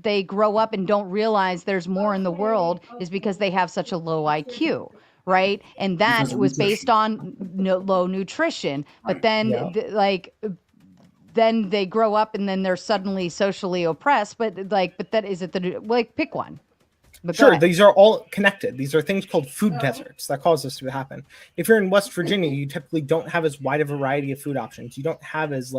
they grow up and don't realize there's more in the world is because they have such a low IQ, right? And that was based on low nutrition. But then, then they grow up and then they're suddenly socially oppressed. But that is it. Pick one. But sure, these are all connected. These are things called food deserts that cause this to happen. If you're in West Virginia, you typically don't have as wide of a variety of food options. You don't have as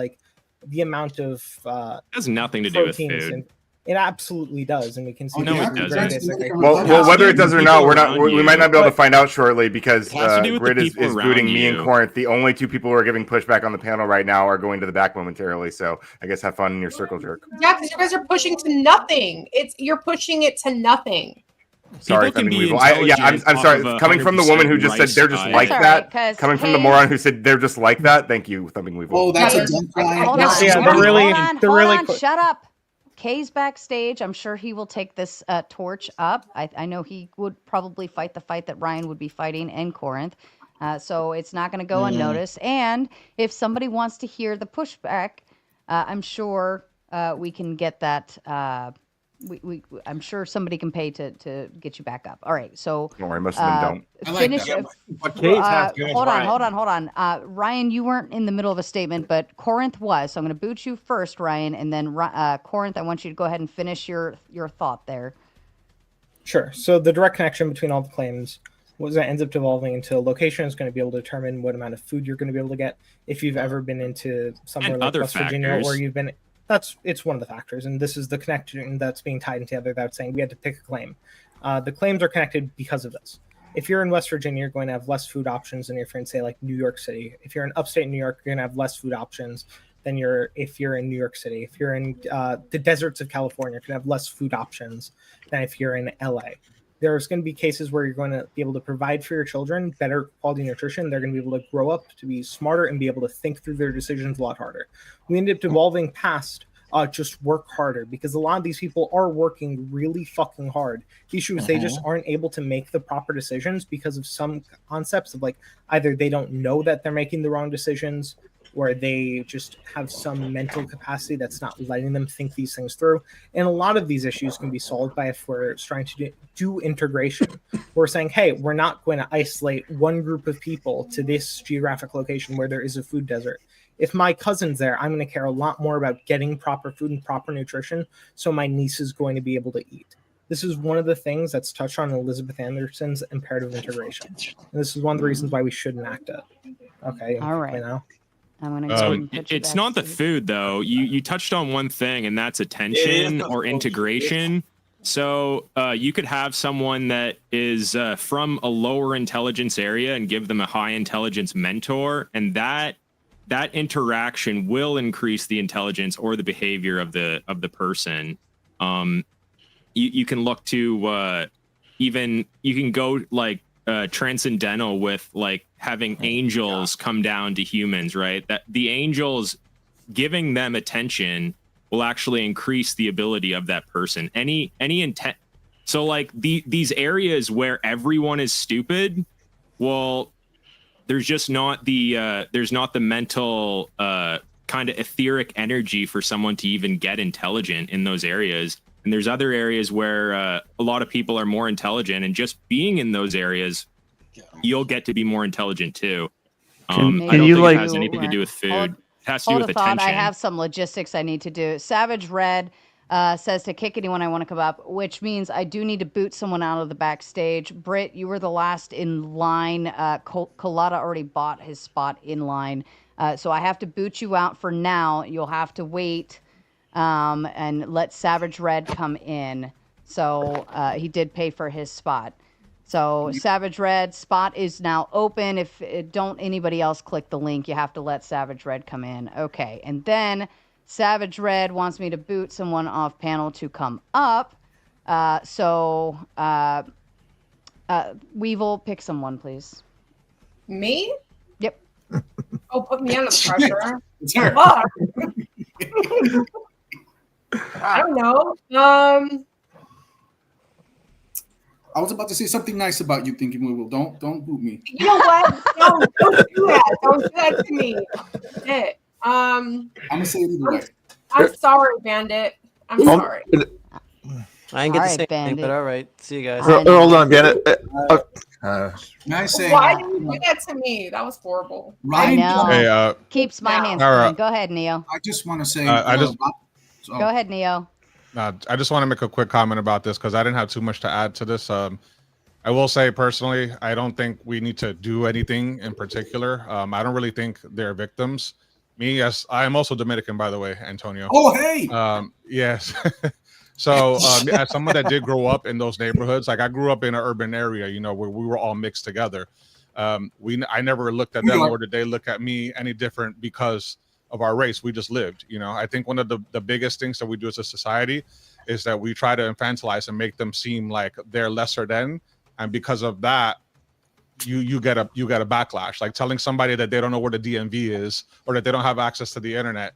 the amount of it has nothing to do with food. It absolutely does, and we can see. No, it doesn't. Well, whether it does or not, we might not be able to find out shortly because Grid is booting me and Corinth. The only two people who are giving pushback on the panel right now are going to the back momentarily. So I guess have fun in your circle jerk. Yeah, because you guys are pushing to nothing. You're pushing it to nothing. Sorry, Thumbing Weevil. I'm sorry. Coming from the woman who just said they're just like that. Coming from the moron who said they're just like that. Thank you, Thumbing Weevil. Oh, that's a dumb line. Hold on. Shut up. Kay's backstage. I'm sure he will take this torch up. I know he would probably fight the fight that Ryan would be fighting in Corinth. So it's not going to go unnoticed. And if somebody wants to hear the pushback, I'm sure we can get that. I'm sure somebody can pay to get you back up. All right. So don't worry, most of them don't. Finish. Hold on. Ryan, you weren't in the middle of a statement, but Corinth was. So I'm going to boot you first, Ryan, and then Corinth. I want you to go ahead and finish your thought there. Sure. So the direct connection between all the claims was that ends up devolving into a location is going to be able to determine what amount of food you're going to be able to get. If you've ever been into somewhere like West Virginia, or you've been. It's one of the factors, and this is the connection that's being tied together. That's saying we had to pick a claim. The claims are connected because of this. If you're in West Virginia, you're going to have less food options than if you're in, say, like New York City. If you're in upstate New York, you're going to have less food options than if you're in New York City. If you're in the deserts of California, you're going to have less food options than if you're in LA. There's going to be cases where you're going to be able to provide for your children better quality nutrition. They're going to be able to grow up to be smarter and be able to think through their decisions a lot harder. We end up devolving past just work harder, because a lot of these people are working really fucking hard. The issue is they just aren't able to make the proper decisions because of some concepts of either they don't know that they're making the wrong decisions, or they just have some mental capacity that's not letting them think these things through. And a lot of these issues can be solved by if we're trying to do integration. We're saying, hey, we're not going to isolate one group of people to this geographic location where there is a food desert. If my cousin's there, I'm going to care a lot more about getting proper food and proper nutrition so my niece is going to be able to eat. This is one of the things that's touched on in Elizabeth Anderson's imperative integration. And this is one of the reasons why we should enact it. Okay. All right. Now. I'm gonna it's not the food, though. You touched on one thing, and that's attention or integration. So you could have someone that is from a lower intelligence area and give them a high intelligence mentor, and that interaction will increase the intelligence or the behavior of the person. You can look to even you can go transcendental with having angels come down to humans, right? That the angels giving them attention will actually increase the ability of that person. Any intent. So these areas where everyone is stupid, well, there's just not the mental kind of etheric energy for someone to even get intelligent in those areas. And there's other areas where a lot of people are more intelligent, and just being in those areas, you'll get to be more intelligent too. I don't think it has anything to do with food. It has to do with attention. I have some logistics I need to do. Savage Red says to kick anyone I want to come up, which means I do need to boot someone out of the backstage. Britt, you were the last in line. Colada already bought his spot in line. So I have to boot you out for now. You'll have to wait and let Savage Red come in. So he did pay for his spot. So Savage Red spot is now open. If don't anybody else click the link, you have to let Savage Red come in. Okay, and then Savage Red wants me to boot someone off panel to come up. Weevil, pick someone, please. Me? Yep. Oh, put me under pressure. Fuck. I don't know. I was about to say something nice about you, Thinking Weevil. Don't boot me. You know what? Don't do that. Don't do that to me. Shit. I'm gonna say it either way. I'm sorry, Bandit. I'm sorry. I didn't get All to right, say anything, Bandit. but all right. See you guys. Hold on, Bandit. Nice saying. Why did you do that to me? That was horrible. I know. Hey, Keeps my hands All right. clean. Go ahead, Neo. I just want to say. Go ahead, Neo. I just want to make a quick comment about this because I didn't have too much to add to this. I will say personally, I don't think we need to do anything in particular. I don't really think they're victims. Me, yes, I am also Dominican, by the way, Antonio. Oh, hey. Yes. So as someone that did grow up in those neighborhoods, like I grew up in an urban area, you know, where we were all mixed together. I never looked at them, or did they look at me any different because of our race. We just lived, you know. I think one of the biggest things that we do as a society is that we try to infantilize and make them seem like they're lesser than, and because of that, you get a backlash. Like telling somebody that they don't know where the DMV is or that they don't have access to the internet.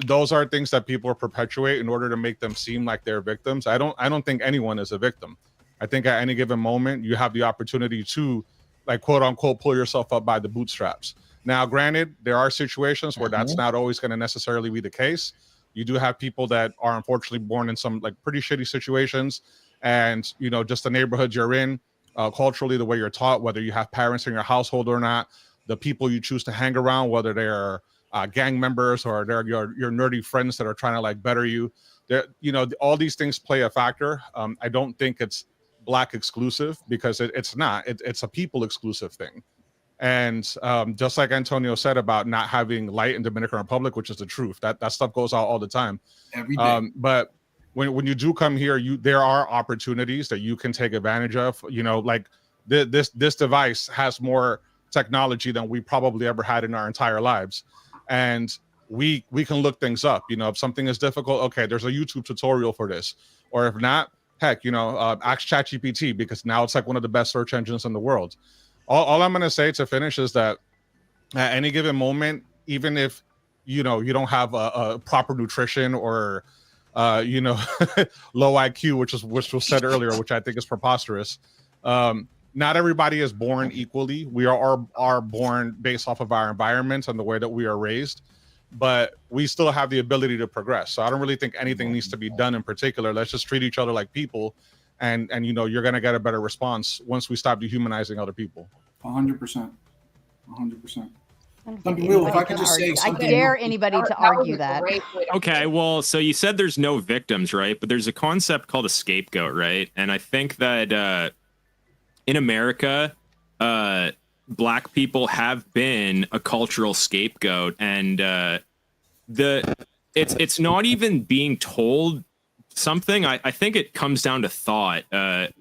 Those are things that people perpetuate in order to make them seem like they're victims. I don't think anyone is a victim. I think at any given moment you have the opportunity to, like, quote unquote, pull yourself up by the bootstraps. Now, granted, there are situations where that's not always going to necessarily be the case. You do have people that are unfortunately born in some like pretty shitty situations, and you know, just the neighborhoods you're in, culturally, the way you're taught, whether you have parents in your household or not, the people you choose to hang around, whether they're gang members or they're your nerdy friends that are trying to like better you. You know, all these things play a factor. I don't think it's Black exclusive because it's not. It's a people exclusive thing. And just like Antonio said about not having light in Dominican Republic, which is the truth, that stuff goes out all the time. Every day. But when you do come here, there are opportunities that you can take advantage of. You know, like this device has more technology than we probably ever had in our entire lives. And we can look things up. You know, if something is difficult, okay, there's a YouTube tutorial for this. Or if not, heck, you know, ask ChatGPT, because now it's like one of the best search engines in the world. All I'm going to say to finish is that at any given moment, even if, you know, you don't have a proper nutrition or, you know, low IQ, which was said earlier, which I think is preposterous. Not everybody is born equally. We are born based off of our environment and the way that we are raised, but we still have the ability to progress. So I don't really think anything needs to be done in particular. Let's just treat each other like people, and you know, you're gonna get a better response once we stop dehumanizing other people. 100%. 100%. If I could just say something. I dare anybody to argue that. Okay, well, so you said there's no victims, right? But there's a concept called a scapegoat, right? And I think that in America, Black people have been a cultural scapegoat, and it's not even being told something. I think it comes down to thought.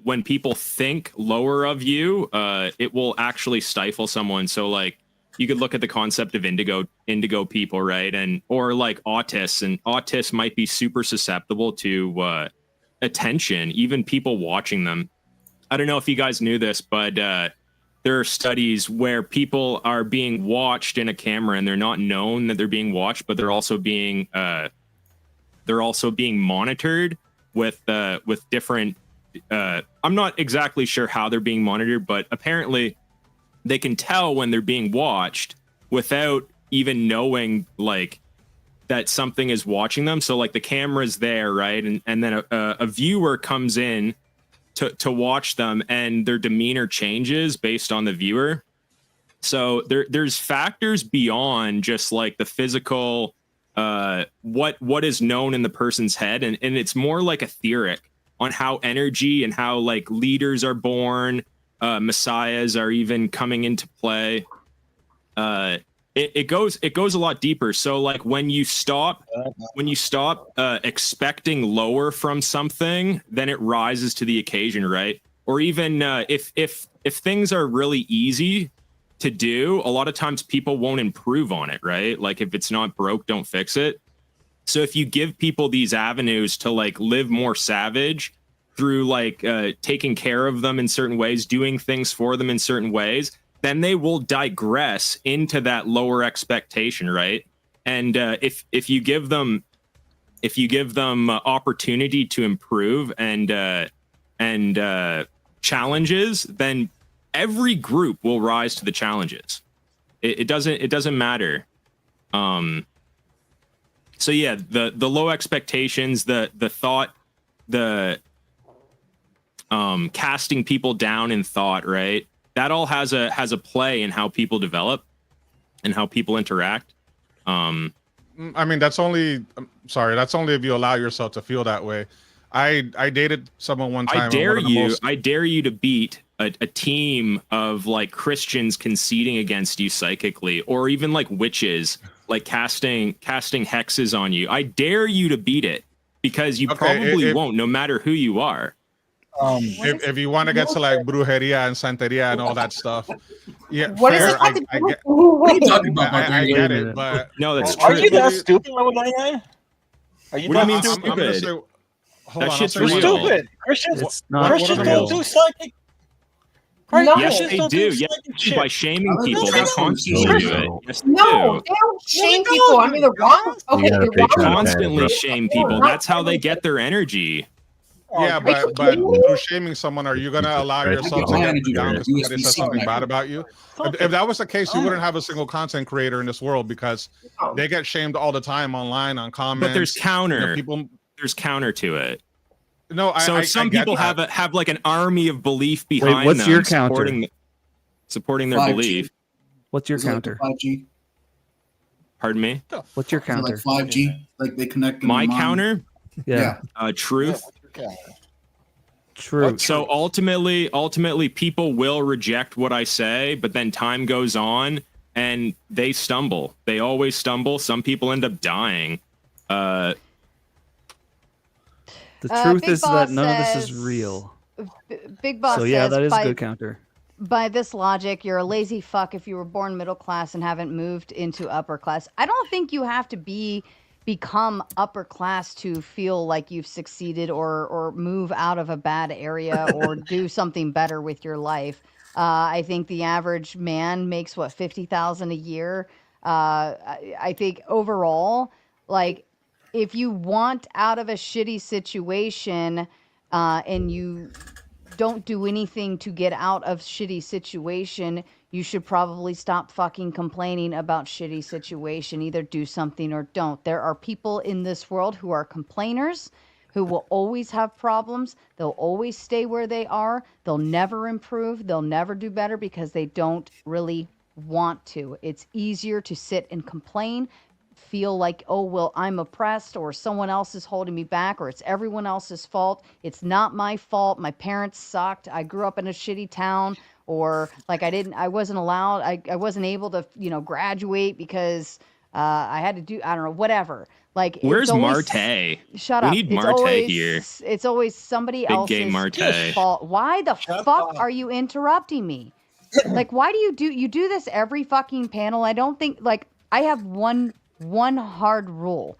When people think lower of you, it will actually stifle someone. So like, you could look at the concept of indigo people, right? And or like autists, and autists might be super susceptible to attention, even people watching them. I don't know if you guys knew this, but there are studies where people are being watched in a camera, and they're not known that they're being watched, but they're also being monitored with different. I'm not exactly sure how they're being monitored, but apparently they can tell when they're being watched without even knowing like that something is watching them. So like the camera's there, right? And then a viewer comes in to watch them, and their demeanor changes based on the viewer. So there's factors beyond just like the physical, what is known in the person's head. And it's more like etheric on how energy and how like leaders are born, messiahs are even coming into play. It goes a lot deeper. So like when you stop expecting lower from something, then it rises to the occasion, right? Or even if things are really easy to do, a lot of times people won't improve on it, right? Like if it's not broke, don't fix it. So if you give people these avenues to like live more savage through like taking care of them in certain ways, doing things for them in certain ways, then they will digress into that lower expectation, right? And if you give them opportunity to improve and challenges, then every group will rise to the challenges. It doesn't matter. So yeah, the low expectations, the thought, the casting people down in thought, right? That all has a play in how people develop and how people interact. I mean, that's only if you allow yourself to feel that way. I dated someone one time. I dare you to beat a team of like Christians conceding against you psychically, or even like witches like casting hexes on you. I dare you to beat it, because you probably won't, no matter who you are. If you want to get to like brujeria and santeria and all that stuff, yeah, what fair, is it? What are you talking about? I get it, but no, that's true. Are you that stupid, Level 99? Are you What do you mean that stupid? stupid? That shit's You're real. stupid. Christians not Christians real. don't do psychic. No. Yes, Christians they don't do. psychic Yes, shit. by shaming people, No, they they don't. constantly do it. Yes, they No, do. they don't shame they people. don't, I mean, they're wrong. Okay, gotta they're pay wrong. attention. Constantly shame people. That's how they get their energy. Yeah, but through shaming someone, are you gonna allow Right. yourself to get down because somebody says something bad about you? If that was the case, you wouldn't have a single content creator in this world, because they get shamed all the time online on comments. But there's counter. People. There's counter to it. No, So some people have like an army of belief behind what's them, your counter? supporting their 5G. belief. What's your Is it like counter? 5G. Pardon me. What's your Is it counter? like 5G. Like they connect. in My your mind. counter, Yeah, truth. true. So ultimately, people will reject what I say, but then time goes on and they stumble. They always stumble. Some people end up dying. The truth Big is Boss that none of this is says- real. Big Boss So yeah, says that is a by, good counter. by this logic, you're a lazy fuck if you were born middle class and haven't moved into upper class. I don't think you have to become upper class to feel like you've succeeded or move out of a bad area or do something better with your life. I think the average man makes what, 50,000 a year. I think overall, like, if you want out of a shitty situation and you don't do anything to get out of shitty situation, you should probably stop fucking complaining about shitty situation. Either do something or don't. There are people in this world who are complainers, who will always have problems. They'll always stay where they are. They'll never improve. They'll never do better because they don't really want to. It's easier to sit and complain, feel like, oh, well, I'm oppressed, or someone else is holding me back, or it's everyone else's fault. It's not my fault. My parents sucked. I grew up in a shitty town, or like I wasn't allowed, I wasn't able to, graduate because I had to do, I don't know, whatever. Like, Where's always, Marte? Shut We up. need It's Marte always, here. It's always somebody Big else's game Marte. fault. Why the fuck are you interrupting me? Like, why do you do this every fucking panel? I don't think, like, I have one hard rule.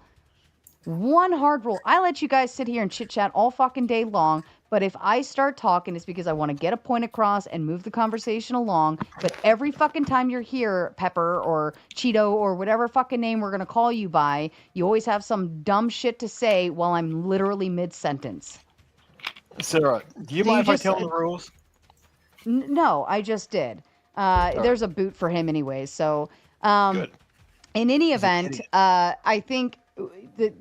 One hard rule. I let you guys sit here and chit chat all fucking day long, but if I start talking, it's because I want to get a point across and move the conversation along. But every fucking time you're here, Pepper or Cheeto or whatever fucking name we're going to call you by, you always have some dumb shit to say while I'm literally mid-sentence. Sarah, do you Do you mind if I just- tell them the rules? No, I just did. There's a boot for him anyways. So, Good. in any event, I think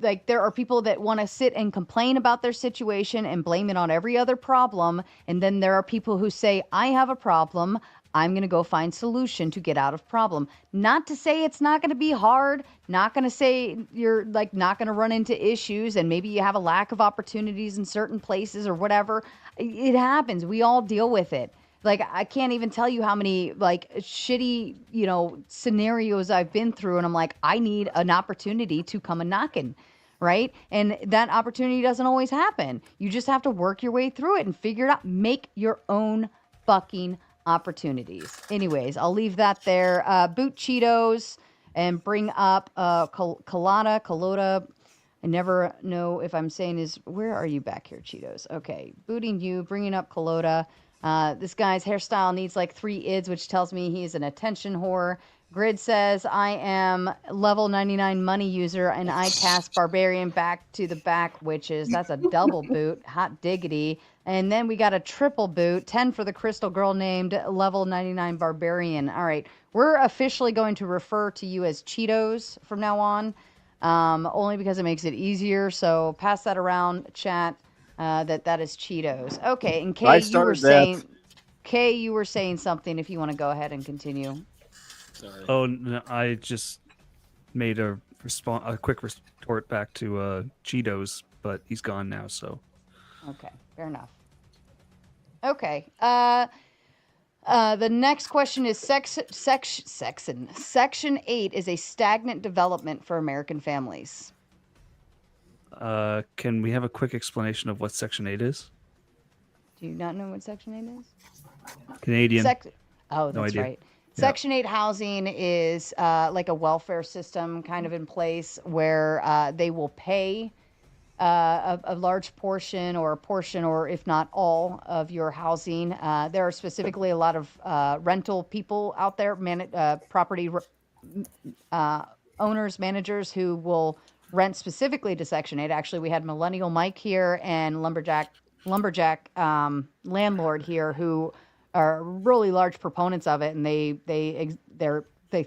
like there are people that want to sit and complain about their situation and blame it on every other problem. And then there are people who say, I have a problem. I'm going to go find solution to get out of problem. Not to say it's not going to be hard. Not going to say you're like not going to run into issues and maybe you have a lack of opportunities in certain places or whatever. It happens. We all deal with it. Like, I can't even tell you how many like shitty, scenarios I've been through. And I'm like, I need an opportunity to come a knocking. Right. And that opportunity doesn't always happen. You just have to work your way through it and figure it out. Make your own fucking opportunities. Anyways, I'll leave that there. Boot Cheetos and bring up Colada. I never know if I'm saying where are you back here, Cheetos? Okay. Booting you, bringing up Colada. This guy's hairstyle needs like 3 ids, which tells me he's an attention whore. Grid says, I am level 99 money user and I cast Barbarian back to the back witches. That's a double boot. Hot diggity. And then we got a triple boot, 10 for the crystal girl named level 99 Barbarian. All right. We're officially going to refer to you as Cheetos from now on, only because it makes it easier. So pass that around, chat. That is Cheetos. Okay, and Kay, you were saying something. If you want to go ahead and continue. Sorry. Oh, no, I just made a quick retort back to Cheetos, but he's gone now. So. Okay, fair enough. Okay. The next question is Section 8 is a stagnant development for American families. Can we have a quick explanation of what Section 8 is? Do you not know what Section 8 is? Canadian. Oh, that's right. Yeah. Section 8 housing is like a welfare system kind of in place where they will pay a large portion or if not all of your housing. There are specifically a lot of rental people out there, property owners, managers who will rent specifically to Section 8. Actually, we had Millennial Mike here and Lumberjack landlord here who are really large proponents of it, and they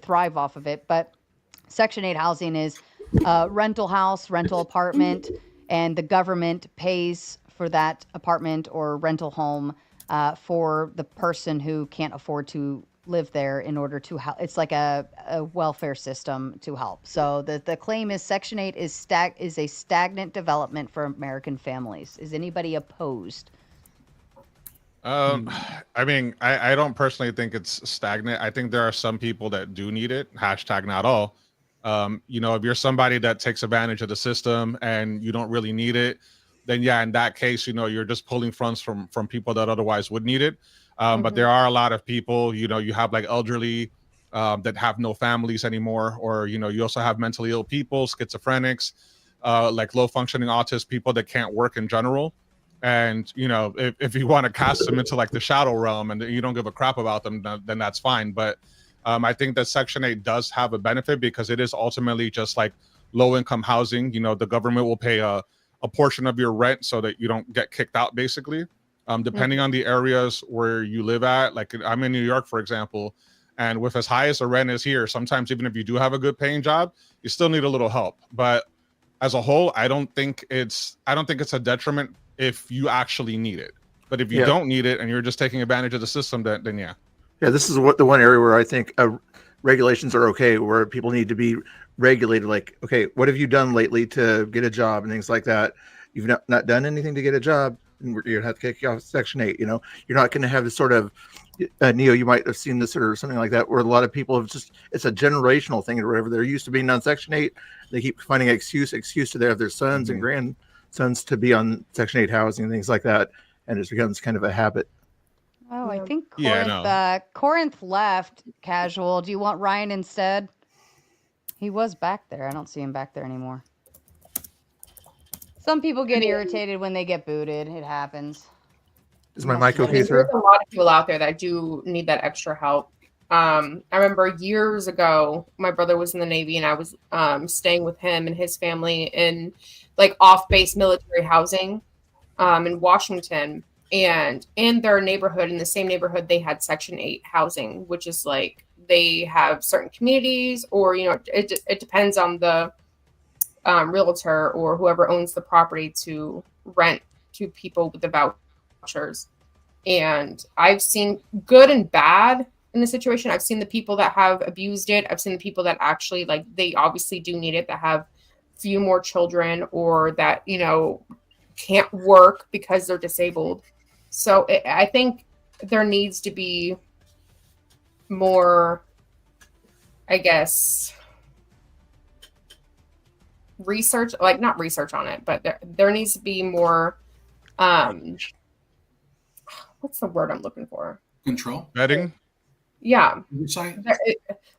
thrive off of it. But Section 8 housing is rental house, rental apartment, and the government pays for that apartment or rental home for the person who can't afford to live there in order to help. It's like a welfare system to help. So the claim is Section 8 is a stagnant development for American families. Is anybody opposed? I mean, I don't personally think it's stagnant. I think there are some people that do need it. Hashtag not all. You know, if you're somebody that takes advantage of the system and you don't really need it, then yeah, in that case, you know, you're just pulling funds from people that otherwise would need it. But there are a lot of people, you know, you have like elderly that have no families anymore, or, you know, you also have mentally ill people, schizophrenics, like low functioning autists, people that can't work in general. And, you know, if you want to cast them into like the shadow realm and you don't give a crap about them, then that's fine. But I think that Section 8 does have a benefit because it is ultimately just like low income housing. You know, the government will pay a portion of your rent so that you don't get kicked out, basically. Depending on the areas where you live at. Like I'm in New York, for example, and with as high as the rent is here, sometimes even if you do have a good paying job, you still need a little help. But as a whole, I don't think it's a detriment if you actually need it. But if you don't need it and you're just taking advantage of the system, then yeah. Yeah, this is the one area where I think regulations are okay, where people need to be regulated. Like, okay, what have you done lately to get a job and things like that? You've not done anything to get a job, and you're gonna have to kick you off Section 8. You know, you're not going to have this sort of Neo. You might have seen this or something like that, where a lot of people have it's a generational thing or whatever. They're used to being on Section 8. They keep finding excuse to have their sons and grandsons to be on Section 8 housing and things like that, and it becomes kind of a habit. Oh, I think Corinth left. Casual. Do you want Ryan instead? He was back there. I don't see him back there anymore. Some people get irritated when they get booted. It happens. Is my mic okay, sir? There's a lot of people out there that do need that extra help. I remember years ago, my brother was in the Navy, and I was staying with him and his family in like off-base military housing in Washington. And in their neighborhood, in the same neighborhood, they had Section 8 housing, which is like they have certain communities, or, you know, it depends on the realtor or whoever owns the property to rent to people with the vouchers. And I've seen good and bad in the situation. I've seen the people that have abused it. I've seen the people that actually, like, they obviously do need it, that have few more children, or that, you know, can't work because they're disabled. So I think there needs to be more, I guess, research, like not research on it, but there needs to be more, what's the word I'm looking for? Control? Vetting? Yeah.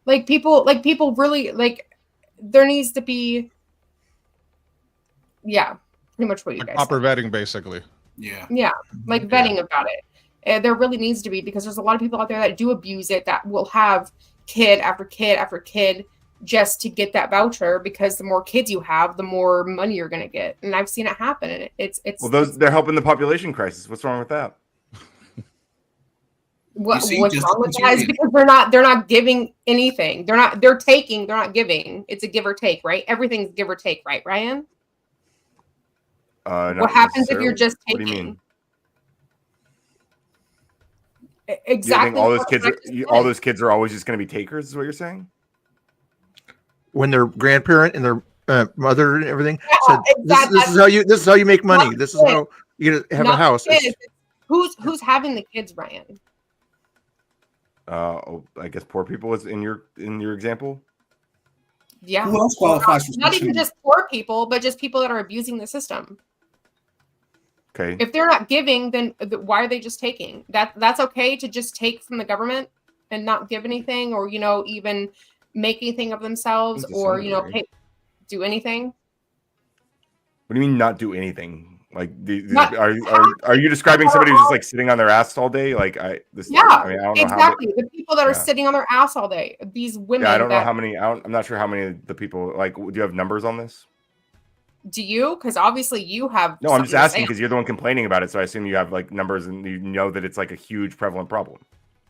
Like people really, like, there needs to be, yeah, pretty much what you guys proper said. vetting, basically. Yeah, like vetting about it. There really needs to be, because there's a lot of people out there that do abuse it, that will have kid after kid after kid just to get that voucher, because the more kids you have, the more money you're going to get. And I've seen it happen. And it's well, they're helping the population crisis. What's wrong with that? What's wrong with that is because they're not giving anything. They're taking, they're not giving. It's a give or take, right? Everything's give or take, right, Ryan? What happens if you're just taking? What do you mean? Exactly. All those kids are always just going to be takers, is what you're saying? When their grandparent and their mother and everything said, exactly. this is how you make money. This is how you have a house. Who's having the kids, Ryan? I guess poor people is in your example. Yeah. Who else qualifies for not even just poor people, but just people that are abusing the system. Okay. If they're not giving, then why are they just taking? That's okay to just take from the government and not give anything, or even make anything of themselves, or do anything. What do you mean not do anything? Like, are you describing somebody who's just like sitting on their ass all day? Like I don't know exactly. The people that are sitting on their ass all day. These women. Yeah, I don't know how many. I'm not sure how many of the people. Like, do you have numbers on this? Do you? Because obviously you have. No, I'm just asking because you're the one complaining about it. So I assume you have like numbers and you know that it's like a huge prevalent problem.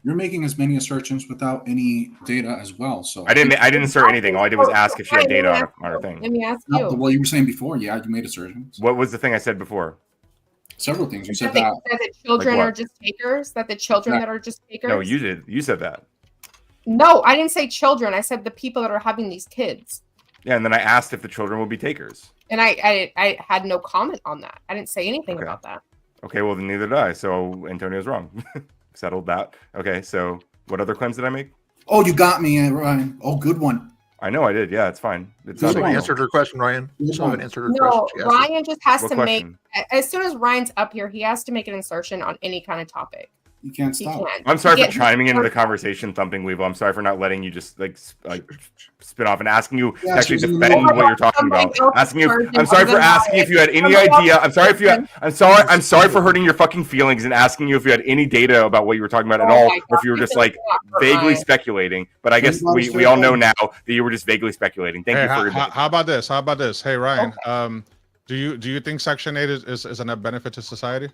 You're making as many assertions without any data as well. So I didn't insert anything. All I did was ask if she had data on her thing. Let me ask you. Well, you were saying before, you made assertions. What was the thing I said before? Several things. You said that the children like are just takers. That the children that are just takers. No, you did. You said that. No, I didn't say children. I said the people that are having these kids. Yeah, and then I asked if the children will be takers. And I had no comment on that. I didn't say anything about that. Okay, well then neither did I. So Antonio's wrong. Settled that. Okay, so what other claims did I make? Oh, you got me, Ryan. Oh, good one. I know I did. Yeah, it's fine. It's not answered her question, Ryan. Answered her no, question. Ryan just has what to question? make, as soon as Ryan's up here, he has to make an insertion on any kind of topic. You can't stop. I'm sorry for chiming into the conversation, Thumping Weevil. I'm sorry for not letting you just like spin off and asking you to actually defend what you're talking about. Asking you, I'm sorry for asking if you had any idea. I'm sorry for hurting your fucking feelings and asking you if you had any data about what you were talking about at all, or if you were just like vaguely speculating. But I guess we all know now that you were just vaguely speculating. Thank you for. How about this? Hey Ryan, do you think Section 8 is a net benefit to society?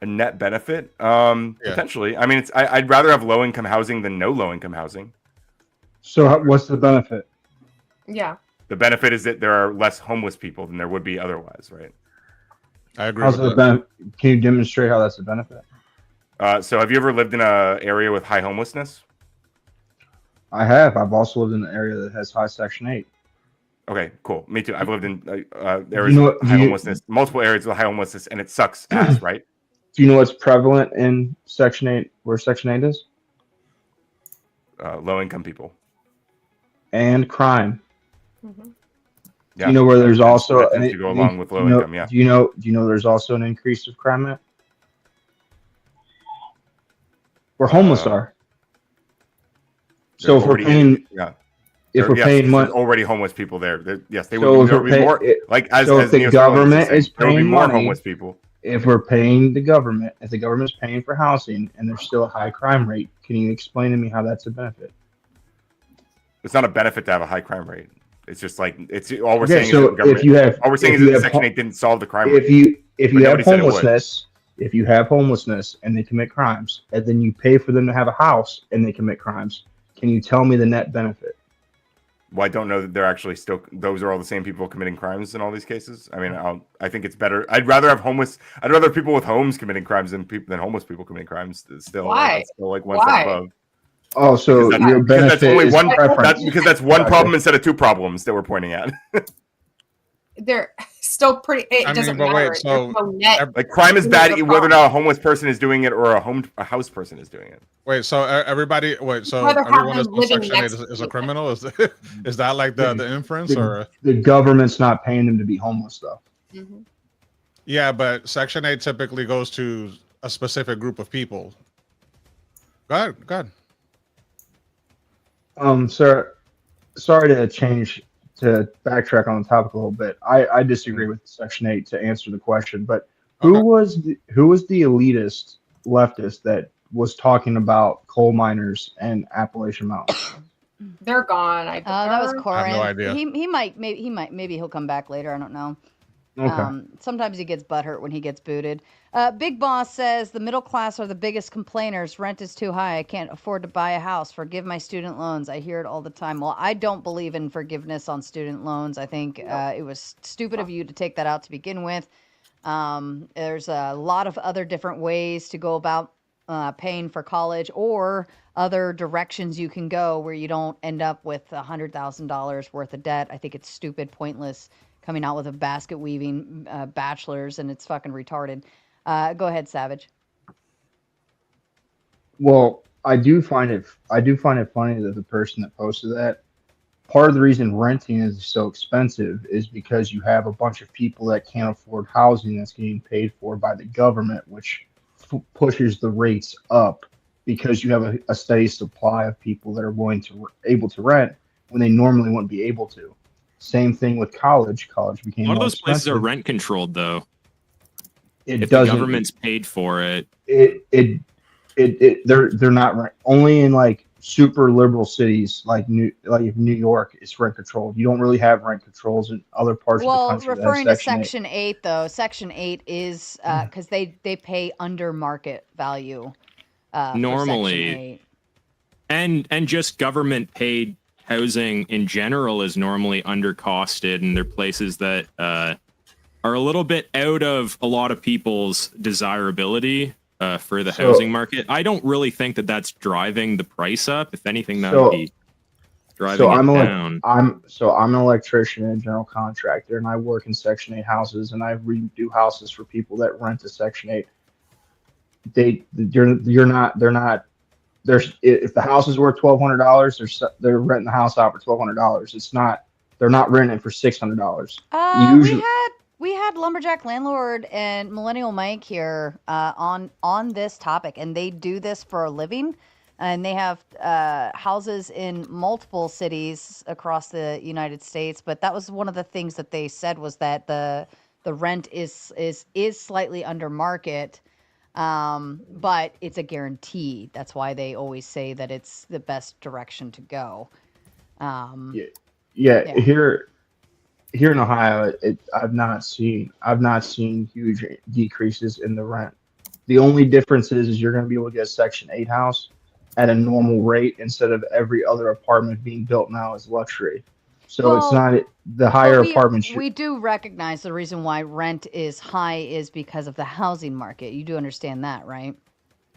A net benefit? Potentially. I mean, I'd rather have low income housing than no low income housing. So what's the benefit? Yeah. The benefit is that there are less homeless people than there would be otherwise, right? I agree. With that. Can you demonstrate how that's a benefit? So have you ever lived in an area with high homelessness? I have. I've also lived in an area that has high Section 8. Okay, cool. Me too. I've lived in areas with high homelessness, multiple areas with high homelessness, and it sucks ass, right? Do you know what's prevalent in Section 8, where Section 8 is? Low income people. And crime. Mm-hmm. Yeah. Do you know where there's also to go along with low income, yeah. Do you know there's also an increase of crime at? Where homeless are. So if we're paying paying money, already homeless people there. Yes, they so would be more like as if the government is there will be paying more money, homeless people. If we're paying the government, if the government's paying for housing and there's still a high crime rate, can you explain to me how that's a benefit? It's not a benefit to have a high crime rate. It's just like it's all we're Okay, saying so is that if you have, all we're saying is that Section 8 didn't solve the crime rate. If you have homelessness and they commit crimes, and then you pay for them to have a house and they commit crimes, can you tell me the net benefit? Well, I don't know that they're actually still. Those are all the same people committing crimes in all these cases. I mean, I think it's better. I'd rather people with homes committing crimes than homeless people committing crimes. Still, why? Like, still like one step above. Oh, so your benefit is preference. Because that's one problem instead of two problems that we're pointing at. They're still pretty. It doesn't matter. Wait, so like crime is bad whether or not a homeless person is doing it or a house person is doing it. Wait, so everybody. Wait, so everyone that's on Section 8 is a criminal? Is that like the inference or the government's not paying them to be homeless though? Mm-hmm. Yeah, but Section 8 typically goes to a specific group of people. Go ahead. Sir, sorry to backtrack on the topic a little bit. I disagree with Section 8 to answer the question, but who was the elitist leftist that was talking about coal miners and Appalachian Mountain? They're gone. That was Corin. I have no idea. Maybe he'll come back later. I don't know. Okay. Sometimes he gets butthurt when he gets booted. Big Boss says the middle class are the biggest complainers. Rent is too high. I can't afford to buy a house. Forgive my student loans. I hear it all the time. Well, I don't believe in forgiveness on student loans. I think it was stupid of you to take that out to begin with. There's a lot of other different ways to go about paying for college, or other directions you can go where you don't end up with $100,000 worth of debt. I think it's stupid, pointless, coming out with a basket weaving bachelor's, and it's fucking retarded. Go ahead, Savage. Well, I do find it funny that the person that posted that, part of the reason renting is so expensive is because you have a bunch of people that can't afford housing that's getting paid for by the government, which pushes the rates up because you have a steady supply of people that are able to rent when they normally wouldn't be able to. Same thing with college. College became a lot of more those places are expensive. rent controlled, though. It If doesn't. the government's paid for it, they're not rent. Only in like super liberal cities like New York is rent controlled. You don't really have rent controls in other parts of the country. Well, referring to Section 8, though, Section 8 is because they pay under market value. Normally, and just government paid housing in general is normally undercosted, and they're places that are a little bit out of a lot of people's desirability for the housing market. I don't really think that that's driving the price up. If anything, that would be driving it down. I'm an electrician and general contractor, and I work in Section 8 houses, and I redo houses for people that rent a Section 8. If the house is worth $1,200, they're renting the house out for $1,200. They're not renting it for $600. We had Lumberjack Landlord and Millennial Mike here on this topic, and they do this for a living, and they have houses in multiple cities across the United States. But that was one of the things that they said, was that the rent is slightly under market. But it's a guarantee. That's why they always say that it's the best direction to go. Here in Ohio, I've not seen huge decreases in the rent. The only difference is you're going to be able to get a Section 8 house at a normal rate instead of every other apartment being built now as luxury. So it's not the higher apartments. We do recognize the reason why rent is high is because of the housing market. You do understand that, right?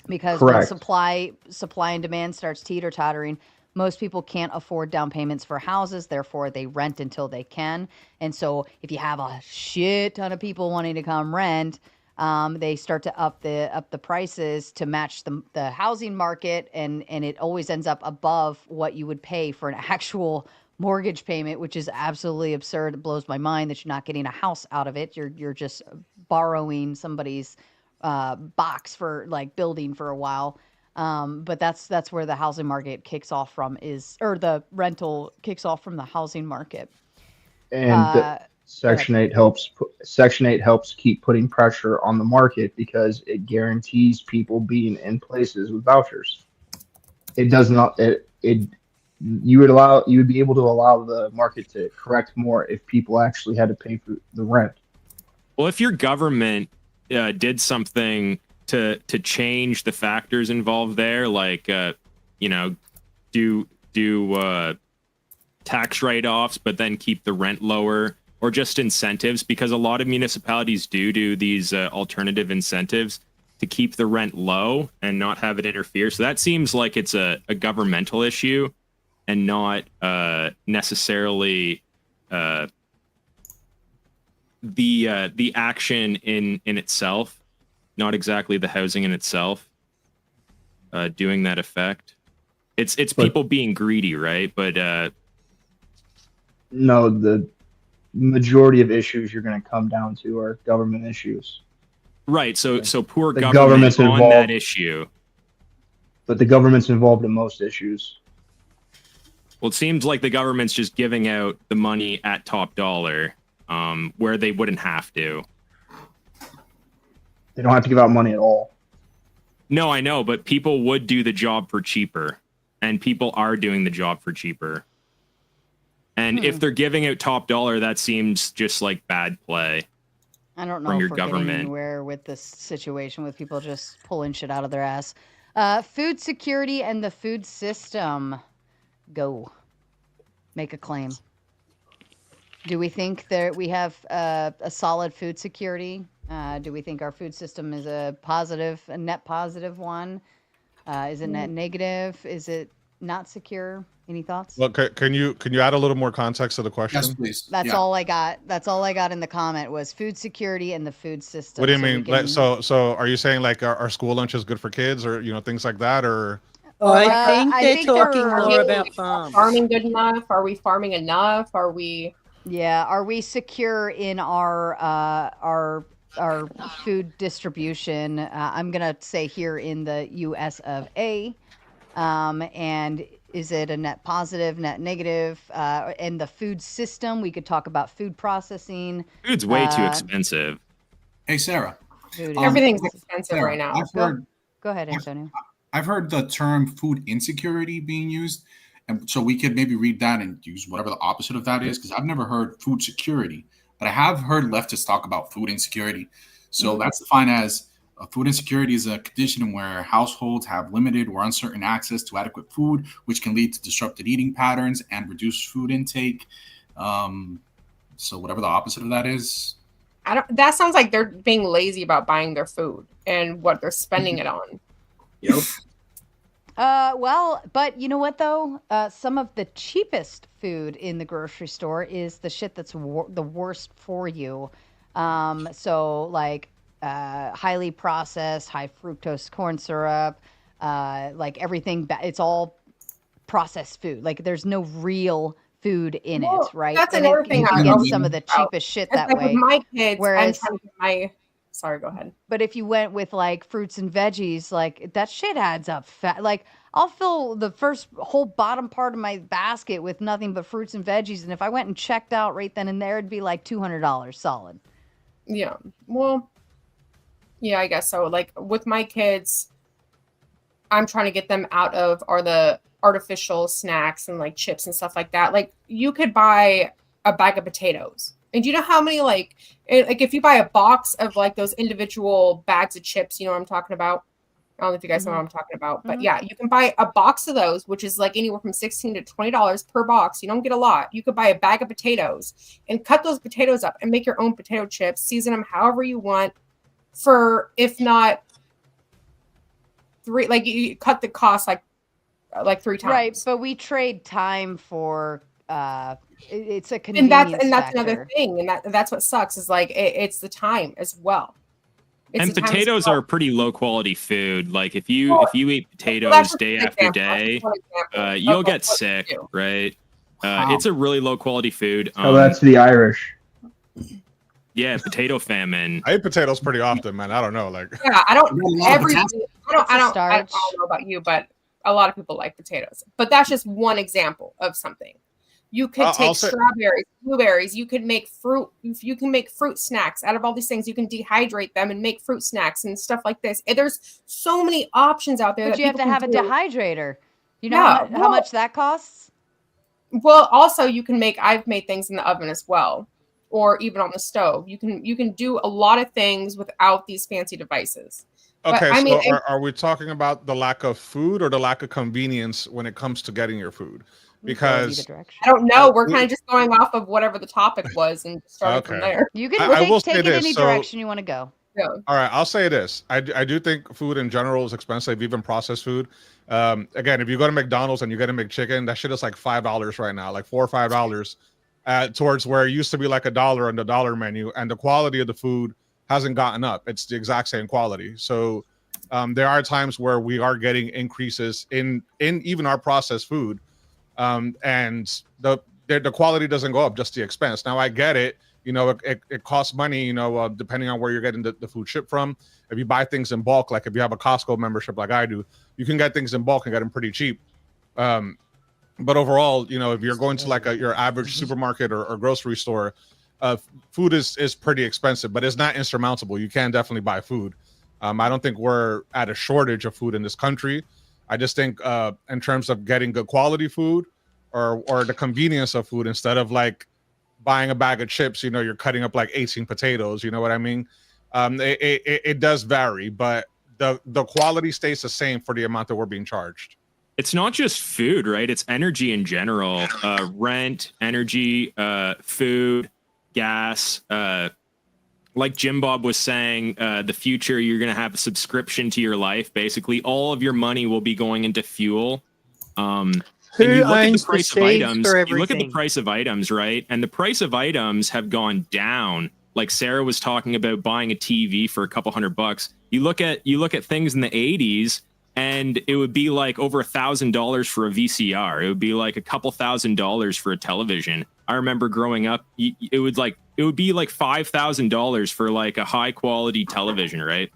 Because when supply and demand starts teeter-tottering, most people can't afford down payments for houses. Therefore, they rent until they can. And so if you have a shit ton of people wanting to come rent, they start to up the prices to match the housing market, and it always ends up above what you would pay for an actual mortgage payment, which is absolutely absurd. It blows my mind that you're not getting a house out of it. You're just borrowing somebody's box for like building for a while. But that's where the housing market kicks off from, or the rental kicks off from the housing market. And Section 8 helps keep putting pressure on the market because it guarantees people being in places with vouchers. It does not. You would be able to allow the market to correct more if people actually had to pay for the rent. Well, if your government did something to change the factors involved there, like do tax write-offs, but then keep the rent lower, or just incentives, because a lot of municipalities do these alternative incentives to keep the rent low and not have it interfere. So that seems like it's a governmental issue and not necessarily the action in itself, not exactly the housing in itself doing that effect. It's people being greedy, right? But no, the majority of issues you're going to come down to are government issues. Right. So poor government on that issue. But the government's involved in most issues. Well, it seems like the government's just giving out the money at top dollar, where they wouldn't have to. They don't have to give out money at all. No, I know, but people would do the job for cheaper, and people are doing the job for cheaper. And if they're giving out top dollar, that seems just like bad play. I don't know from if your we're government. getting anywhere with this situation with people just pulling shit out of their ass. Food security and the food system. Go. Make a claim. Do we think that we have a solid food security? Do we think our food system is a net positive one? Is it net negative? Is it not secure? Any thoughts? Well, can you add a little more context to the question? Yes, please. That's all I got. That's all I got in the comment was food security and the food system. What do you mean? So are you saying like our school lunch is good for kids, or things like that, or? Oh, I think they're talking more about farming good enough. Are we farming enough? Are we? Yeah. Are we secure in our food distribution? I'm gonna say here in the U.S. of A, and is it a net positive, net negative? And the food system, we could talk about food processing. Food's way too expensive. Hey, Sarah. Everything's expensive Sarah, right now. Go ahead, Antonio. I've heard the term food insecurity being used. And so we could maybe read that and use whatever the opposite of that is, because I've never heard food security, but I have heard leftists talk about food insecurity. So that's defined as food insecurity is a condition where households have limited or uncertain access to adequate food, which can lead to disrupted eating patterns and reduced food intake. So whatever the opposite of that is. That sounds like they're being lazy about buying their food and what they're spending it on. Yep. Well, but you know what though? Some of the cheapest food in the grocery store is the shit that's the worst for you. So like highly processed, high fructose corn syrup, like everything. It's all processed food. Like there's no real food in it, right? That's and another thing. You can get some of the cheapest shit that like way. With my kids, whereas, sorry, go ahead. But if you went with like fruits and veggies, like that shit adds up fat. Like I'll fill the first whole bottom part of my basket with nothing but fruits and veggies, and if I went and checked out right then and there, it'd be like $200 solid. Yeah. Well, yeah, I guess so. Like with my kids, I'm trying to get them out of the artificial snacks and like chips and stuff like that. Like you could buy a bag of potatoes. And do you know how many like if you buy a box of like those individual bags of chips, you know what I'm talking about? I don't know if you guys know what I'm talking about, but yeah, you can buy a box of those, which is like anywhere from $16 to $20 per box. You don't get a lot. You could buy a bag of potatoes and cut those potatoes up and make your own potato chips, season them however you want for, if not three, like you cut the cost like 3 times. Right, but we trade time for it's a convenience and that's factor. another thing, and that's what sucks is like it's the time as well. And potatoes are pretty low quality food. Like if you eat potatoes day after day, you'll get sick, right? It's a really low quality food. That's the Irish. Yeah, potato famine. I eat potatoes pretty often, man. I don't know, like. Yeah, I don't know about you, but a lot of people like potatoes. But that's just one example of something. You could take strawberries, blueberries. You could make fruit. You can make fruit snacks out of all these things. You can dehydrate them and make fruit snacks and stuff like this. And there's so many options out there. But you have to have a dehydrator. You know how much that costs? Well, also I've made things in the oven as well, or even on the stove. You can do a lot of things without these fancy devices. Okay, are we talking about the lack of food or the lack of convenience when it comes to getting your food? Because I don't know. We're kind of just going off of whatever the topic was and starting from there. You can take it any direction you want to go. Yeah. All right, I'll say this. I do think food in general is expensive, even processed food. Again, if you go to McDonald's and you get a McChicken, that shit is like $5 right now, like $4 or $5, towards where it used to be like $1 on the dollar menu, and the quality of the food hasn't gotten up. It's the exact same quality. So there are times where we are getting increases in even our processed food. And the quality doesn't go up, just the expense. Now I get it, it costs money, depending on where you're getting the food shipped from. If you buy things in bulk, like if you have a Costco membership like I do, you can get things in bulk and get them pretty cheap. But overall, if you're going to like your average supermarket or grocery store, food is pretty expensive, but it's not insurmountable. You can definitely buy food. I don't think we're at a shortage of food in this country. I just think in terms of getting good quality food or the convenience of food, instead of like buying a bag of chips, you're cutting up like 18 potatoes. You know what I mean? It does vary, but the quality stays the same for the amount that we're being charged. It's not just food, right? It's energy in general. Rent, energy, food, gas. Like Jim Bob was saying, the future, you're going to have a subscription to your life. Basically, all of your money will be going into fuel. And you look at the price of items. You look at the price of items, right? And the price of items have gone down. Like Sarah was talking about buying a TV for a couple $100. You look at things in the 80s, and it would be like over $1,000 for a VCR. It would be like a couple $1,000s for a television. I remember growing up, it would be like $5,000 for like a high quality television, right?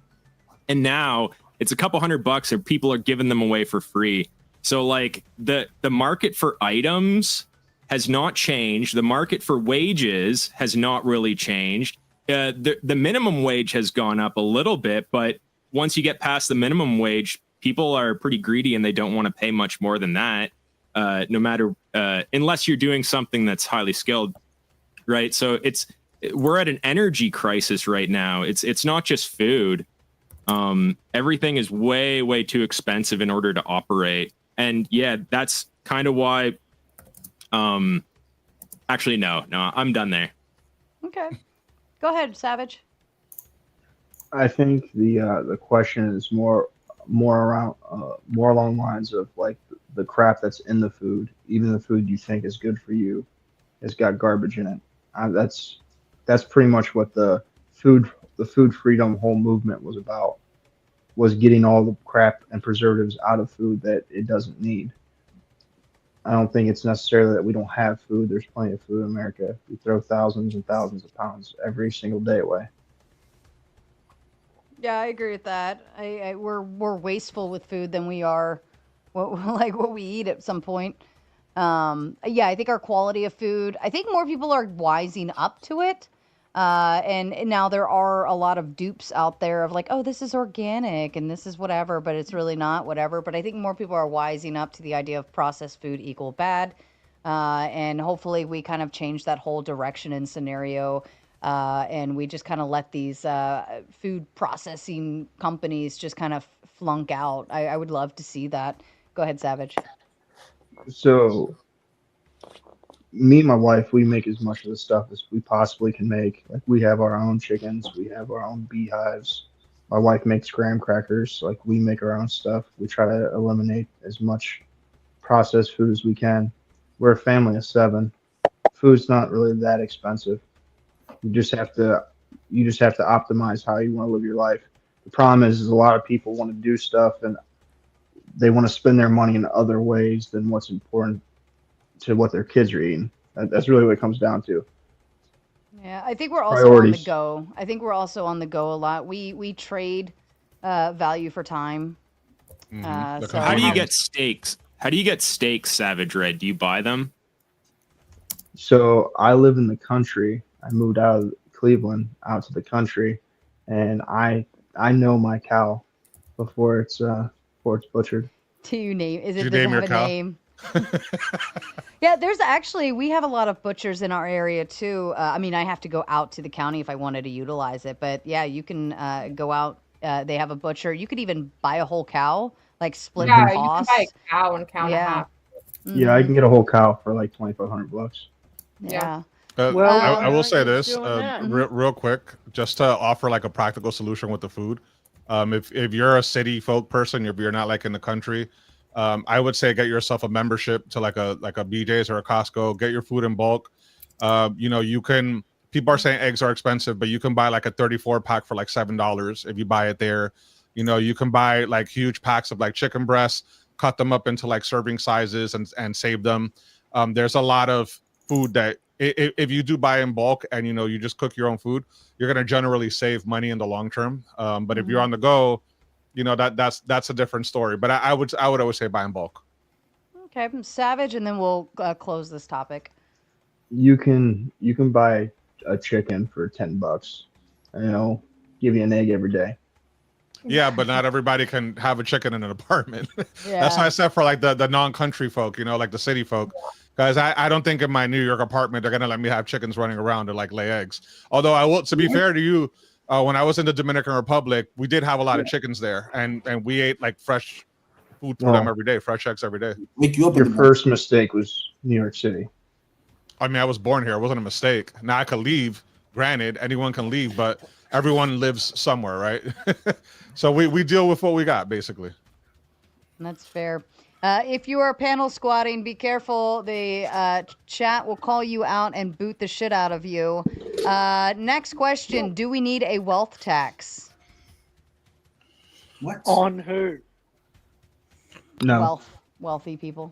And now it's a couple $100 and people are giving them away for free. So like the market for items has not changed. The market for wages has not really changed. The minimum wage has gone up a little bit, but once you get past the minimum wage, people are pretty greedy and they don't want to pay much more than that. No matter unless you're doing something that's highly skilled, right? So we're at an energy crisis right now. It's not just food. Everything is way too expensive in order to operate. And yeah, that's kind of why. Actually, no, I'm done there. Okay, go ahead, Savage. I think the question is more around more along the lines of like the crap that's in the food. Even the food you think is good for you has got garbage in it. That's pretty much what the food freedom whole movement was about, was getting all the crap and preservatives out of food that it doesn't need. I don't think it's necessarily that we don't have food. There's plenty of food in America. We throw thousands and thousands of pounds every single day away. Yeah, I agree with that. We're more wasteful with food than we are what we eat at some point. Yeah, I think our quality of food, I think more people are wising up to it. And now there are a lot of dupes out there of like, oh, this is organic and this is whatever, but it's really not whatever. But I think more people are wising up to the idea of processed food equal bad. And hopefully we kind of change that whole direction and scenario. And we just kind of let these food processing companies just kind of flunk out. I would love to see that. Go ahead, Savage. So me and my wife, we make as much of the stuff as we possibly can make. Like we have our own chickens, we have our own beehives. My wife makes graham crackers. Like we make our own stuff. We try to eliminate as much processed food as we can. We're a family of 7. Food's not really that expensive. You just have to optimize how you want to live your life. The problem is a lot of people want to do stuff and they want to spend their money in other ways than what's important to what their kids are eating. That's really what it comes down to. Yeah, I think we're also on the go. I think we're also on the go a lot. We trade value for time. So how do you get steaks? How do you get steaks, Savage Red? Do you buy them? So I live in the country. I moved out of Cleveland out to the country, and I know my cow before it's butchered. Do you name? Does it have a name? Yeah, we have a lot of butchers in our area too. I mean, I have to go out to the county if I wanted to utilize it, but yeah, you can go out. They have a butcher. You could even buy a whole cow, like split the cost. Yeah, you can buy a cow and cow and a half. Mm-hmm. Yeah, I can get a whole cow for like $2,500. Yeah. I will say this real quick, just to offer like a practical solution with the food. If you're a city folk person, if you're not like in the country, I would say get yourself a membership to like a BJ's or a Costco. Get your food in bulk. You can. People are saying eggs are expensive, but you can buy like a 34 pack for like $7 if you buy it there. You can buy like huge packs of like chicken breasts, cut them up into like serving sizes and save them. There's a lot of food that if you do buy in bulk and you just cook your own food, you're going to generally save money in the long term. But if you're on the go, that's a different story. But I would always say buy in bulk. Okay, Savage, and then we'll close this topic. You can buy a chicken for $10. Give you an egg every day. Yeah, but not everybody can have a chicken in an apartment. Yeah. That's why I said for like the non-country folk, like the city folk. Guys, I don't think in my New York apartment they're gonna let me have chickens running around and like lay eggs. Although I will, to be fair to you, when I was in the Dominican Republic, we did have a lot of chickens there, and we ate like fresh food for them every day, fresh eggs every day. Your first mistake was New York City. I mean, I was born here. It wasn't a mistake. Now I could leave. Granted, anyone can leave, but everyone lives somewhere, right? So we deal with what we got, basically. That's fair. If you are panel squatting, be careful. The chat will call you out and boot the shit out of you. Next question. Do we need a wealth tax? What? On who? No. Wealthy people.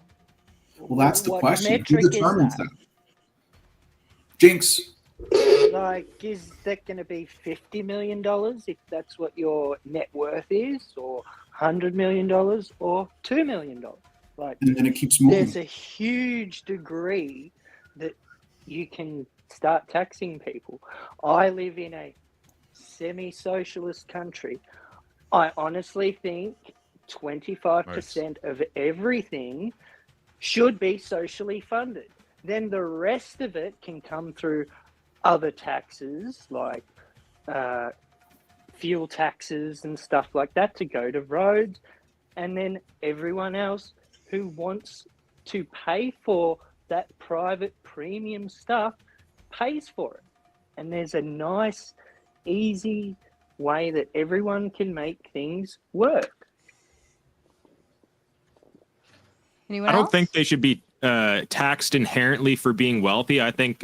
Well, that's the What question. Who metric is determines that? that? Jinx. Like, is that going to be $50 million if that's what your net worth is, or $100 million, or $2 million? Like, And then it keeps moving. there's a huge degree that you can start taxing people. I live in a semi-socialist country. I honestly think 25% of everything should be socially funded. Then the rest of it can come through other taxes like fuel taxes and stuff like that to go to roads. And then everyone else who wants to pay for that private premium stuff pays for it. And there's a nice, easy way that everyone can make things work. Anyone I don't else? think they should be taxed inherently for being wealthy. I think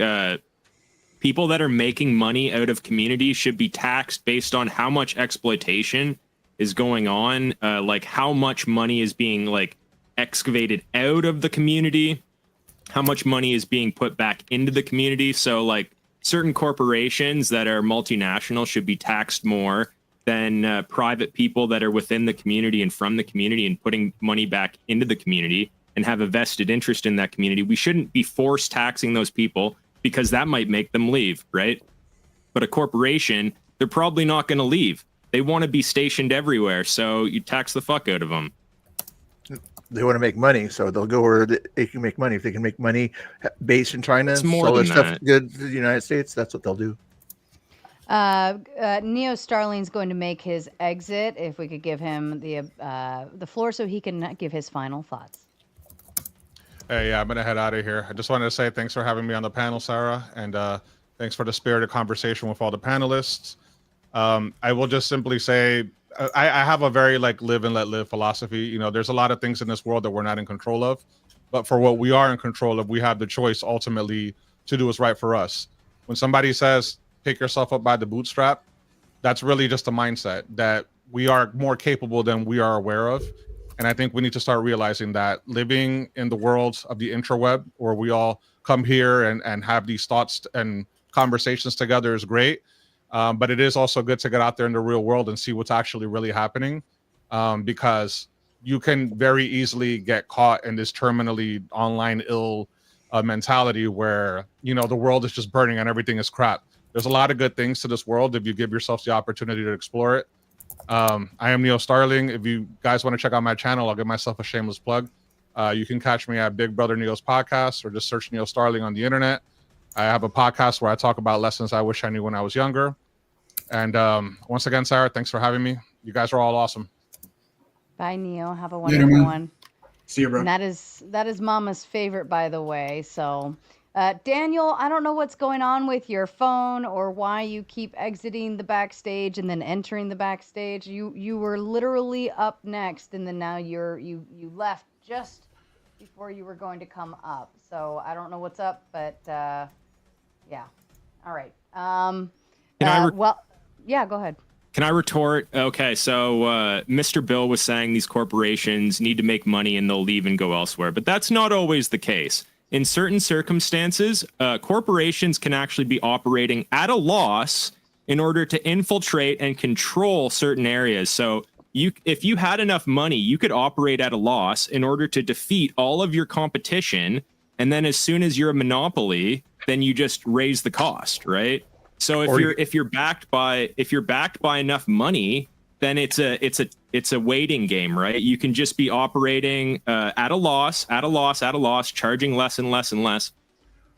people that are making money out of communities should be taxed based on how much exploitation is going on, like how much money is being like excavated out of the community, how much money is being put back into the community. So like certain corporations that are multinational should be taxed more than private people that are within the community and from the community and putting money back into the community and have a vested interest in that community. We shouldn't be force taxing those people because that might make them leave, right? But a corporation, they're probably not going to leave. They want to be stationed everywhere, so you tax the fuck out of them. They want to make money, so they'll go where they can make money. If they can make money based in China, It's more sell their than stuff that. good to the United States, that's what they'll do. Neo Starling's going to make his exit. If we could give him the floor so he can give his final thoughts. Hey, yeah, I'm gonna head out of here. I just wanted to say thanks for having me on the panel, Sarah, and thanks for the spirited conversation with all the panelists. I will just simply say I have a very like live and let live philosophy. You know, there's a lot of things in this world that we're not in control of, but for what we are in control of, we have the choice ultimately to do what's right for us. When somebody says pick yourself up by the bootstrap, that's really just a mindset that we are more capable than we are aware of. And I think we need to start realizing that living in the world of the intraweb, where we all come here and have these thoughts and conversations together, is great. But it is also good to get out there in the real world and see what's actually really happening, because you can very easily get caught in this terminally online ill mentality where, you know, the world is just burning and everything is crap. There's a lot of good things to this world if you give yourself the opportunity to explore it. I am Neo Starling. If you guys want to check out my channel, I'll give myself a shameless plug. You can catch me at Big Brother Neo's podcast, or just search Neo Starling on the internet. I have a podcast where I talk about lessons I wish I knew when I was younger. And once again, Sarah, thanks for having me. You guys are all awesome. Bye, Neo. Have a wonderful one. See you, bro. And that is Mama's favorite, by the way. So, Daniel, I don't know what's going on with your phone or why you keep exiting the backstage and then entering the backstage. You were literally up next, and then now you left just before you were going to come up. So I don't know what's up, but yeah. All right. Yeah, go ahead. Can I retort? Okay, so Mr. Bill was saying these corporations need to make money and they'll leave and go elsewhere, but that's not always the case. In certain circumstances, corporations can actually be operating at a loss in order to infiltrate and control certain areas. So if you had enough money, you could operate at a loss in order to defeat all of your competition, and then as soon as you're a monopoly, then you just raise the cost, right? So if you're backed by enough money then it's a waiting game, right? You can just be operating at a loss, charging less and less and less.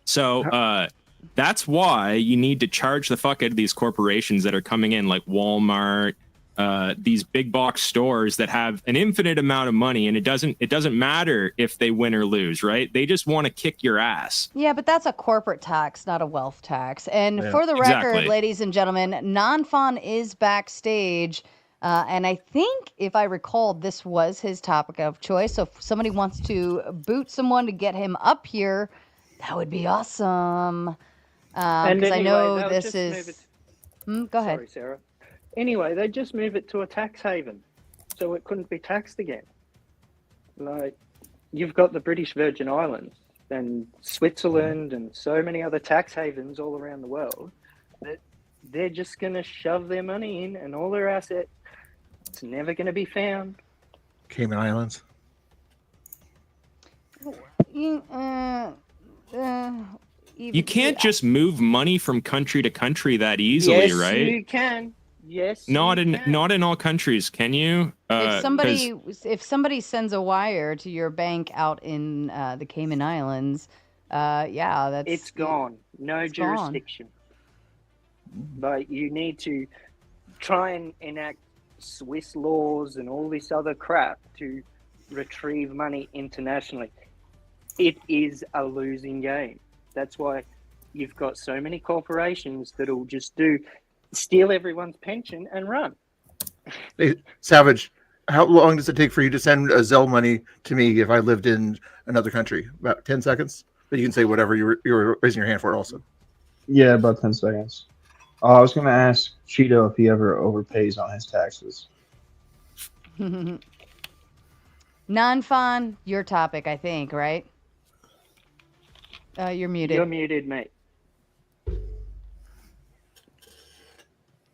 So that's why you need to charge the fuck out of these corporations that are coming in, like Walmart, these big box stores that have an infinite amount of money, and it doesn't matter if they win or lose, right? They just want to kick your ass. Yeah, but that's a corporate tax, not a wealth tax. And Yeah, for the record, exactly. ladies and gentlemen, Nanfan is backstage. And I think, if I recall, this was his topic of choice. So if somebody wants to boot someone to get him up here, that would be awesome. And Because I anyway, know they'll this just move is. it- Go ahead. Sorry, Sarah. Anyway, they just move it to a tax haven, so it couldn't be taxed again. Like, you've got the British Virgin Islands and Switzerland and so many other tax havens all around the world that they're just going to shove their money in, and all their assets, it's never going to be found. Cayman Islands. You can't just move money from country to country that easily, yes, right? you can. Yes, Not you in can. not in all countries, can you? If somebody sends a wire to your bank out in the Cayman Islands, yeah, that's It's gone. No it's gone. jurisdiction. But you need to try and enact Swiss laws and all this other crap to retrieve money internationally. It is a losing game. That's why you've got so many corporations that'll just steal everyone's pension and run. Hey, Savage, how long does it take for you to send a Zelle money to me if I lived in another country? About 10 seconds? But you can say whatever you were raising your hand for also. Yeah, about 10 seconds. I was going to ask Cheeto if he ever overpays on his taxes. Non-fun, your topic, I think, right? You're muted. You're muted, mate.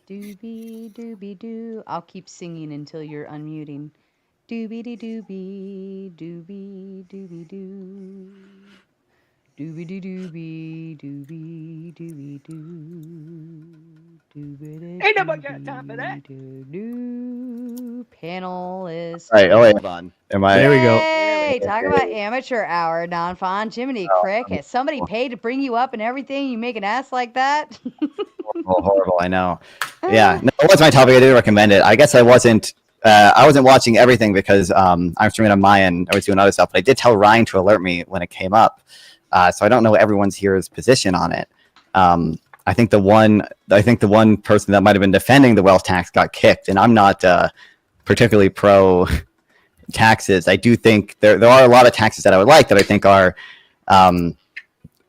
Doobie doobie doo. I'll keep singing until you're unmuting. Doobie doobie doobie doobie doo. Doobie doobie doobie doobie doo. Doobie Ain't nobody got time for that. doo. Panelist. All right, oh wait, hold on. Am I? There we go. Hey, talk about amateur hour, Non-Fon. Jiminy Cricket. Somebody paid to bring you up and everything. You make an ass like that? Horrible, I know. Yeah, no, it was my topic. I did recommend it. I guess I wasn't watching everything because I'm streaming on my end. I was doing other stuff, but I did tell Ryan to alert me when it came up. So I don't know everyone's here's position on it. I think the one person that might have been defending the wealth tax got kicked, and I'm not particularly pro taxes. I do think there are a lot of taxes that I would like that I think are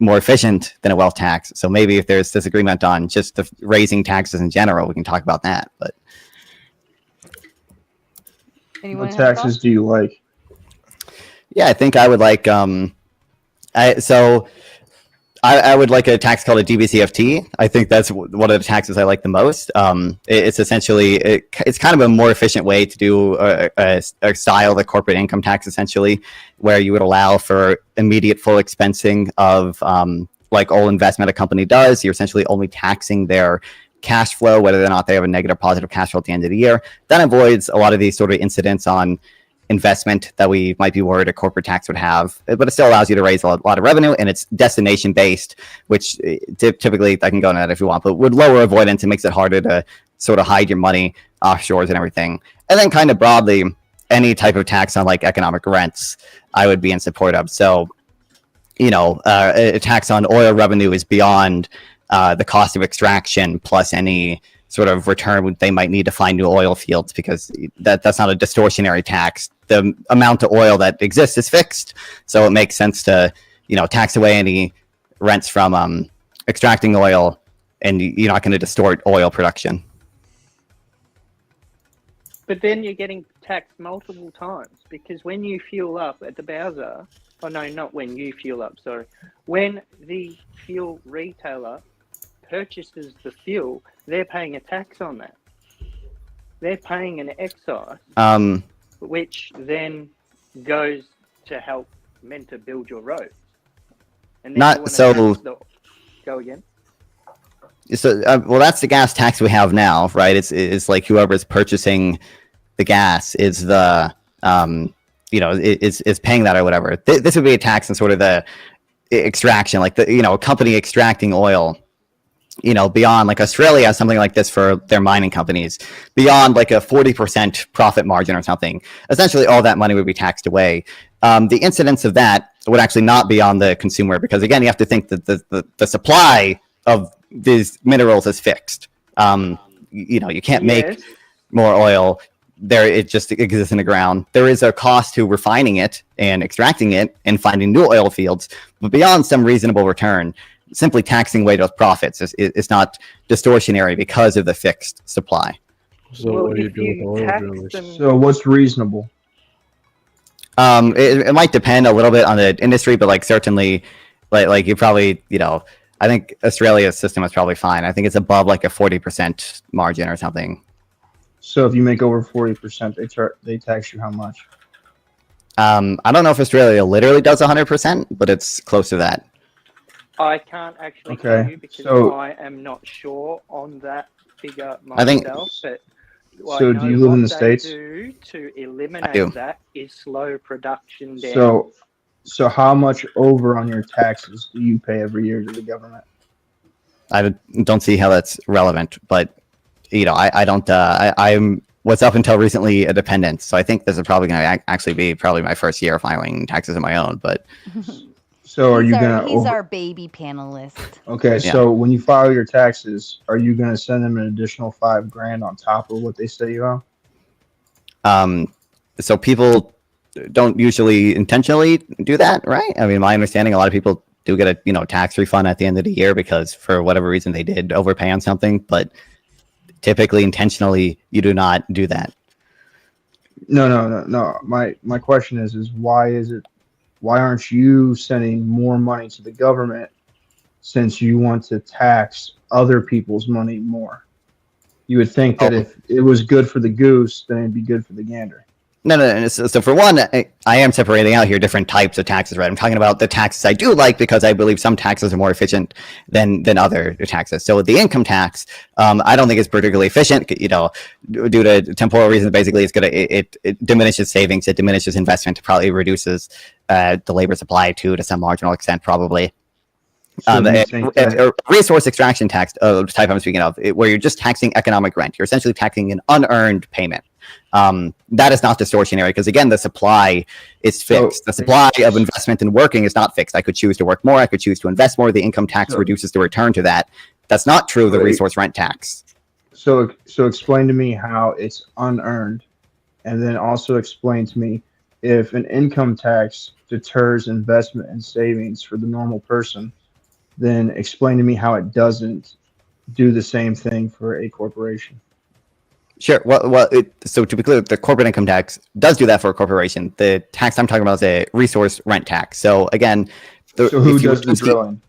more efficient than a wealth tax. So maybe if there's disagreement on just the raising taxes in general, we can talk about that. But what taxes do you like? yeah, I think I would like I would like a tax called a DBCFT. I think that's one of the taxes I like the most. It's essentially it's kind of a more efficient way to do a style of the corporate income tax, essentially, where you would allow for immediate full expensing of like all investment a company does. You're essentially only taxing their cash flow, whether or not they have a negative or positive cash flow at the end of the year. That avoids a lot of these sort of incidents on investment that we might be worried a corporate tax would have, but it still allows you to raise a lot of revenue, and it's destination based, which typically I can go into that if you want, but would lower avoidance and makes it harder to sort of hide your money offshores and everything. And then kind of broadly, any type of tax on like economic rents, I would be in support of. So, you know, a tax on oil revenue is beyond the cost of extraction plus any sort of return they might need to find new oil fields, because that's not a distortionary tax. The amount of oil that exists is fixed, so it makes sense to, you know, tax away any rents from extracting oil, and you're not going to distort oil production. But then you're getting taxed multiple times, because when you fuel up at the Bowser, oh no, not when you fuel up, sorry, when the fuel retailer purchases the fuel, they're paying a tax on that. They're paying an excise, which then goes to help meant to build your roads. And then Not so. Go again. So, well, that's the gas tax we have now, right? It's like whoever's purchasing the gas is the, is paying that or whatever. This would be a tax on sort of the extraction, like a company extracting oil, beyond, like Australia has something like this for their mining companies, beyond like a 40% profit margin or something. Essentially, all that money would be taxed away. The incidence of that would actually not be on the consumer, because again, you have to think that the supply of these minerals is fixed. You can't make more oil there. It just exists in the ground. There is a cost to refining it and extracting it and finding new oil fields, but beyond some reasonable return, simply taxing away those profits is not distortionary because of the fixed supply. So what do you do with oil drillers? So what's reasonable? It might depend a little bit on the industry, but like certainly, like you probably, I think Australia's system is probably fine. I think it's above like a 40% margin or something. So if you make over 40%, they tax you how much? I don't know if Australia literally does 100%, but it's close to that. I can't actually tell you because I am not sure on that figure myself. So do you live in the States? Do to eliminate that is slow production down. So how much over on your taxes do you pay every year to the government? I don't see how that's relevant, but I don't. I'm was up until recently a dependent, so I think this is probably going to actually be probably my first year filing taxes of my own. But so are you He's our baby panelist. Okay, so when you file your taxes, are you going to send them an additional $5,000 on top of what they say you owe? So people don't usually intentionally do that, right? I mean, my understanding, a lot of people do get a tax refund at the end of the year because for whatever reason they did overpay on something, but typically intentionally you do not do that. No. My question is why aren't you sending more money to the government since you want to tax other people's money more? You would think that if it was good for the goose, then it'd be good for the gander. No. So for one, I am separating out here different types of taxes, right? I'm talking about the taxes I do like because I believe some taxes are more efficient than other taxes. So the income tax, I don't think it's particularly efficient, due to temporal reasons. Basically, it diminishes savings, it diminishes investment, it probably reduces the labor supply to some marginal extent, probably. A resource extraction tax of the type I'm speaking of, where you're just taxing economic rent. You're essentially taxing an unearned payment. That is not distortionary because, again, the supply is fixed. The supply of investment and working is not fixed. I could choose to work more. I could choose to invest more. The income tax reduces the return to that. That's not true of the resource rent tax. So explain to me how it's unearned, and then also explain to me if an income tax deters investment and savings for the normal person, then explain to me how it doesn't do the same thing for a corporation. Sure. Well. So to be clear, the corporate income tax does do that for a corporation. The tax I'm talking about is a resource rent tax. So again, so who does the drilling?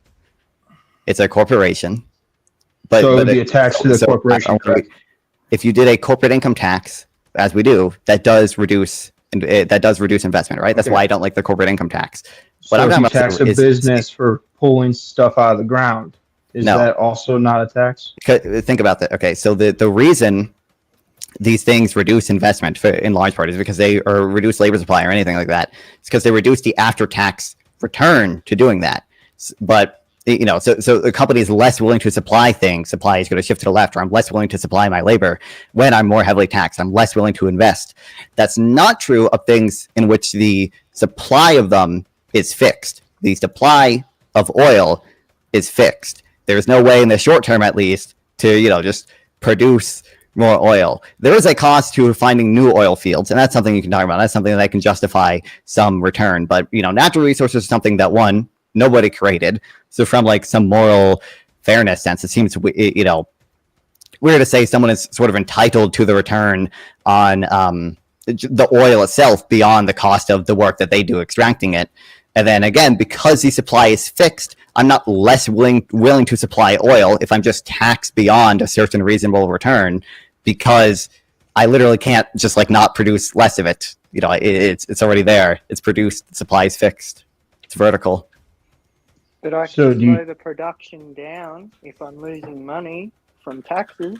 It's a corporation. But so it would be a tax to the corporation. If you did a corporate income tax, as we do, that does reduce investment, right? That's why I don't like the corporate income tax. But so if you tax a business for pulling stuff out of the ground, is that also not a tax? Think about that. Okay, so the reason these things reduce investment in large part is because they reduce labor supply or anything like that. It's because they reduce the after-tax return to doing that. But so the company is less willing to supply things. Supply is going to shift to the left, or I'm less willing to supply my labor when I'm more heavily taxed. I'm less willing to invest. That's not true of things in which the supply of them is fixed. The supply of oil is fixed. There's no way in the short term, at least, to just produce more oil. There is a cost to finding new oil fields, and that's something you can talk about. That's something that can justify some return. But natural resources is something that nobody created. So from like some moral fairness sense, it seems weird to say someone is sort of entitled to the return on the oil itself beyond the cost of the work that they do extracting it. And then again, because the supply is fixed, I'm not less willing to supply oil if I'm just taxed beyond a certain reasonable return, because I literally can't just not produce less of it. It's already there. It's produced. The supply is fixed. It's vertical. But I can slow the production down if I'm losing money from taxes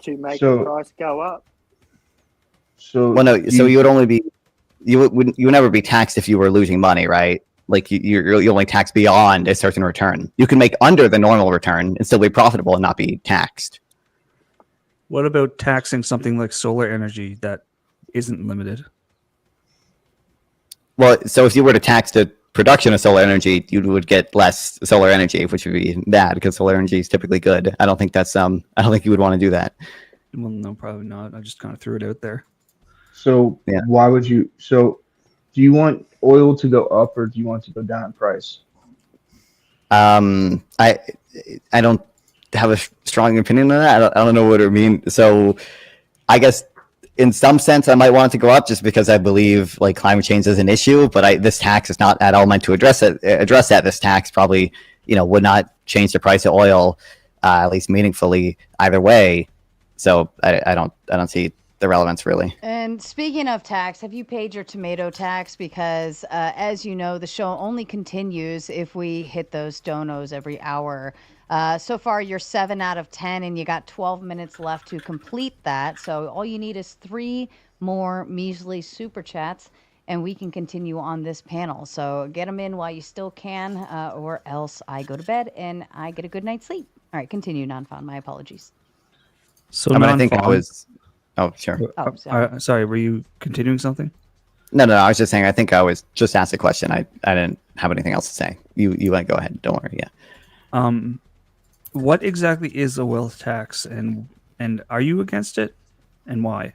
to make the price go up. So you would only be you would never be taxed if you were losing money, right? Like you only tax beyond a certain return. You can make under the normal return and still be profitable and not be taxed. What about taxing something like solar energy that isn't limited? Well, so if you were to tax the production of solar energy, you would get less solar energy, which would be bad because solar energy is typically good. I don't think that's I don't think you would want to do that. Well, no, probably not. I just kind of threw it out there. So why would you? So do you want oil to go up or do you want to go down in price? I don't have a strong opinion on that. I don't know what it means. So I guess in some sense I might want it to go up just because I believe like climate change is an issue, but this tax is not at all meant to address that. This tax probably, would not change the price of oil, at least meaningfully either way. So I don't see the relevance really. And speaking of tax, have you paid your tomato tax? Because as you know, the show only continues if we hit those donos every hour. So far, you're 7 out of 10, and you got 12 minutes left to complete that. So all you need is 3 more measly super chats, and we can continue on this panel. So get them in while you still can, or else I go to bed and I get a good night's sleep. All right, continue, Non-Fon. My apologies. So I think I was. Oh, sure. Oh, sorry. Sorry, were you continuing something? No. I was just saying. I think I was just asked a question. I didn't have anything else to say. You want to go ahead. Don't worry. Yeah. What exactly is a wealth tax, and are you against it, and why?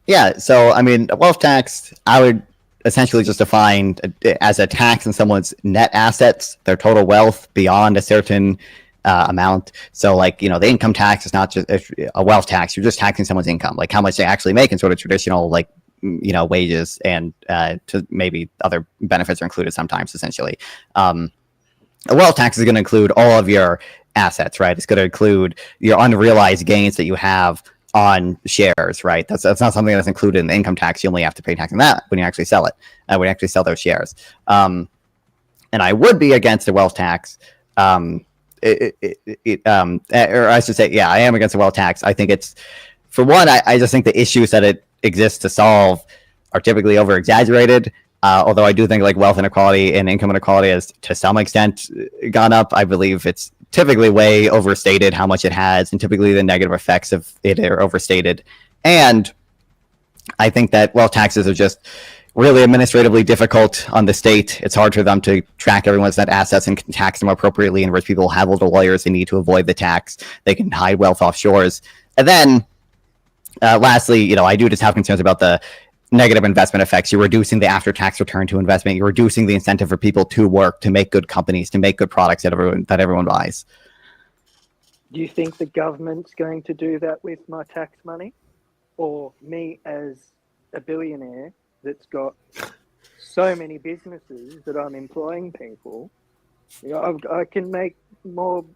Yeah. So I mean, a wealth tax, I would essentially just define as a tax on someone's net assets, their total wealth beyond a certain amount. So like, the income tax is not just a wealth tax. You're just taxing someone's income, like how much they actually make in sort of traditional, like, wages, and to maybe other benefits are included sometimes, essentially. A wealth tax is going to include all of your assets, right? It's going to include your unrealized gains that you have on shares, right? That's not something that's included in the income tax. You only have to pay tax on that when you actually sell it, when you actually sell those shares. And I would be against a wealth tax. Or I should say, I am against the wealth tax. I think it's, for one, I just think the issues that it exists to solve are typically over exaggerated. Although I do think like wealth inequality and income inequality has to some extent gone up. I believe it's typically way overstated how much it has, and typically the negative effects of it are overstated. And I think that wealth taxes are just really administratively difficult on the state. It's hard for them to track everyone's net assets and tax them appropriately. And rich people have older lawyers they need to avoid the tax. They can hide wealth offshores. And then lastly, I do just have concerns about the negative investment effects. You're reducing the after-tax return to investment. You're reducing the incentive for people to work, to make good companies, to make good products that everyone buys. Do you think the government's going to do that with my tax money? Or me as a billionaire that's got so many businesses that I'm employing people, I can make more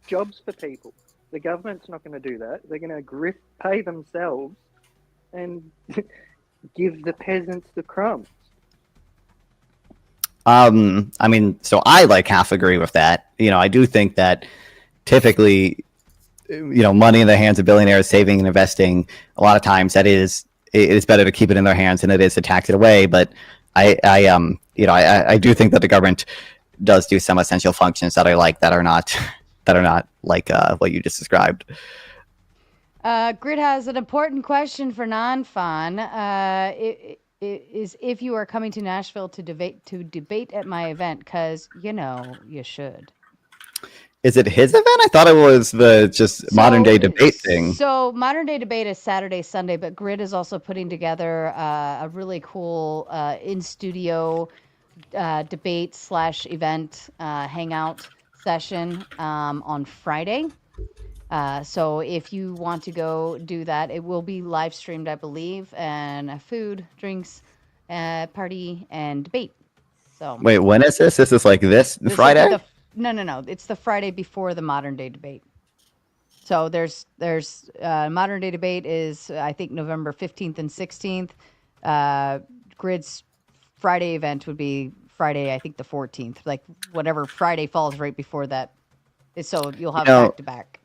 jobs for people. The government's not going to do that. They're going to pay themselves and give the peasants the crumbs. I mean, so I like half agree with that. I do think that typically, money in the hands of billionaires, saving and investing, a lot of times it is better to keep it in their hands than it is to tax it away. But I do think that the government does do some essential functions that I like that are not like what you just described. Grid has an important question for Non-Fon. Is if you are coming to Nashville to debate at my event, because you should. Is it his event? I thought it was the modern day debate thing. So modern day debate is Saturday, Sunday, but Grid is also putting together a really cool in studio debate / event hangout session on Friday. So if you want to go do that, it will be live streamed, I believe, and food, drinks, party, and debate. So wait, when is this? This is like this Friday? No. It's the Friday before the modern day debate. So there's modern day debate is I think November 15th and 16th. Grid's Friday event would be Friday, I think the 14th, like whatever Friday falls right before that. So you'll have No. back to back.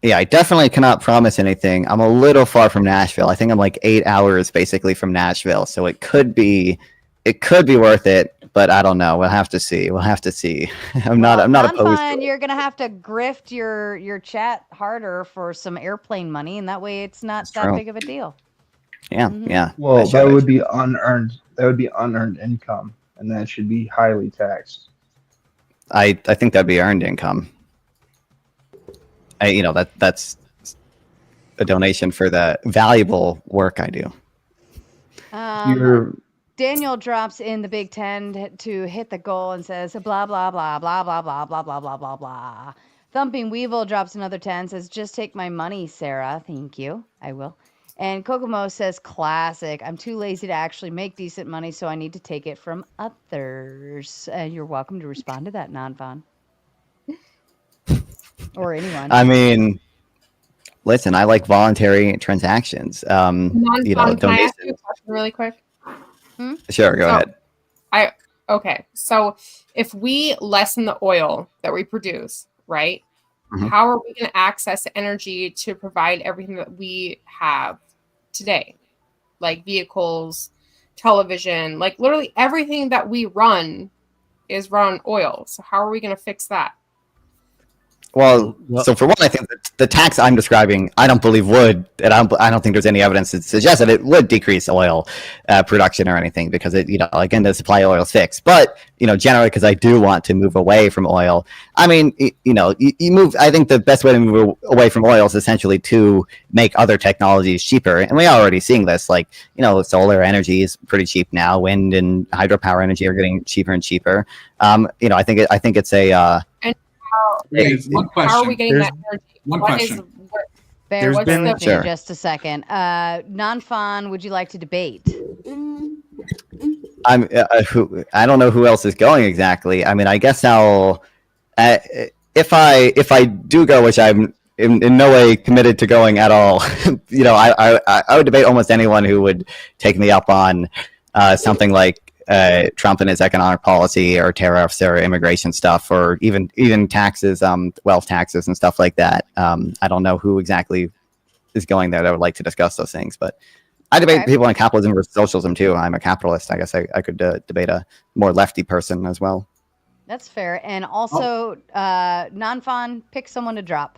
Yeah, I definitely cannot promise anything. I'm a little far from Nashville. I think I'm like 8 hours basically from Nashville, so it could be worth it, but I don't know. We'll have to see. I'm not opposed to it. You're gonna have to grift your chat harder for some airplane money, and that way it's not that true. big of a deal. Yeah, Mhm. yeah. Well, that would be unearned. That would be unearned income, and that should be highly taxed. I think that'd be earned income. That's a donation for the valuable work I do. Daniel drops in the Big Ten to hit the goal and says blah blah blah blah blah blah blah blah blah blah blah. Thumping Weevil drops another 10, says just take my money, Sarah. Thank you. I will. And Kokomo says classic. I'm too lazy to actually make decent money, so I need to take it from others. You're welcome to respond to that, Non-Fun. Or anyone. I mean, listen, I like voluntary transactions. Non-fun, can I ask donations. you a question really quick? Sure, go ahead. Okay. So if we lessen the oil that we produce, right? Mhm. How are we going to access energy to provide everything that we have today? Like vehicles, television, like literally everything that we run is run on oil. So how are we going to fix that? Well, so for one, I think that the tax I'm describing, I don't believe would, and I don't think there's any evidence that suggests that it would decrease oil production or anything, because it, again, the supply of oil is fixed. But generally, because I do want to move away from oil. I mean, you move. I think the best way to move away from oil is essentially to make other technologies cheaper, and we're already seeing this. Like, solar energy is pretty cheap now. Wind and hydropower energy are getting cheaper and cheaper. I think it's a How are we getting that energy? One What question. Bear, what's been- the Sure. just a second. Non-Fun, would you like to debate? I don't know who else is going exactly. I mean, I guess I'll if I do go, which I'm in no way committed to going at all. I would debate almost anyone who would take me up on something like Trump and his economic policy, or tariffs, or immigration stuff, or even taxes, wealth taxes and stuff like that. I don't know who exactly is going there that would like to discuss those things, but I debate people on capitalism versus socialism too. I'm a capitalist. I guess I could debate a more lefty person as well. That's fair. And also, Non-Fun, pick someone to drop.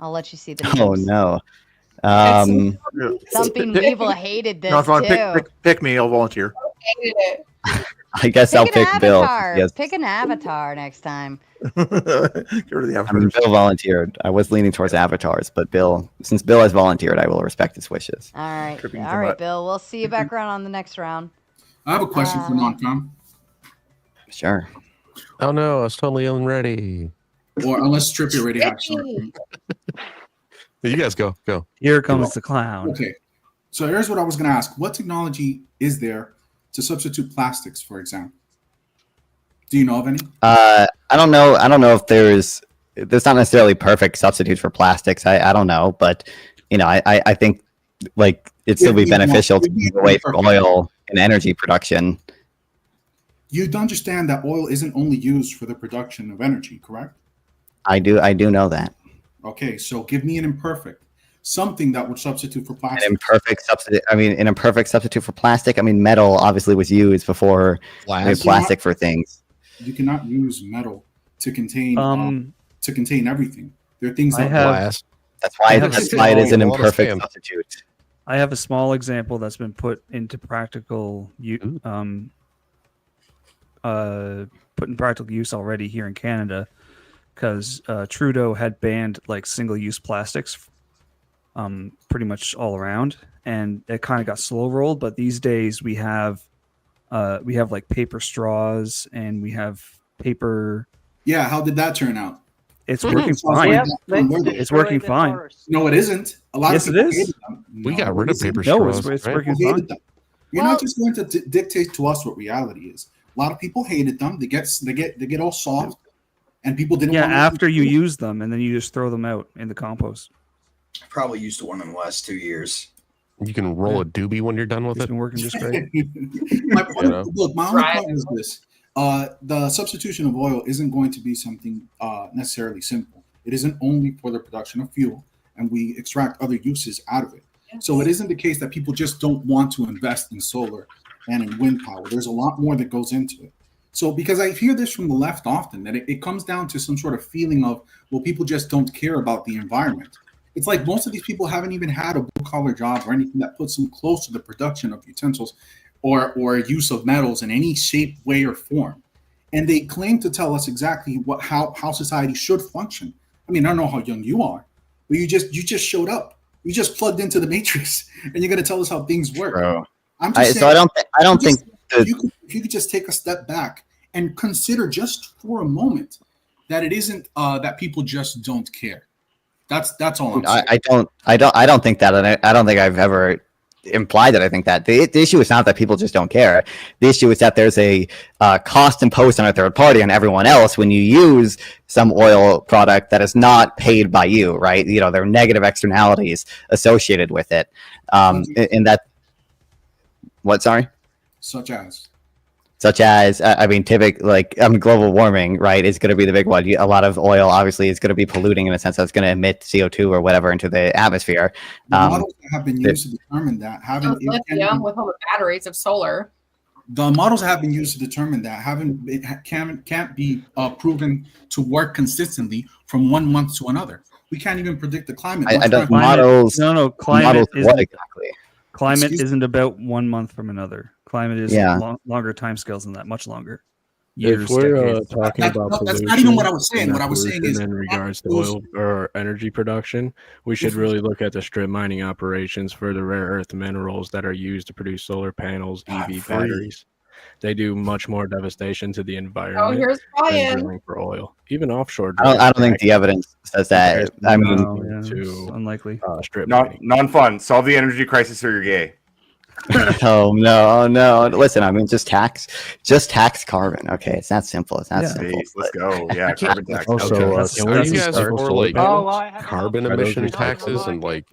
I'll let you see the names. Oh no. Thumping Weevil hated this No, fine. too. Pick me. I'll volunteer. Hated it. I guess I'll pick Bill. Yes. Pick an avatar next time. Get rid of the I mean, Bill volunteered. I was leaning towards avatars, but since Bill has volunteered, I will respect his wishes. All right. Tripping All too right, much. Bill. We'll see you back around on the next round. I have a question for non-com. Sure. Oh no, I was totally unready. Or unless Trippy already had something. You guys go. Here comes the clown. Okay. So here's what I was going to ask. What technology is there to substitute plastics, for example? Do you know of any? I don't know. I don't know if there's not necessarily perfect substitutes for plastics. I don't know, but I think like it'd still be beneficial to move away from oil and energy production. You'd understand that oil isn't only used for the production of energy, correct? I do know that. Okay, so give me an imperfect, something that would substitute for plastic. An imperfect substitute. I mean, an imperfect substitute for plastic. I mean, metal obviously was used before plastic for things. You cannot use metal to contain everything. There are things that glass. That's why it is an imperfect substitute. I have a small example that's been put into practical use already here in Canada, because Trudeau had banned like single-use plastics pretty much all around, and it kind of got slow rolled. But these days we have like paper straws, and we have paper. Yeah, how did that turn out? It's working fine. It's working fine. No, it isn't. A lot Yes, of it people is. hated them. We got rid of paper No, straws. it's right? working People fine. hated them. You're not just going to dictate to us what reality is. A lot of people hated them. They get all soft, and people didn't. Yeah, want after you use them, and then you just throw them out in the compost. Probably used one in the last 2 years. You can roll a doobie when you're done with it. Been working just great. My point, look, my only point is this: the substitution of oil isn't going to be something necessarily simple. It isn't only for the production of fuel, and we extract other uses out of it. So it isn't the case that people just don't want to invest in solar and in wind power. There's a lot more that goes into it. So because I hear this from the left often, that it comes down to some sort of feeling of, well, people just don't care about the environment. It's like most of these people haven't even had a blue-collar job or anything that puts them close to the production of utensils or use of metals in any shape, way, or form. And they claim to tell us exactly how society should function. I mean, I don't know how young you are, but you just showed up. You just plugged into the matrix, and you're going to tell us how things work. Bro. I'm just saying, so I don't think if you could just take a step back and consider just for a moment that it isn't that people just don't care. That's all I'm saying. I don't think that, and I don't think I've ever implied that I think that. The issue is not that people just don't care. The issue is that there's a cost imposed on a third party on everyone else when you use some oil product that is not paid by you, right? You know, there are negative externalities associated with it. In that, what? Sorry. Such as, I mean, global warming, right, is going to be the big one. A lot of oil, obviously, is going to be polluting in a sense that it's going to emit CO2 or whatever into the atmosphere. The models that have been used to determine that lithium with all the batteries of solar. The models that have been used to determine that can't be proven to work consistently from 1 month to another. We can't even predict the climate. Climate isn't, what exactly? Climate isn't about 1 month from another. Climate is longer time scales than that, much longer. If we're talking about pollution, that's not even what I was saying. What I was saying is, in regards to oil or energy production, we should really look at the strip mining operations for the rare earth minerals that are used to produce solar panels, EV batteries. They do much more devastation to the environment. Oh, here's than drilling for oil, even offshore. I don't think the evidence says that. I mean, it's unlikely. Strip non-fun. Solve the energy crisis, or you're gay. Oh no! Listen, I mean, just tax carbon. Okay, it's that simple. It's that simple. Let's go. Yeah, carbon tax. Also, are you guys for like Oh, carbon emission taxes and like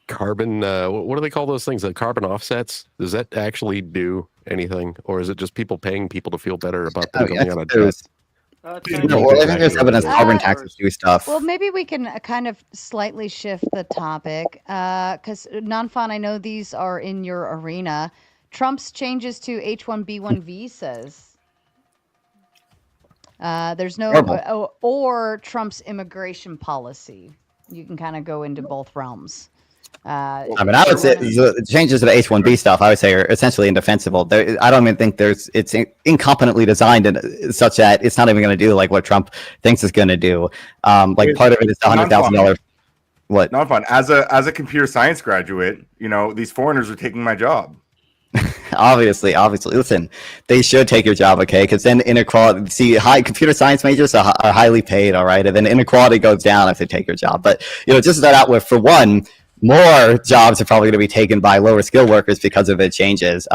carbon? What do they call those things? Like carbon offsets? Does that actually do anything, or is it just people paying people to feel better about them going on a jet? I think there's evidence carbon taxes do stuff. Well, maybe we can kind of slightly shift the topic because non-fun, I know these are in your arena. Trump's changes to H-1B1 visas. There's no or Trump's immigration policy. You can kind of go into both realms. I mean, I would say the changes to the H-1B stuff, I would say, are essentially indefensible. I don't even think it's incompetently designed such that it's not even going to do like what Trump thinks it's going to do. Like part of it is the $100,000. What? Not fun. As a computer science graduate, you know, these foreigners are taking my job. Obviously. Listen, they should take your job, okay? Because then inequality. See, high computer science majors are highly paid, all right, and then inequality goes down if they take your job. But just to start out with, for one, more jobs are probably going to be taken by lower skilled workers because of the changes.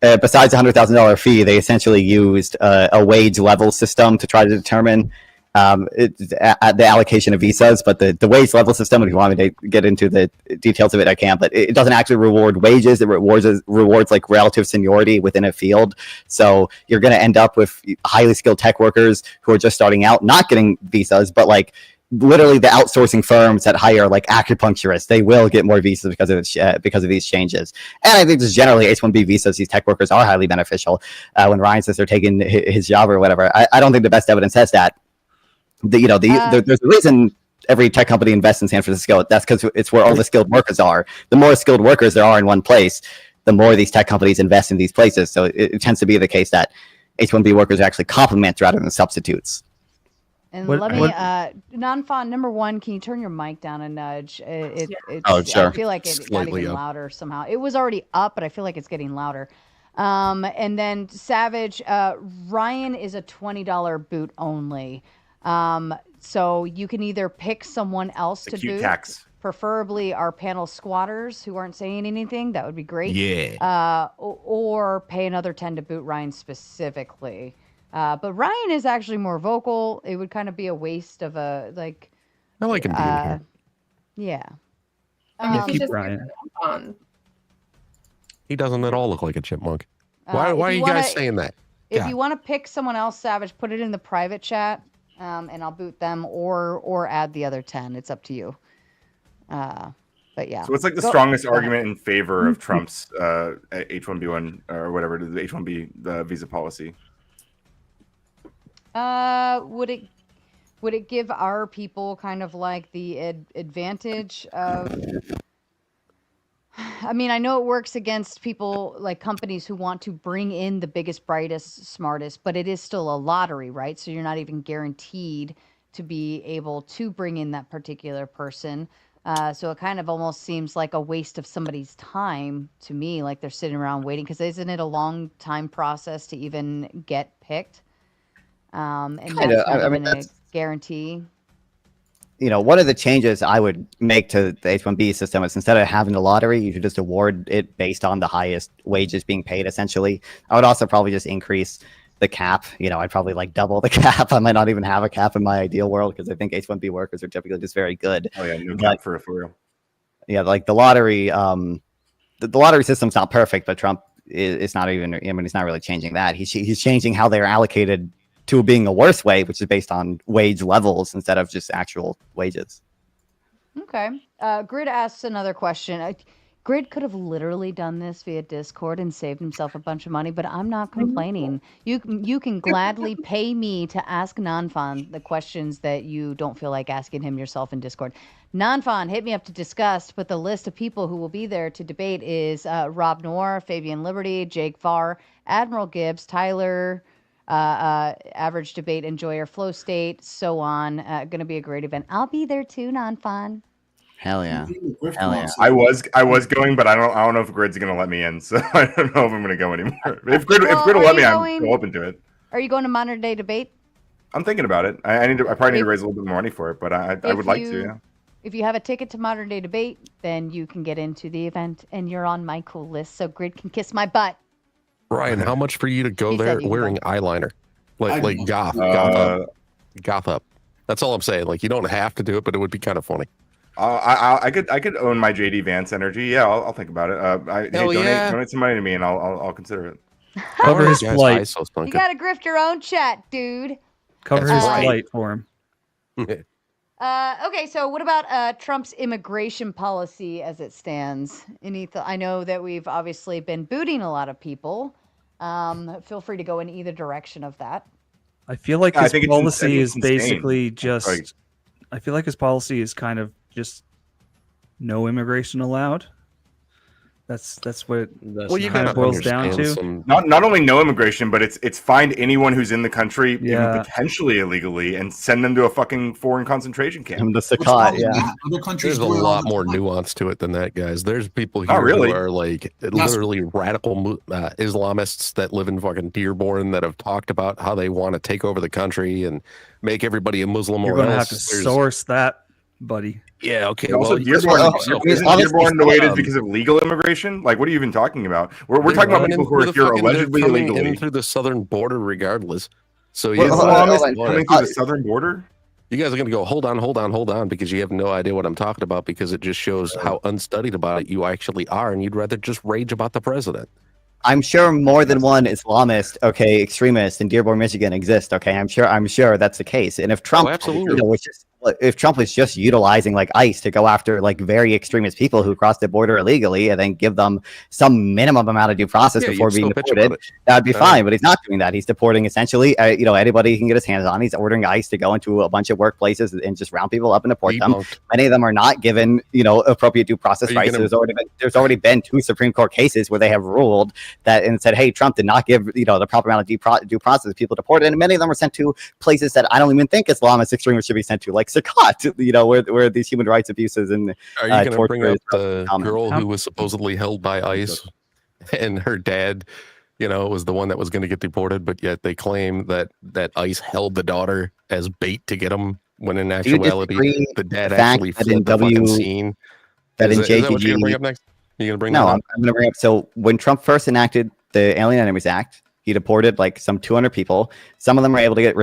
Besides the $100,000 fee, they essentially used a wage level system to try to determine the allocation of visas. But the wage level system, if you want me to get into the details of it, I can. But it doesn't actually reward wages. It rewards like relative seniority within a field. So you're going to end up with highly skilled tech workers who are just starting out, not getting visas, but like literally the outsourcing firms that hire like acupuncturists, they will get more visas because of these changes. And I think just generally H-1B visas, these tech workers are highly beneficial. When Ryan says they're taking his job or whatever, I don't think the best evidence says that. There's a reason every tech company invests in San Francisco. That's because it's where all the skilled workers are. The more skilled workers there are in one place, the more these tech companies invest in these places. So it tends to be the case that H-1B workers are actually complements rather than substitutes. And non-fun, number one, can you turn your mic down a nudge? Oh, sure. I feel like it got even louder somehow. It was already up, but I feel like it's getting louder. And then Savage, Ryan is a $20 boot only. So you can either pick someone else to boot, preferably our panel squatters who aren't saying anything. That would be great. Yeah. Or pay another 10 to boot Ryan specifically. But Ryan is actually more vocal. It would kind of be a waste of I like him being here. Yeah. He's just He doesn't at all look like a chipmunk. Why are you guys saying that? If you want to pick someone else, Savage, put it in the private chat, and I'll boot them or add the other 10. It's up to you. But yeah. So what's like the strongest argument in favor of Trump's H-1B1 or whatever, the H-1B visa policy? Would it give our people kind of like the advantage of? I mean, I know it works against people like companies who want to bring in the biggest, brightest, smartest, but it is still a lottery, right? So you're not even guaranteed to be able to bring in that particular person. So it kind of almost seems like a waste of somebody's time to me, like they're sitting around waiting, because isn't it a long time process to even get picked? And that's not even a guarantee. You know, one of the changes I would make to the H-1B system is instead of having the lottery, you should just award it based on the highest wages being paid, essentially. I would also probably just increase the cap. You know, I'd probably like double the cap. I might not even have a cap in my ideal world because I think H-1B workers are typically just very good. Oh yeah, no cap for real. Yeah, like the lottery, the lottery system's not perfect, but Trump is not even, I mean, he's not really changing that. He's changing how they're allocated to being a worse way, which is based on wage levels instead of just actual wages. Okay. Grid asks another question. Grid could have literally done this via Discord and saved himself a bunch of money, but I'm not complaining. You can gladly pay me to ask Nanfan the questions that you don't feel like asking him yourself in Discord. Nanfan, hit me up to discuss, but the list of people who will be there to debate is Rob Noir, Fabian Liberty, Jake Farr, Admiral Gibbs, Tyler, Average Debate Enjoyer, Flow State, so on. Going to be a great event. I'll be there too, Nanfan. Hell yeah. Hell yeah. I was going, but I don't know if Grid's gonna let me in, so I don't know if I'm gonna go anymore. If Grid will let me, I'm open to it. Are you going to Modern Day Debate? I'm thinking about it. I probably need to raise a little bit more money for it, but I would like to. Yeah. If you have a ticket to Modern Day Debate, then you can get into the event, and you're on my cool list, so Grid can kiss my butt. Ryan, how much for you to go there wearing eyeliner, like goth up? That's all I'm saying. Like, you don't have to do it, but it would be kind of funny. I could own my JD Vance energy. Yeah, I'll think about it. Donate some money to me, and I'll consider it. Cover his flight. You gotta grift your own chat, dude. Cover his flight for him. Okay, so what about Trump's immigration policy as it stands? I know that we've obviously been booting a lot of people. Feel free to go in either direction of that. I feel like his policy is basically just. I feel like his policy is kind of just no immigration allowed. That's what it kind of boils down to. Not only no immigration, but it's find anyone who's in the country even potentially illegally and send them to a fucking foreign concentration camp. The Sakat, There's a lot more nuance to it than that, guys. There's people here who are like literally radical Islamists that live in fucking Dearborn that have talked about how they want to take over the country and make everybody a Muslim. You're going to have to source that, buddy. Yeah, okay. Also, Dearborn the way it is because of legal immigration? Like, what are you even talking about? We're talking about people who are here allegedly illegally. Through the southern border regardless. So coming through the southern border? You guys are going to go, hold on, because you have no idea what I'm talking about, because it just shows how unstudied about it you actually are, and you'd rather just rage about the president. I'm sure more than one Islamist, extremist in Dearborn, Michigan exists. I'm sure that's the case. And if Trump, if Trump was just utilizing like ICE to go after like very extremist people who cross the border illegally and then give them some minimum amount of due process before being deported, that'd be fine. But he's not doing that. He's deporting essentially, anybody he can get his hands on. He's ordering ICE to go into a bunch of workplaces and just round people up and deport them. Many of them are not given, appropriate due process rights. There's already been 2 Supreme Court cases where they have ruled that and said, hey, Trump did not give, the proper amount of due process to people deported. And many of them were sent to places that I don't even think Islamist extremists should be sent to, like Sakat, where these human rights abuses and are you going to bring up the girl who was supposedly held by ICE and her dad, was the one that was going to get deported, but yet they claim that ICE held the daughter as bait to get him, when in actuality the dad actually fled the fucking scene. That in JTG, is that what you're going to bring up next? You're going to bring that up? I'm going to bring up. So when Trump first enacted the Alien Enemies Act, he deported like some 200 people. Some of them were able to get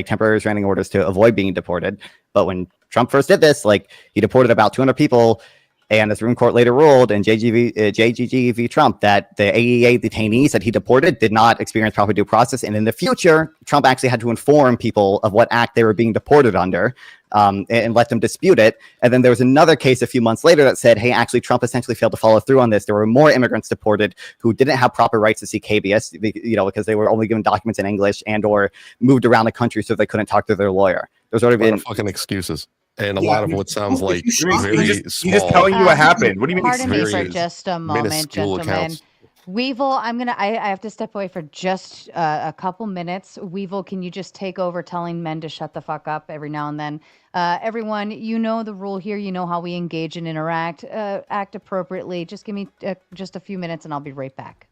temporary restraining orders to avoid being deported. But when Trump first did this, he deported about 200 people. And the Supreme Court later ruled in JGG v. Trump that the AEA detainees that he deported did not experience proper due process. And in the future, Trump actually had to inform people of what act they were being deported under and let them dispute it. And then there was another case a few months later that said, hey, actually, Trump essentially failed to follow through on this. There were more immigrants deported who didn't have proper rights to seek habeas, because they were only given documents in English and or moved around the country so they couldn't talk to their lawyer. There's already been fucking excuses. And a lot of what sounds like very he's just telling you what happened. What do you mean? Pardon me for just a moment, gentlemen. Accounts. Weevil, I have to step away for just a couple minutes. Weevil, can you just take over telling men to shut the fuck up every now and then? Everyone, you know the rule here. You know how we engage and interact. Act appropriately. Just give me just a few minutes and I'll be right back.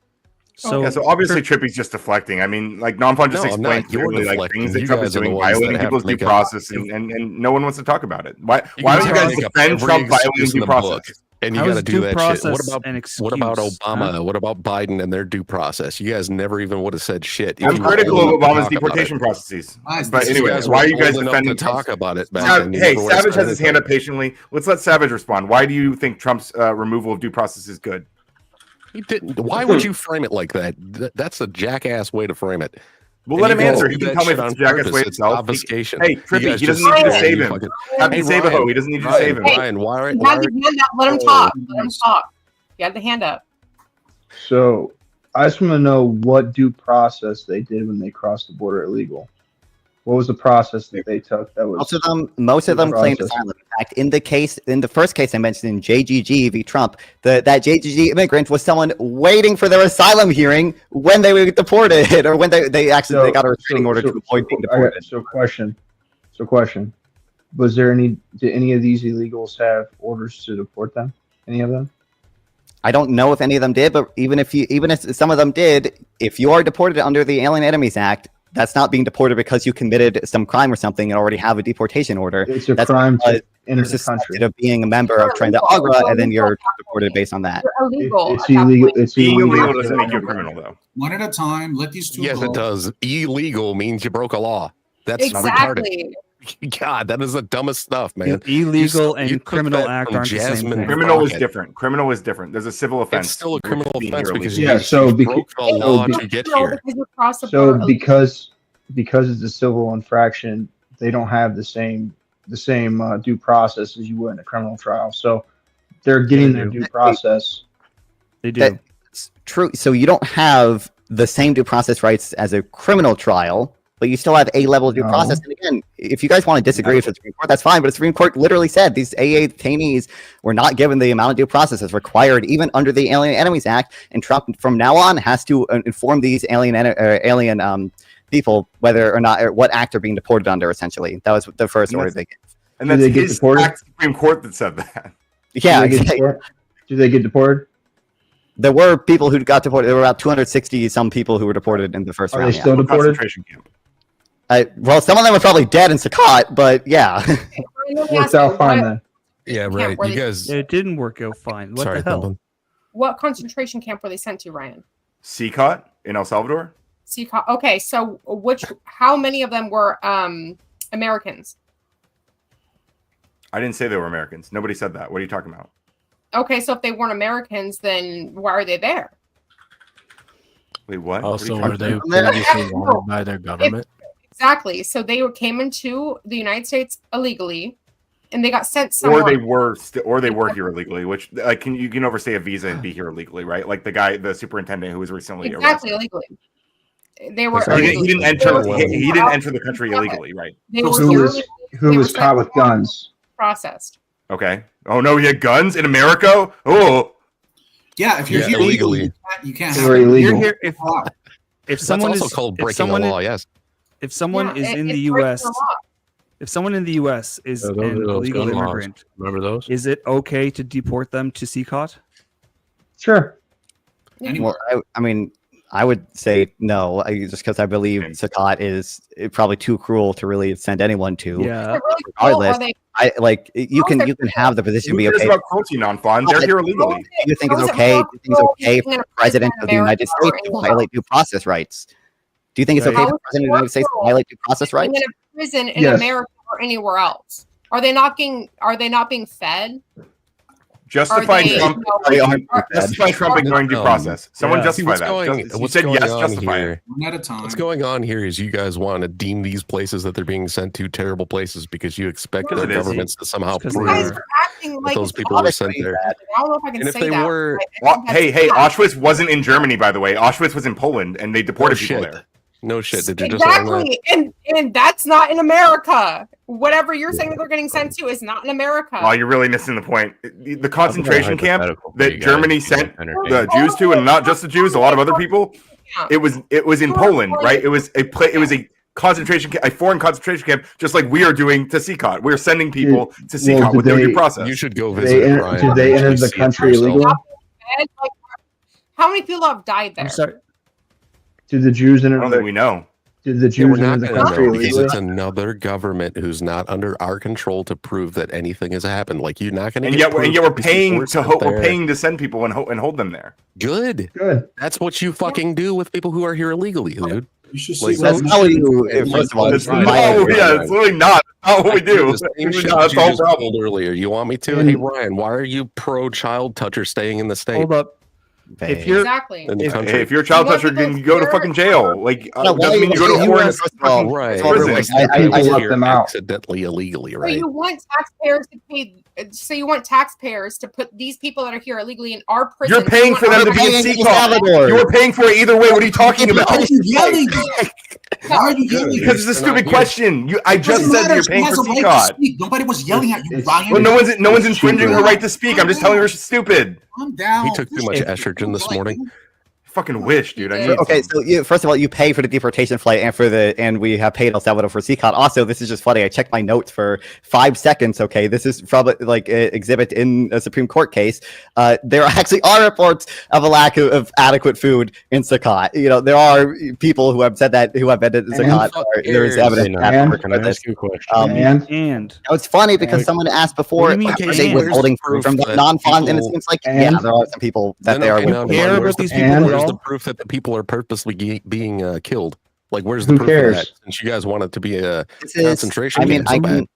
So obviously Trippy's just deflecting. I mean, like Non-Fun just explained clearly, like things that Trump is doing, violating people's due process, and no one wants to talk about it. Why don't you guys defend Trump violating due process? And you got to do that shit. What about Obama? What about Biden and their due process? You guys never even would have said shit. I'm critical of Obama's deportation processes. But anyway, why are you guys defending talk about it? Hey, Savage has his hand up patiently. Let's let Savage respond. Why do you think Trump's removal of due process is good? He didn't. Why would you frame it like that? That's a jackass way to frame it. Well, let him answer. He can tell me if it's a jackass way itself. Obfuscation. Hey, Trippy, he doesn't need you to save him. Captain Save-A-Ho, he doesn't need you to save him. Ryan, why? Let him talk. Let him talk. You had the hand up. So I just want to know what due process they did when they crossed the border illegal. What was the process that they took? That was most of them claimed asylum. In fact, in the first case I mentioned in JGG v. Trump, that JGG immigrant was someone waiting for their asylum hearing when they were deported, or when they got a restraining order to avoid being deported. Question: did any of these illegals have orders to deport them? Any of them? I don't know if any of them did, but even if some of them did, if you are deported under the Alien Enemies Act, that's not being deported because you committed some crime or something and already have a deportation order. It's a crime to enter the country. Of being a member of Trinidad Agra, and then you're deported based on that. It's illegal. It's illegal. Doesn't make you a criminal, though. One at a time. Let these two. Yes, go. it does. Illegal means you broke a law. That's Exactly. retarded. God, that is the dumbest stuff, man. Illegal and criminal act aren't the same thing. Criminal is different. Criminal is different. There's a civil offense. It's still a criminal offense because you broke the law to get here. So because it's a civil infraction, they don't have the same due process as you would in a criminal trial. So they're getting their due process. They do. That's true. So you don't have the same due process rights as a criminal trial, but you still have A-level due process. And again, if you guys want to disagree with the Supreme Court, that's fine. But the Supreme Court literally said these AA detainees were not given the amount of due process as required, even under the Alien Enemies Act. And Trump, from now on, has to inform these alien people whether or not, or what act are being deported under. Essentially, that was the first order they gave. And that's his Supreme Court that said that. Yeah. Do they get deported? There were people who got deported. There were about 260 some people who were deported in the first round. Are they still deported? Concentration camp. Well, some of them are probably dead in Sakat, but yeah. Worked out fine then. Yeah, right. You guys. It didn't work out fine. What the hell? What concentration camp were they sent to, Ryan? Sakat in El Salvador. Sakat. Okay, so how many of them were Americans? I didn't say they were Americans. Nobody said that. What are you talking about? Okay, so if they weren't Americans, then why are they there? Wait, what? Also, were they previously wanted by their government? Exactly. So they came into the United States illegally, and they got sent somewhere. Or they were here illegally. Which, like, you can overstay a visa and be here illegally, right? Like the superintendent who was recently arrested. Illegally. They were. He didn't enter. He didn't enter the country illegally, right? Who was caught with guns? Processed. Okay. Oh no, he had guns in America. Oh. Yeah, if you're here illegally, you can't. You're illegal. Here, if someone That's also is called breaking the law. Yes. If someone is in the U.S. If someone in the U.S. is an illegal immigrant, remember those? Is it okay to deport them to CCOT? Sure. Well, I mean, I would say no, just because I believe Sakat is probably too cruel to really send anyone to. Yeah. Regardless, you can have the position be okay. About cruelty, Non-Fun. They're here illegally. Do you think it's okay? Do you think it's okay for the president of the United States to violate due process rights? Do you think it's okay for the president of the United States to violate due process rights? In a prison in America or anywhere else, are they not being fed? Justify Trump. Justify Trump ignoring due process. Someone justify that. You said yes, justify it. One at a time. What's going on here is you guys want to deem these places that they're being sent to terrible places because you expect their governments to somehow prove that those people were sent there. I don't know if I can say that. Were, hey, Auschwitz wasn't in Germany, by the way. Auschwitz was in Poland, and they deported people there. No shit. Did you exactly, and that's not in America. Whatever you're saying that they're getting sent to is not in America. Oh, you're really missing the point. The concentration camp that Germany sent the Jews to, and not just the Jews, a lot of other people. It was in Poland, right? It was a concentration camp, a foreign concentration camp, just like we are doing to CCOT. We're sending people to CCOT with no due process. You should go visit. Did they enter the country illegally? How many people have died there? I'm sorry. Did the Jews enter? I don't think we know. Did the Jews enter the country illegally? It's another government who's not under our control to prove that anything has happened. Like you're not going to. And yet we're paying to send people and hold them there. Good. That's what you fucking do with people who are here illegally, dude. You should like, see that's how you. First of all, it's really not. That's not what we do. The same shit That's you the whole just problem. told earlier. You want me to? Hey Ryan, why are you pro child toucher staying in the state? Hold up. If you're if you're a child toucher, then you go to fucking jail. Like doesn't mean you go to foreign right? I let them out accidentally, illegally, So right? you want taxpayers to pay. So you want taxpayers to put these people that are here illegally in our prison. You're paying for them to be in CCOT. You were paying for it either way. What are you talking about? Why are you yelling? Why are you yelling? Because it's a stupid question. I just said that you're paying for CCOT. Nobody was yelling at you, Ryan. Well, no one's infringing her right to speak. I'm just telling her she's stupid. Calm down. He took too much estrogen this morning. Fucking wish, dude. I need Okay, so first of all, you pay for the deportation flight and we have paid El Salvador for CCOT. Also, this is just funny. I checked my notes for 5 seconds. Okay, this is from like an exhibit in a Supreme Court case. There actually are reports of a lack of adequate food in CCOT. You know, there are people who have said that who have been in CCOT. There is evidence. And it's funny because someone asked before, What do you mean, are they withholding food from the non-fond? And it seems like, yeah, there are some people that they are withholding. Where's the proof that the people are purposely being killed? Like, where's the proof of that? Since you guys want it to be a concentration camp so bad.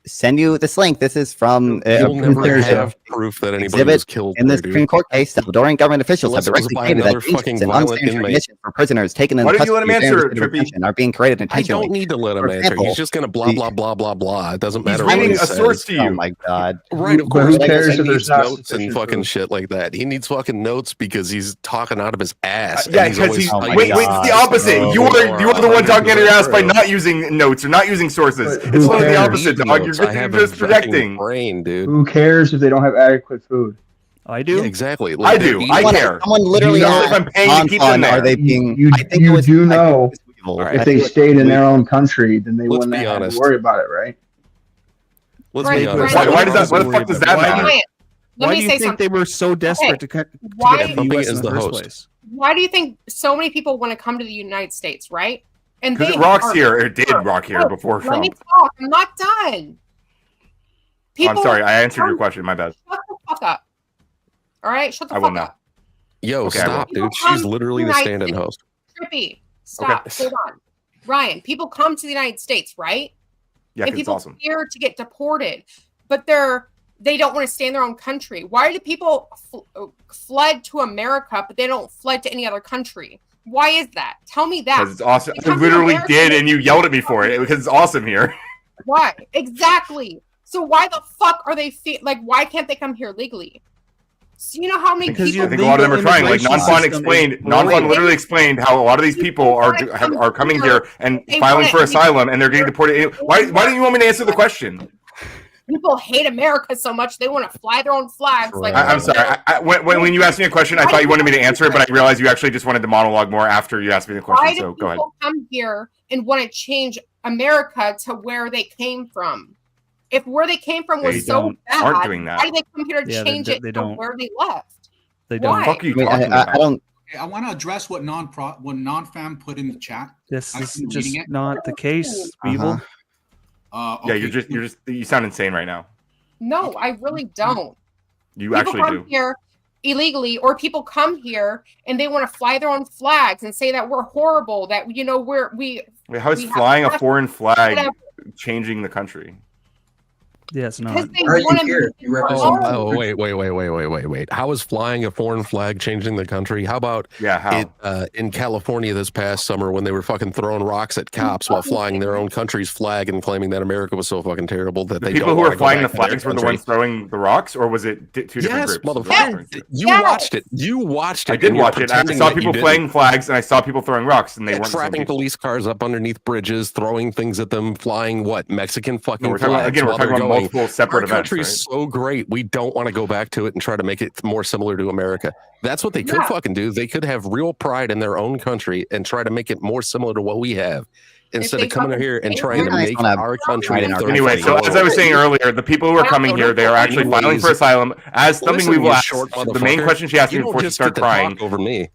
Send you this link. This is from you'll never have proof that anybody was killed in the Supreme Court case. Salvadoran government officials have directly stated that fucking and unsafe conditions for prisoners taken in custody are being created intentionally. I don't need to let him answer. He's just going to blah blah blah blah blah. It doesn't matter. He's reading a source to you. Oh my god! Right, of course. He needs notes and fucking shit like that. He needs fucking notes because he's talking out of his ass. Yeah, because he's wait, it's the opposite. You are the one talking out of your ass by not using notes or not using sources. It's literally the opposite, dog. You're just projecting. Brain, dude. Who cares if they don't have adequate food? I do. Yeah, exactly. I do. I care. Someone literally asked, if I'm paying to keep them there. Are they being? You do know if they stayed in their own country, then they wouldn't have to worry about it, right? Let's be honest. Why does that? What the fuck does that matter? Why do you think they were so desperate to get the US in the first place? Why do you think so many people want to come to the United States, right? And because it rocks here. It did rock here before Trump. Let me talk. I'm not done. I'm sorry. I answered your question. My bad. Shut the fuck up. All right? Shut the I will fuck not. up. Yo, stop, dude. She's literally the stand-in host. Trippy. Stop. Hold on. Ryan, people come to the United States, right? Yeah, and people it's awesome. fear to get deported, but they don't want to stay in their own country. Why do people fled to America, but they don't fled to any other country? Why is that? Tell me that. Because it's awesome. I literally did, and you yelled at me for it because it's awesome here. Why? Exactly. So why the fuck are they why can't they come here legally? So you know how many people? I think a lot of them are trying. Like Non-Fun literally explained how a lot of these people are coming here and filing for asylum, and they're getting deported. Why didn't you want me to answer the question? People hate America so much they want to fly their own flags. Like I'm sorry. When you asked me a question, I thought you wanted me to answer it, but I realized you actually just wanted to monologue more after you asked me the question. So go ahead. Why do people come here and want to change America to where they came from? If where they came from was so bad, aren't doing that. Why do they come here to change it to where they left? They don't. Why? What are you talking about? I want to address what non-fam put in the chat. This is just not the case, Weevil. Okay. Yeah, you sound insane right now. No, I really don't. You people actually come do. Here illegally, or people come here and they want to fly their own flags and say that we're horrible. That How is flying a foreign flag changing the country? Yeah, it's not. Because they want to Wait. How is flying a foreign flag changing the country? How about in California this past summer when they were fucking throwing rocks at cops while flying their own country's flag and claiming that America was so fucking terrible that the people who were flying the flags were the ones throwing the rocks, or was it two different groups? Motherfucker. You watched it. You watched it. I did watch it. I saw people flying flags and I saw people throwing rocks, and they weren't trapping police cars up underneath bridges, throwing things at them, flying Mexican fucking we're flags. We're talking about multiple separate events. Our country's so great, we don't want to go back to it and try to make it more similar to America. That's what they could fucking do. They could have real pride in their own country and try to make it more similar to what we have, instead of coming here and trying to make our country. Anyway, so as I was saying earlier, the people who are coming here, they are actually filing for asylum. As something we will ask. The main question she asked me before she started crying over me.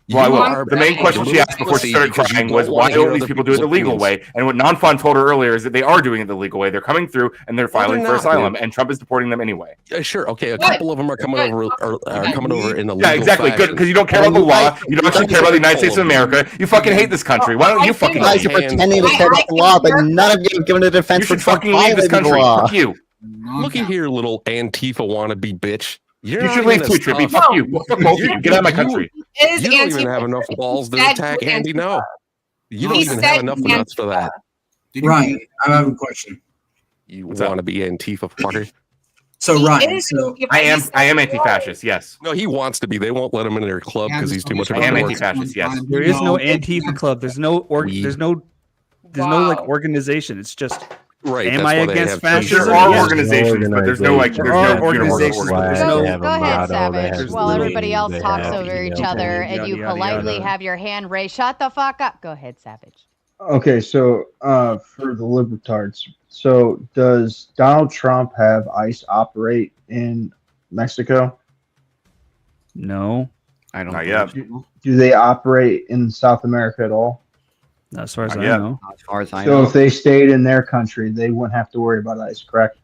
Well, the main question she asked before she started crying was, why don't these people do it the legal way? And what Non-Fun told her earlier is that they are doing it the legal way. They're coming through and they're filing for asylum, and Trump is deporting them anyway. Sure, okay, a couple of them are coming over in the legal exactly. fashion. Good, because you don't care about the law. You don't actually care about the United States of America. You fucking hate this country. Why don't you fucking? You guys are pretending to care about the law, but none of you have given a defense for fucking leave this country. Fuck you. Looky here, little Antifa wannabe bitch. You should leave too, Trippy. Fuck you. Fuck both of you. Get out of my country. You don't even have enough balls to attack Andy. No, you don't even have enough nuts for that. Ryan, I have a question. You want to be Antifa fucker? So Ryan, I am anti-fascist. Yes. No, he wants to be. They won't let him in their club because he's too much of a I am anti-fascist. Yes. There is no Antifa club. There's no like organization. It's just. Right. Am I against fascism? There are organizations, but there's no like. There are organizations, but there's no. Go ahead, Savage. While everybody else talks over each other, and you politely have your hand raised. Shut the fuck up. Go ahead, Savage. Okay, so for the libertards, so does Donald Trump have ICE operate in Mexico? No, I don't. Not yet. Do they operate in South America at all? Not as far as I know. As far as I So know, if they stayed in their country, they wouldn't have to worry about ICE, correct?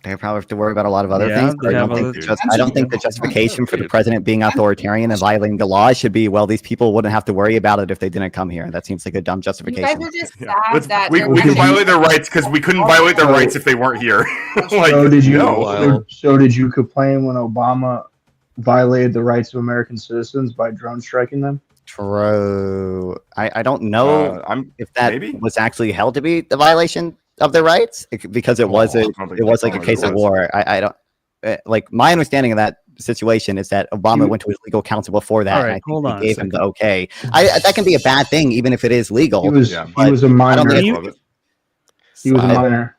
they probably have to worry about a lot of other things. But I don't think the justification for the president being authoritarian and violating the law should be, well, these people wouldn't have to worry about it if they didn't come here. That seems like a dumb justification. You guys are just sad that we can violate their rights because we couldn't violate their rights if they weren't here. Like, so did you? So did you complain when Obama violated the rights of American citizens by drone striking them? True. I don't know if that was actually held to be the violation of their rights, because it was like a case of war. I don't like, my understanding of that situation is that Obama went to his legal counsel before that. Right, and I think he gave him the okay. That can be a bad thing even if it is legal. He was a minor. He was a minor.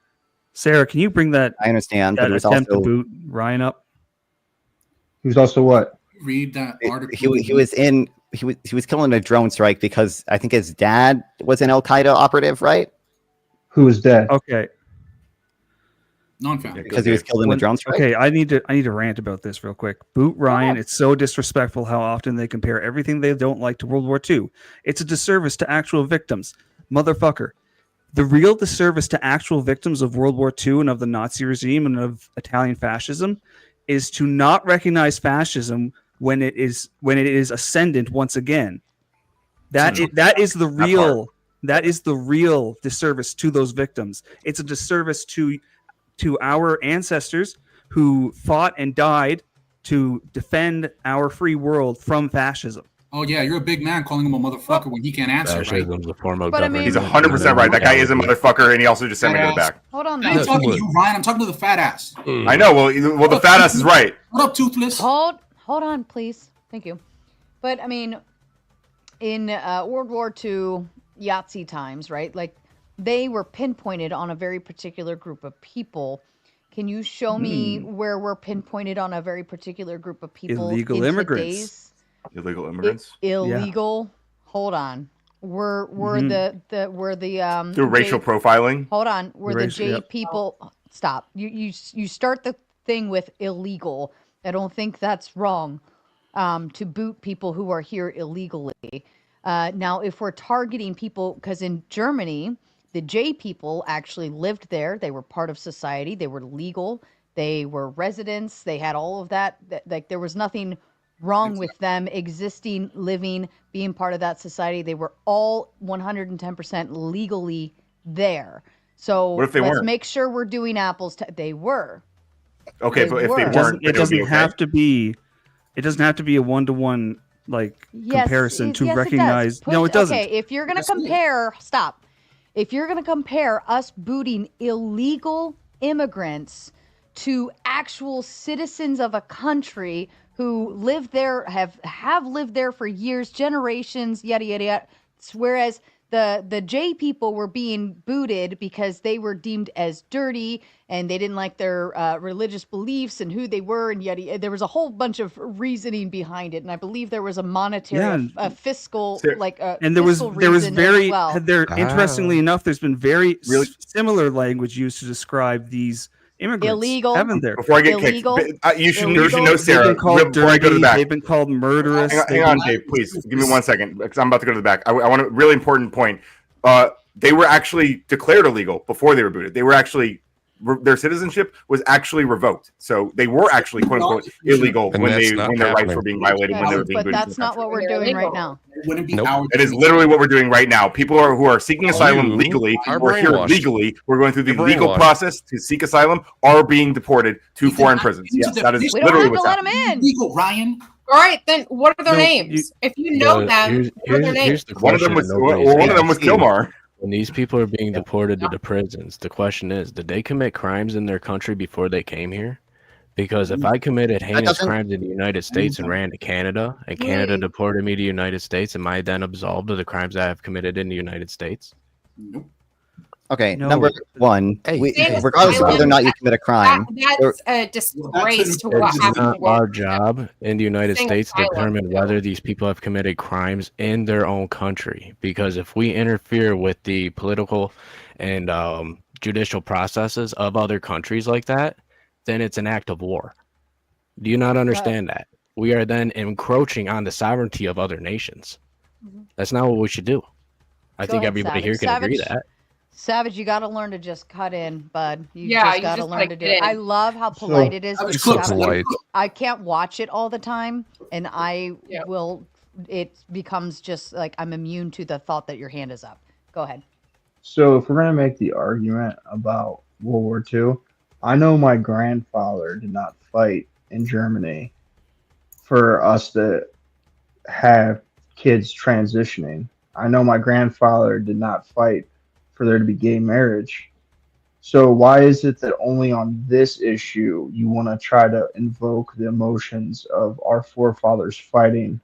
Sarah, can you bring that? I understand, that but it was attempt also to boot Ryan up. He was also what? Read that article. He was killing a drone strike because I think his dad was an Al Qaeda operative, right? Who was dead? Okay. Non-found. Because he was killed in a drone strike. Okay, I need to rant about this real quick. Boot Ryan. It's so disrespectful how often they compare everything they don't like to World War II. It's a disservice to actual victims. Motherfucker. The real disservice to actual victims of World War II and of the Nazi regime and of Italian fascism is to not recognize fascism when it is ascendant once again. That is the real disservice to those victims. It's a disservice to our ancestors who fought and died to defend our free world from fascism. Oh yeah, you're a big man calling him a motherfucker when he can't answer. Fascism's a form of But I mean- He's 100% right. That guy is a motherfucker, and he also just sent me to the back. Hold on, I'm talking to you, Ryan. I'm talking to the fat ass. I know. Well, the fat ass is right. What up, Toothless? Hold on, please. Thank you. But I mean, in World War II Yahtzee times, right? Like, they were pinpointed on a very particular group of people. Can you show me where we're pinpointed on a very particular group of people? Illegal in immigrants. today's- Illegal immigrants. Illegal. Hold on. We're the Through racial profiling. Hold on. We're the Racial, J yep. people. Stop. You start the thing with illegal. I don't think that's wrong. To boot people who are here illegally. Now, if we're targeting people, because in Germany, the J people actually lived there. They were part of society. They were legal. They were residents. They had all of that. Like, there was nothing wrong with them existing, living, being part of that society. They were all 110% legally there. So what if they let's weren't? make sure we're doing apples to. They were. Okay, They but if they were. weren't, it doesn't have to be. It doesn't have to be a one-to-one comparison to recognize. No, it doesn't. Okay, if you're gonna compare, stop. If you're gonna compare us booting illegal immigrants to actual citizens of a country who live there, have lived there for years, generations, yada yada yada, whereas the J people were being booted because they were deemed as dirty and they didn't like their religious beliefs and who they were and yet there was a whole bunch of reasoning behind it, and I believe there was a monetary, a fiscal, and there was very interestingly Ah. enough, there's been very similar language used to describe these immigrants. Illegal. Haven't there? Before I get illegal, kicked, you should know, Sarah. They've been called Before I go to the back, they've been called murderous. Hang on, Dave, please give me 1 second because I'm about to go to the back. I want a really important point. They were actually declared illegal before they were booted. They were actually their citizenship was actually revoked, so they were actually quote unquote illegal when their rights were being violated when they were being booted. But that's not what we're doing right now. It is literally what we're doing right now. People who are seeking asylum legally, or here legally, we're going through the legal process to seek asylum, are being deported to foreign prisons. Yes, that is literally what's happening. Let them in. Legal, Ryan. All right, then what are their names? If you know them, what are their names? One of them was Kilmar. When these people are being deported to the prisons, the question is, did they commit crimes in their country before they came here? Because if I committed heinous crimes in the United States and ran to Canada, and Canada deported me to the United States, am I then absolved of the crimes I have committed in the United States? Okay, number one, regardless of whether or not you commit a crime, that's a disgrace to what It's happened. not our job in the United States to determine whether these people have committed crimes in their own country. Because if we interfere with the political and judicial processes of other countries like that, then it's an act of war. Do you not understand that? We are then encroaching on the sovereignty of other nations. That's not what we should do. I think ahead, everybody Savage. here can agree Savage. that. Savage, you got to learn to just cut in, bud. You Yeah, just you got to just learn gotta to do get it. in. I love how polite it is. was because polite. I can't watch it all the time, and I will. It becomes just like I'm immune to the thought that your hand is up. Go ahead. So if we're gonna make the argument about World War II, I know my grandfather did not fight in Germany for us to have kids transitioning. I know my grandfather did not fight for there to be gay marriage. So why is it that only on this issue you want to try to invoke the emotions of our forefathers fighting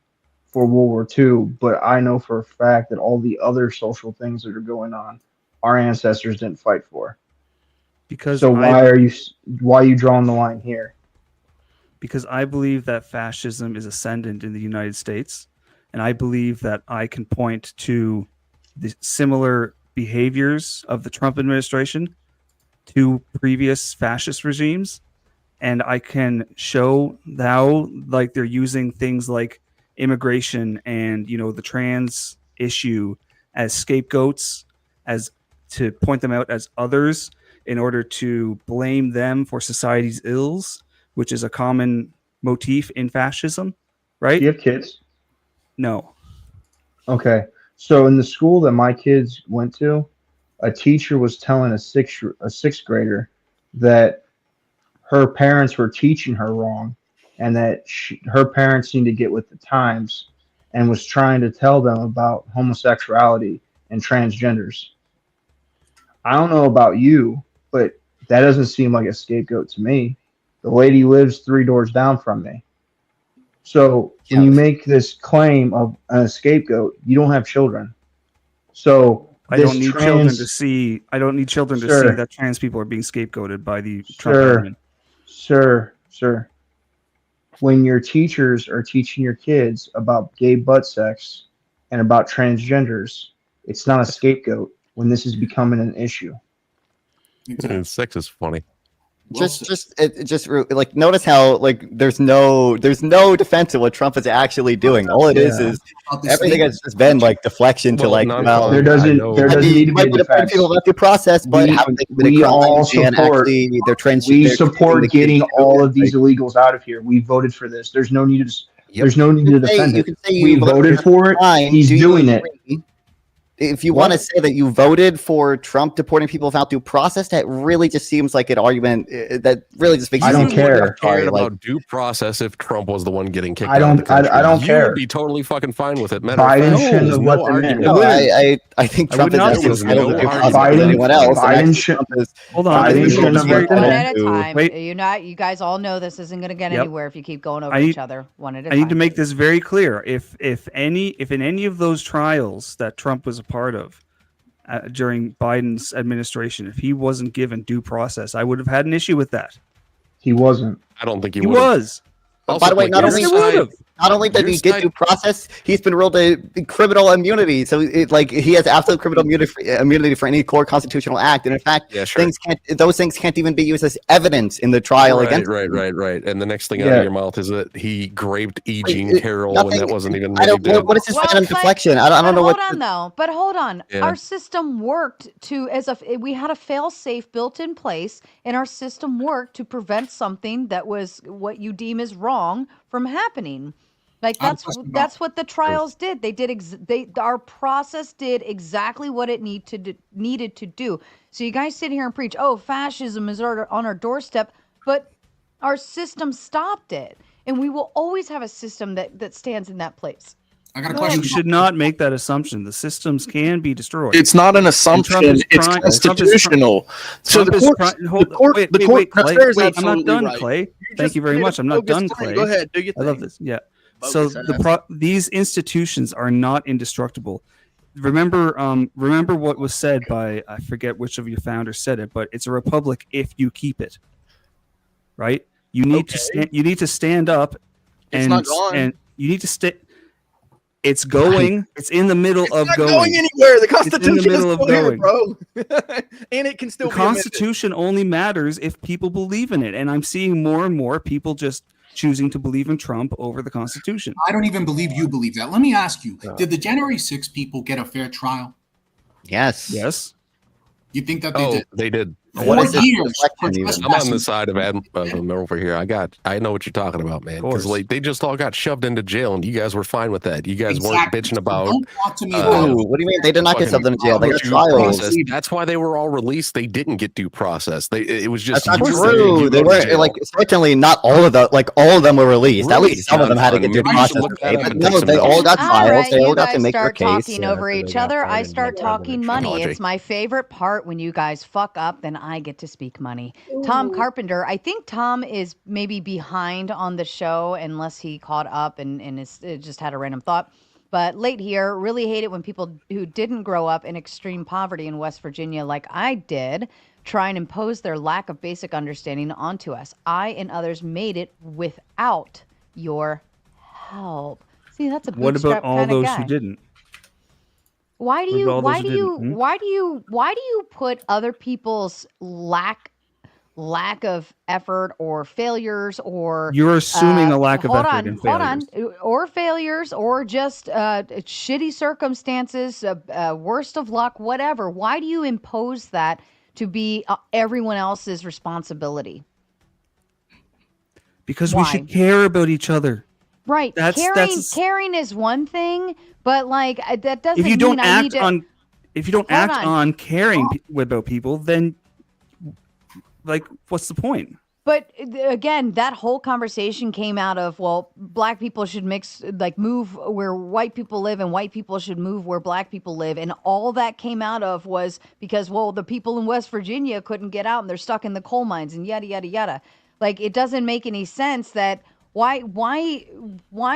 for World War II, but I know for a fact that all the other social things that are going on, our ancestors didn't fight for. Because why are you drawing the line here? Because I believe that fascism is ascendant in the United States, and I believe that I can point to the similar behaviors of the Trump administration to previous fascist regimes, and I can show how like they're using things like immigration and the trans issue as scapegoats, as to point them out as others in order to blame them for society's ills, which is a common motif in fascism, right? Do you have kids? No. Okay. So in the school that my kids went to, a teacher was telling a sixth grader that her parents were teaching her wrong, and that her parents need to get with the times, and was trying to tell them about homosexuality and transgenders. I don't know about you, but that doesn't seem like a scapegoat to me. The lady lives 3 doors down from me. So when you make this claim of a scapegoat, you don't have children. So I don't need children to see. I don't need children to see that trans people are being scapegoated by the Trump government. Sir. When your teachers are teaching your kids about gay butt sex and about transgenders, it's not a scapegoat when this is becoming an issue. Sex is funny. Just like notice how like there's no defense of what Trump is actually doing. All it is everything has just been like deflection to like there doesn't need to be a defense. People have to process, but haven't they committed we all crimes and support. actually they're trans. We support getting all of these illegals out of here. We voted for this. There's no need to. There's no need to defend it. We voted for it. He's doing it. if you want to say that you voted for Trump deporting people without due process, that really just seems like an argument that really just makes. I don't care. Cared about due process if Trump was the one getting kicked I out don't. of the country. I don't You care. would be totally fucking fine with it. Biden shouldn't have let them in. No, I think Trump is as entitled to due process as anyone else. Biden should. Hold on. Biden shouldn't have let them One in. at a time. Wait. You guys all know this isn't going to get Yep. anywhere if you keep going over I need- each other one at a I time. need to make this very clear. If in any of those trials that Trump was a part of during Biden's administration, if he wasn't given due process, I would have had an issue with that. He wasn't. I don't think He was. By the way, not only did he get due process, he's been ruled a criminal immunity. So, he has absolute criminal immunity for any core constitutional act. And in fact, those things can't even be used as evidence in the trial against him. Right. And the next thing out of your mouth is that he raped E. Jean Carroll when that wasn't even. I don't. What is his random deflection? I don't know what. But hold on. Yeah. Our system worked we had a fail-safe built in place, and our system worked to prevent something that was what you deem is wrong from happening. Like that's what the trials did. Our process did exactly what it needed to do. So you guys sit here and preach, oh, fascism is on our doorstep, but our system stopped it, and we will always have a system that stands in that place. I got a question. You should not make that assumption. The systems can be destroyed. It's not an assumption. It's constitutional. So the court. Wait, I'm not done, Clay. Thank you very much. I'm not done, Clay. Go ahead. Do your thing. I love this. Yeah. So these institutions are not indestructible. Remember what was said by, I forget which of your founders said it, but it's a republic if you keep it. Right? You need to stand up and it's not gone. And you need to stay. It's going. It's in the middle of not going. going anywhere. The Constitution It's in the middle is of still here, going. bro. And it can still The be amended. Constitution only matters if people believe in it, and I'm seeing more and more people just choosing to believe in Trump over the Constitution. I don't even believe you believe that. Let me ask you: did the January 6 people get a fair trial? Yes. You think that they did? They did. 4 years. I'm on the side of Adam over here. I know what you're talking about, man. Because they just all got shoved into jail, and you guys were fine with that. You guys weren't bitching about. Don't talk to me what do you mean? They did not get shoved into jail. They got trials. That's why they were all released. They didn't get due process. It was just. That's not true. They were certainly not all of them. All of them were released. Really? At least some of them had to get due process. But no, they all got trials. They all got to make their case. You guys start talking over each other. I start talking money. It's my favorite part when you guys fuck up. Then I get to speak money. Tom Carpenter, I think Tom is maybe behind on the show unless he caught up and just had a random thought. But late here, really hate it when people who didn't grow up in extreme poverty in West Virginia like I did try and impose their lack of basic understanding onto us. I and others made it without your help. See, that's a What bootstrap about all kind of those guy. who didn't? Why do What you about all why those do who you didn't? why do you put other people's lack of effort or failures or You're assuming a lack of effort and hold on, or failures or just shitty circumstances, worst of luck, whatever. Why do you impose that to be everyone else's responsibility? Because Why? we should care about each other. Right. Caring is one thing, but that doesn't If you don't mean I need act to, on, if you don't Hold act on. on caring about people, then what's the point? But again, that whole conversation came out of, well, black people should move where white people live and white people should move where black people live. And all that came out of was because, well, the people in West Virginia couldn't get out and they're stuck in the coal mines and yada, yada, yada. It doesn't make any sense that why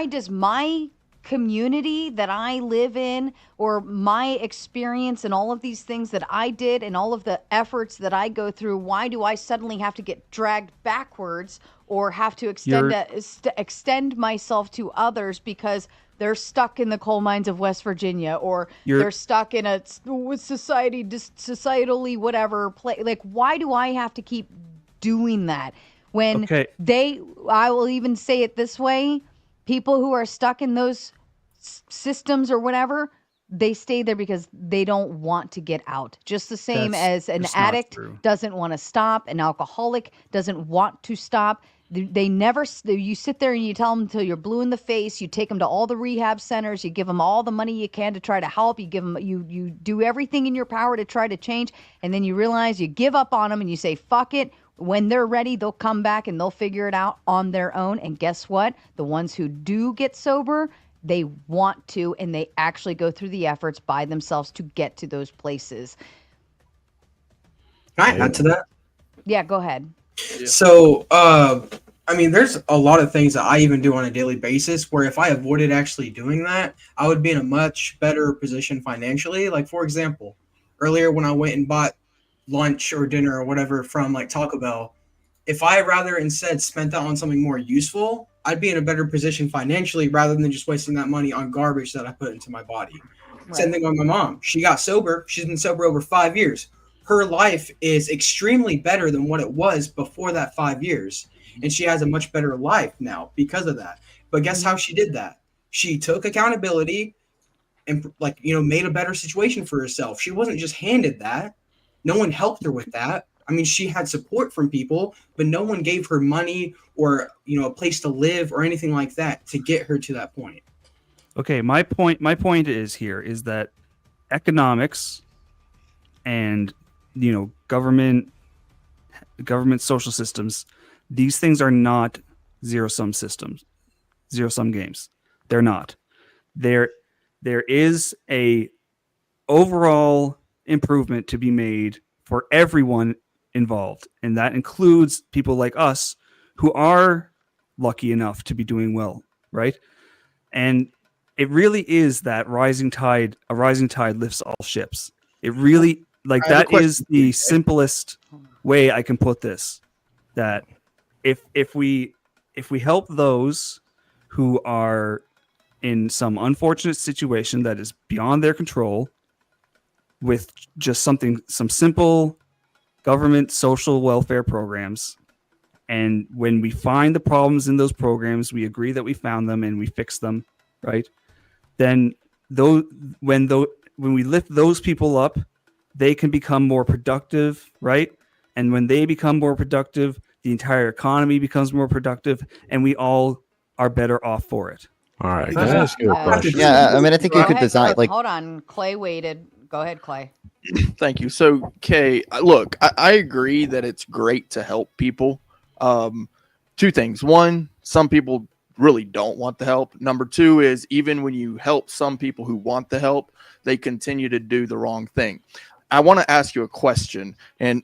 does my community that I live in or my experience and all of these things that I did and all of the efforts that I go through, why do I suddenly have to get dragged backwards or have to extend myself to others because they're stuck in the coal mines of West Virginia or they're stuck in a societally whatever place? Why do I have to keep doing that when I will even say it this way, people who are stuck in those systems or whatever, they stay there because they don't want to get out. Just the same as an addict doesn't want to stop, an alcoholic doesn't want to stop. They never, you sit there and you tell them until you're blue in the face. You take them to all the rehab centers. You give them all the money you can to try to help. You give them, you do everything in your power to try to change. And then you realize you give up on them and you say, fuck it. When they're ready, they'll come back and they'll figure it out on their own. And guess what? The ones who do get sober, they want to, and they actually go through the efforts by themselves to get to those places. Can I add to that? Yeah, go ahead. So, I mean, there's a lot of things that I even do on a daily basis where if I avoided actually doing that, I would be in a much better position financially. Like, for example, earlier when I went and bought lunch or dinner or whatever from like Taco Bell, if I rather instead spent that on something more useful, I'd be in a better position financially rather than just wasting that money on garbage that I put into my body. Right. Same thing with my mom. She got sober. She's been sober over 5 years. Her life is extremely better than what it was before that 5 years. And she has a much better life now because of that. But guess how she did that? She took accountability and made a better situation for herself. She wasn't just handed that. No one helped her with that. I mean, she had support from people, but no one gave her money or, a place to live or anything like that to get her to that point. Okay, my point is that economics and government social systems, these things are not zero-sum systems, zero-sum games. They're not. There is a overall improvement to be made for everyone involved, and that includes people like us who are lucky enough to be doing well, right? And it really is that a rising tide lifts all ships. It really, that is the simplest way I can put this, that if we help those who are in some unfortunate situation that is beyond their control with just some simple government social welfare programs, and when we find the problems in those programs, we agree that we found them and we fix them, right? Then when we lift those people up, they can become more productive, right? And when they become more productive, the entire economy becomes more productive, and we all are better off for it. All right. Can I ask you a question? Yeah, I mean, I think you could design Hold on, Clay waited. Go ahead, Clay. Thank you. So, Kay, look, I agree that it's great to help people. Two things. One, some people really don't want the help. Number two is even when you help some people who want the help, they continue to do the wrong thing. I want to ask you a question, and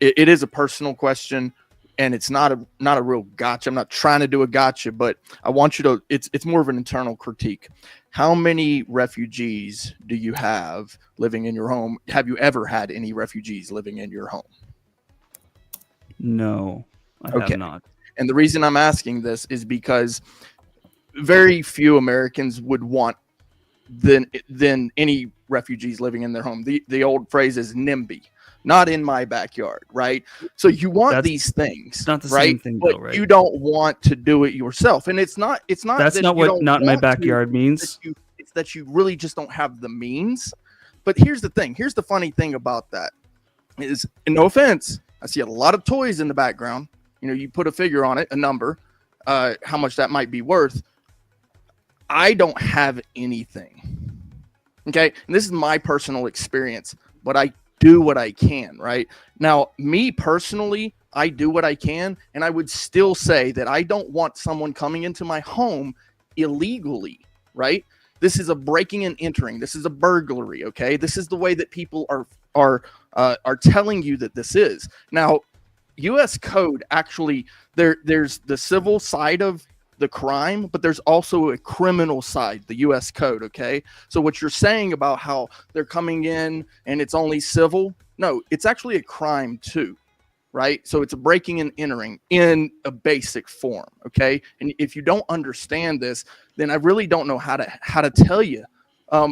it is a personal question, and it's not a real gotcha. I'm not trying to do a gotcha, but I want you to. It's more of an internal critique. How many refugees do you have living in your home? Have you ever had any refugees living in your home? No, I have not. And the reason I'm asking this is because very few Americans would want than any refugees living in their home. The old phrase is NIMBY, not in my backyard, right? So you want these things, not the right? same thing, but though, right? You don't want to do it yourself, and it's not. That's not what "not in my backyard" means. It's that you really just don't have the means. But here's the thing. Here's the funny thing about that is, and no offense, I see a lot of toys in the background. You put a figure on it, a number, how much that might be worth. I don't have anything. Okay. And this is my personal experience, but I do what I can, right? Now, me personally, I do what I can. And I would still say that I don't want someone coming into my home illegally, right? This is a breaking and entering. This is a burglary. Okay. This is the way that people are telling you that this is. Now, U.S. code actually, there's the civil side of the crime, but there's also a criminal side, the U.S. code. Okay. So what you're saying about how they're coming in and it's only civil, no, it's actually a crime too. Right. So it's a breaking and entering in a basic form. Okay. And if you don't understand this, then I really don't know how to tell you.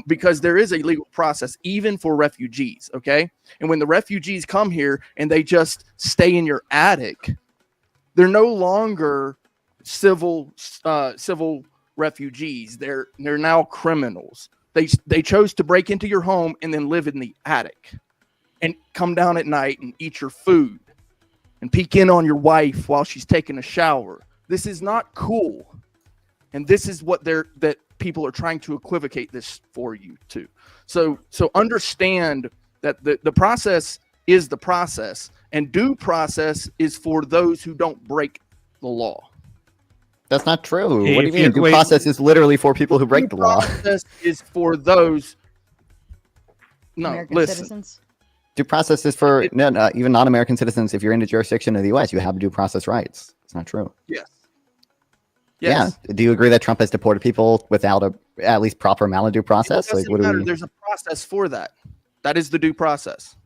Because there is a legal process even for refugees, okay? And when the refugees come here and they just stay in your attic, they're no longer civil refugees. They're now criminals. They chose to break into your home and then live in the attic and come down at night and eat your food. and peek in on your wife while she's taking a shower. This is not cool. And this is what that people are trying to equivocate this for you to. So understand that the process is the process, and due process is for those who don't break the law. That's not true. What do you mean? Due process is literally for people who break the law. Due process is for those. No, American listen. citizens. Due process is for even non-American citizens. If you're in the jurisdiction of the U.S., you have due process rights. It's not true. Yes. Yeah. Do you agree that Trump has deported people without at least proper amount of due process? It doesn't matter. There's a process for that. That is the due process.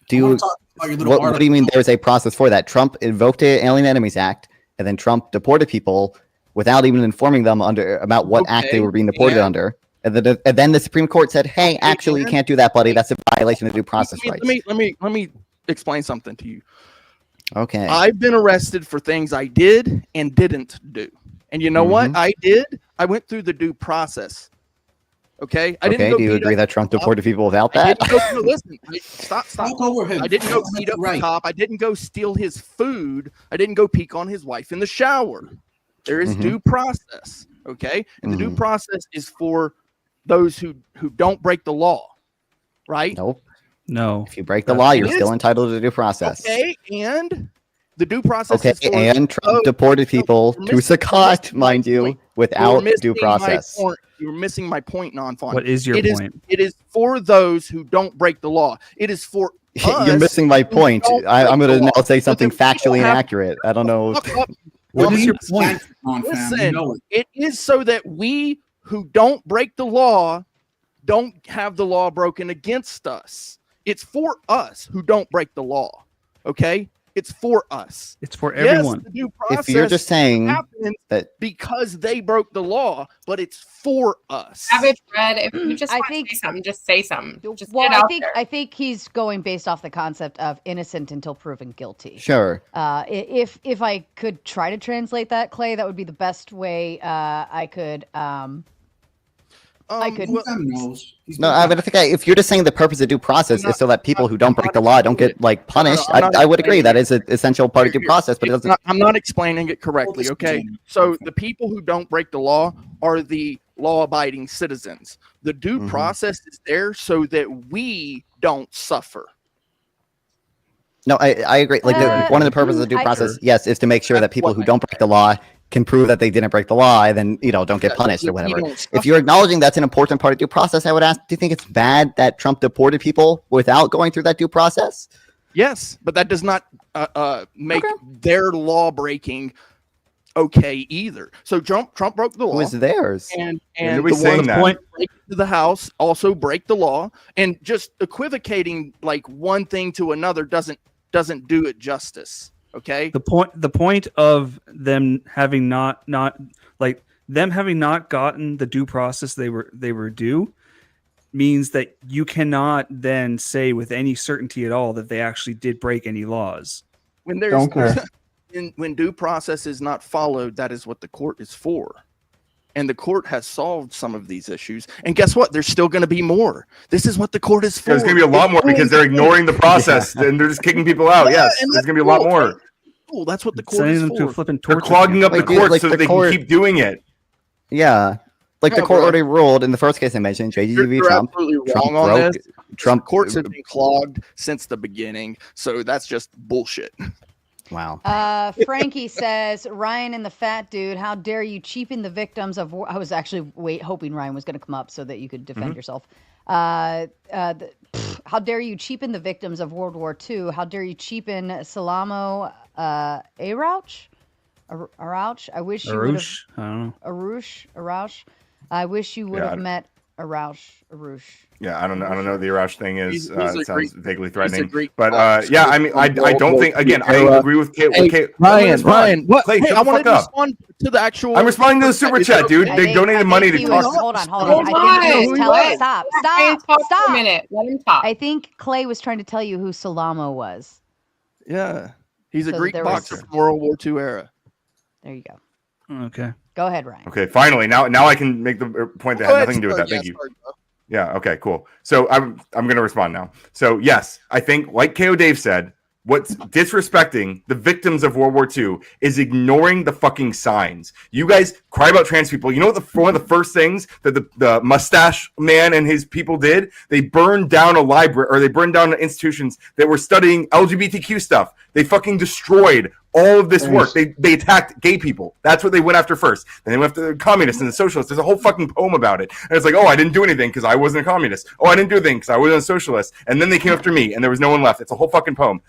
Do you? What do you mean? There's a process for that. Trump invoked the Alien Enemies Act, and then Trump deported people without even informing them about what act they were being deported under. And then the Supreme Court said, "Hey, actually, you can't do that, buddy. That's a violation of due process rights." Let me explain something to you. Okay. I've been arrested for things I did and didn't do. And you know what I did? I went through the due process. Okay? I didn't do you agree that Trump deported people without that? Listen, stop. I didn't go beat up the cop. I didn't go steal his food. I didn't go peek on his wife in the shower. There is due process. Okay? And the due process is for those who don't break the law. Right? Nope. No. If you break the law, you're still entitled to due process. Okay, and the due process is for and Trump deported people to Sakat, mind you, without due process. You're missing my point, non-font. What is your point? It is for those who don't break the law. It is for us. You're missing my point. I'm going to now say something factually inaccurate. I don't know. What is your point? Listen, it is so that we who don't break the law don't have the law broken against us. It's for us who don't break the law. Okay? It's for us. It's for everyone. Yes, the due process if you're just saying that because they broke the law, but it's for us. Savage Red, if you just say something, just say something. Just get out there. I think he's going based off the concept of innocent until proven guilty. Sure. If I could try to translate that, Clay, that would be the best way I could. I could. No, but I think if you're just saying the purpose of due process is so that people who don't break the law don't get punished, I would agree that is an essential part of due process. But it doesn't. I'm not explaining it correctly. Okay, so the people who don't break the law are the law-abiding citizens. The due process is there so that we don't suffer. No, I agree. One of the purposes of due process, yes, is to make sure that people who don't break the law can prove that they didn't break the law and then don't get punished or whatever. If you're acknowledging that's an important part of due process, I would ask, do you think it's bad that Trump deported people without going through that due process? Yes, but that does not make their law breaking okay either. So Trump broke the law. It was theirs. And the one that break to the House also break the law, and just equivocating one thing to another doesn't do it justice. Okay. The point of them having not gotten the due process they were due means that you cannot then say with any certainty at all that they actually did break any laws. When there's when due process is not followed, that is what the court is for. And the court has solved some of these issues. And guess what? There's still going to be more. This is what the court is for. There's going to be a lot more because they're ignoring the process and they're just kicking people out. Yes, there's going to be a lot more. Cool. That's what the court is for. They're clogging up the court so they can keep doing it. Yeah. The court already ruled in the first case I mentioned, JGV Trump. Absolutely wrong on this. Trump courts have been clogged since the beginning. So that's just bullshit. Wow. Frankie says, Ryan and the fat dude, how dare you cheapen the victims of war? I was actually hoping Ryan was going to come up so that you could defend yourself. How dare you cheapen the victims of World War II? How dare you cheapen Salamo Arouch? I wish you would have. I don't know. Arouch. I wish you would have met Arouch. Yeah, I don't know what the Arouch thing is. It sounds vaguely threatening. But I don't think. Again, I agree with Kate. Ryan, what? Clay, I want to respond to the actual. I'm responding to the super chat, dude. They donated money to talk. Hold on. I think he was telling. Stop. A minute. Let him talk. I think Clay was trying to tell you who Salamo was. Yeah, he's a Greek boxer from World War II era. There you go. Okay. Go ahead, Ryan. Okay, finally. Now I can make the point that had nothing to do with that. Thank you. Yeah, okay, cool. So I'm going to respond now. So yes, I think like KO Dave said, What's disrespecting the victims of World War II is ignoring the fucking signs. You guys cry about trans people. You know what? One of the first things that the mustache man and his people did? They burned down a library, or they burned down institutions that were studying LGBTQ stuff. They fucking destroyed all of this work. They attacked gay people. That's what they went after first. Then they went after the communists and the socialists. There's a whole fucking poem about it. And it's like, oh, I didn't do anything because I wasn't a communist. Oh, I didn't do anything because I wasn't a socialist. And then they came after me, and there was no one left. It's a whole fucking poem.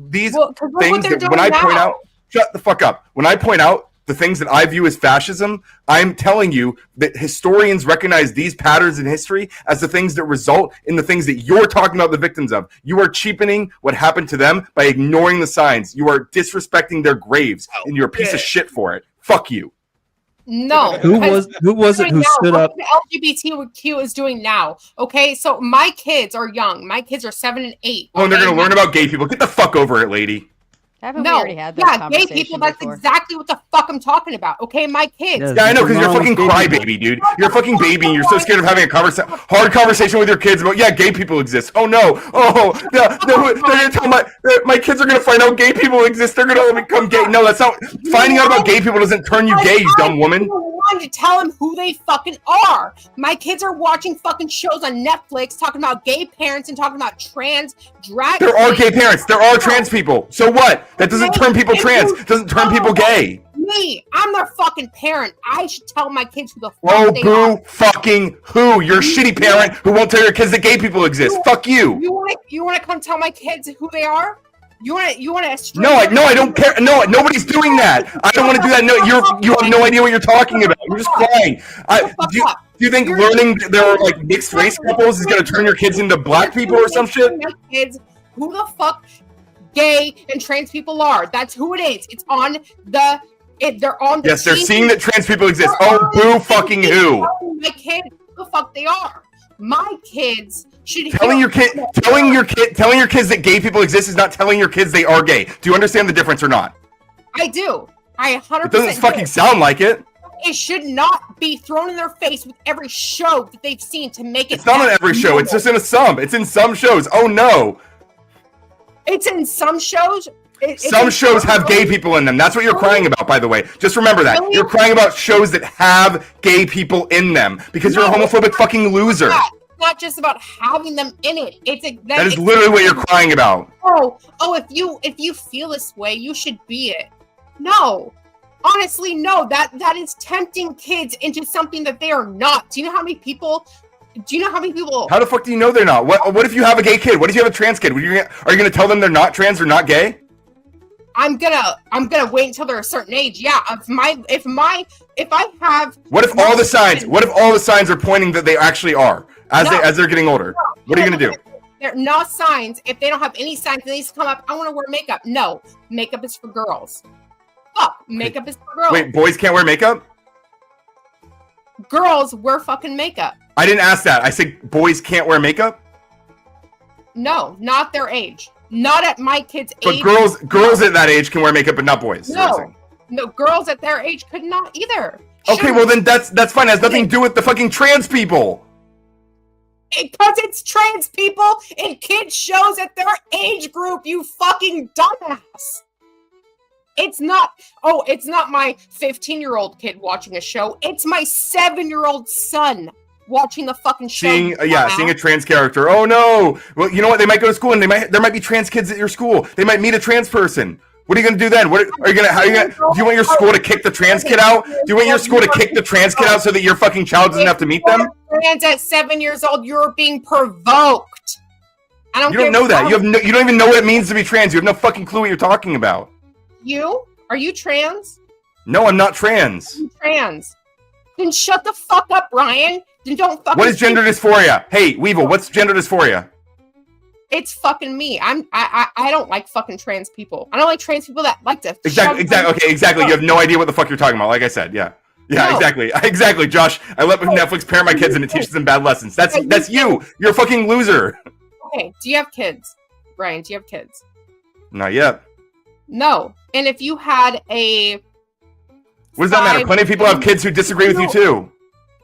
These things that when I point out, shut the fuck up. When I point out the things that I view as fascism, I'm telling you that historians recognize these patterns in history as the things that result in the things that you're talking about the victims of. You are cheapening what happened to them by ignoring the signs. You are disrespecting their graves, and you're a piece of shit for it. Fuck you. No. Who was it who stood up? What the LGBTQ is doing now. Okay, so my kids are young. My kids are 7 and 8. Oh, and they're going to learn about gay people. Get the fuck over it, lady. Haven't we already had that gay people, that's exactly what the fuck I'm talking about. Okay, my kids. Yeah, I know, because you're a fucking crybaby, dude. You're a fucking baby, and you're so scared of having a hard conversation with your kids about, yeah, gay people exist. Oh, no. Oh, they're going to tell my kids are going to find out gay people exist. They're going to become gay. No, that's not. Finding out about gay people doesn't turn you gay, you dumb woman. To tell them who they fucking are. My kids are watching fucking shows on Netflix talking about gay parents and talking about trans drag. There are gay parents. There are trans people. So what? That doesn't turn people trans. It doesn't turn people gay. Me, I'm their fucking parent. I should tell my kids who the fuck they boo are. Fucking who? You're a shitty parent who won't tell your kids that gay people exist. Fuck you. You want to come tell my kids who they are? You want to? No, I don't care. No, nobody's doing that. I don't want to do that. No, you have no idea what you're talking about. You're just crying. Do you think learning there are like mixed race couples is going to turn your kids into black people or some shit? My kids, who the fuck gay and trans people are? That's who it is. It's on the. They're on the. Yes, they're seeing that trans people exist. Oh, boo! Fucking who? My kids, who the fuck they are? My kids. Telling your kids that gay people exist is not telling your kids they are gay. Do you understand the difference or not? I do. I 100%. It doesn't fucking sound like it. It should not be thrown in their face with every show that they've seen to make it. It's not on every show. It's just in some. It's in some shows. Oh no. It's in some shows. Some shows have gay people in them. That's what you're crying about, by the way. Just remember that. You're crying about shows that have gay people in them because you're a homophobic fucking loser. Not just about having them in it. That is literally what you're crying about. Oh, if you feel this way, you should be it. No. Honestly, no. That is tempting kids into something that they are not. Do you know how many people How the fuck do you know they're not? What if you have a gay kid? What if you have a trans kid? Are you gonna tell them they're not trans or not gay? I'm gonna wait until they're a certain age. Yeah. If I have. What if all the signs are pointing that they actually are as they're getting older? What are you gonna do? They're not signs. If they don't have any signs, they just come up. I want to wear makeup. No, makeup is for girls. Fuck, makeup is for girls. Wait, boys can't wear makeup? Girls wear fucking makeup. I didn't ask that. I said boys can't wear makeup. No, not their age. Not at my kid's age. But girls at that age can wear makeup, but not boys. No, girls at their age could not either. Okay, well then that's fine. It has nothing to do with the fucking trans people. Because it's trans people in kids shows at their age group, you fucking dumbass. It's not my 15-year-old kid watching a show. It's my 7-year-old son watching the fucking show. Seeing a trans character. Oh no. Well, you know what? They might go to school and there might be trans kids at your school. They might meet a trans person. What are you gonna do then? Do you want your school to kick the trans kid out? Do you want your school to kick the trans kid out so that your fucking child doesn't have to meet them? Trans at 7 years old, you're being provoked. You don't know that. You don't even know what it means to be trans. You have no fucking clue what you're talking about. Are you trans? No, I'm not trans. I'm trans. Then shut the fuck up, Ryan. Then don't fucking. What is gender dysphoria? Hey, Weevil, what's gender dysphoria? It's fucking me. I don't like fucking trans people. I don't like trans people that like to. Exactly. You have no idea what the fuck you're talking about. Like I said, yeah. No. Exactly, Josh. I let Netflix parent my kids and it teaches them bad lessons. That's you. You're a fucking loser. Okay. Do you have kids, Ryan? Do you have kids? Not yet. No. And if you had a. What does that matter? Plenty of people have kids who disagree with you too.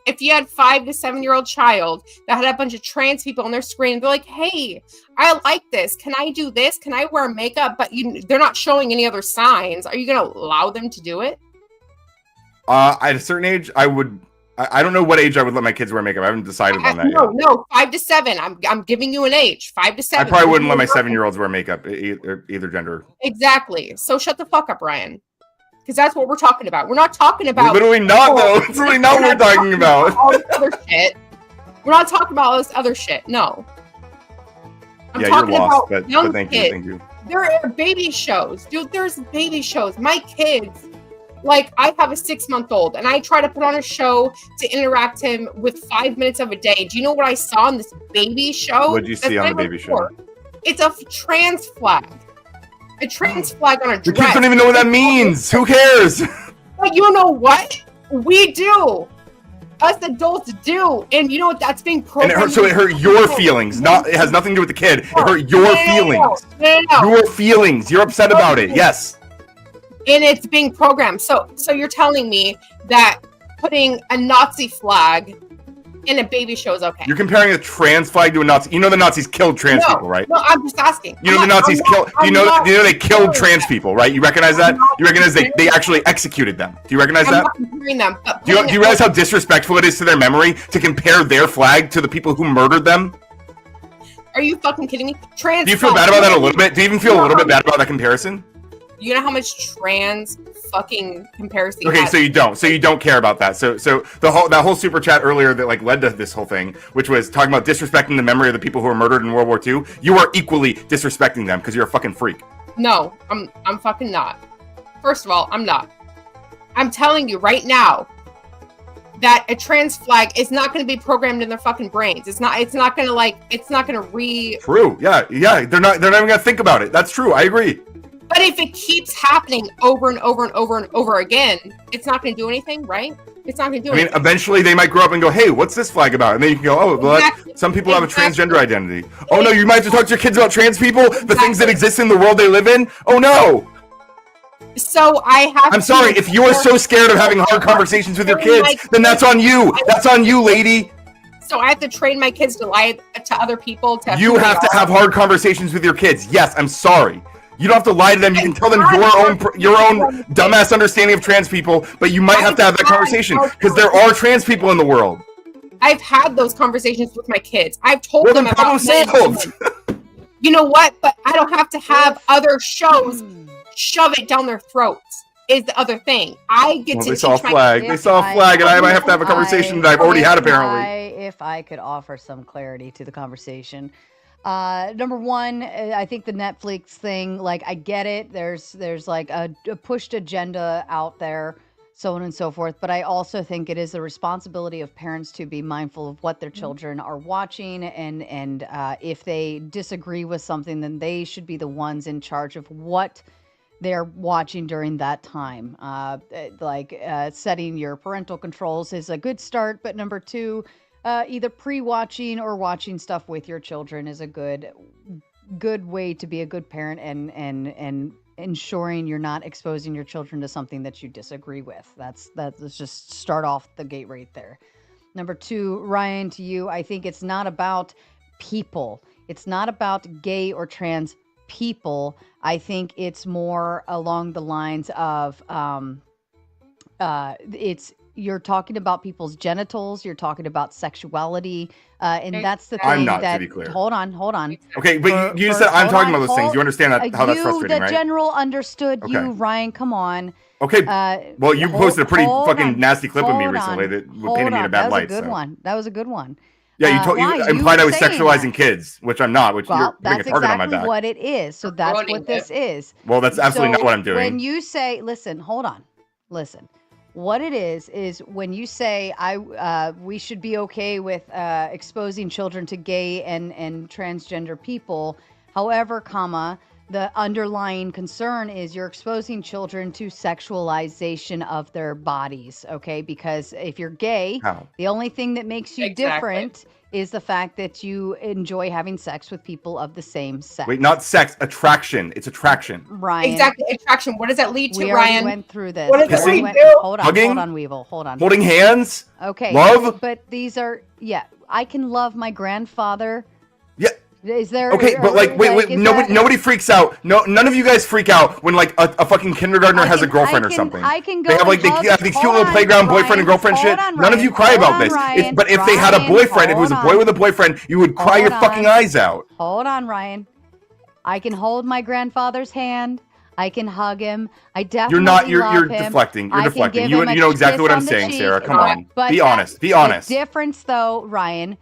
if you had 5 to 7-year-old child that had a bunch of trans people on their screen, they're like, hey, I like this. Can I do this? Can I wear makeup? But they're not showing any other signs. Are you going to allow them to do it? At a certain age, I would. I don't know what age I would let my kids wear makeup. I haven't decided on that yet. No, 5 to 7. I'm giving you an age, 5 to 7. I probably wouldn't let my 7-year-olds wear makeup, either gender. Exactly. So shut the fuck up, Ryan. Because that's what we're talking about. We're not talking about. Literally not, though. It's literally not what we're talking about. All this other shit. We're not talking about all this other shit. No. I'm talking you're lost, about but young thank kids. you, thank you. There are baby shows. Dude, there's baby shows. My kids, like, I have a 6-month-old, and I try to put on a show to interact him with 5 minutes of a day. Do you know what I saw in this baby show? What did you see on the baby show? It's a trans flag. A trans flag on a The dress. kids don't even know what that means. Who cares? But you know what? We do. Us adults do. And you know what? That's being And programmed. it hurt your feelings. It has nothing to do with the kid. It hurt your feelings. No. Your feelings. You're upset about it. Yes. And it's being programmed. So you're telling me that putting a Nazi flag in a baby show is okay? You're comparing a trans flag to a Nazi. You know the Nazis killed trans people, right? No, I'm just asking. You know the Nazis killed. You know they killed trans people, right? You recognize that? You recognize they actually executed them. Do you recognize I'm that? not comparing them. But Do you realize how disrespectful it is to their memory to compare their flag to the people who murdered them? Are you fucking kidding me? Trans. Do you feel bad about that a little bit? Do you even feel a little bit bad about that comparison? You know how much trans fucking comparison? Okay, so you don't. So you don't care about that. So that whole super chat earlier that like led to this whole thing, which was talking about disrespecting the memory of the people who were murdered in World War II. You are equally disrespecting them because you're a fucking freak. No, I'm fucking not. First of all, I'm not. I'm telling you right now that a trans flag is not going to be programmed in their fucking brains. It's not going to True. Yeah. They're not even gonna think about it. That's true. I agree. But if it keeps happening over and over and over and over again, it's not going to do anything, right? It's not going to do anything. Eventually they might grow up and go, "Hey, what's this flag about?" And then you can go, "Oh, well, some people have a transgender identity." Oh no, you might have to talk to your kids about trans people, the things that exist in the world they live in. Oh no. So I'm sorry, if you are so scared of having hard conversations with your kids, then that's on you. That's on you, lady. So I have to train my kids to lie to other people. You have to have hard conversations with your kids. Yes, I'm sorry. You don't have to lie to them. You can tell them your own dumbass understanding of trans people, but you might have to have that conversation because there are trans people in the world. I've had those conversations with my kids. I've told them about solved. You know what? But I don't have to have other shows shove it down their throats. Is the other thing. I get to they saw a flag. They saw a flag, and I might have to have a conversation that I've already had apparently. If I could offer some clarity to the conversation. Number one, I think the Netflix thing, like, I get it. There's like a pushed agenda out there, so on and so forth. But I also think it is the responsibility of parents to be mindful of what their children are watching. And if they disagree with something, then they should be the ones in charge of what they're watching during that time. Setting your parental controls is a good start. But number two, either pre-watching or watching stuff with your children is a good way to be a good parent and ensuring you're not exposing your children to something that you disagree with. Let's just start off the gate right there. Number two, Ryan, to you, I think it's not about people. It's not about gay or trans people. I think it's more along the lines of you're talking about people's genitals, you're talking about sexuality, and that's the thing. I'm not, that, to be clear. Hold on. Okay, but you said I'm talking about those things. You understand how that's frustrating, right? The general understood you, Okay. Ryan, come on. Okay, well, you posted a pretty fucking nasty clip of me recently that painted me in a bad light. That was a good one. Yeah, you implied I was sexualizing that. kids, which I'm not, which you're putting a That's target on my exactly back. what it is. So that's what this is. Well, that's absolutely not what I'm doing. When you say, listen, hold on. Listen. What it is when you say we should be okay with exposing children to gay and transgender people. However, the underlying concern is you're exposing children to sexualization of their bodies, okay? Because if you're gay, the only thing that makes you different is the fact that you enjoy having sex with people of the same sex. Wait, not sex, attraction. It's attraction. Ryan. Exactly, attraction. What does that lead to, We already Ryan? went through this. What does We it went- lead to? Hold on, Hugging? hold on, Weevil. Hold on. Holding hands? Okay. Love? But these are, yeah, I can love my grandfather. Yeah. Is there Okay, but like, wait, is nobody, that- nobody freaks out. No, none of you guys freak out when like a fucking kindergartner has a girlfriend or something. I can go They have and like they hug- have these cute hold little on, playground boyfriend Ryan, and girlfriend hold shit. on, None of you Ryan, cry hold about on, this. Ryan, But if they had a Ryan, boyfriend, if it was a hold boy on. with a boyfriend, you would cry your Hold fucking on. eyes out. Hold on, Ryan. I can hold my grandfather's hand. I can hug him. I definitely You're not. You're love him. deflecting. You're I can deflecting. give You him a know exactly kiss what I'm on the saying, cheek. Sarah. Come on. But Be honest. Be honest. The difference, though, Ryan,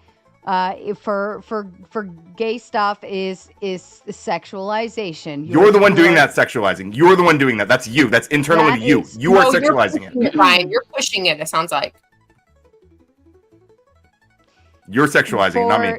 for gay stuff is sexualization. You're the one doing that sexualizing. You're the one doing that. That's you. That's internally That to you. is- You are No, you're sexualizing pushing it. Ryan, you're pushing it. It sounds like. You're sexualizing it, not me.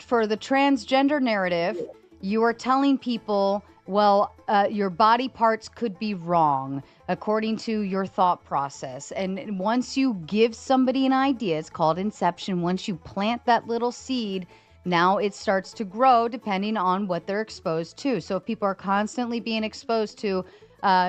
For the transgender narrative, you are telling people, well, your body parts could be wrong according to your thought process. And once you give somebody an idea, it's called inception. Once you plant that little seed, now it starts to grow depending on what they're exposed to. So if people are constantly being exposed to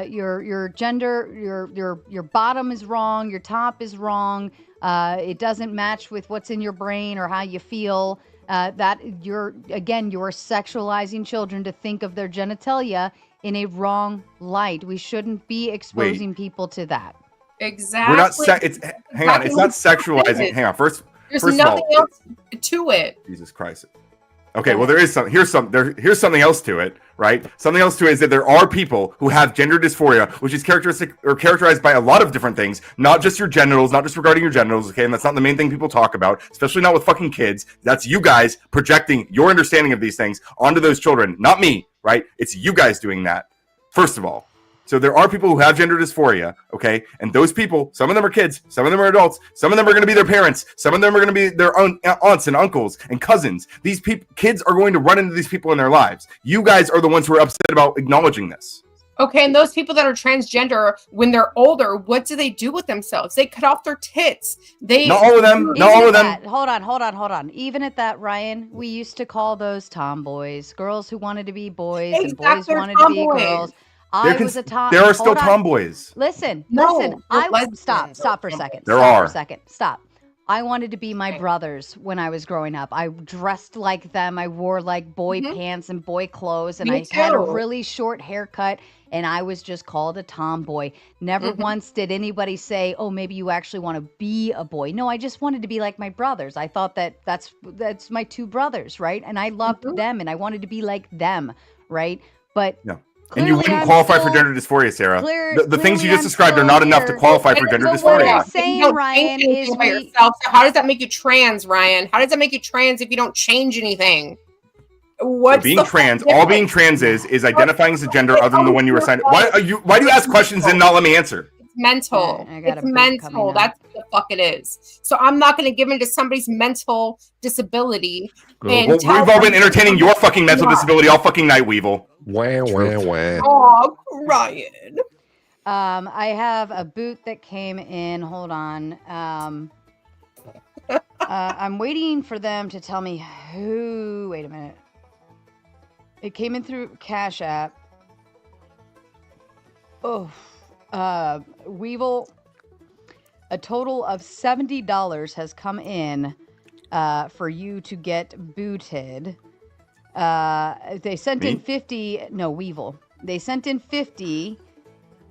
your gender, your bottom is wrong, your top is wrong, it doesn't match with what's in your brain or how you feel, that you're sexualizing children to think of their genitalia in a wrong light. We shouldn't be exposing people to that. Exactly. We're not. Hang on. It's not sexualizing. Hang on. First There's of nothing all, else to it. Jesus Christ. Okay, well, there is some. Here's something else to it, right? Something else to it is that there are people who have gender dysphoria, which is characterized by a lot of different things, not just your genitals, not just regarding your genitals. Okay, and that's not the main thing people talk about, especially not with fucking kids. That's you guys projecting your understanding of these things onto those children, not me, right? It's you guys doing that. First of all. So there are people who have gender dysphoria, okay? And those people, some of them are kids, some of them are adults, some of them are going to be their parents, some of them are going to be their own aunts and uncles and cousins. These kids are going to run into these people in their lives. You guys are the ones who are upset about acknowledging this. Okay, and those people that are transgender, when they're older, what do they do with themselves? They cut off their tits. Not all of them. Not all of them. Hold on. Even at that, Ryan, we used to call those tomboys, girls who wanted to be boys and boys Exactly, wanted to be tomboys. girls. I was a tom. There are still hold on. tomboys. Listen. No, Stop for a second. There Stop are. for a second. Stop. I wanted to be my brothers when I was growing up. I dressed like them. I wore like boy pants and boy clothes, and Me I had a too. really short haircut, and I was just called a tomboy. Never once did anybody say, "Oh, maybe you actually want to be a boy." No, I just wanted to be like my brothers. I thought that's my two brothers, right? And I loved them, and I wanted to be like them, right? But No. And you clearly wouldn't I'm qualify for still- gender dysphoria, Sarah. The things you clearly just I'm described are still not enough to here. qualify for But gender it's a word. dysphoria. If you saying, don't Ryan, change anything is about we- yourself, so how does that make you trans, Ryan? How does that make you trans if you don't change anything? What's Being the trans, fucking all being difference? trans is identifying as a gender other than the one you were assigned. Why do you ask questions and not let me answer? It's mental. I got a It's boot mental. coming up. That's what the fuck it is. So I'm not going to give into somebody's mental disability. And Well, tell we've all been them- entertaining your fucking mental Yeah. disability all fucking night, Weevil. Wah, wah, wah. Oh, Ryan. I have a boot that came in. Hold on. I'm waiting for them to tell me who. Wait a minute. It came in through Cash App. Oh, Weevil. A total of $70 has come in for you to get booted. They sent in 50. No, Weevil. They sent in 50.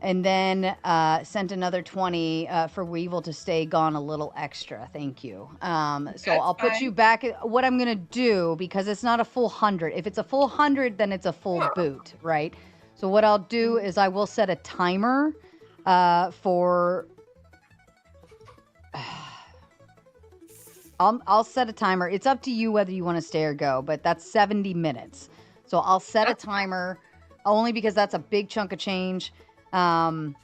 And then sent another 20 for Weevil to stay gone a little extra. Thank you. So I'll put you back. What I'm going to do, because it's not a full 100. If it's a full 100, then it's a full boot, right? So what I'll do is I will set a timer for... I'll set a timer. It's up to you whether you want to stay or go, but that's 70 minutes. So I'll set a timer only because that's a big chunk of change. And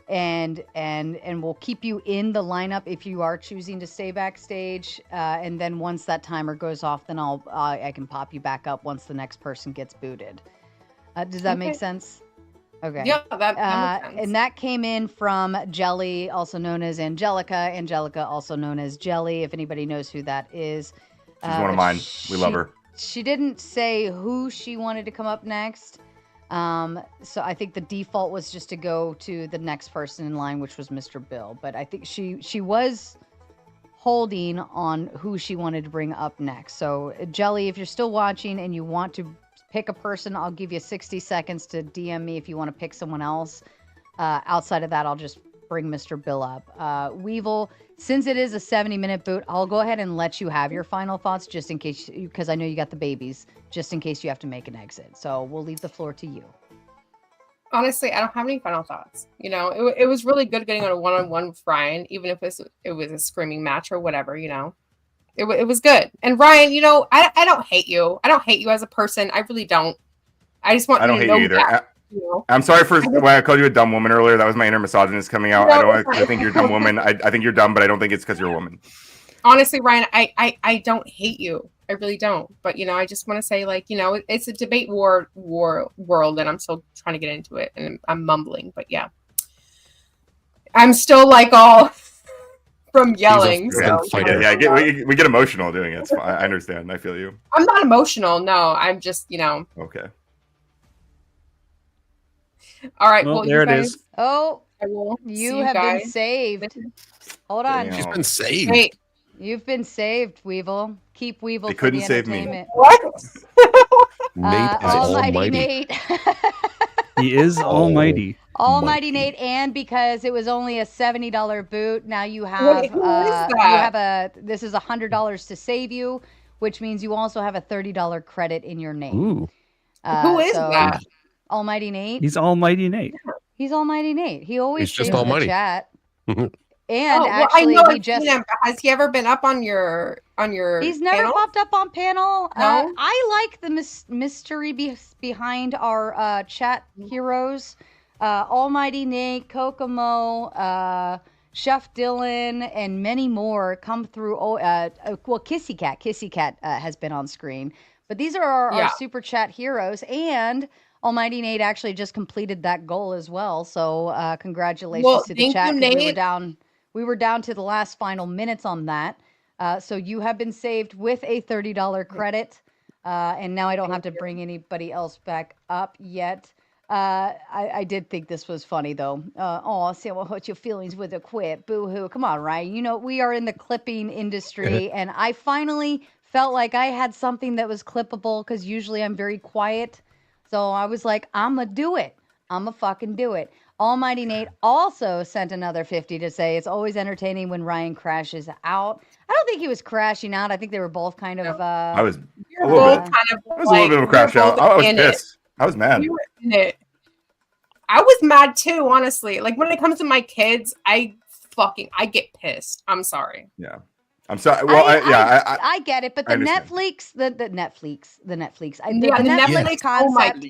we'll keep you in the lineup if you are choosing to stay backstage. And then once that timer goes off, then I can pop you back up once the next person gets booted. Does that make sense? Okay. Yeah, that makes sense. And that came in from Jelly, also known as Angelica. Angelica, also known as Jelly, if anybody knows who that is. She's one of mine. We love her. She didn't say who she wanted to come up next. So I think the default was just to go to the next person in line, which was Mr. Bill. But I think she was holding on who she wanted to bring up next. So Jelly, if you're still watching and you want to pick a person, I'll give you 60 seconds to DM me if you want to pick someone else. Outside of that, I'll just bring Mr. Bill up. Weevil, since it is a 70-minute boot, I'll go ahead and let you have your final thoughts just in case, because I know you got the babies, just in case you have to make an exit. So we'll leave the floor to you. Honestly, I don't have any final thoughts. You know, it was really good getting on a one-on-one with Ryan, even if it was a screaming match or whatever, you know. It was good. And Ryan, you know, I don't hate you. I don't hate you as a person. I really don't. I just want I don't you to hate know you either. that, you know? I'm sorry for when I called you a dumb woman earlier. That was my inner misogynist coming out. I think you're a dumb woman. I think you're dumb, but I don't think it's because you're a woman. Honestly, Ryan, I don't hate you. I really don't. But, you know, I just want to say, like, you know, it's a debate war world, and I'm still trying to get into it, and I'm mumbling. But, yeah. I'm still, like, all from yelling. So. Yeah, we get emotional doing it. It's fine. I understand. I feel you. I'm not emotional. No, I'm just, you know. Okay. All right. Well, there it is. Oh, you have been saved. Hold on. She's been saved. Wait. You've been saved, Weevil. Keep Weevil They for couldn't the save me. entertainment. What? Nate is almighty. Nate. He is almighty. Almighty Nate, and because it was only a $70 boot, now you have Wait, who is that? this is $100 to save you, which means you also have a $30 credit in your name. Ooh. Who is that? Almighty Nate. He's Almighty Nate. He's Almighty Nate. He always He's just stays in the almighty. chat. And I actually, know he I've just seen him. Has he ever been up on your He's never panel? popped up on panel. No? I like the mystery behind our chat heroes. Almighty Nate, Kokomo, Chef Dylan, and many more come through. Kissy Cat has been on screen. But these are our super chat heroes. And Almighty Nate actually just completed that goal as well. So congratulations to the chat. You, Nate. We were down to the last final minutes on that. So you have been saved with a $30 credit. And now I don't have to bring anybody else back up yet. I did think this was funny, though. Sam will hurt your feelings with a quip. Boo-hoo. Come on, Ryan. You know, we are in the clipping industry, and I finally felt like I had something that was clippable, because usually I'm very quiet. So I was like, I'm going to do it. I'm going to fucking do it. Almighty Nate also sent another 50 to say it's always entertaining when Ryan crashes out. I don't think he was crashing out. I think they were both kind of... I was a little bit of a crash out. I was pissed. I was mad. You were in it. I was mad too, honestly. Like, when it comes to my kids, I get pissed. I'm sorry. Yeah. I'm sorry. Well, I get it, but the Netflix, the Netflix concept.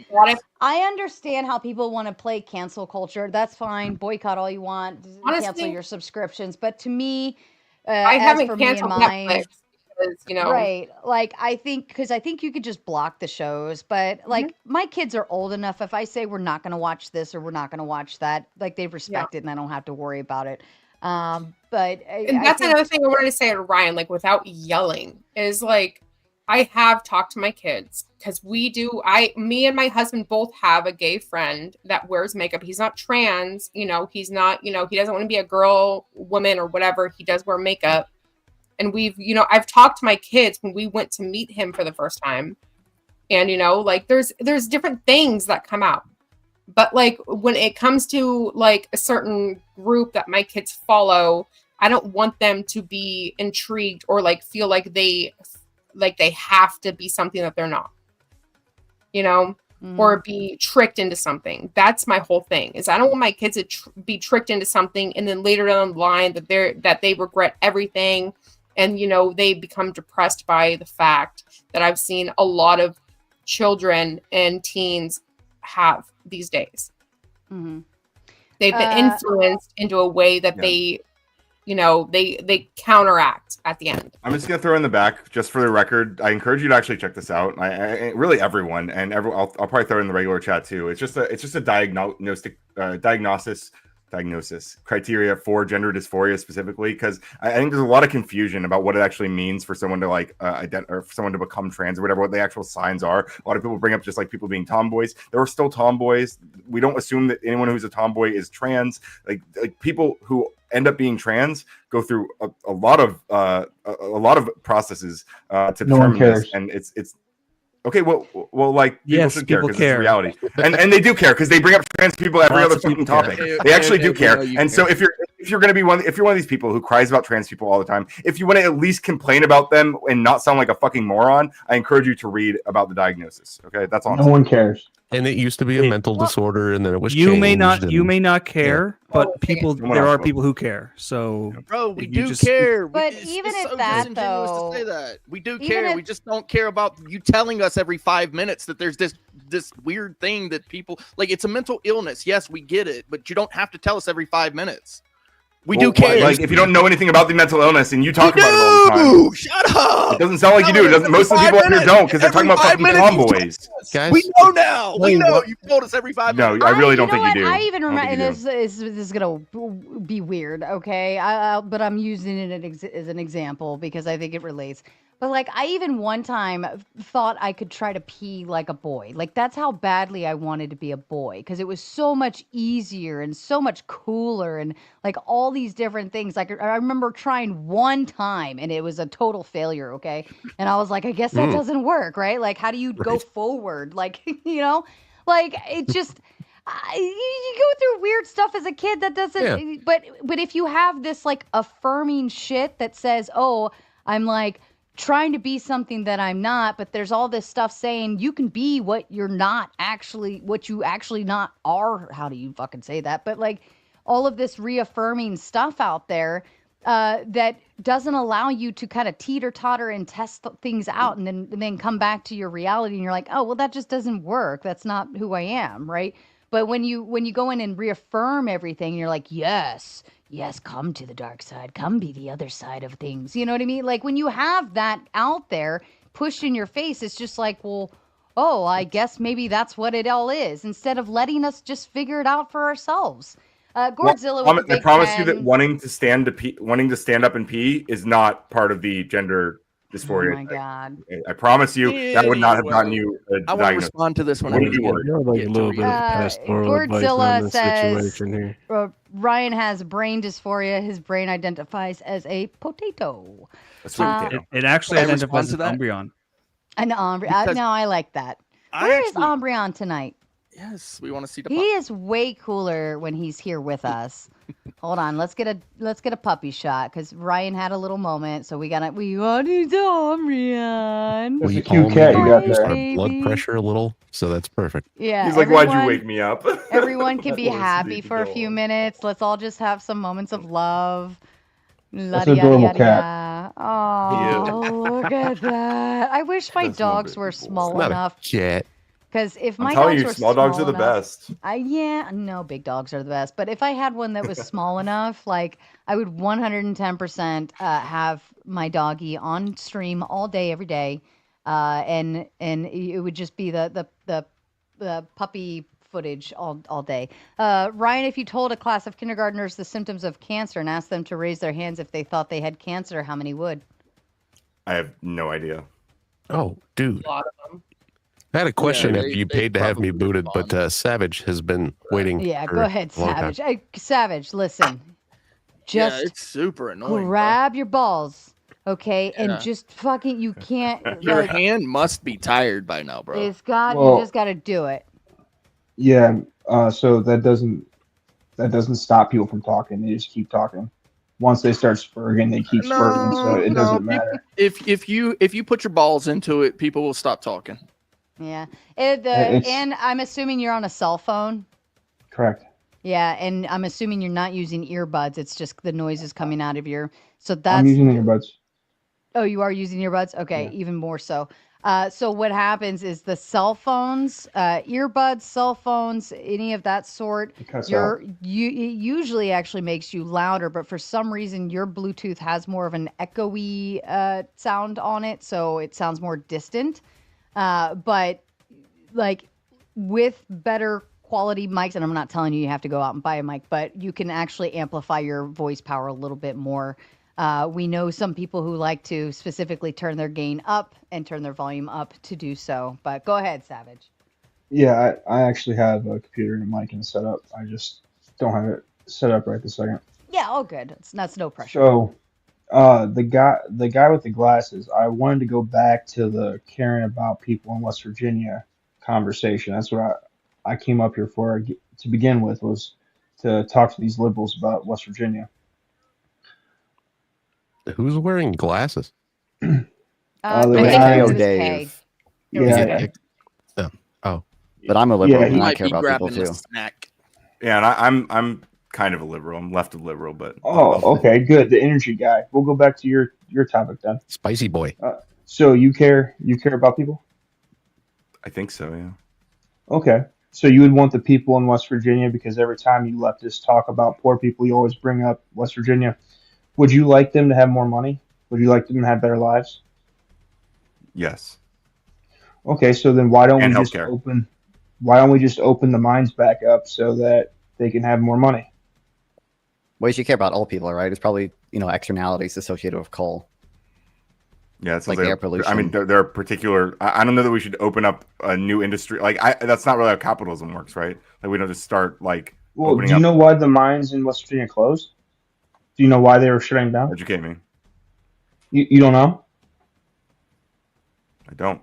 I understand how people want to play cancel culture. That's fine. Boycott all you want. Honestly, cancel your subscriptions. But to me, I haven't canceled Netflix. You know, right? Like, I think you could just block the shows. But like, my kids are old enough. If I say we're not going to watch this or we're not going to watch that, like, they respect it, and I don't have to worry about it. But that's another thing I wanted to say to Ryan, like, without yelling, is like, I have talked to my kids, because me and my husband both have a gay friend that wears makeup. He's not trans, you know, he's not, you know, he doesn't want to be a girl, woman, or whatever. He does wear makeup. And I've talked to my kids when we went to meet him for the first time. And, you know, like, there's different things that come out. But like, when it comes to like a certain group that my kids follow, I don't want them to be intrigued or like feel like they have to be something that they're not, you know, or be tricked into something. That's my whole thing, is I don't want my kids to be tricked into something, and then later down the line that they regret everything. And, you know, they become depressed by the fact that I've seen a lot of children and teens have these days. They've been influenced into a way that they they counteract at the end. I'm just gonna throw in the back, just for the record. I encourage you to actually check this out. I really everyone, and I'll probably throw it in the regular chat too. It's just a diagnosis criteria for gender dysphoria specifically, because I think there's a lot of confusion about what it actually means for someone to or for someone to become trans or whatever, what the actual signs are. A lot of people bring up just like people being tomboys. There are still tomboys. We don't assume that anyone who's a tomboy is trans. Like people who end up being trans go through a lot of processes to determine this, and it's okay. Well, like people should care because it's reality, and they do care because they bring up trans people every other fucking topic. They actually do care, and so if you're going to be if you're one of these people who cries about trans people all the time, if you want to at least complain about them and not sound like a fucking moron, I encourage you to read about the diagnosis. Okay, that's all. No one cares. And it used to be a mental disorder, and then it was. You may not care, but there are people who care. So, bro, we do care. But even at that, though, to say that we do care. We just don't care about you telling us every 5 minutes that there's this weird thing that people like. It's a mental illness. Yes, we get it, but you don't have to tell us every 5 minutes. We do care. Like if you don't know anything about the mental illness and you talk about it all the time, shut up. It doesn't sound like you do. Most of the people up here don't because they're talking about fucking tomboys. Guys, we know now. We know. You told us every 5 minutes. No, I really don't think you do. I even remember, and this is gonna be weird, okay? But I'm using it as an example because I think it relates. But like, I even one time thought I could try to pee like a boy. Like that's how badly I wanted to be a boy because it was so much easier and so much cooler and like all these different things. Like I remember trying one time and it was a total failure. Okay, and I was like, I guess that doesn't work, right? Like, how do you go forward? Like, like it just. You go through weird stuff as a kid that doesn't. Yeah. But if you have this like affirming shit that says, oh, I'm like trying to be something that I'm not, but there's all this stuff saying you can be what you're not actually, what you actually not are. How do you fucking say that? But like all of this reaffirming stuff out there that doesn't allow you to kind of teeter-totter and test things out and then come back to your reality and you're like, oh, well, that just doesn't work. That's not who I am, right? But when you go in and reaffirm everything, you're like, yes, come to the dark side. Come be the other side of things. You know what I mean? Like when you have that out there pushed in your face, it's just like, well, oh, I guess maybe that's what it all is. Instead of letting us just figure it out for ourselves. Godzilla was a big I promise fan. you that wanting to stand up and pee is not part of the gender dysphoria. Oh my god! I promise you that would not have gotten you a I want to respond to this one. Godzilla says Ryan has brain dysphoria. His brain identifies as a potato. It actually identifies as an Umbreon. An Umbreon. No, I like that. Where is Umbreon tonight? Yes, we want to see the. He is way cooler when he's here with us. Hold on, let's get a puppy shot because Ryan had a little moment, so we want to Umbreon. That's a cute cat you got there. Our blood pressure a little, so that's perfect. Yeah, he's like, why'd you wake me up? Everyone can be happy for a few minutes. Let's all just have some moments of love. That's an adorable cat. Oh, look at that! I wish my dogs were small enough. Cat. Because if my I'm telling dogs you, were small dogs are the enough, best. No, big dogs are the best. But if I had one that was small enough, like I would 110% have my doggy on stream all day, every day, and it would just be the puppy footage all day. Ryan, if you told a class of kindergartners the symptoms of cancer and asked them to raise their hands if they thought they had cancer, how many would? I have no idea. Oh, dude. A lot of them. I had a question after you paid to have me booted, but Savage has been waiting. Yeah, for go ahead, a long time. Savage. Savage, listen. Just it's super annoying. grab your balls, okay, and just fucking. You can't. Your hand must be tired by now, bro. You just got to do it. Yeah. So that doesn't stop people from talking. They just keep talking. Once they start spurting, they keep spurting. So it doesn't matter. If you put your balls into it, people will stop talking. Yeah. And I'm assuming you're on a cell phone. Correct. Yeah, and I'm assuming you're not using earbuds. It's just the noises coming out of your. So that's. I'm using earbuds. Oh, you are using earbuds? Okay, even more so. So what happens is the cell phones, earbuds, cell phones, any of that sort, it usually actually makes you louder, but for some reason your Bluetooth has more of an echoey sound on it, so it sounds more distant. But like with better quality mics, and I'm not telling you have to go out and buy a mic, but you can actually amplify your voice power a little bit more. We know some people who like to specifically turn their gain up and turn their volume up to do so. But go ahead, Savage. Yeah, I actually have a computer and a mic and set up. I just don't have it set up right this second. Yeah, all good. That's no pressure. So, the guy with the glasses, I wanted to go back to the caring about people in West Virginia conversation. That's what I came up here for to begin with, was to talk to these liberals about West Virginia. Who's wearing glasses? The guy, Dave. Yeah. Oh, but I'm a liberal. He and I might care be about people grabbing a too. snack. Yeah, and I'm kind of a liberal. I'm left of liberal, but Oh, okay, good. The energy guy. We'll go back to your topic then. Spicy boy. So you care about people? I think so. Yeah. Okay. So you would want the people in West Virginia, because every time you leftists talk about poor people, you always bring up West Virginia. Would you like them to have more money? Would you like them to have better lives? Yes. Okay, so then why don't And we just healthcare. open the mines back up so that they can have more money? Well, you should care about all people, right? It's probably, externalities associated with coal. Yeah, it's like air pollution. I mean, there are particular. I don't know that we should open up a new industry. That's not really how capitalism works, right? Like we don't just start like. Well, do you know why the mines in West Virginia closed? Do you know why they were shutting down? Educate me. You don't know? I don't.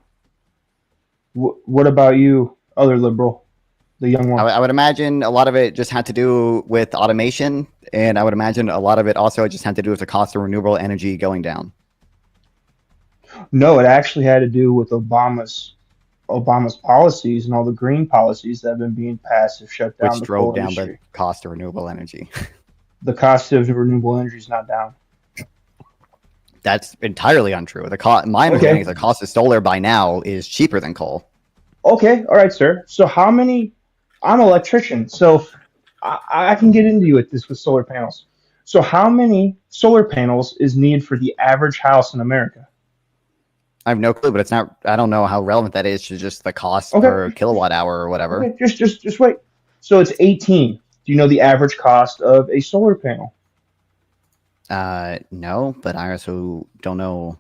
What about you, other liberal, the young one? I would imagine a lot of it just had to do with automation, and I would imagine a lot of it also just had to do with the cost of renewable energy going down. No, it actually had to do with Obama's policies, and all the green policies that have been being passed have shut down Which drove down the cost of renewable energy. The cost of renewable energy is not down. That's entirely untrue. My understanding is the cost of solar by now is cheaper than coal. Okay, all right, sir. So I'm an electrician, so I can get into you with this with solar panels. So how many solar panels is needed for the average house in America? I have no clue, but it's not. I don't know how relevant that is to just the cost per kilowatt hour or whatever. Okay, just wait. So it's 18. Do you know the average cost of a solar panel? No, but I also don't know.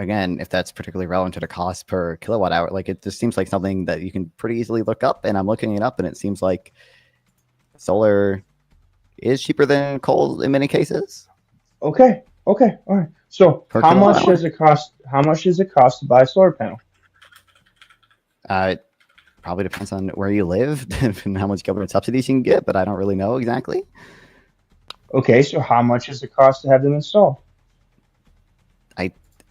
Again, if that's particularly relevant to the cost per kilowatt hour, like it just seems like something that you can pretty easily look up. And I'm looking it up, and it seems like solar is cheaper than coal in many cases. Okay, all right. So how much does it cost? How much does it cost to buy a solar panel? It probably depends on where you live and how much government subsidies you can get, but I don't really know exactly. Okay, so how much does it cost to have them installed?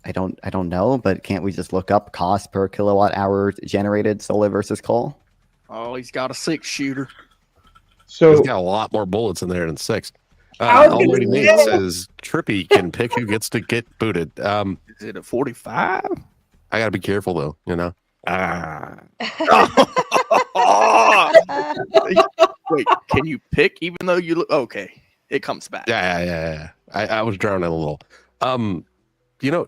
I don't know, but can't we just look up cost per kilowatt hour generated solar versus coal? Oh, he's got a 6-shooter. So he's got a lot more bullets in there than 6. Almighty Nate says Trippy can pick who gets to get booted. Is it a 45? I gotta be careful though, Wait, can you pick even though you look okay? It comes back. Yeah. I was drowning a little.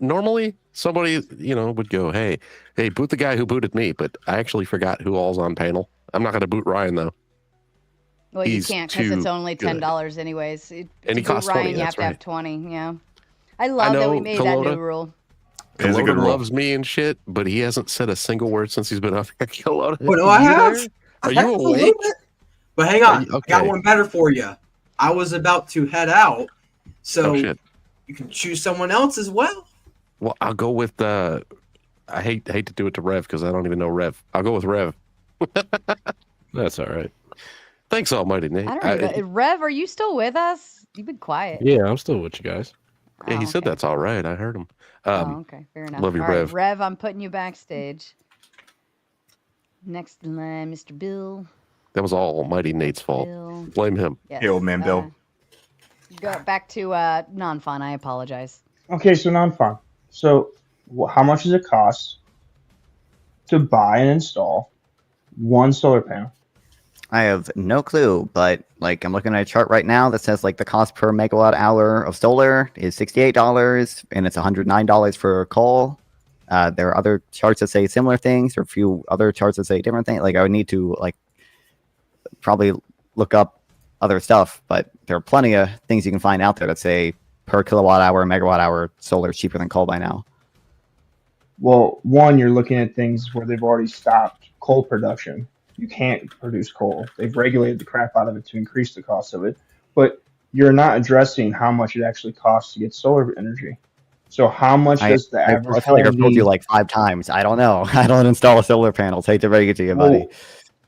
Normally somebody, would go, hey, boot the guy who booted me, but I actually forgot who all's on panel. I'm not gonna boot Ryan though. Well, you can't because it's only $10 anyways. And he costs Ryan, 20. you have to right. have 20. Yeah, I love that we made that new rule. Kalota loves me and shit, but he hasn't said a single word since he's been up here. Kalota, well, no, I have. Are you awake? But hang on, I got one better for you. I was about to head out, so you can choose someone else as well. Well, I'll go with I hate to do it to Rev because I don't even know Rev. I'll go with Rev. That's all right. Thanks, Almighty Nate. I don't know. Rev, are you still with us? You've been quiet. Yeah, I'm still with you guys. Yeah, he said that's all right. I heard him. Okay, fair enough. Love you, all Rev. Right, Rev, I'm putting you backstage. Next in line, Mr. Bill. That was all Almighty Nate's fault. Blame him. Yes. Hey, old man Bill. Go back to non-fun. I apologize. Okay, so now I'm fine. So, how much does it cost to buy and install one solar panel? I have no clue, but like I'm looking at a chart right now that says like the cost per megawatt hour of solar is $68 and it's $109 for coal. There are other charts that say similar things, or a few other charts that say different things. Like I would need to like probably look up other stuff, but there are plenty of things you can find out there that say per kilowatt hour, megawatt hour solar is cheaper than coal by now. Well, one, you're looking at things where they've already stopped coal production. You can't produce coal. They've regulated the crap out of it to increase the cost of it. But you're not addressing how much it actually costs to get solar energy. So how much does the average I feel like I've told you like 5 times. I don't know. I don't install solar panels. Hate to break it to you, buddy.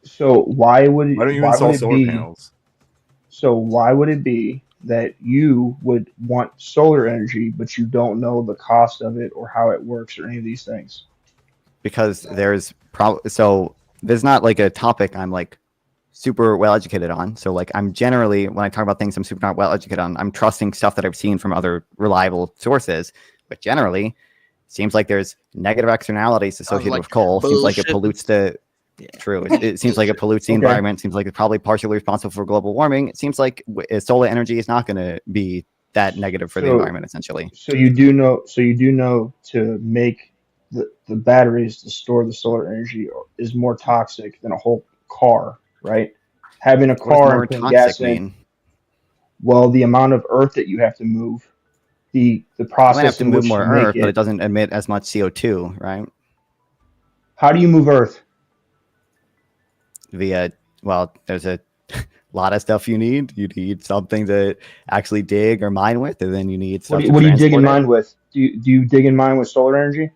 So why don't you install solar panels? So why would it be that you would want solar energy, but you don't know the cost of it or how it works or any of these things? Because there's there's not like a topic I'm like super well educated on. So like I'm generally, when I talk about things I'm super not well educated on, I'm trusting stuff that I've seen from other reliable sources. But generally, it seems like there's negative externalities associated with coal. Seems like it pollutes the true. It seems like it pollutes the environment. Seems like it's probably partially responsible for global warming. It seems like solar energy is not going to be that negative for the environment, essentially. So you do know to make the batteries to store the solar energy is more toxic than a whole car, right? Having a car and putting gas in. Well, the amount of earth that you have to move, the process. You might have to move more earth, but it doesn't emit as much CO2, right? How do you move earth? There's a lot of stuff you need. You need something to actually dig or mine with, and then you need stuff. What do you dig and mine with? Do you dig and mine with solar energy?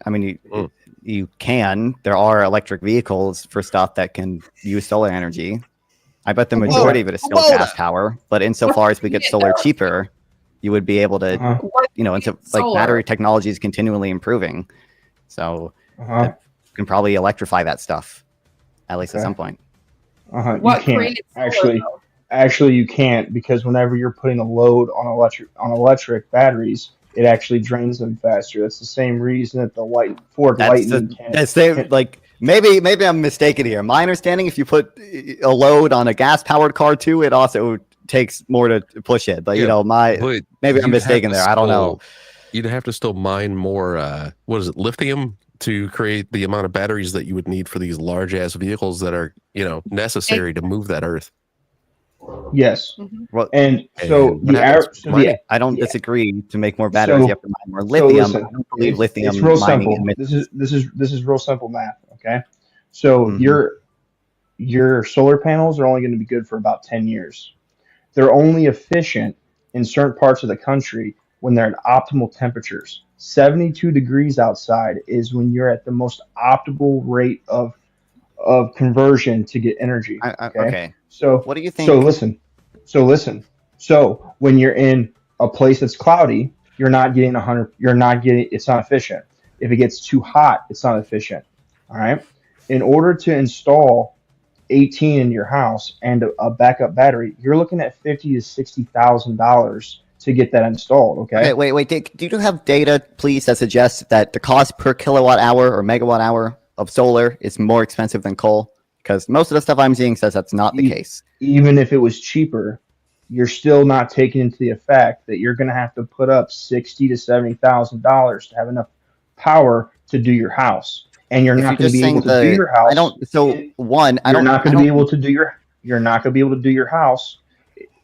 I mean, you can. There are electric vehicles for stuff that can use solar energy. I bet the majority of it is still gas power. But insofar as we get solar cheaper, you would be able to, battery technology is continually improving. So you can probably electrify that stuff, at least at some point. You can't actually you can't, because whenever you're putting a load on electric batteries, it actually drains them faster. That's the same reason that the Ford Lightning maybe I'm mistaken here. My understanding, if you put a load on a gas powered car too, it also takes more to push it. But maybe I'm mistaken there. I don't know. You'd have to still mine more lithium to create the amount of batteries that you would need for these large ass vehicles that are, necessary to move that earth. Yes. Well, and I don't disagree. To make more batteries, you have to mine more lithium. I don't believe lithium. It's real simple. This is real simple math. Okay, so your solar panels are only going to be good for about 10 years. They're only efficient in certain parts of the country when they're at optimal temperatures. 72 degrees outside is when you're at the most optimal rate of conversion to get energy. Okay. So what do you think? So listen. So when you're in a place that's cloudy, you're not getting 100. It's not efficient. If it gets too hot, it's not efficient. All right. In order to install 18 in your house and a backup battery, you're looking at $50,000 to $60,000 to get that installed. Okay. Wait. Do you have data, please, that suggests that the cost per kilowatt hour or megawatt hour of solar is more expensive than coal? Because most of the stuff I'm seeing says that's not the case. Even if it was cheaper, you're still not taking into the effect that you're going to have to put up $60,000 to $70,000 to have enough power to do your house, and you're not going to be able to do your house. You're not going to be able to do your house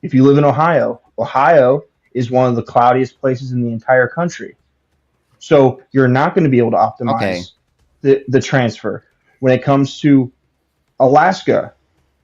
if you live in Ohio. Ohio is one of the cloudiest places in the entire country, so you're not going to be able to optimize the transfer. When it comes to Alaska,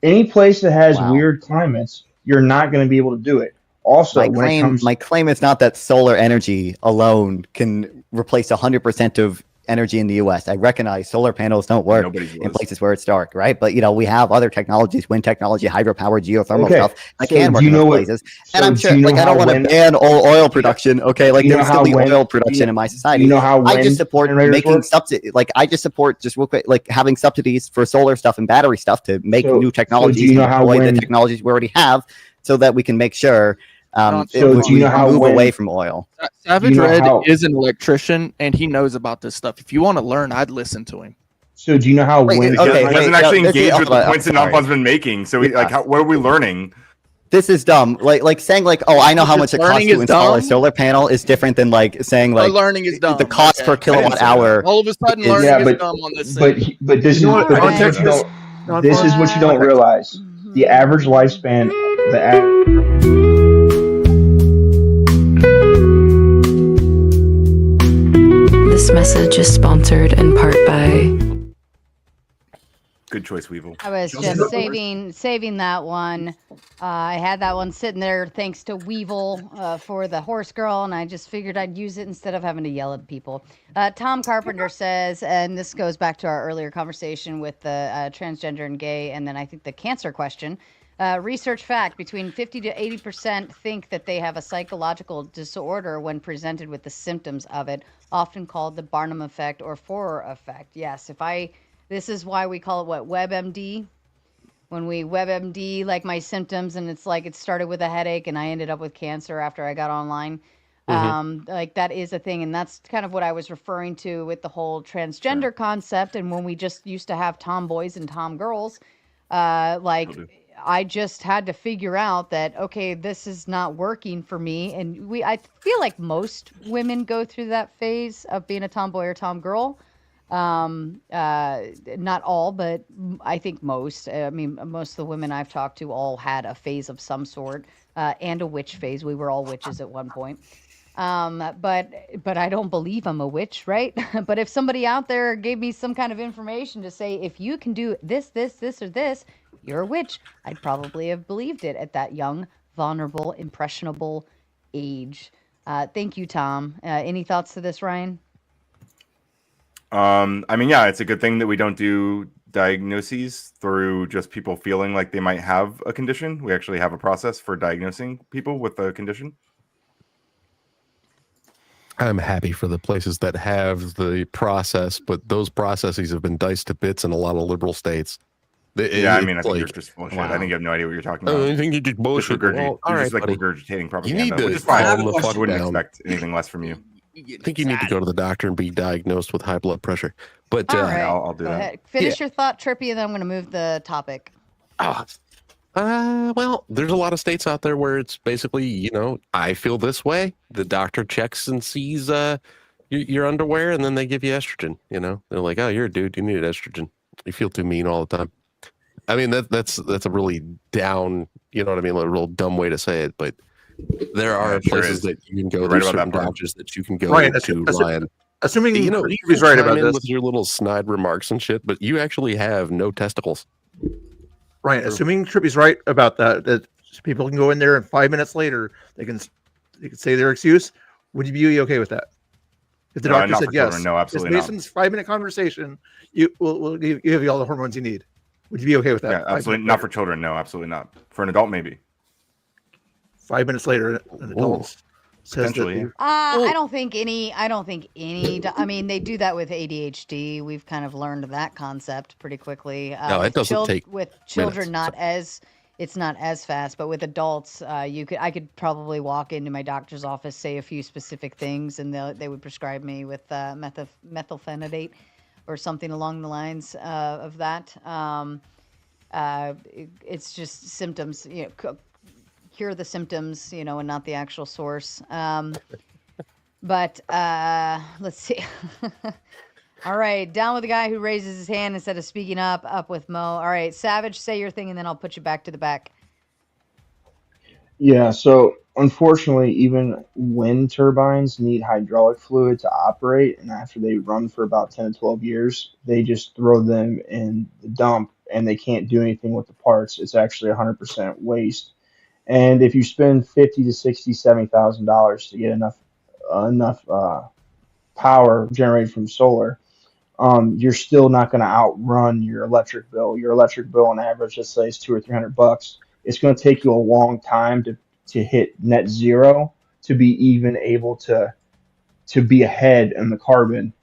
any place that has weird climates, you're not going to be able to do it. Also, my claim is not that solar energy alone can replace 100% of energy in the U.S. I recognize solar panels don't work in places where it's dark, right? But we have other technologies, wind technology, hydropower, geothermal stuff that can work in those places. And I'm sure, I don't want to ban oil production. Okay, there will still be oil production in my society. I just support making subsidy. I just support just real quick, having subsidies for solar stuff and battery stuff to make new technologies and deploy the technologies we already have, so that we can make sure So do you know how move away from oil? Savage Red is an electrician, and he knows about this stuff. If you want to learn, I'd listen to him. So do you know how wind? He doesn't actually engage with the points that Nonpaw's been making. So what are we learning? This is dumb. Like saying oh, I know how much it costs to install a solar panel is different than saying learning is dumb. The cost per kilowatt hour. All of a sudden, learning is dumb on this thing. But this is what you don't realize. The average lifespan. This message is sponsored in part by. Good choice, Weevil. I was just saving that one. I had that one sitting there thanks to Weevil for the horse girl, and I just figured I'd use it instead of having to yell at people. Tom Carpenter says, and this goes back to our earlier conversation with the transgender and gay, and then I think the cancer question. Research fact, between 50 to 80% think that they have a psychological disorder when presented with the symptoms of it, often called the Barnum effect or Forer effect. Yes, this is why we call it WebMD. When we WebMD my symptoms, and it's it started with a headache and I ended up with cancer after I got online. That is a thing, and that's kind of what I was referring to with the whole transgender concept. And when we just used to have tomboys and tomgirls, I just had to figure out that, okay, this is not working for me. And I feel like most women go through that phase of being a tomboy or tomgirl. Not all, but I think most. I mean, most of the women I've talked to all had a phase of some sort, and a witch phase. We were all witches at one point. But I don't believe I'm a witch, right? But if somebody out there gave me some kind of information to say, if you can do this, or this, you're a witch, I'd probably have believed it at that young, vulnerable, impressionable age. Thank you, Tom. Any thoughts to this, Ryan? I mean, yeah, it's a good thing that we don't do diagnoses through just people feeling like they might have a condition. We actually have a process for diagnosing people with a condition. I'm happy for the places that have the process, but those processes have been diced to bits in a lot of liberal states. I think you're just bullshit. Wow. I think you have no idea what you're talking about. I think you just bullshit. Regurgitating propaganda. You need to which is fine. calm the fuck wouldn't down. expect anything less from you. I think you need to go to the doctor and be diagnosed with high blood pressure. But all right. I'll do Go that. ahead. Finish your thought, Trippy, and then I'm going to move the topic. Well, there's a lot of states out there where it's basically, I feel this way. The doctor checks and sees your underwear, and then they give you estrogen. They're like, "Oh, you're a dude. You need estrogen. You feel too mean all the time." I mean, that's a really down, a real dumb way to say it, but there are places that you can go. There's certain doctors that you can go to, Ryan. Assuming he's right about this with your little snide remarks and shit, but you actually have no testicles. Right. Assuming Trippy's right about that people can go in there and 5 minutes later they can say their excuse. Would you be okay with that? If the doctor said yes, children, no, absolutely based on this 5-minute conversation, we'll give you all the hormones you need. Would you be okay with that? Yeah, absolutely not for children. No, absolutely not. For an adult, maybe. 5 minutes later, an adult says that. I don't think any. I mean, they do that with ADHD. We've kind of learned that concept pretty quickly. No, it doesn't take with children. minutes. It's not as fast, but with adults, I could probably walk into my doctor's office, say a few specific things, and they would prescribe me with methylphenidate or something along the lines of that. It's just symptoms, cure the symptoms, and not the actual source. But let's see. All right, down with the guy who raises his hand instead of speaking up. Up with Mo. All right, Savage, say your thing, and then I'll put you back to the back. Yeah, so unfortunately, even wind turbines need hydraulic fluid to operate, and after they run for about 10 to 12 years, they just throw them in the dump, and they can't do anything with the parts. It's actually 100% waste. And if you spend $50,000 to $60,000, $70,000 to get enough power generated from solar, you're still not going to outrun your electric bill. Your electric bill on average, let's say, is $200 or $300. It's going to take you a long time to hit net zero to be even able to be ahead in the carbon,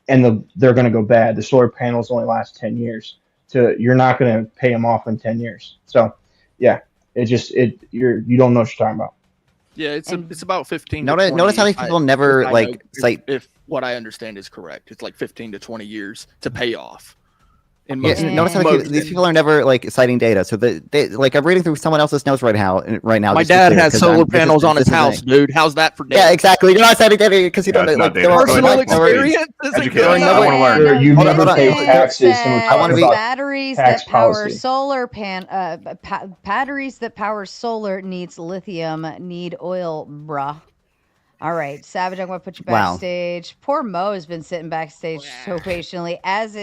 and they're going to go bad. The solar panels only last 10 years. You're not going to pay them off in 10 years. So, yeah, you don't know what you're talking about. Yeah, it's about 15. Notice how these people never cite. If what I understand is correct, it's like 15 to 20 years to pay off. Notice how these people are never citing data. So they I'm reading through someone else's notes right now. My dad has solar panels on his house, dude. How's that for data? Yeah, exactly. You're not citing data because you don't personal experience. You never pay taxes. I want to be batteries that power solar batteries that power solar needs lithium, need oil, bruh. All right, Savage, I'm going to put you backstage. Wow. Poor Mo has been sitting backstage so patiently, as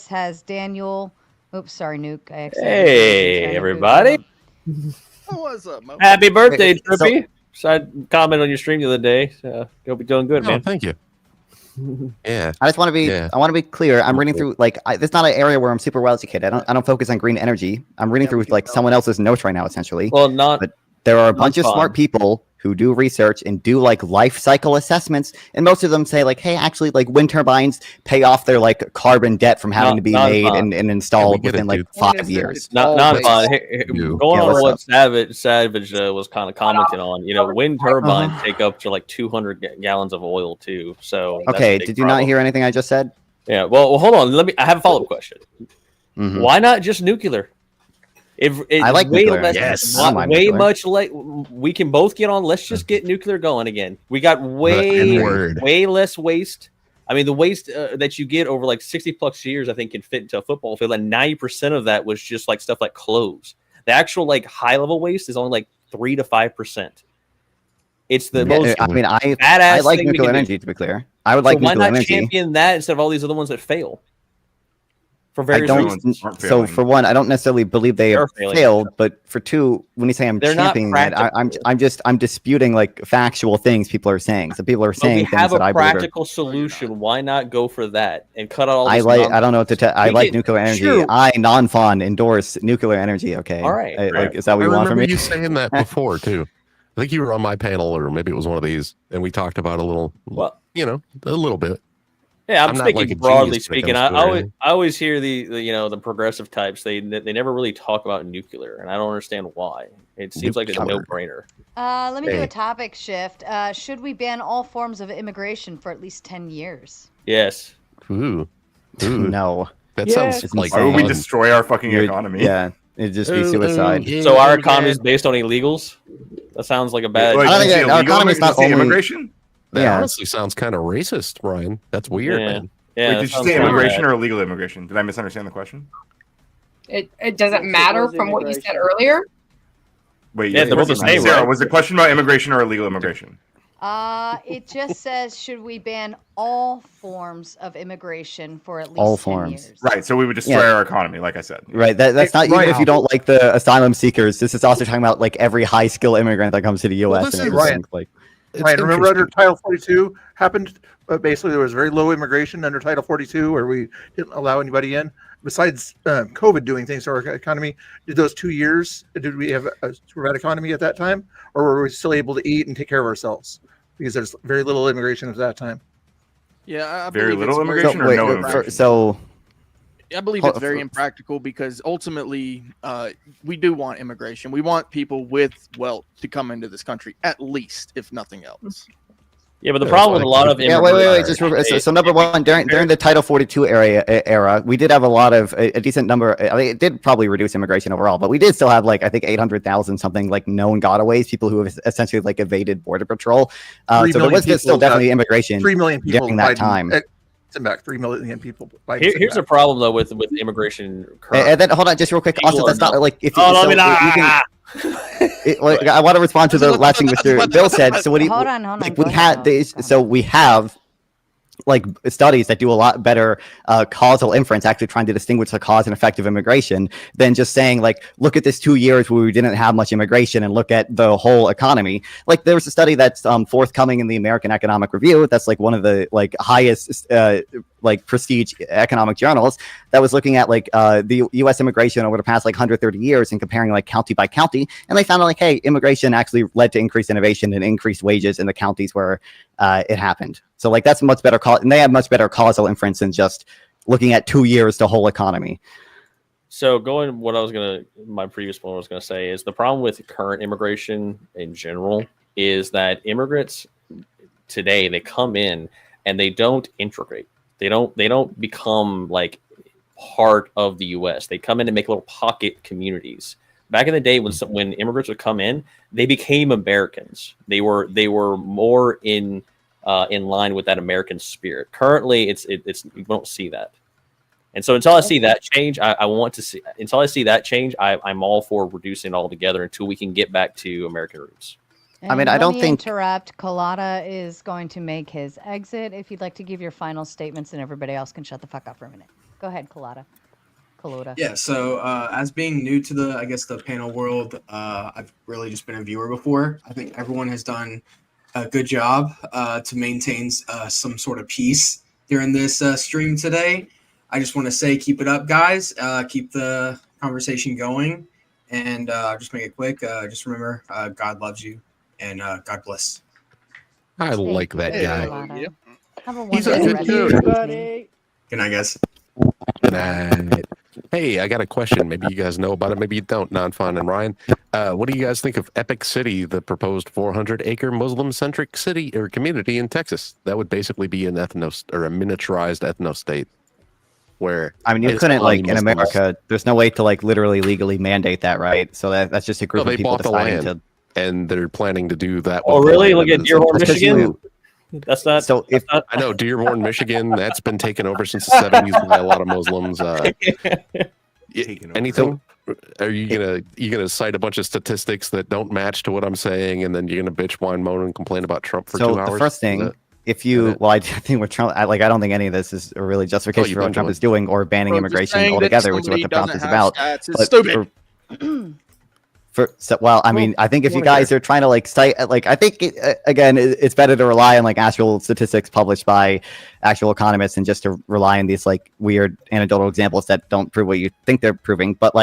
has Daniel. Oops, sorry, Nuke. Hey, everybody. What's up, Mo? Happy birthday, Trippy. So I commented on your stream the other day. So you'll be doing good, man. Thank you. Yeah. I just want to be. Yeah. I want to be clear. I'm reading through it's not an area where I'm super well educated. I don't focus on green energy. I'm reading through someone else's notes right now, essentially. Well, but there are a bunch of smart people who do research and do life cycle assessments, and most of them say hey, actually wind turbines pay off their carbon debt from having to be made and installed within 5 years. Not fun. Going on what Savage was kind of commenting on, wind turbines take up to 200 gallons of oil too. So okay, did you not hear anything I just said? Yeah. Well, hold on. I have a follow-up question. Mm-hmm. Why not just nuclear? I like nuclear. Way much like we can both get on. Let's just get nuclear going again. We got way less waste. I mean, the waste that you get over 60 plus years, I think, can fit into a football field. And 90% of that was just stuff like clothes. The actual high level waste is only 3 to 5%. It's the most. I mean, I like nuclear energy, to be clear. I would like nuclear energy. Why not champion that instead of all these other ones that fail? For various reasons. So for one, I don't necessarily believe they have failed, but for two, when you say I'm championing that, I'm disputing factual things people are saying. So people are saying things that I believe. We have a practical solution. Why not go for that and cut out all this? I don't know what to tell. I like nuclear energy. True. I non-fun endorse nuclear energy. Okay. All right. Is that what you want from me? You saying that before too. I think you were on my panel, or maybe it was one of these, and we talked about a little bit. Yeah, I'm speaking broadly speaking. I always hear the progressive types. They never really talk about nuclear, and I don't understand why. It seems like it's a no-brainer. Let me do a topic shift. Should we ban all forms of immigration for at least 10 years? Yes. Ooh. No. That sounds why would we destroy our fucking economy? Yeah, it'd just be suicide. So our economy is based on illegals? That sounds like a bad. I don't think our economy is not only immigration. That honestly sounds kind of racist, Ryan. That's weird, man. Yeah. Wait, did you say immigration or illegal immigration? Did I misunderstand the question? It doesn't matter from what you said earlier. Wait, they're both the same. Sarah, was the question about immigration or illegal immigration? It just says, should we ban all forms of immigration for at least 10 years? Right, so we would destroy our economy, like I said. Right, that's not even if you don't like the asylum seekers. This is also talking about every high skill immigrant that comes to the U.S. Right, remember under Title 42 happened? Basically, there was very low immigration under Title 42 where we didn't allow anybody in. Besides COVID doing things to our economy, did those 2 years, did we have a super bad economy at that time? Or were we still able to eat and take care of ourselves? Because there's very little immigration at that time. Yeah, I very little immigration or no immigration? I believe it's very impractical because ultimately we do want immigration. We want people with wealth to come into this country, at least, if nothing else. Yeah, but the problem with a lot of wait. So number one, during the Title 42 era, we did have a lot of a decent number. I mean, it did probably reduce immigration overall, but we did still have I think 800,000 something known gotaways, people who have essentially evaded border patrol. So there was still definitely immigration. 3 million people during that time. Back 3 million people. Here's a problem though with immigration. And then hold on, just real quick, Austin. That's not if. I want to respond to the last thing Mr. Bill said. So what do you? Hold on. We have studies that do a lot better causal inference, actually trying to distinguish the cause and effect of immigration than just saying look at this 2 years where we didn't have much immigration and look at the whole economy. There was a study that's forthcoming in the American Economic Review. That's one of the highest prestige economic journals that was looking at the U.S. immigration over the past 130 years and comparing county by county, and they found hey, immigration actually led to increased innovation and increased wages in the counties where it happened. So that's much better and they have much better causal inference than just looking at 2 years the whole economy. So my previous point I was gonna say is the problem with current immigration in general is that immigrants today, they come in and they don't integrate. They don't become like part of the U.S. They come in and make little pocket communities. Back in the day, when immigrants would come in, they became Americans. They were more in line with that American spirit. Currently, it's you don't see that. And so until I see that change, until I see that change, I'm all for reducing it all together until we can get back to American roots. And I mean, I don't think. Interrupt. Colada is going to make his exit. If you'd like to give your final statements, and everybody else can shut the fuck up for a minute. Go ahead, Colada. Yeah. So as being new to the panel world, I've really just been a viewer before. I think everyone has done a good job to maintain some sort of peace during this stream today. I just want to say, keep it up, guys. Keep the conversation going, and just make it quick. Just remember, God loves you. And God bless. I like that guy. Have a He's a good dude. Good night, guys. Good night. Hey, I got a question. Maybe you guys know about it. Maybe you don't. Non-Fun and Ryan. What do you guys think of Epic City, the proposed 400-acre Muslim-centric city or community in Texas? That would basically be an a miniaturized ethno-state. Where you couldn't in America. There's no way to literally legally mandate that, right? So that's just a group of people deciding to. And they're planning to do that. Oh, really? Look at Dearborn, Michigan. That's not. So if I know Dearborn, Michigan, that's been taken over since the 70s by a lot of Muslims. Anything? Are you gonna cite a bunch of statistics that don't match to what I'm saying, and then you're gonna bitch, whine, moan, and complain about Trump for 2 hours? So the first thing, I think what Trump, I don't think any of this is a really justification for what Trump is doing or banning immigration altogether, which is what the prompt is about. It's stupid. I think if you guys are trying to cite, I think it's better to rely on actual statistics published by actual economists and just to rely on these weird anecdotal examples that don't prove what you think they're proving. But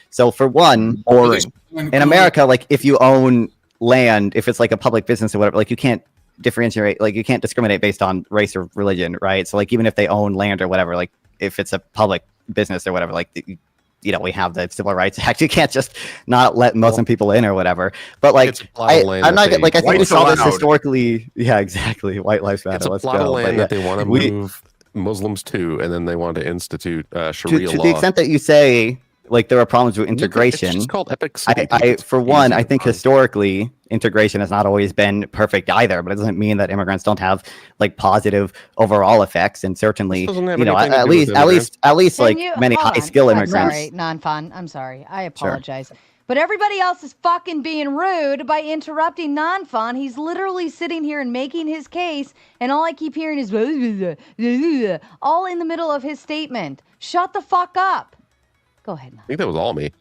so for one, or in America, if you own land, if it's a public business or whatever, you can't differentiate, you can't discriminate based on race or religion, right? So even if they own land or whatever, if it's a public business or whatever, we have the Civil Rights Act. You can't just not let Muslim people in or whatever. But I'm not I think we saw this historically. Yeah, exactly. White lives matter. It's a Let's plot go. of land But that they want to move Muslims to, and then they want to institute Sharia law. To the extent that you say there are problems with integration. It's just called Epic City. I think historically integration has not always been perfect either, but it doesn't mean that immigrants don't have positive overall effects, and certainly at least many high skill immigrants. Sorry, Non-Fun. I'm sorry. I apologize. Sure. But everybody else is fucking being rude by interrupting Non-Fun. He's literally sitting here and making his case, and all I keep hearing is all in the middle of his statement. Shut the fuck up. Go ahead. I think that was all me.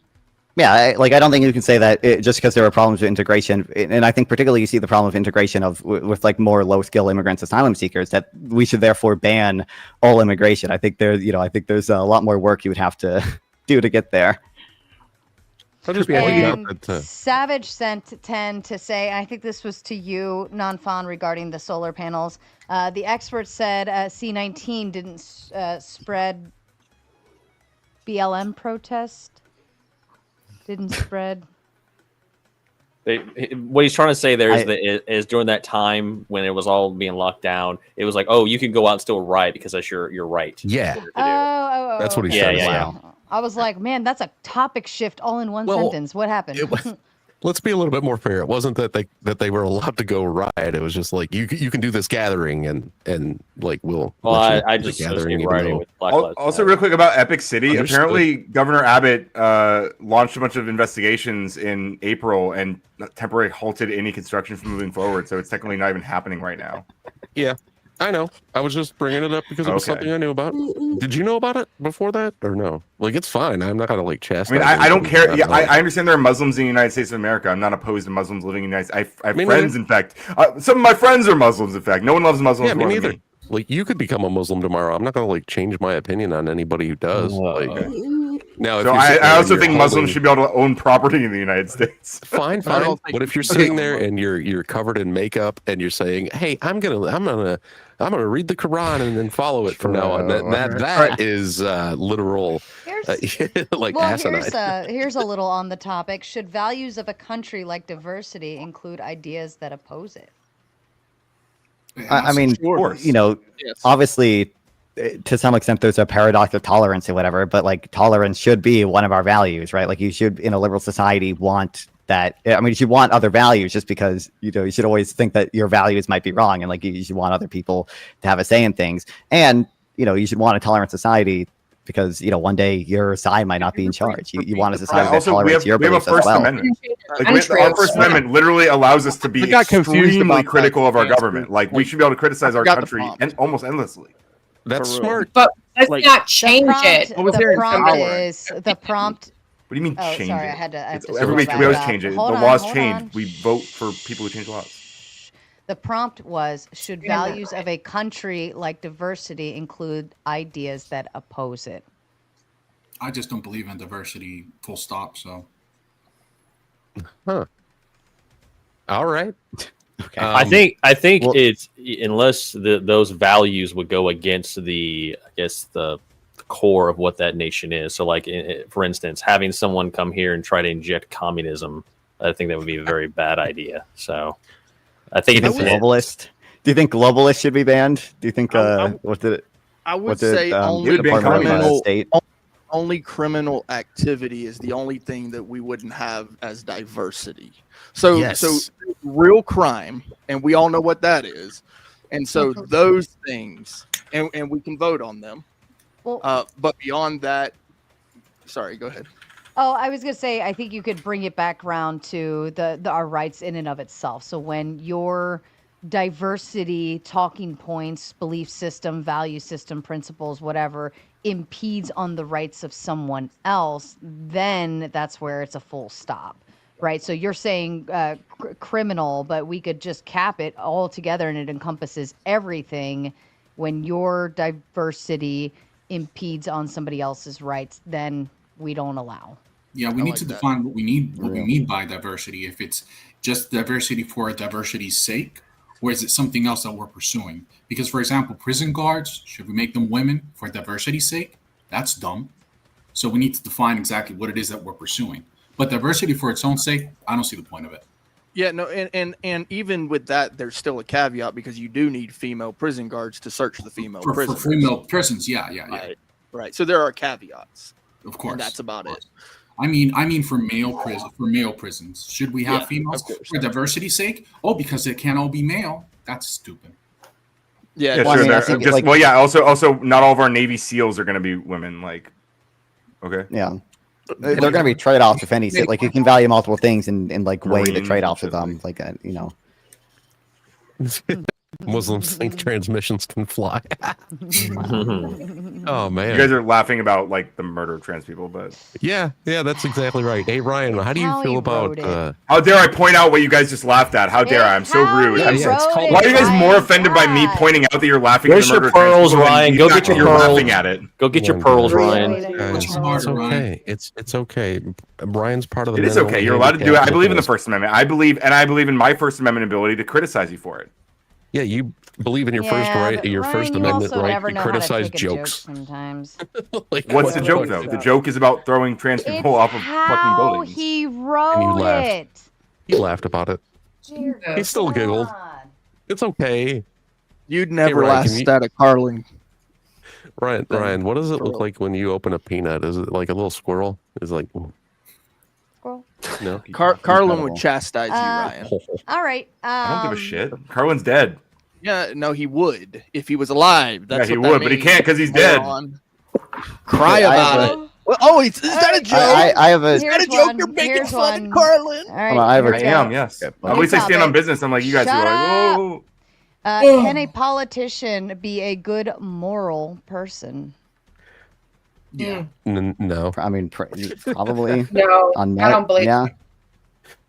Yeah, I don't think you can say that just because there are problems with integration, and I think particularly you see the problem of integration with more low-skill immigrants, asylum seekers, that we should therefore ban all immigration. I think there's a lot more work you would have to do to get there. Savage sent 10 to say, I think this was to you, Non-Fun, regarding the solar panels. The expert said C-19 didn't spread BLM protest. Didn't spread. What he's trying to say there is during that time when it was all being locked down, it was oh, you can go out and still riot because that's your right. Yeah. That's what he's saying. Yeah. I was like, man, that's a topic shift all in one sentence. What happened? Let's be a little bit more fair. It wasn't that they were allowed to go riot. It was just you can do this gathering and we'll. Well, I just associate rioting with Black Lives Also, real quick about Epic City. Understood. Apparently, Governor Abbott launched a bunch of investigations in April and temporarily halted any construction from moving forward. So it's technically not even happening right now. Yeah. I know. I was just bringing it up because it was something I knew about. Did you know about it before that or no? It's fine. I'm not gonna chastise. I don't care. Yeah, I understand there are Muslims in the United States of America. I'm not opposed to Muslims living in the United States. I have friends, in fact. Some of my friends are Muslims, in fact. No one loves Muslims more than me. You could become a Muslim tomorrow. I'm not gonna change my opinion on anybody who does. Now, so I also think Muslims should be able to own property in the United States. Fine. But if you're sitting there and you're covered in makeup and you're saying, "Hey, I'm gonna read the Quran and then follow it from now on," that is literal like well, asinine. here's a little on the topic. Should values of a country like diversity include ideas that oppose it? I mean, you know, obviously, to some extent, there's a paradox of tolerance or whatever, but like tolerance should be one of our values, right? Like you should, in a liberal society, want that. I mean, you should want other values just because, you know, you should always think that your values might be wrong. And like you should want other people to have a say in things. And, you know, you should want a tolerant society because, you know, one day your side might not be in charge. You want a society that tolerates your beliefs as well. Amendment. Like our First Amendment literally allows us to be extremely critical of our government. Like we should be able to criticize our country and almost endlessly. That's smart. But let's not change it. The prompt. What do you mean Oh, change sorry, it? I had to Everybody, scroll we always back change it. up. The Hold on, laws hold change. on. We vote for people who change laws. The prompt was, should values of a country like diversity include ideas that oppose it? I just don't believe in diversity, full stop. So, All right. Okay. I think it's unless those values would go against the, I guess, the core of what that nation is. So, like, for instance, having someone come here and try to inject communism, I think that would be a very bad idea. So, I think it's globalist. Do you think globalists should be banned? Do you think what did it? I would say only criminal activity is the only thing that we wouldn't have as diversity. So real crime, and we all know what that is. And so those things, and we can vote on them. Well, but beyond that, sorry, go ahead. Oh, I was gonna say, I think you could bring it back around to our rights in and of itself. So when your diversity, talking points, belief system, value system, principles, whatever, impedes on the rights of someone else, then that's where it's a full stop, right? So you're saying criminal, but we could just cap it all together and it encompasses everything. When your diversity impedes on somebody else's rights, then we don't allow. Yeah, we need to define what we mean by diversity. If it's just diversity for diversity's sake, or is it something else that we're pursuing? Because, for example, prison guards, should we make them women for diversity's sake? That's dumb. So we need to define exactly what it is that we're pursuing. But diversity for its own sake, I don't see the point of it. Yeah, no, and even with that, there's still a caveat because you do need female prison guards to search the female prisons. For female prisons, yeah. Right. So there are caveats. Of course. And that's about it. I mean, for male prisons, should we have females for diversity's sake? Oh, because it can't all be male. That's stupid. Yeah, sure. Also, not all of our Navy SEALs are going to be women. Like, okay, yeah, they're going to be trade-offs if any. Like, you can value multiple things and like weigh the trade-offs of them. Like, you know. Muslims think transmissions can fly. Oh man, you guys are laughing about like the murder of trans people, but yeah, that's exactly right. Hey Ryan, how do you feel about? How dare I point out what you guys just laughed at? How dare I? I'm so rude. Why are you guys more offended by me pointing out that you're laughing at the murder of trans people? Ryan. Go get your pearls. You're laughing at it. Go get your pearls, Ryan. It's okay. It's okay. Ryan's part of the. It is okay. You're allowed to do it. I believe in the First Amendment. I believe in my First Amendment ability to criticize you for it. Yeah, you believe in your First Amendment right to criticize jokes. Sometimes. Like, what's the joke though? The joke is about throwing trans people off of fucking buildings. He wrote it. He laughed about it. He still giggled. It's okay. You'd never laugh at a Carlin. Ryan, what does it look like when you open a peanut? Is it like a little squirrel? Is it like squirrel? No. Carlin would chastise you, Ryan. All right. I don't give a shit. Carlin's dead. Yeah, no, he would if he was alive. That's he would, but he can't because he's dead. Cry about it. Well, is that a joke? I have a. Is that a joke? You're making fun of Carlin. I am. Yes. At least I stand on business. I'm like, you guys are like, whoa. Can a politician be a good moral person? Yeah. No. I mean, probably. No, I don't believe. Yeah.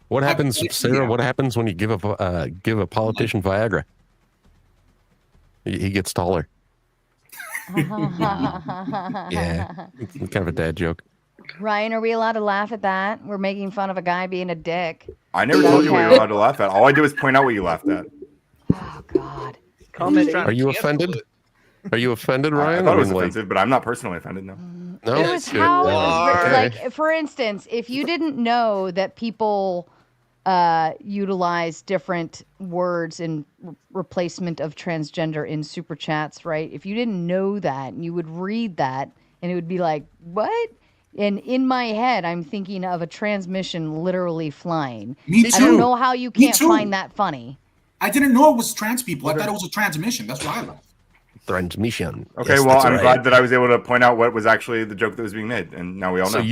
What happens, Sarah? What happens when you give a politician Viagra? He gets taller. Yeah, kind of a dad joke. Ryan, are we allowed to laugh at that? We're making fun of a guy being a dick. I never told you what you're allowed to laugh at. All I did was point out what you laughed at. Oh God. Are you offended? Are you offended, Ryan? I thought it was offensive, but I'm not personally offended. No. No, it was how it was like. For instance, if you didn't know that people utilize different words in replacement of transgender in super chats, right? If you didn't know that, you would read that, and it would be like, "What?" And in my head, I'm thinking of a transmission literally flying. Me too. I don't know how you can't find that funny. I didn't know it was trans people. I thought it was a transmission. That's why I laughed. Transmission. Okay, Yes, well, that's I'm right. glad that I was able to point out what was actually the joke that was being made, and now we all know.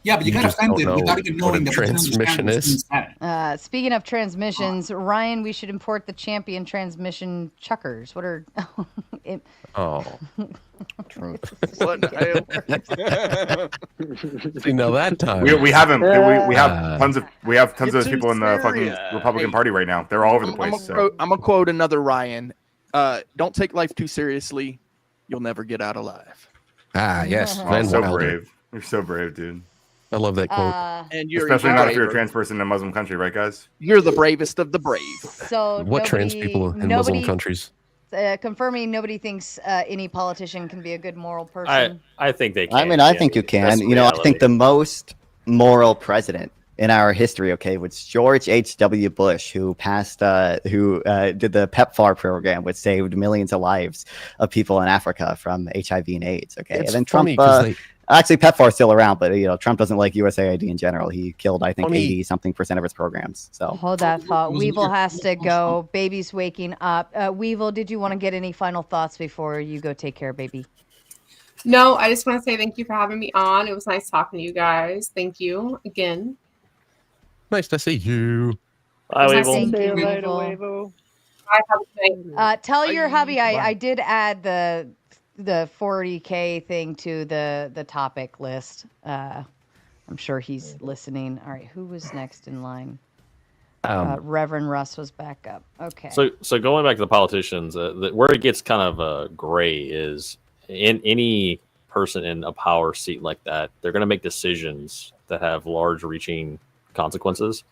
Yeah, but you got just offended don't know without even what a knowing that transmission is. Speaking of transmissions, Ryan, we should import the champion transmission chuckers. What are? Oh. What the hell? See, now that time We haven't. We have tons of those people in the fucking Republican Party right now. They're all over the place. I'm gonna quote another Ryan. Don't take life too seriously. You'll never get out alive. Ah, yes. Oh, Van so Wilder. brave. You're so brave, dude. I love that quote. And you're Especially even not if you're a braver. trans person in a Muslim country, right, guys? You're the bravest of the brave. So What trans people in Muslim countries? Confirming nobody thinks any politician can be a good moral person. I think they can. I mean, I think you can. That's You know, I reality. think the most moral president in our history, okay, was George H.W. Bush, who passed, who did the PEPFAR program, which saved millions of lives of people in Africa from HIV and AIDS. Okay, It's and then funny Trump. 'cause Actually, PEPFAR is still around, but Trump doesn't like USAID in general. He killed, I think, Funny. 80-something% of its programs. So Hold that thought. Weevil has to go. Baby's waking up. Weevil, did you want to get any final thoughts before you go take care of baby? No, I just want to say thank you for having me on. It was nice talking to you guys. Thank you again. Nice to see you. Bye, Thank Weevil. you, See you later, Weevil. Weevil. Bye, have a good night. Tell your hubby I did add the 40K thing to the topic list. I'm sure he's listening. All right, who was next in line? Reverend Russ was back up. Okay. So going back to the politicians, where it gets kind of gray is in any person in a power seat like that, they're going to make decisions that have large-reaching consequences,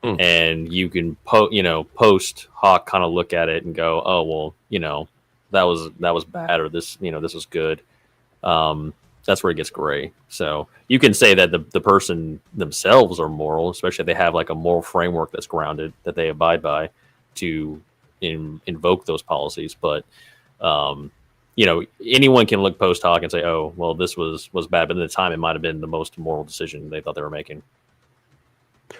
and you can post hoc kind of look at it and go, oh well, that was bad, or this this was good. That's where it gets gray. So you can say that the person themselves are moral, especially if they have like a moral framework that's grounded, that they abide by to invoke those policies. But anyone can look post hoc and say, oh, well, this was bad, but at the time it might have been the most moral decision they thought they were making.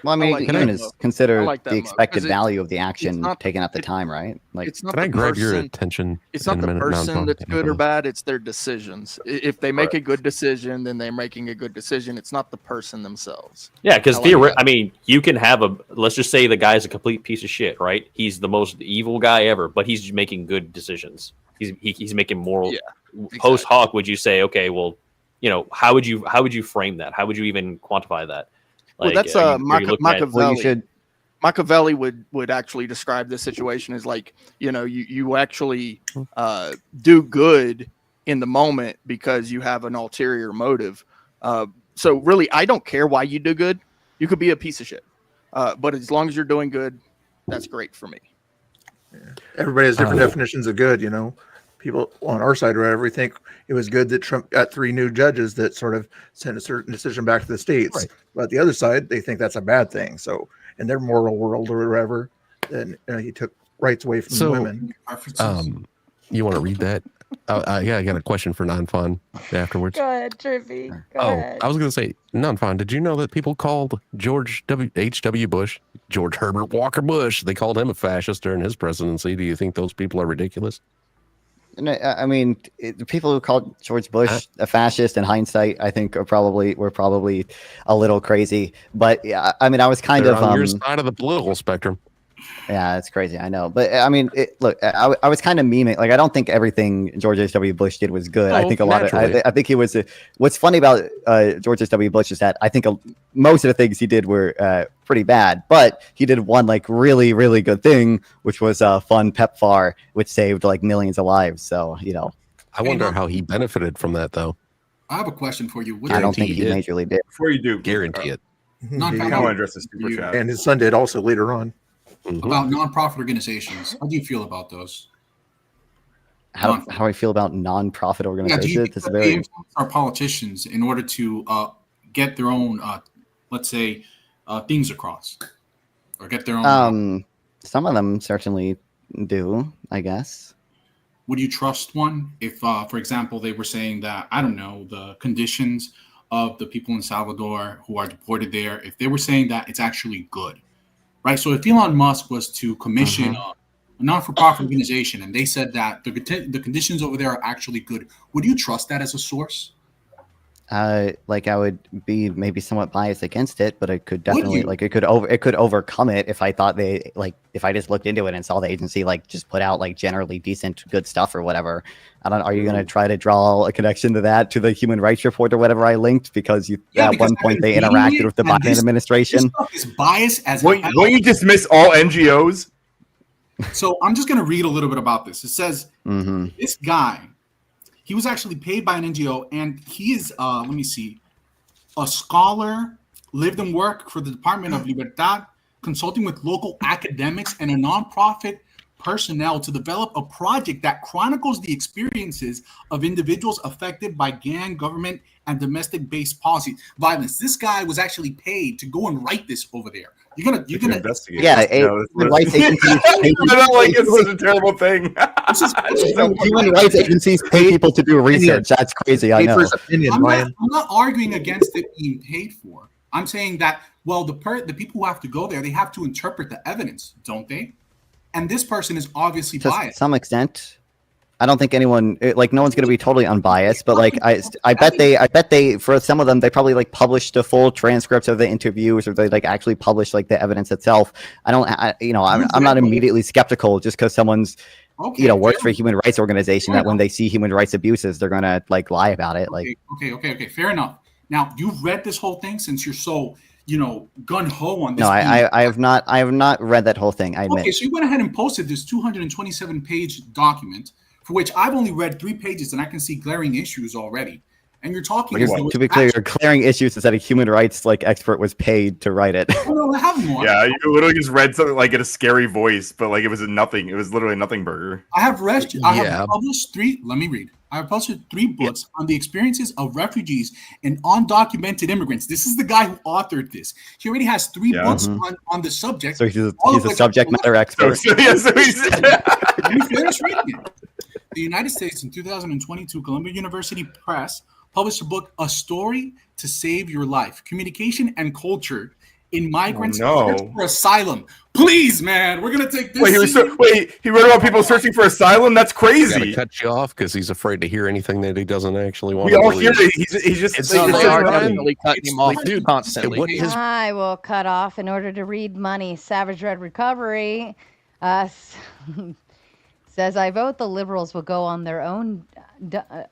well, I mean, like you that, can Mo. consider I like that, the Mo, expected 'cause value of the action not- taken at the time, right? Like, It's not Can I the grab your person. attention? It's not in a the minute? No, person no, that's no, good no. or bad. It's their decisions. If they make a good decision, then they're making a good decision. It's not the person themselves. Yeah, because I like that. I mean, you can have let's just say the guy's a complete piece of shit, right? He's the most evil guy ever, but he's making good decisions. He's making moral. Yeah, Post hoc, would you say, okay, well, how would you frame that? How would you even quantify that? Well, that's are you looking at- Machiavelli. well, you should. Machiavelli would actually describe this situation as like, you actually do good in the moment because you have an ulterior motive. So really, I don't care why you do good. You could be a piece of shit, but as long as you're doing good, that's great for me. Everybody has different definitions of good, People on our side or whatever, we think it was good that Trump got 3 new judges that sort of sent a certain decision back to the states. Right. But the other side, they think that's a bad thing. So in their moral world or whatever, then he took rights away from women. You want to read that? Yeah, I got a question for Non-Fun afterwards. Go ahead, Trippy. Go ahead. I was going to say, Non-Fun, did you know that people called George H.W. Bush, George Herbert Walker Bush, they called him a fascist during his presidency? Do you think those people are ridiculous? I mean, the people who called George Bush a fascist in hindsight, I think, were probably a little crazy. But yeah, I mean, I was kind They're of on your side of the political spectrum. Yeah, it's crazy. I know, but I mean, look, I was kind of memeing. Like, I don't think everything George H.W. Bush did was good. I No, think a lot of. naturally. I think he was. What's funny about George H.W. Bush is that I think most of the things he did were pretty bad, but he did one like really, really good thing, which was fund PEPFAR, which saved like millions of lives. So I wonder how he benefited from that, though. I have a question for you. I don't think he majorly did. Before you do, Guarantee it. He I want to address the super chat. And his son did also later on. About nonprofit organizations. How do you feel about those? how I feel about non-profit organizations. Yeah, do you think they influence our politicians in order to get their own, let's say, things across, or get their own? Some of them certainly do, I guess. Would you trust one if, for example, they were saying that, I don't know, the conditions of the people in Salvador who are deported there, if they were saying that it's actually good, right? So if Elon Musk was to commission a non-for-profit organization and they said that the conditions over there are actually good, would you trust that as a source? Like I would be maybe somewhat biased against it, but it could definitely it could overcome it if I thought if I just looked into it and saw the agency just put out generally decent good stuff or whatever. Are you going to try to draw a connection to the Human Rights Report or whatever I linked because at one point they interacted with the Biden administration? This stuff is biased as won't you dismiss all NGOs? So I'm just going to read a little bit about this. It says this guy, he was actually paid by an NGO, and he is, let me see, a scholar, lived and worked for the Department of Libertad, consulting with local academics and a nonprofit personnel to develop a project that chronicles the experiences of individuals affected by gang, government, and domestic-based policy violence. This guy was actually paid to go and write this over there. You're gonna investigate. Yeah, human rights agencies. It was a terrible thing. Human rights agencies pay people to do research. That's crazy. I know. I'm not arguing against it being paid for. I'm saying that the people who have to go there, they have to interpret the evidence, don't they? And this person is obviously biased. To some extent. I don't think anyone no one's going to be totally unbiased, but I bet they for some of them they probably published the full transcripts of the interviews or they actually published the evidence itself. I'm not immediately skeptical just because someone's works for a human rights organization that when they see human rights abuses they're going to lie about it. Okay, fair enough. Now you've read this whole thing since you're so gun ho on this. No, I have not read that whole thing. I admit. Okay, so you went ahead and posted this 227-page document, for which I've only read 3 pages, and I can see glaring issues already. And you're talking to be clear, your glaring issues is that a human rights expert was paid to write it. Oh, no, I have more. Yeah, you literally just read something in a scary voice, but it was nothing. It was literally nothing burger. I have published 3. Let me read. I have published 3 books on the experiences of refugees and undocumented immigrants. This is the guy who authored this. He already has 3 books on the subject. So he's a subject matter expert. Let me finish reading it. The United States in 2022, Columbia University Press published a book, A Story to Save Your Life, Communication and Culture in Migrants Search for Asylum. Please, man, we're going to take this. He wrote about people searching for asylum? That's crazy. Cut you off because he's afraid to hear anything that he doesn't actually want to all hear it. He's just definitely cutting him off constantly. I will cut off in order to read money. Savage Red Recovery says, I vote the liberals will go on their own.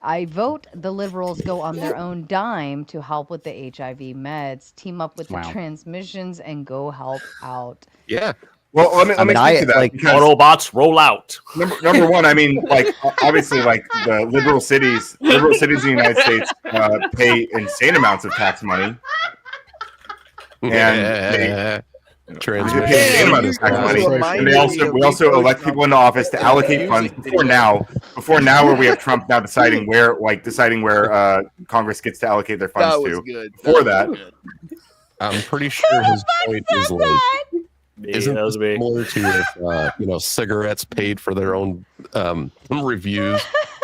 I vote the liberals go on their own dime to help with the HIV meds, team up with the transmissions, and go help out. Yeah. Well, let me speak to that. Autobots roll out. Number one, obviously, the liberal cities in the United States pay insane amounts of tax money, and and we also elect people into office to allocate funds before now where we have Trump now deciding where Congress gets to allocate their funds to. Before that, I'm pretty sure his point is isn't this similar to if cigarettes paid for their own reviews,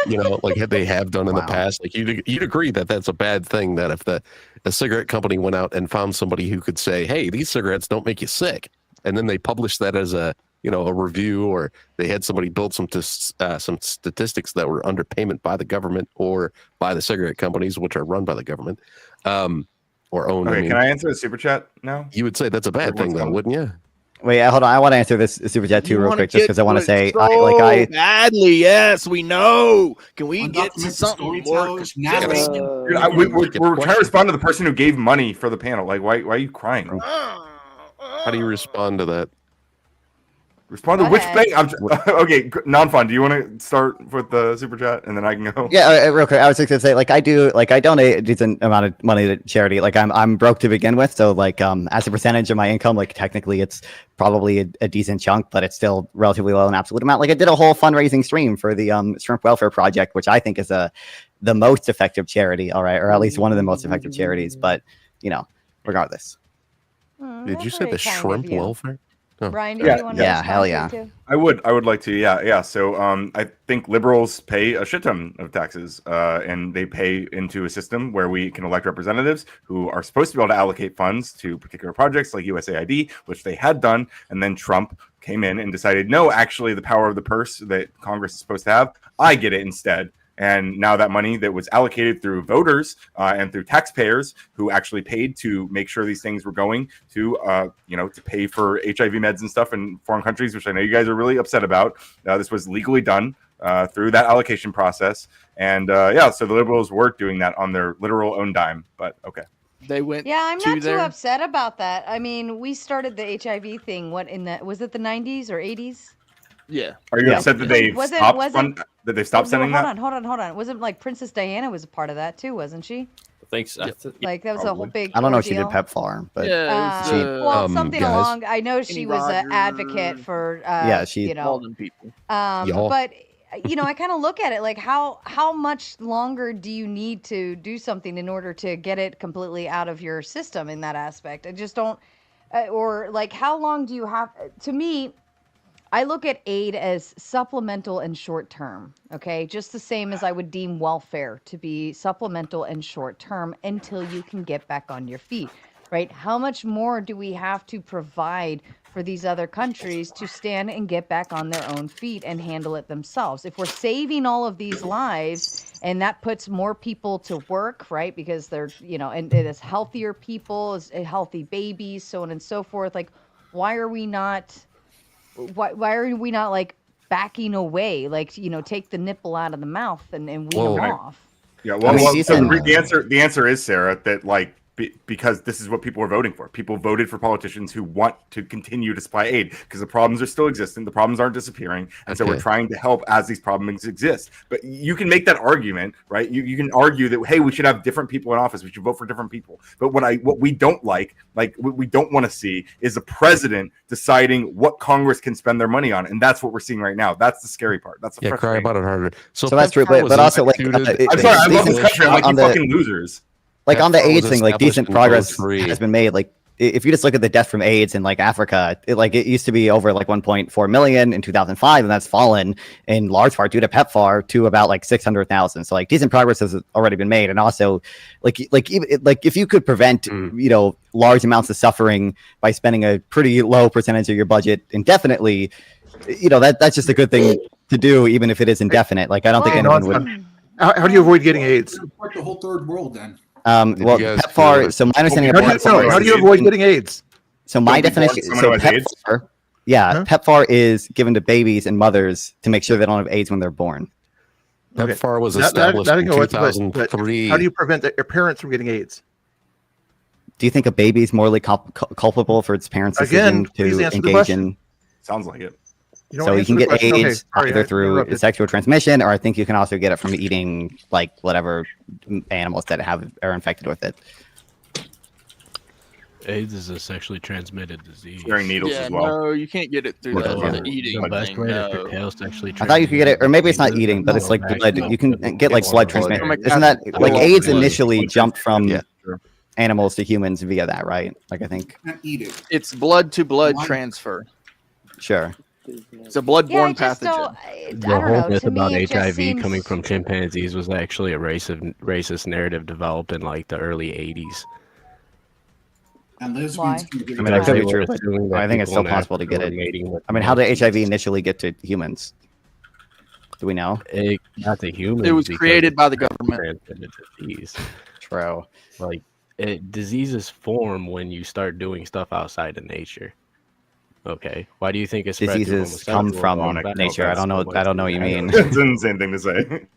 they have done in the past. You'd agree that that's a bad thing, that if the cigarette company went out and found somebody who could say, hey, these cigarettes don't make you sick, and then they published that as a review, or they had somebody build some statistics that were underpayment by the government or by the cigarette companies, which are run by the government, or owned. Okay, can I answer the super chat now? You would say that's a bad thing, though, wouldn't you? Wait, hold on. I want to answer this super chat too real quick, just because I want to say, badly. Yes, we know. Can we get to something more? We're trying to respond to the person who gave money for the panel. Why are you crying? How do you respond to that? Respond to which thing? Okay, non-fun. Do you want to start with the super chat and then I can go? Yeah, real quick. I was just gonna say, like, I donate a decent amount of money to charity. Like, I'm broke to begin with, so like, as a percentage of my income, like, technically, it's probably a decent chunk, but it's still relatively low in absolute amount. Like, I did a whole fundraising stream for the Shrimp Welfare Project, which I think is the most effective charity. All right, or at least one of the most effective charities. But regardless. Did you say the shrimp welfare? Oh. Brian, did you want to hell yeah. I would like to, yeah. So I think liberals pay a shit ton of taxes, and they pay into a system where we can elect representatives who are supposed to be able to allocate funds to particular projects like USAID, which they had done, and then Trump came in and decided, no, actually the power of the purse that Congress is supposed to have, I get it instead. And now that money that was allocated through voters and through taxpayers who actually paid to make sure these things were going to, to pay for HIV meds and stuff in foreign countries, which I know you guys are really upset about. This was legally done through that allocation process. And so the liberals were doing that on their literal own dime. But okay. They went. Yeah, I'm not too upset about that. I mean, we started the HIV thing. Was it the 90s or 80s? Yeah. Are you upset that they stopped sending that? Hold on. Wasn't like Princess Diana was a part of that too, wasn't she? Thanks. Like that was a whole big. I don't know if deal. she did PEPFAR, but something along. I know she was an advocate for. She people. But I kind of look at it like how much longer do you need to do something in order to get it completely out of your system in that aspect? I just don't, or like how long do you have? To me, I look at aid as supplemental and short term, okay? Just the same as I would deem welfare to be supplemental and short term until you can get back on your feet, right? How much more do we have to provide for these other countries to stand and get back on their own feet and handle it themselves? If we're saving all of these lives and that puts more people to work, right? Because they're, and it is healthier people, is healthy babies, so on and so forth. Like, why are we not like backing away? Like, take the nipple out of the mouth and wean them off. Yeah, so the answer is, Sarah, that like because this is what people are voting for. People voted for politicians who want to continue to supply aid because the problems are still existing. The problems aren't disappearing. And so we're trying to help as these problems exist. But you can make that argument, right? You can argue that, hey, we should have different people in office. We should vote for different people. But what we don't like what we don't want to see is a president deciding what Congress can spend their money on. And that's what we're seeing right now. That's the scary part. That's the cry about it harder. So that's true. But also, like, I'm sorry, I love this country. I'm like, you fucking losers. Like on the AIDS thing, like decent progress has been made. Like if you just look at the death from AIDS in like Africa, it used to be over like 1.4 million in 2005, and that's fallen in large part due to PEPFAR to about like 600,000. So like decent progress has already been made, and also like if you could prevent large amounts of suffering by spending a pretty low percentage of your budget indefinitely, that's just a good thing to do, even if it is indefinite. Like I don't think anyone would. How do you avoid getting AIDS? Support the whole third world then. PEPFAR. So my understanding of PEPFAR. How do you avoid getting AIDS? So my definition. So PEPFAR. Yeah, PEPFAR is given to babies and mothers to make sure they don't have AIDS when they're born. PEPFAR was established in 2003. How do you prevent your parents from getting AIDS? Do you think a baby is morally culpable for its parents' decision to engage in? Sounds like it. So you can get AIDS either through sexual transmission, or I think you can also get it from eating like whatever animals that are infected with it. AIDS is a sexually transmitted disease. Wearing needles as well. No, you can't get it through the eating. The best way to curtail sexually I thought you could get it, or maybe it's not eating, but it's like blood. You can get like blood transmission. Isn't that like AIDS initially jumped from animals to humans via that, right? Like I think. It's blood to blood transfer. Sure. It's a bloodborne pathogen. The whole myth about HIV coming from chimpanzees was actually a racist narrative developed in like the early 80s. And lesbians can get I mean, that could be true. I think it's still possible to get it. I mean, how did HIV initially get to humans? Do we know? Not the humans. It was created by the government. Disease. True. Like diseases form when you start doing stuff outside of nature. Okay. Why do you think it's diseases come from nature? I don't know what you mean. It's an insane thing to say.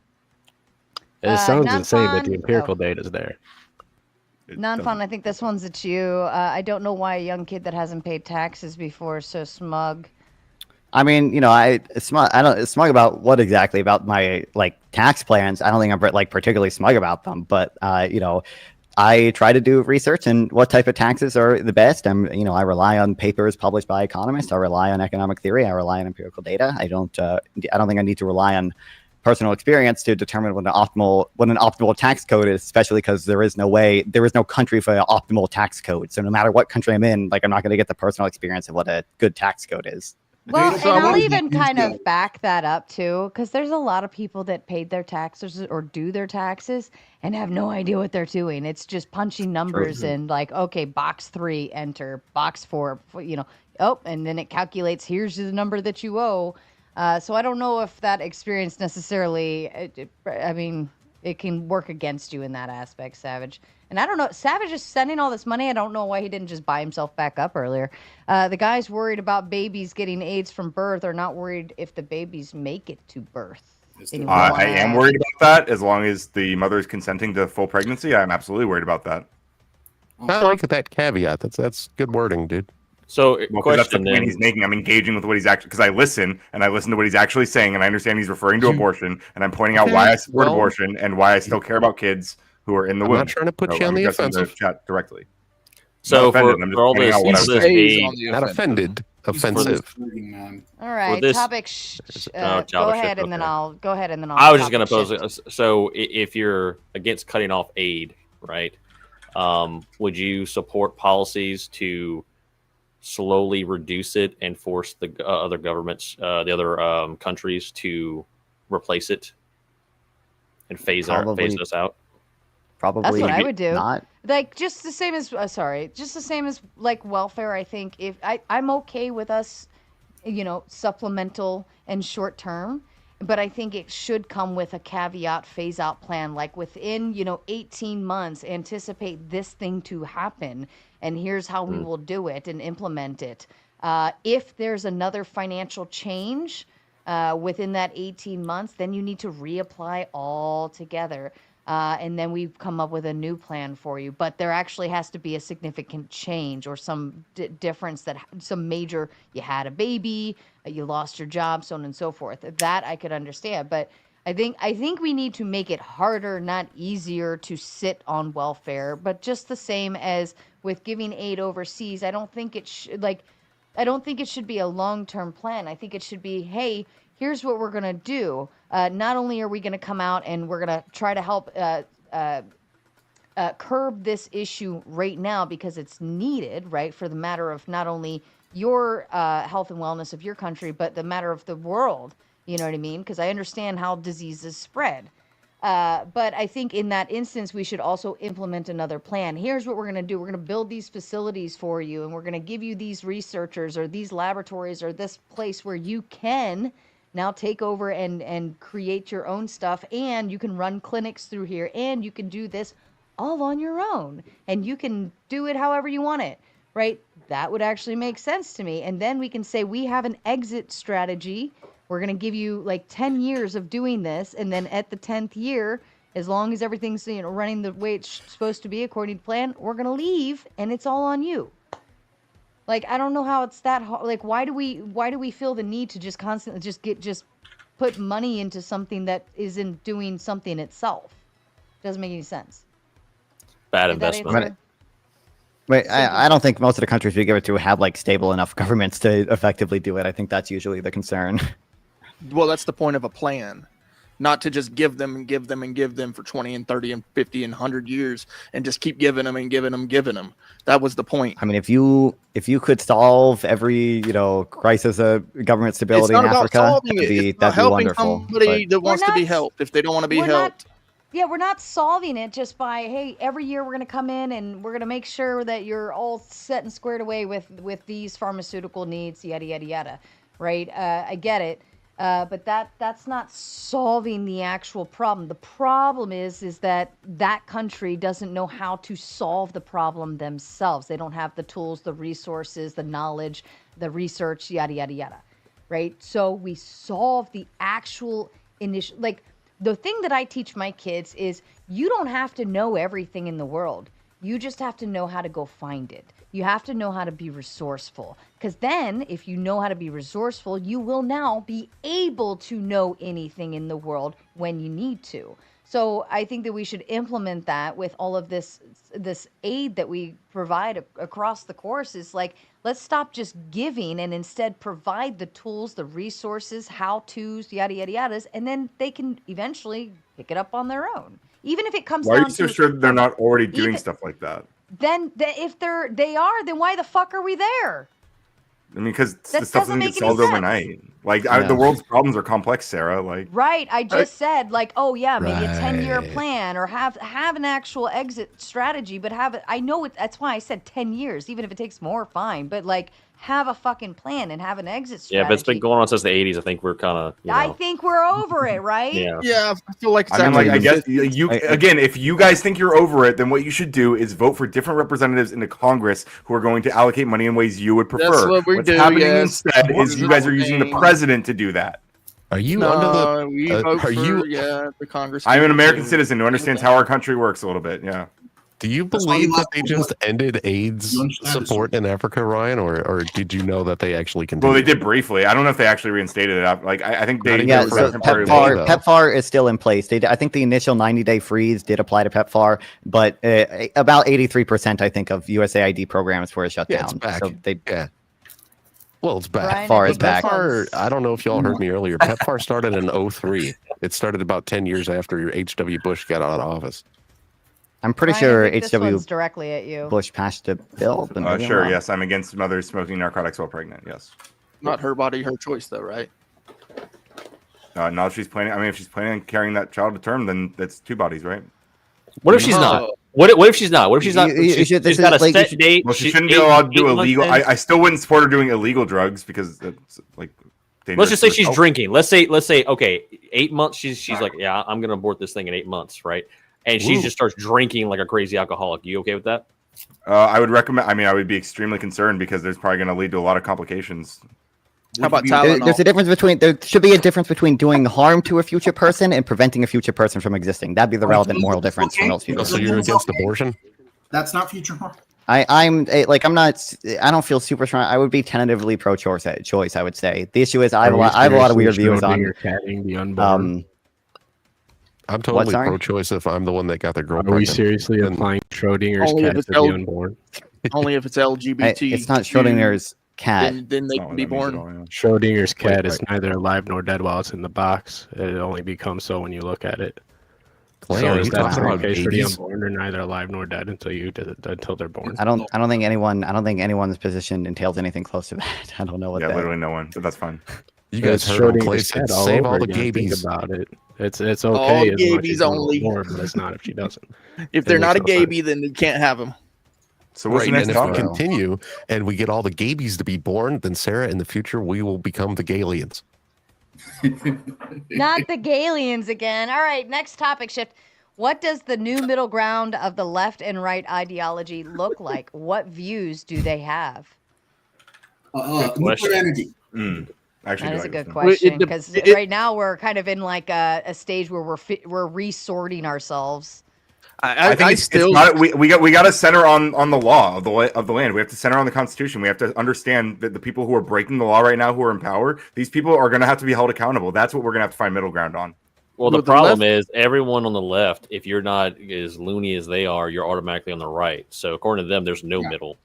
It sounds insane, but the empirical data is there. Non-fun, I think this one's at you. I don't know why a young kid that hasn't paid taxes before is so smug. I mean, I don't smug about what exactly about my like tax plans. I don't think I'm like particularly smug about them, but I try to do research and what type of taxes are the best. I rely on papers published by economists. I rely on economic theory. I rely on empirical data. I don't think I need to rely on personal experience to determine what an optimal tax code is, especially because there is no country for an optimal tax code. So no matter what country I'm in, like I'm not going to get the personal experience of what a good tax code is. Well, and I'll even kind of back that up too, because there's a lot of people that paid their taxes or do their taxes and have no idea what they're doing. It's just punching numbers in, like, okay, box 3, enter, box 4, and then it calculates, here's the number that you owe. So I don't know if that experience necessarily, it can work against you in that aspect, Savage. And I don't know, Savage is sending all this money. I don't know why he didn't just buy himself back up earlier. The guys worried about babies getting AIDS from birth are not worried if the babies make it to birth. I am worried about that. As long as the mother is consenting to full pregnancy, I'm absolutely worried about that. I like that caveat. That's good wording, dude. So, that's the point he's making. I'm engaging with what he's actually, because I listen to what he's actually saying, and I understand he's referring to abortion, and I'm pointing out why I support abortion and why I still care about kids who are in the womb. I'm not trying to put you on the offensive. Chat directly. So for all this, not offended, offensive. All right, topic. Go ahead, and then I'll go ahead, and then I'll. I was just going to pose. So if you're against cutting off aid, right? Would you support policies to slowly reduce it and force the other governments, the other countries to replace it and phase us out? Probably that's what I would do. Not. Like just the same as like welfare. I think if I'm okay with us, supplemental and short term, but I think it should come with a caveat phase out plan, like within 18 months, anticipate this thing to happen, and here's how we will do it and implement it. If there's another financial change within that 18 months, then you need to reapply all together. And then we come up with a new plan for you. But there actually has to be a significant change or some difference, some major, you had a baby, you lost your job, so on and so forth. That I could understand. But I think we need to make it harder, not easier, to sit on welfare. But just the same as with giving aid overseas, I don't think it should be a long-term plan. I think it should be, hey, here's what we're going to do. Not only are we going to come out and we're going to try to help curb this issue right now because it's needed, right, for the matter of not only your health and wellness of your country, but the matter of the world. You know what I mean? Because I understand how diseases spread. But I think in that instance, we should also implement another plan. Here's what we're going to do. We're going to build these facilities for you, and we're going to give you these researchers or these laboratories or this place where you can now take over and create your own stuff, and you can run clinics through here, and you can do this all on your own, and you can do it however you want it, right? That would actually make sense to me. And then we can say we have an exit strategy. We're going to give you like 10 years of doing this, and then at the 10th year, as long as everything's running the way it's supposed to be according to plan, we're going to leave, and it's all on you. Like, I don't know how it's that hard. Like, why do we feel the need to just constantly just put money into something that isn't doing something itself? Doesn't make any sense. Bad investment. Wait, I don't think most of the countries we give it to have like stable enough governments to effectively do it. I think that's usually the concern. Well, that's the point of a plan. Not to just give them and give them and give them for 20 and 30 and 50 and 100 years and just keep giving them and giving them. That was the point. I mean, if you could solve every, crisis of government stability in Africa, that'd be wonderful. Somebody that wants to be helped if they don't want to be helped. We're not solving it just by, hey, every year we're going to come in and we're going to make sure that you're all set and squared away with these pharmaceutical needs, yada, yada, yada, right? I get it. But that's not solving the actual problem. The problem is that country doesn't know how to solve the problem themselves. They don't have the tools, the resources, the knowledge, the research, yada, yada, yada, right? So we solve the actual initial, like the thing that I teach my kids is you don't have to know everything in the world. You just have to know how to go find it. You have to know how to be resourceful. Because then, if you know how to be resourceful, you will now be able to know anything in the world when you need to. So I think that we should implement that with all of this aid that we provide across the course. Is like, let's stop just giving and instead provide the tools, the resources, how-tos, yada, yada, yadas, and then they can eventually pick it up on their own. Even if it comes Why are down you so to sure they're not already doing stuff like that? then if they are, then why the fuck are we there? I mean, because That the stuff doesn't doesn't get make any solved sense. overnight. Like Yeah. the world's problems are complex, Sarah. Like Right. I just said like, oh yeah, maybe a 10-year Right. plan or have an actual exit strategy, but have it. I know it. That's why I said 10 years, even if it takes more, fine. But like, have a fucking plan and have an exit strategy. Yeah, but it's been going on since the 80s. I think we're kind of, I think we're over it, right? Yeah, I feel like it's I mean, like, I actually- guess you again, if you guys think you're over it, then what you should do is vote for different representatives into Congress who are going to allocate money in ways you would prefer. That's what we What's do, happening yes. instead is you guys are using the Voting. president to do that. Are you No, under the? we vote for, are you? the Congress. I'm an people American too. citizen who understands how our country works a little bit. Yeah. Do you That's why believe you that have they to just ended AIDS You understand this, support in Africa, Ryan, or did you know that they actually Well, continued? they did briefly. I don't know if they actually reinstated it. Like I think they Yeah, they were so temporarily- PEPFAR is still in place. I think the initial 90-day freeze did apply to PEPFAR, but about 83%, I think, of USAID programs were shut Yeah, it's down. back. So they, Well, it's back. PEPFAR is back. PEPFAR, I don't know if y'all heard me earlier. PEPFAR started in 2003. It started about 10 years after H.W. Bush got out of office. I'm pretty Ryan, I sure think this H.W. one's directly at you. Bush passed a bill. But maybe I'm Sure, wrong. yes. I'm against mothers smoking narcotics while pregnant. Yes. Not her body, her choice, though, right? Now if she's planning, I mean, if she's planning on carrying that child to term, then that's two bodies, right? What if she's not? What if she's not? What if she's not? She's got a set date. Well, she shouldn't be allowed to do illegal. I still wouldn't support her doing illegal drugs because it's like. Let's just say she's dangerous. drinking. Let's say okay, 8 months. She's like, yeah, I'm gonna abort this thing in 8 months, right? And she Ooh. just starts drinking like a crazy alcoholic. You okay with that? I would recommend. I mean, I would be extremely concerned because there's probably going to lead to a lot of complications. How about There's a difference between. There should be a difference between doing harm to a future person and preventing a future person from existing. That'd be the relevant moral difference for most people. So you're against abortion? That's not future harm. I'm not. I don't feel super strong. I would be tentatively pro-choice. I would say the issue is I have a lot of weird views on. The unborn? I'm totally sorry? pro-choice if I'm the one that got the girl Are we pregnant. seriously applying Schrodinger's Only if cat it's to the L- unborn? Only if it's LGBT. It's not Schrodinger's cat. Then they can be born. Schrodinger's cat is neither alive nor dead while it's in the box. It only becomes so when you look at it. Clay, So are is you that talking the about case for the babies? unborn? They're neither alive nor dead until they're born. I don't think anyone's position entails anything close to that. I don't know what. Yeah, that, literally no one, but that's fine. You guys It's heard him, Clay Schrodinger's said, cat all save over all the again. Think gabies. about it. It's All okay as much gabies as you want only. more, but it's not if she doesn't. If they're It not a makes no sense. gabby, then you can't have them. So what's Right, the next and if we topic? continue and we get all the gabies to be born, then Sarah, in the future, we will become the Galians. Not the Galians again. All right, next topic shift. What does the new middle ground of the left and right ideology look like? What views do they have? Nuclear energy. Actually, That is do a like good this. question because right now we're kind of in like a stage where we're resorting ourselves. I think it's not. We got to center on the law of the land. We have to center on the Constitution. We have to understand that the people who are breaking the law right now, who are in power, these people are going to have to be held accountable. That's what we're going to have to find middle ground on. Well, the With the problem left- is everyone on the left, if you're not as loony as they are, you're automatically on the right. So according to them, there's no middle.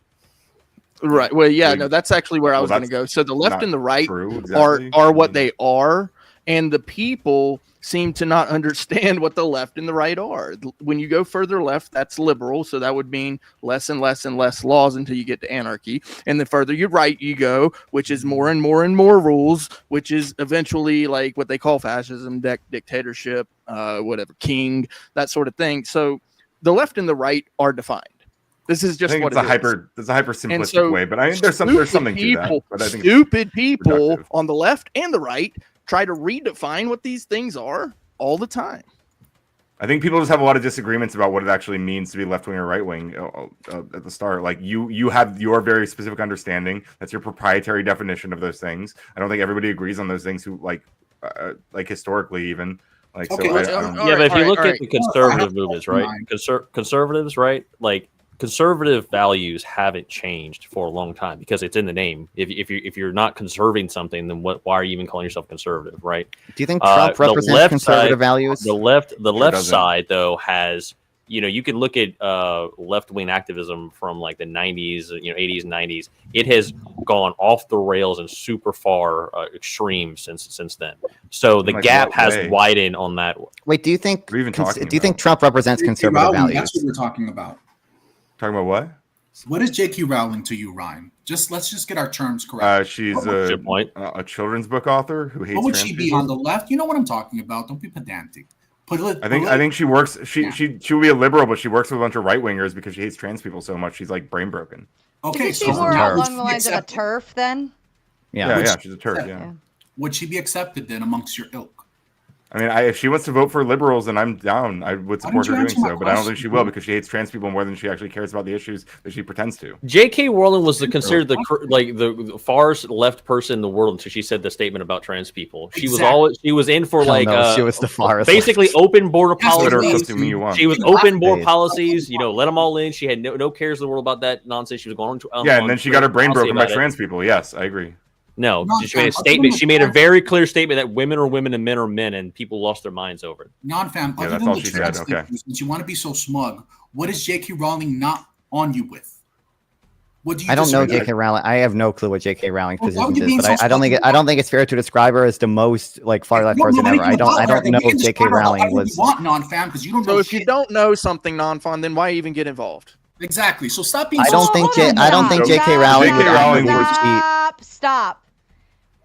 Right. Well, yeah, Well, no, that's actually where I well, was going to that's go. So the left not and the right true, exactly. are what they are, and the people seem to not understand what the left and the right are. When you go further left, that's liberal, so that would mean less and less and less laws until you get to anarchy. And the further you right you go, which is more and more and more rules, which is eventually like what they call fascism, dictatorship, whatever, king, that sort of thing. So the left and the right are defined. This is just I think what it's a it is. hyper. There's a hyper And simplistic so way, but I think there's something to that. But I think it's stupid people on the left and the right try to redefine what these things are all the time. I think people just have a lot of disagreements about what it actually means to be left wing or right wing at the start. Like you have your very specific understanding. That's your proprietary definition of those things. I don't think everybody agrees on those things. Who like historically even like. Okay, so but if you look at the conservative movements, right? Conservatives, right? Like conservative values haven't changed for a long time because it's in the name. If you're not conserving something, then why are you even calling yourself conservative, right? Do you think Trump represents conservative values? The left side though has, you can look at left-wing activism from like the 90s, 80s and 90s. It has gone off the rails and super far extreme since then. So the gap has widened on that. Wait, do you think Trump represents conservative Rowling, values? that's what we're talking about. Talking about what? What is J.K. Rowling to you, Ryan? Let's just get our terms correct. She's a children's book author who hates. What would trans she be people. on the left? You know what I'm talking about. Don't be pedantic. I think she works. She will be a liberal, but she works with a bunch of right wingers because she hates trans people so much. She's like brain broken. Okay, Isn't she more along the lines of a turf then? Yeah, she's a turf. Yeah. Would she be accepted then amongst your ilk? I mean, if she wants to vote for liberals, then I'm down. I would support her doing so, but I don't think she will because she hates trans people more than she actually cares about the issues that she pretends to. J.K. Rowling was considered the farthest left person in the world until she said the statement about trans people. She was in for she was the farthest basically left. open border policies. She was open border Update. policies. Let them all in. She had no cares in the world about that nonsense. She was going on. And then she got her brain broken by trans people. Yes, I agree. No, she made a statement. She made a very clear statement that women are women and men are men, and people lost their minds over it. Non-fam, Yeah, other that's than all the she trans said, okay. thing, since you want to be so smug, what is J.K. Rowling not on you with? What do you I don't know disagree? J.K. Rowling. I have no clue what J.K. Rowling's Well, why position would you is, be but so I don't think it's fair to describe her as the most far left person ever. I don't know if J.K. Rowling was. Want non-fam because you don't know. So if you don't know something non-fun, then why even get involved? Exactly. So stop being. I don't think J.K. Rowling would actively Stop.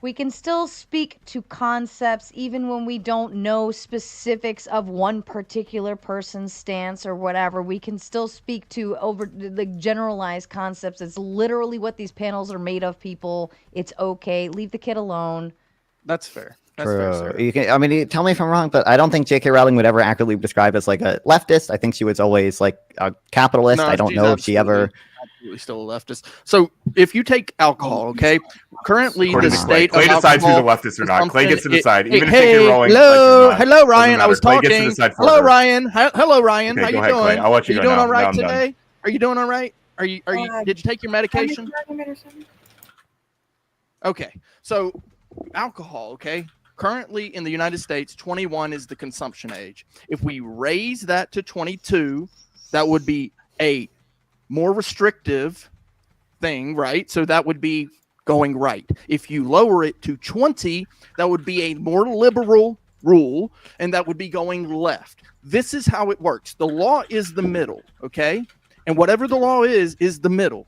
We can still speak to concepts even when we don't know specifics of one particular person's stance or whatever. We can still speak to over the generalized concepts. It's literally what these panels are made of, people. It's okay. Leave the kid alone. That's fair. That's fair, sir. You can, I mean, tell me if I'm wrong, but I don't think J.K. Rowling would ever accurately be described as like a leftist. I think she was always like a capitalist. No, I don't she's know if she ever. Absolutely still a leftist. So if you take alcohol, okay, currently According the to state Clay of decides who's a alcohol leftist or not. Clay gets to decide. Hey, Even if hey, J.K. Rowling hello, decides who's a Ryan. leftist or not, I was doesn't matter. Clay gets to talking. decide for Hello, her. Ryan. Hello, Ryan. Okay, How go you ahead, doing? Clay. I'll let you Are go you doing now. all right Now I'm done. today? Are you doing all right? Are you? Did you take your medication? Okay, so alcohol. Okay, currently in the United States, 21 is the consumption age. If we raise that to 22, that would be a more restrictive thing, right? So that would be going right. If you lower it to 20, that would be a more liberal rule, and that would be going left. This is how it works. The law is the middle, okay? And whatever the law is the middle.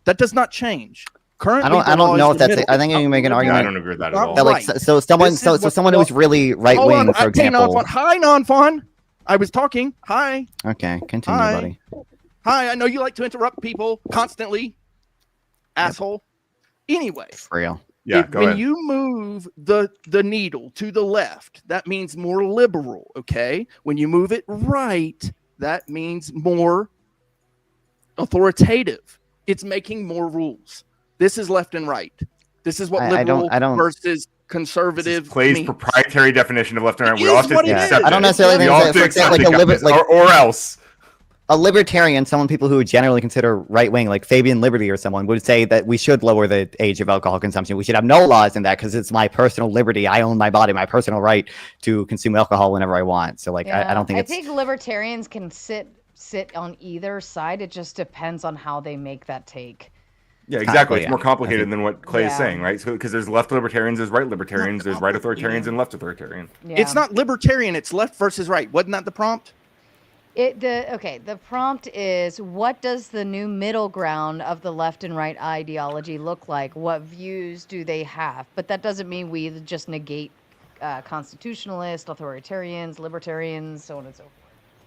That does not change. Currently, I don't know if that's. I think you can make an argument. I don't agree with that at all. That, like, so someone who's really right wing, for example. Hi, non-fun. I was talking. Hi. Okay, continue, Hi. buddy. Hi. I know you like to interrupt people constantly, asshole. Anyway, For real. Yeah, go when ahead. you move the needle to the left, that means more liberal. Okay. When you move it right, that means more authoritative. It's making more rules. This is left and right. This is what liberal I don't versus conservative Clay's means. proprietary definition of left and right. It We all is have to what it accept is. I don't necessarily We think all that, have to for accept example, like it, or else. A libertarian, people who generally consider right wing, like Fabian Liberty or someone, would say that we should lower the age of alcohol consumption. We should have no laws in that because it's my personal liberty. I own my body, my personal right to consume alcohol whenever I want. So, like, I don't think I it's. think libertarians can sit on either side. It just depends on how they make that take. Yeah, exactly. It's yeah. more complicated I think- than what Clay is Yeah. saying, right? So because there's left libertarians, there's right libertarians, there's right authoritarians, and left authoritarian. It's not libertarian. It's left versus right. Wasn't that the prompt? The prompt is, what does the new middle ground of the left and right ideology look like? What views do they have? But that doesn't mean we just negate constitutionalists, authoritarians, libertarians, so on and so forth.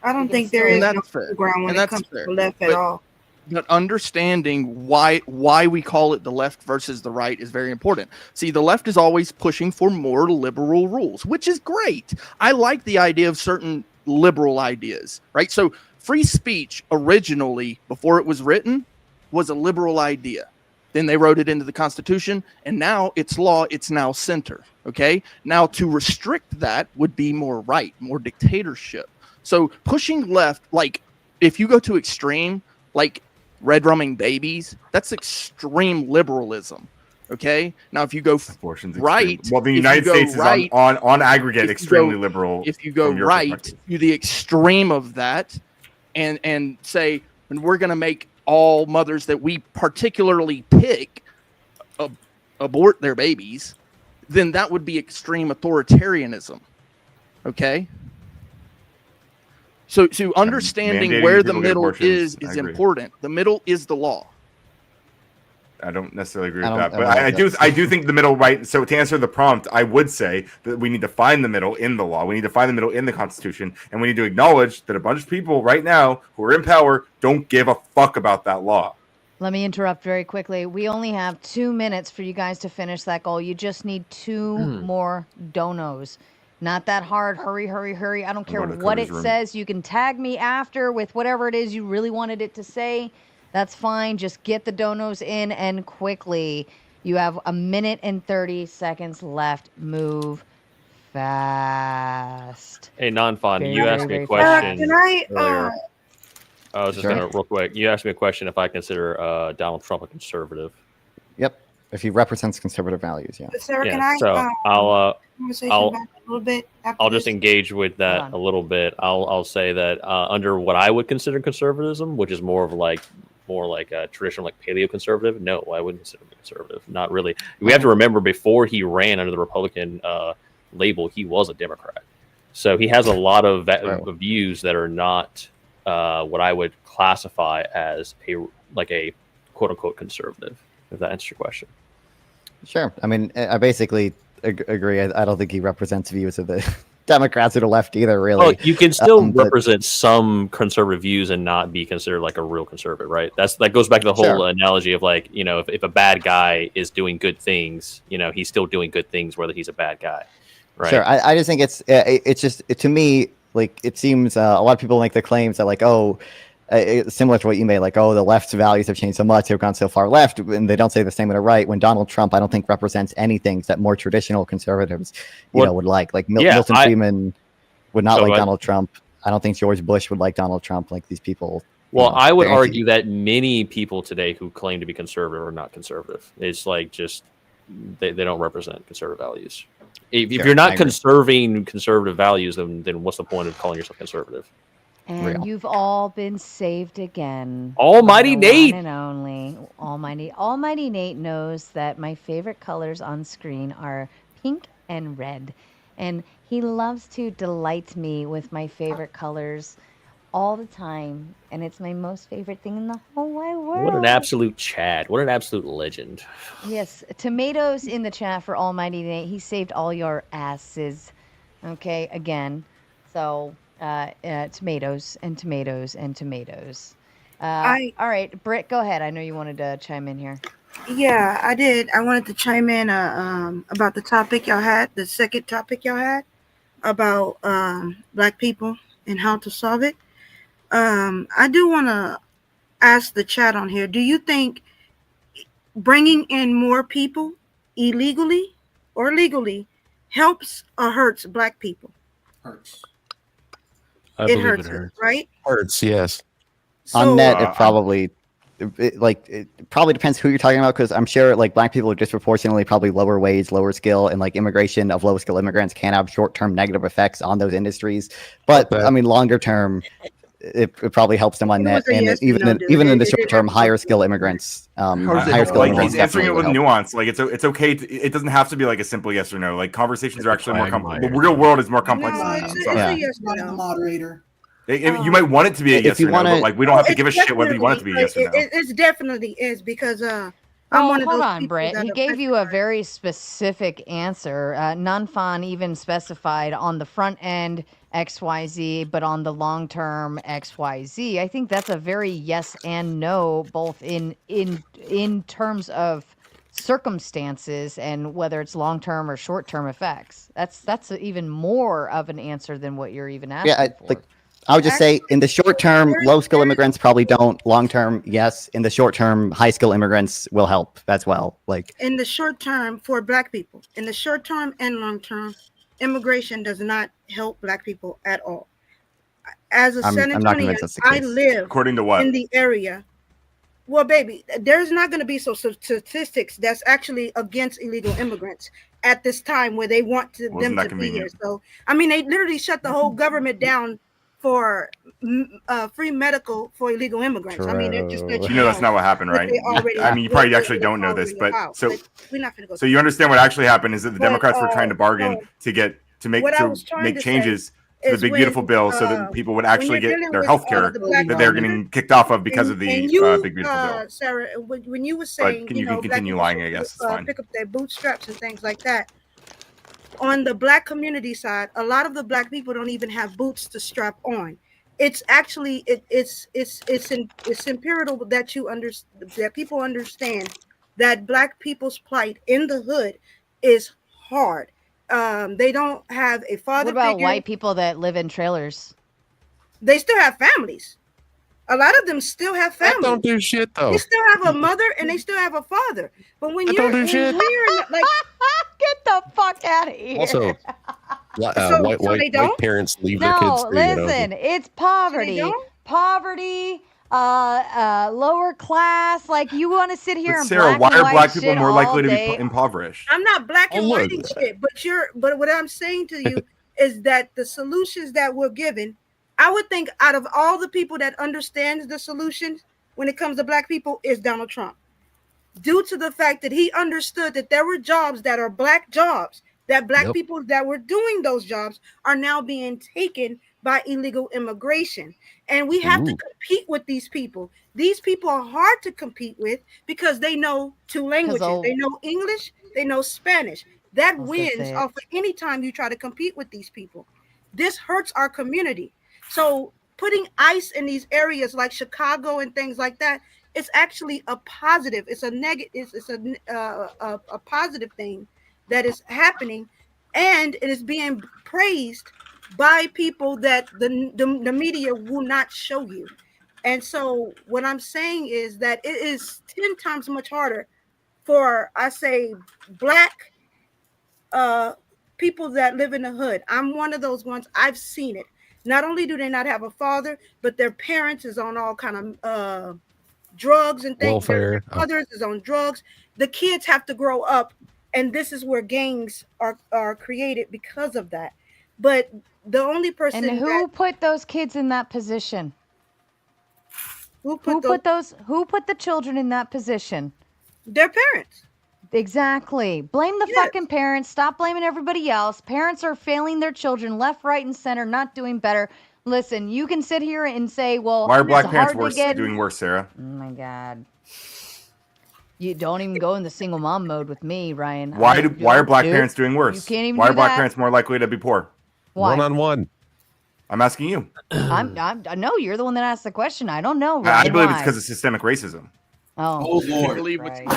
I don't think there is And no that's fair. ground when And it that's comes fair. to the left at all. But understanding why we call it the left versus the right is very important. See, the left is always pushing for more liberal rules, which is great. I like the idea of certain liberal ideas, right? So free speech originally, before it was written, was a liberal idea. Then they wrote it into the Constitution, and now it's law. It's now center. Okay. Now to restrict that would be more right, more dictatorship. So pushing left, like if you go to extreme, like red rumming babies, that's extreme liberalism. Okay, now if you go right, well, the United States is on aggregate extremely liberal. If you go right to the extreme of that, and say, and we're going to make all mothers that we particularly pick abort their babies, then that would be extreme authoritarianism. Okay. So understanding Mandating where the people get middle abortions, is I agree. important. The middle is the law. I don't necessarily agree with that, but I do think the middle, right? So to answer the prompt, I would say that we need to find the middle in the law. We need to find the middle in the Constitution, and we need to acknowledge that a bunch of people right now who are in power don't give a fuck about that law. Let me interrupt very quickly. We only have 2 minutes for you guys to finish that goal. You just need 2 more donos. Not that hard. Hurry, hurry, hurry. I don't care what it says. You can tag me after with whatever it is you really wanted it to say. That's fine. Just get the donos in and quickly. You have 1 minute and 30 seconds left. Move fast. Hey, Non-Fun, Very, you asked very, me a very question fast. Can I, earlier. I was just Sure. going to, real quick, you asked me a question if I consider Donald Trump a conservative. Yep. If he represents conservative values, yeah. Sarah, Yeah, can I so I'll conversation I'll- back a little bit? After I'll just this? engage with that a little bit. I'll say that under what I would consider conservatism, which is more like a traditional like paleo conservative. No, I wouldn't consider him a conservative. Not really. We have to remember before he ran under the Republican label, he was a Democrat. So he has a lot of views that are not what I would classify as a quote unquote conservative. If that answers your question. Sure. I mean, I basically agree. I don't think he represents views of the Democrats or the left either, really. Well, you can still But- represent some conservative views and not be considered like a real conservative, right? That goes back to the whole Sure. analogy of like, if a bad guy is doing good things, he's still doing good things whether he's a bad guy, right? Sure. I just think it's just to me, like, it seems a lot of people make the claims that, like, similar to what you made, like, the left's values have changed so much, they've gone so far left, and they don't say the same with the right. When Donald Trump, I don't think represents anything that more traditional conservatives, would like. Like Milton Friedman would not like Donald Trump. I don't think George Bush would like Donald Trump. Like these people. Well, I would argue that many people today who claim to be conservative are not conservative. It's like just they don't represent conservative values. If you're not conserving conservative values, then what's the point of calling yourself conservative? And you've all been saved again. Almighty The Nate! one and only. Almighty Nate knows that my favorite colors on screen are pink and red. And he loves to delight me with my favorite colors all the time. And it's my most favorite thing in the whole wide world. What an absolute Chad. What an absolute legend. Yes, tomatoes in the chat for Almighty Nate. He saved all your asses. Okay, again. So... tomatoes and tomatoes and tomatoes. All right, Britt, go ahead. I know you wanted to chime in here. Yeah, I did. I wanted to chime in about the topic y'all had, the second topic y'all had about Black people and how to solve it. I do want to ask the chat on here, do you think bringing in more people illegally or legally helps or hurts Black people? Hurts. I It believe hurts, it hurts. right? Hurts, yes. On net, it probably depends who you're talking about, because I'm sure like Black people are disproportionately probably lower wage, lower skill, and like immigration of low skill immigrants can have short-term negative effects on those industries. But I mean, longer term, it probably helps them on net, and even in the short term, higher skill immigrants, higher skill immigrants. He's answering it with definitely would help. nuance. Like it's okay. It doesn't have to be like a simple yes or no. Like conversations are actually more complex. The real world is more complex than that. It's a yes or no. Moderator. You might want it to be a yes or no, but like we don't have to give a shit whether you want it to be a yes or no. It definitely is because I'm one of hold those on, people Britt. that He are gave you a very specific answer. Nanfan even specified on the front end XYZ, but on the long term XYZ. I think that's a very yes and no, both in terms of circumstances and whether it's long term or short term effects. That's even more of an answer than what you're even asking for. I would just say in the short term, low skill immigrants probably don't. Long term, yes. In the short term, high skill immigrants will help as well. Like in the short term for Black people, in the short term and long term, immigration does not help Black people at all. as a San I'm not Antonian, convinced that's the I case. live According to what? in the area. Well, baby, there's not going to be so statistics that's actually against illegal immigrants at this time where they want them to be here. So, I mean, they literally shut the whole government down for free medical for illegal immigrants. I mean, they're just let You know that's not what happened, right? I mean, you probably actually don't know this, but so you understand what actually happened is that the Democrats were trying to bargain to make changes to the big beautiful bill so that people would actually get their health care that they're getting kicked off of because of the big beautiful bill. Sarah, when you were saying, but you can continue lying, I guess. It's fine. Pick up their bootstraps and things like that. On the black community side, a lot of the black people don't even have boots to strap on. It's actually it's imperative that people understand that black people's plight in the hood is hard. They don't have a father. What about figure. white people that live in trailers? They still have families. A lot of them still have families. That don't do shit though. They still have a mother and they still have a father. But when you're like, get the fuck out of here. Also, white parents leave their kids. Listen, it's poverty. Poverty. Lower class. Like, you want to sit here and Sarah, why are black people more likely to be impoverished? I'm not black and whiting shit, but what I'm saying to you is that the solutions that we're given, I would think out of all the people that understands the solutions when it comes to black people is Donald Trump. Due to the fact that he understood that there were jobs that are black jobs, that black people that were doing those jobs are now being taken by illegal immigration. And we have to compete with these people. These people are hard to compete with because they know two languages. They know English, they know Spanish. That wins off of any time you try to compete with these people. This hurts our community. So putting ICE in these areas like Chicago and things like that, it's actually a positive. It's a negative. It's a positive thing that is happening, and it is being praised by people that the media will not show you. And so what I'm saying is that it is 10 times much harder for, I say, black people that live in the hood. I'm one of those ones. I've seen it. Not only do they not have a father, but their parents is on all kind of drugs and things. Welfare. Their mothers is on drugs. The kids have to grow up, and this is where gangs are created because of that. But the only person and who put those kids in that position? Who put the children in that position? Their parents. Exactly. Blame the fucking parents. Stop blaming everybody else. Parents are failing their children left, right, and center, not doing better. Listen, you can sit here and say, well, why are black parents doing worse, Sarah? Oh my God. You don't even go in the single mom mode with me, Ryan. Why are black parents doing worse? You can't even why do are black that. parents more likely to be poor? Why? One-on-one. I'm asking you. I know you're the one that asked the question. I don't know. I believe it's because of systemic racism. Oh Lord. Right.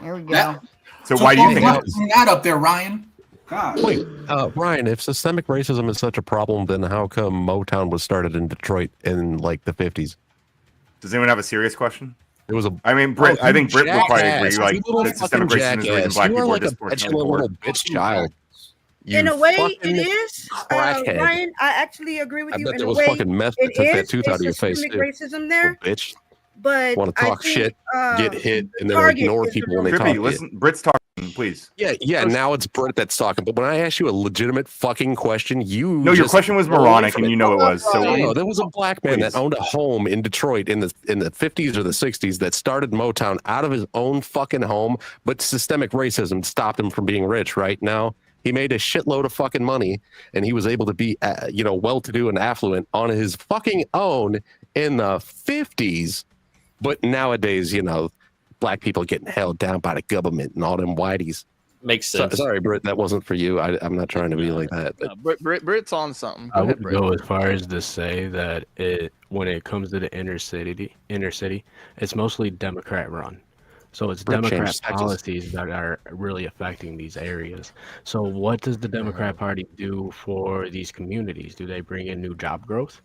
Here we go. So why do you think bring that up there, Ryan? God. Wait, Ryan, if systemic racism is such a problem, then how come Motown was started in Detroit in like the 50s? Does anyone have a serious question? It was I mean, Britt. I think Britt will probably agree. Like, that systemic racism is the reason black people are disproportionately poor. Little bitch child. In a way, it is. Ryan, I actually agree with you. I bet in there a was way, fucking meth that took that tooth out of your face. Systemic racism there, bitch. But want to talk shit, get hit, and then ignore people when they talk. Listen, Britt's talking, please. Yeah. Now it's Britt that's talking. But when I asked you a legitimate fucking question, your question was moronic, and you know it was. So no, there was a black man that owned a home in Detroit in the 50s or the 60s that started Motown out of his own fucking home, but systemic racism stopped him from being rich. Right now, he made a shitload of fucking money, and he was able to be, well-to-do and affluent on his fucking own in the 50s. But nowadays, black people getting held down by the government and all them whiteys. Makes sense. Sorry, Britt, that wasn't for you. I'm not trying to be like that. But Britt's on something. I would go as far as to say that when it comes to the inner city, it's mostly Democrat run. So it's Democrat policies that are really affecting these areas. So what does the Democrat Party do for these communities? Do they bring in new job growth?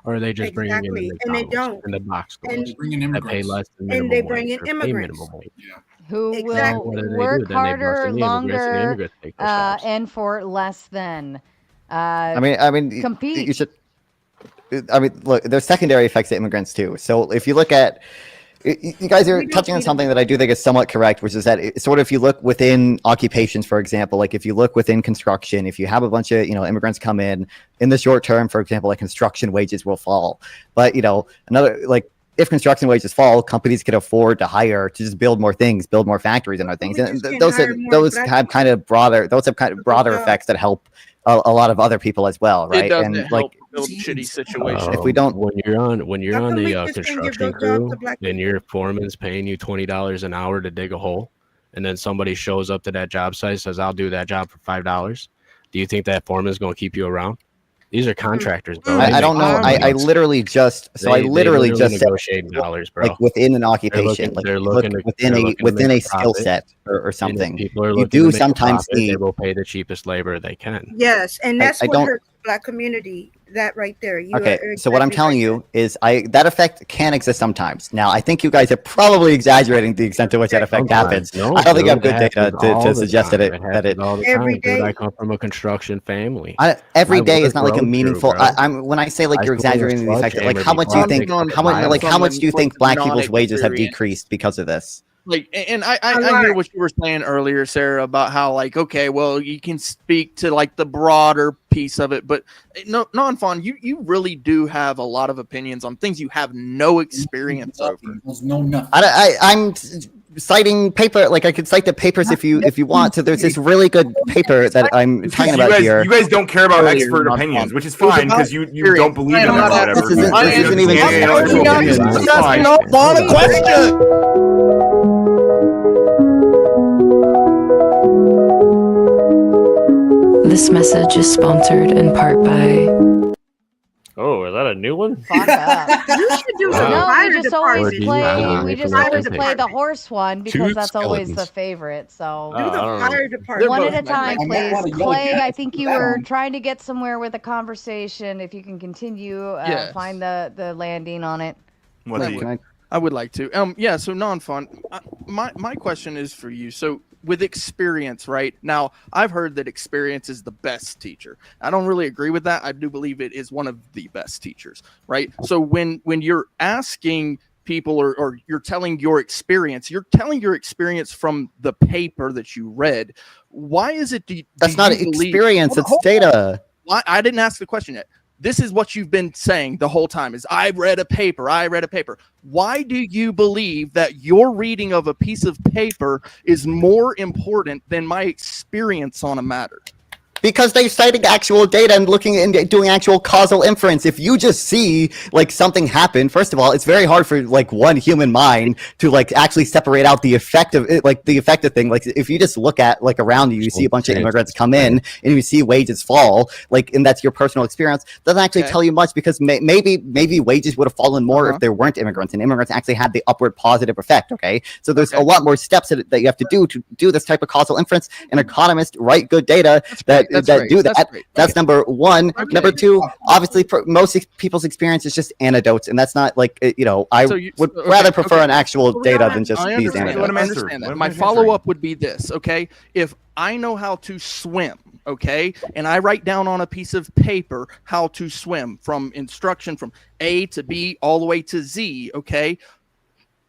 Or are they just bringing in the and they don't. and the box stores And that pay less than minimum and they wage bring in or pay immigrants. minimum wage? Who Exactly. will What do? work Then they harder, bust in the immigrants, and the longer, immigrants take those jobs. and for less than. I mean, compete. you should. I mean, look, there's secondary effects to immigrants too. So if you look at, you guys are touching on something that I do think is somewhat correct, which is that it, sort of if you look within occupations, for example, like if you look within construction, if you have a bunch of, immigrants come in the short term, for example, like construction wages will fall. But, another, like, if construction wages fall, companies can afford to hire to just build more things, build more factories and other things. And those have kind of broader effects that help a lot of other people as well, right? It doesn't and help build shitty situations. if we don't, when you're on the construction crew and your foreman's paying you $20 an hour to dig a hole, and then somebody shows up to that job site and says, "I'll do that job for $5," do you think that foreman is going to keep you around? These are contractors, bro. I don't know. I literally just negotiate dollars, bro. Like within an occupation, they're looking within a skill set or something. People are you do sometimes need. They will pay the cheapest labor they can. Yes, and that's what hurts the Black community. That right there. So what I'm telling you is that effect can exist sometimes. Now, I think you guys are probably exaggerating the extent to which that effect happens. I don't think I have good data to suggest that it all the every time. day. I come from a construction family. Every day is not like a meaningful. I'm when I say like you're exaggerating the effect, like how much do you think? How much do you think Black people's wages have decreased because of this? Like, and I hear what you were saying earlier, Sarah, about how like, okay, well, you can speak to like the broader piece of it, but no, non-fun, you really do have a lot of opinions on things you have no experience over. I'm citing paper, like I could cite the papers if you want. So there's this really good paper that I'm talking about here. You guys don't care about expert opinions, which is fine because you don't believe in them or whatever. This isn't even a question. This message is sponsored in part by. Oh, is that a new one? You should do the No, fire we just department. always play the horse one because that's always the favorite. So Do the fire department. one at a time, please. Clay, I think you were trying to get somewhere with a conversation. If you can continue, Yes. find the landing on it. I would like to. Yeah. So non-fun. My question is for you. So with experience, right now, I've heard that experience is the best teacher. I don't really agree with that. I do believe it is one of the best teachers, right? So when you're asking people or you're telling your experience from the paper that you read. Why is it? That's not experience. It's data. I didn't ask the question yet. This is what you've been saying the whole time is I read a paper. Why do you believe that your reading of a piece of paper is more important than my experience on a matter? Because they're citing actual data and looking and doing actual causal inference. If you just see like something happen, first of all, it's very hard for like one human mind to like actually separate out the effect of it, like the effective thing. Like if you just look at like around you, you see a bunch of immigrants come in and you see wages fall, like, and that's your personal experience, doesn't actually tell you much because maybe wages would have fallen more if there weren't immigrants, and immigrants actually had the upward positive effect. Okay, so there's a lot more steps that you have to do this type of causal inference, and economists write good data that do that. That's number one. Number two, obviously, most people's experience is just anecdotes, and that's not like I would rather prefer an actual data than just these anecdotes. I understand that. My follow-up would be this. Okay, if I know how to swim, okay, and I write down on a piece of paper how to swim from instruction from A to B all the way to Z, okay,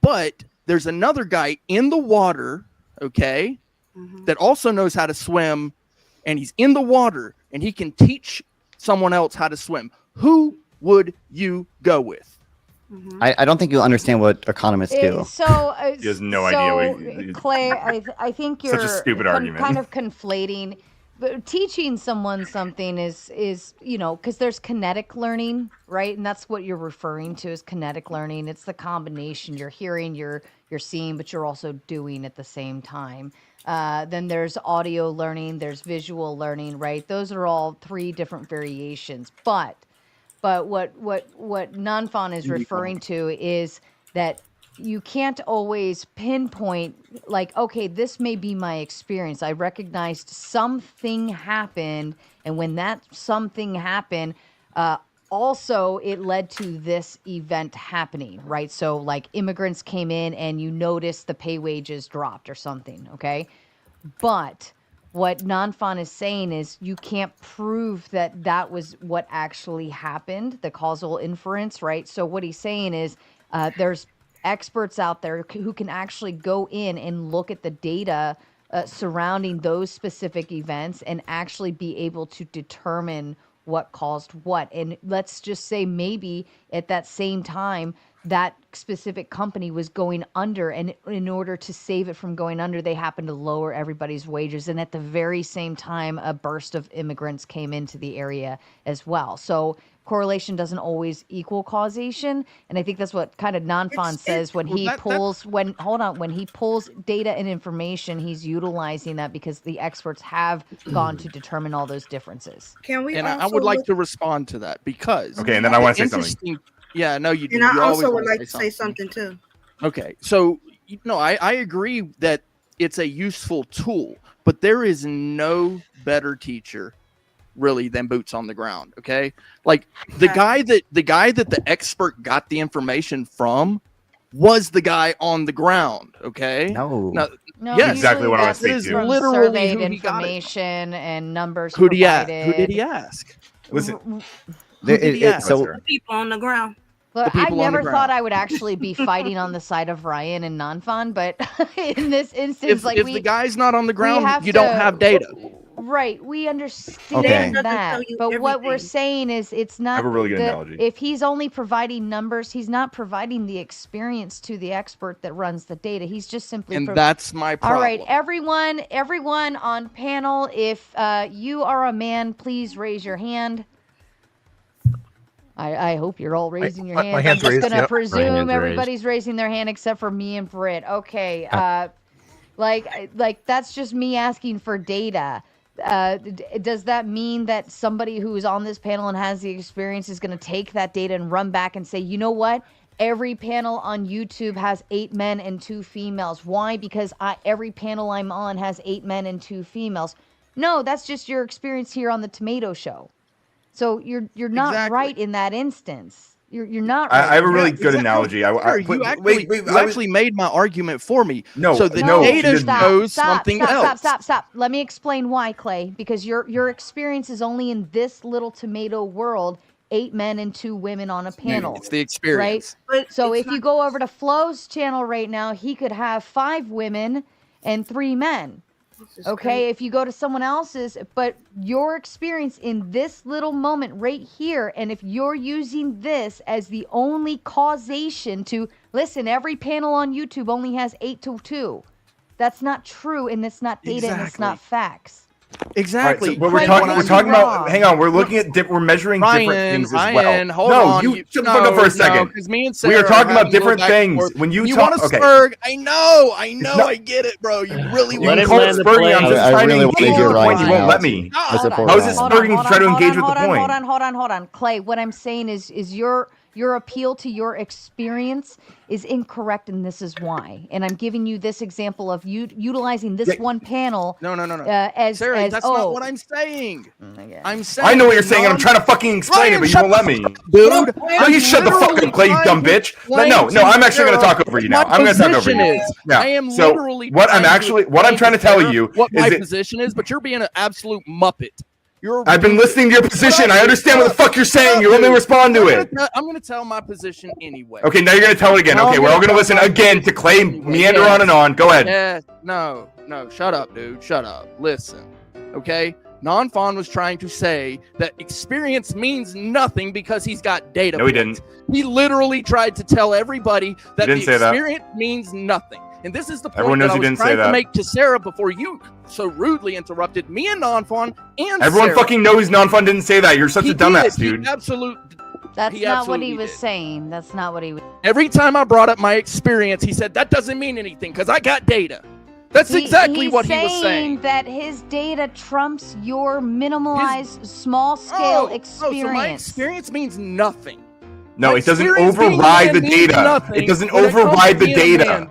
but there's another guy in the water, okay, that also knows how to swim. And he's in the water, and he can teach someone else how to swim. Who would you go with? I don't think you'll understand what economists do. He has no idea. Clay, I think you're such a stupid argument. Kind of conflating. But teaching someone something is because there's kinetic learning, right? And that's what you're referring to as kinetic learning. It's the combination. You're hearing, you're seeing, but you're also doing at the same time. Then there's audio learning, there's visual learning, right? Those are all three different variations. But what Nanfan is referring to is that you can't always pinpoint like, okay, this may be my experience. I recognized something happened, and when that something happened, also it led to this event happening, right? So like immigrants came in and you noticed the pay wages dropped or something, okay? But what Nanfan is saying is you can't prove that that was what actually happened, the causal inference, right? So what he's saying is there's experts out there who can actually go in and look at the data surrounding those specific events and actually be able to determine what caused what. And let's just say maybe at that same time, that specific company was going under, and in order to save it from going under, they happened to lower everybody's wages. And at the very same time, a burst of immigrants came into the area as well. So correlation doesn't always equal causation. And I think that's what kind of Nanfan says when he pulls, when he pulls data and information, he's utilizing that because the experts have gone to determine all those differences. Can we? And I would like to respond to that because and then I want to say something. Yeah, no, you do. And I you also would like to to say something too. Okay, so I agree that it's a useful tool, but there is no better teacher really than boots on the ground. Okay, like the guy that the expert got the information from was the guy on the ground. Okay, no, yes, exactly what I was saying. From surveyed information and numbers. Who did he ask? Who did he ask? Listen. The people on the ground. Look, I never thought I would actually be fighting on the side of Ryan and Nanfan, but in this instance, if the guy's not on the ground, you don't have data. Right, we understand that, but what we're saying is it's not. I have a really good analogy. If he's only providing numbers, he's not providing the experience to the expert that runs the data. He's just simply. And that's my problem. All right, everyone on panel, if you are a man, please raise your hand. I hope you're all raising your hand. I'm just going to presume everybody's raising their hand except for me and Britt. Okay. Like that's just me asking for data. Does that mean that somebody who is on this panel and has the experience is going to take that data and run back and say, you know what? Every panel on YouTube has 8 men and 2 females. Why? Because every panel I'm on has 8 men and 2 females. No, that's just your experience here on the Tomato Show. So you're not right in that instance. You're not right. I have a really good analogy. You actually made my argument for me. No, so the data shows something else. Stop. Let me explain why, Clay. Because your experience is only in this little tomato world. 8 men and 2 women on a panel. It's the experience. Right? So if you go over to Flo's channel right now, he could have 5 women and 3 men. Okay, if you go to someone else's, but your experience in this little moment right here, and if you're using this as the only causation to listen, every panel on YouTube only has 8 to 2. That's not true, and it's not data, and it's not facts. Exactly. Right, so we're talking about. Hang on, we're looking at we're measuring different things as well. Hold on. You shut the fuck up for a second. Me and we are talking about different things. When you talk, want to spurg, I know, I get it, bro. You really want to spurging. I'm just trying to engage with the point. You won't let me. How is it spurging to try to engage with the point? Hold on, Clay. What I'm saying is your appeal to your experience is incorrect, and this is why. And I'm giving you this example of you utilizing this one panel. No. Sarah, that's not what I'm saying. I'm saying I know what you're saying, and I'm trying to fucking explain it, but you won't let me. Dude, no, you shut the fuck up, Clay, you dumb bitch. No, I'm actually going to talk over you now. I'm going to talk over you. I am literally what I'm trying to tell you what my position is, but you're being an absolute muppet. I've been listening to your position. I understand what the fuck you're saying. You let me respond to it. I'm going to tell my position anyway. Okay, now you're going to tell it again. Okay, we're all going to listen again to Clay meander on and on. Go ahead. Yeah, no. Shut up, dude. Shut up. Listen. Okay? Nanfan was trying to say that experience means nothing because he's got data. No, he didn't. He literally tried to tell everybody that the experience means nothing. And this is the point that I was trying to make to Sarah before you so rudely interrupted me and Nanfan and everyone Sarah. Fucking knows Nanfan didn't say that. You're such a dumbass, dude. That's not what he was saying. That's not what he was. Every time I brought up my experience, he said, that doesn't mean anything because I got data. That's exactly what he was saying. That his data trumps your minimalized small-scale experience. So my experience means nothing. No, it doesn't override the data. It doesn't override the data.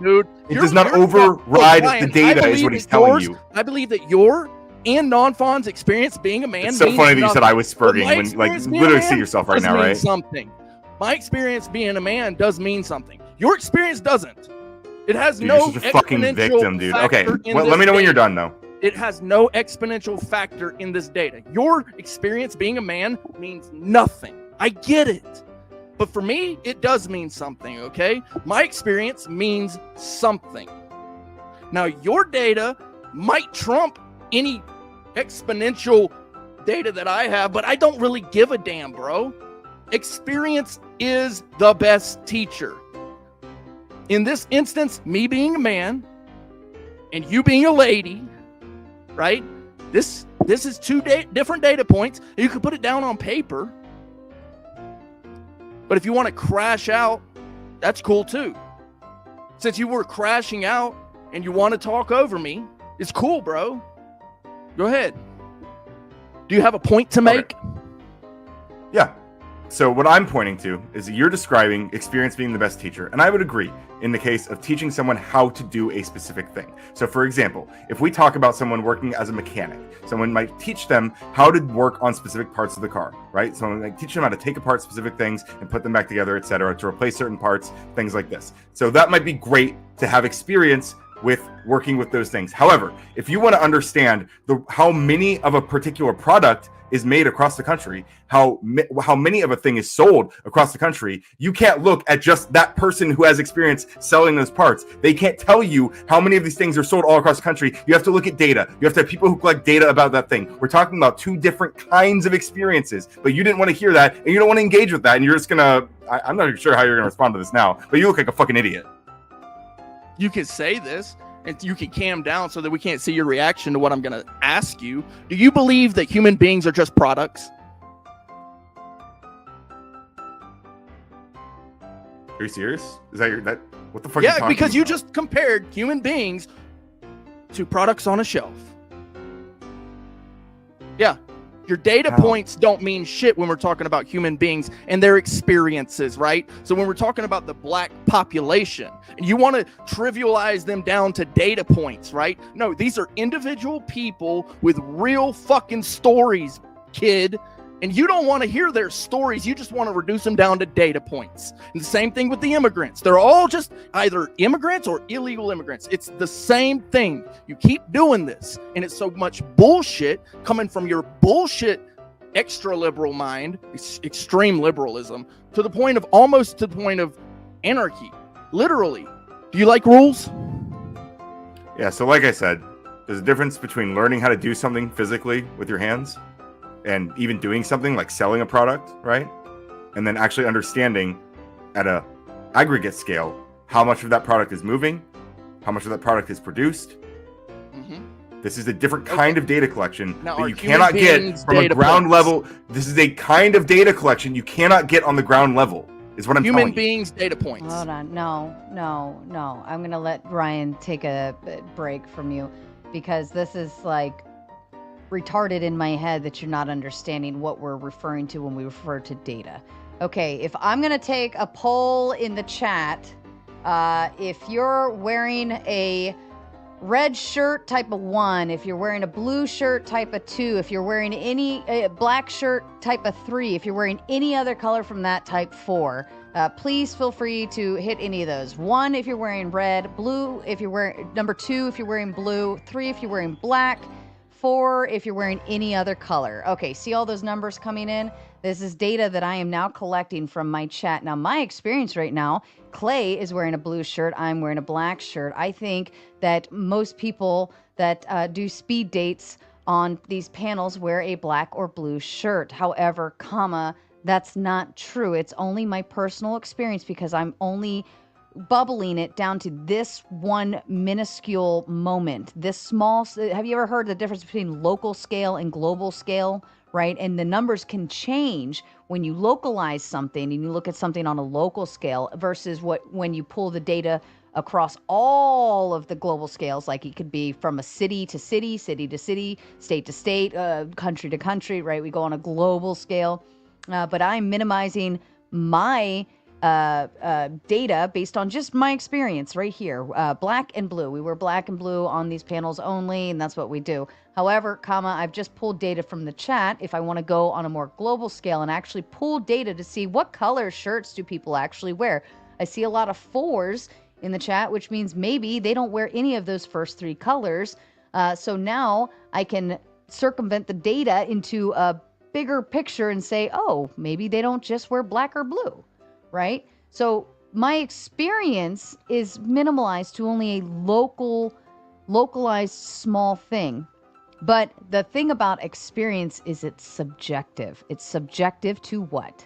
It does not override the data, is what he's telling you. I believe that your and Nanfan's experience being a man. It's so funny that you said I was spurging when, like, literally see yourself right now, right? Something. My experience being a man does mean something. Your experience doesn't. It has no. You're such a fucking victim, dude. Okay, well, let me know when you're done, though. It has no exponential factor in this data. Your experience being a man means nothing. I get it. But for me, it does mean something, okay? My experience means something. Now, your data might trump any exponential data that I have, but I don't really give a damn, bro. Experience is the best teacher. In this instance, me being a man and you being a lady, right? This is two different data points. You can put it down on paper. But if you want to crash out, that's cool too. Since you were crashing out and you want to talk over me, it's cool, bro. Go ahead. Do you have a point to make? Okay. Yeah. So what I'm pointing to is that you're describing experience being the best teacher. And I would agree in the case of teaching someone how to do a specific thing. So for example, if we talk about someone working as a mechanic, someone might teach them how to work on specific parts of the car, right? Someone might teach them how to take apart specific things and put them back together, etc., to replace certain parts, things like this. So that might be great to have experience with working with those things. However, if you want to understand how many of a particular product is made across the country, how many of a thing is sold across the country, you can't look at just that person who has experience selling those parts. They can't tell you how many of these things are sold all across the country. You have to look at data. You have to have people who collect data about that thing. We're talking about two different kinds of experiences, but you didn't want to hear that, and you don't want to engage with that, and you're just gonna, I'm not even sure how you're gonna respond to this now, but you look like a fucking idiot. You can say this, and you can calm down so that we can't see your reaction to what I'm going to ask you. Do you believe that human beings are just products? Are you serious? Is that what the fuck? Yeah, because you just compared human beings to products on a shelf. Yeah. Your data points don't mean shit when we're talking about human beings and their experiences, right? So when we're talking about the black population, and you want to trivialize them down to data points, right? No, these are individual people with real fucking stories, kid. And you don't want to hear their stories. You just want to reduce them down to data points. And the same thing with the immigrants. They're all just either immigrants or illegal immigrants. It's the same thing. You keep doing this. And it's so much bullshit coming from your bullshit extra liberal mind, extreme liberalism, to the point of anarchy. Literally. Do you like rules? Yeah, so like I said, there's a difference between learning how to do something physically with your hands and even doing something like selling a product, right? And then actually understanding at a aggregate scale how much of that product is moving, how much of that product is produced. Mm-hmm. This is a different kind of data collection that you cannot get from a ground level. This is a kind of data collection you cannot get on the ground level, is what I'm telling you. Human beings data points. Hold on. No. I'm going to let Ryan take a break from you because this is like retarded in my head that you're not understanding what we're referring to when we refer to data. Okay, if I'm going to take a poll in the chat, if you're wearing a red shirt type of 1, if you're wearing a blue shirt type of 2, if you're wearing any black shirt type of 3, if you're wearing any other color from that type 4, please feel free to hit any of those. 1 if you're wearing red, blue if you're wearing, number 2 if you're wearing blue, 3 if you're wearing black, 4 if you're wearing any other color. Okay, see all those numbers coming in? This is data that I am now collecting from my chat. Now, my experience right now, Clay is wearing a blue shirt. I'm wearing a black shirt. I think that most people that do speed dates on these panels wear a black or blue shirt. However, that's not true. It's only my personal experience because I'm only bubbling it down to this one minuscule moment, this small. Have you ever heard the difference between local scale and global scale, right? And the numbers can change when you localize something and you look at something on a local scale versus when you pull the data across all of the global scales, like it could be from a city to city, city to city, state to state, country to country, right? We go on a global scale, but I'm minimizing my data based on just my experience right here. Black and blue. We wear black and blue on these panels only, and that's what we do. However, I've just pulled data from the chat if I want to go on a more global scale and actually pull data to see what color shirts do people actually wear. I see a lot of 4s in the chat, which means maybe they don't wear any of those first 3 colors. So now I can circumvent the data into a bigger picture and say, oh, maybe they don't just wear black or blue, right? So my experience is minimalized to only a localized small thing. But the thing about experience is it's subjective. It's subjective to what?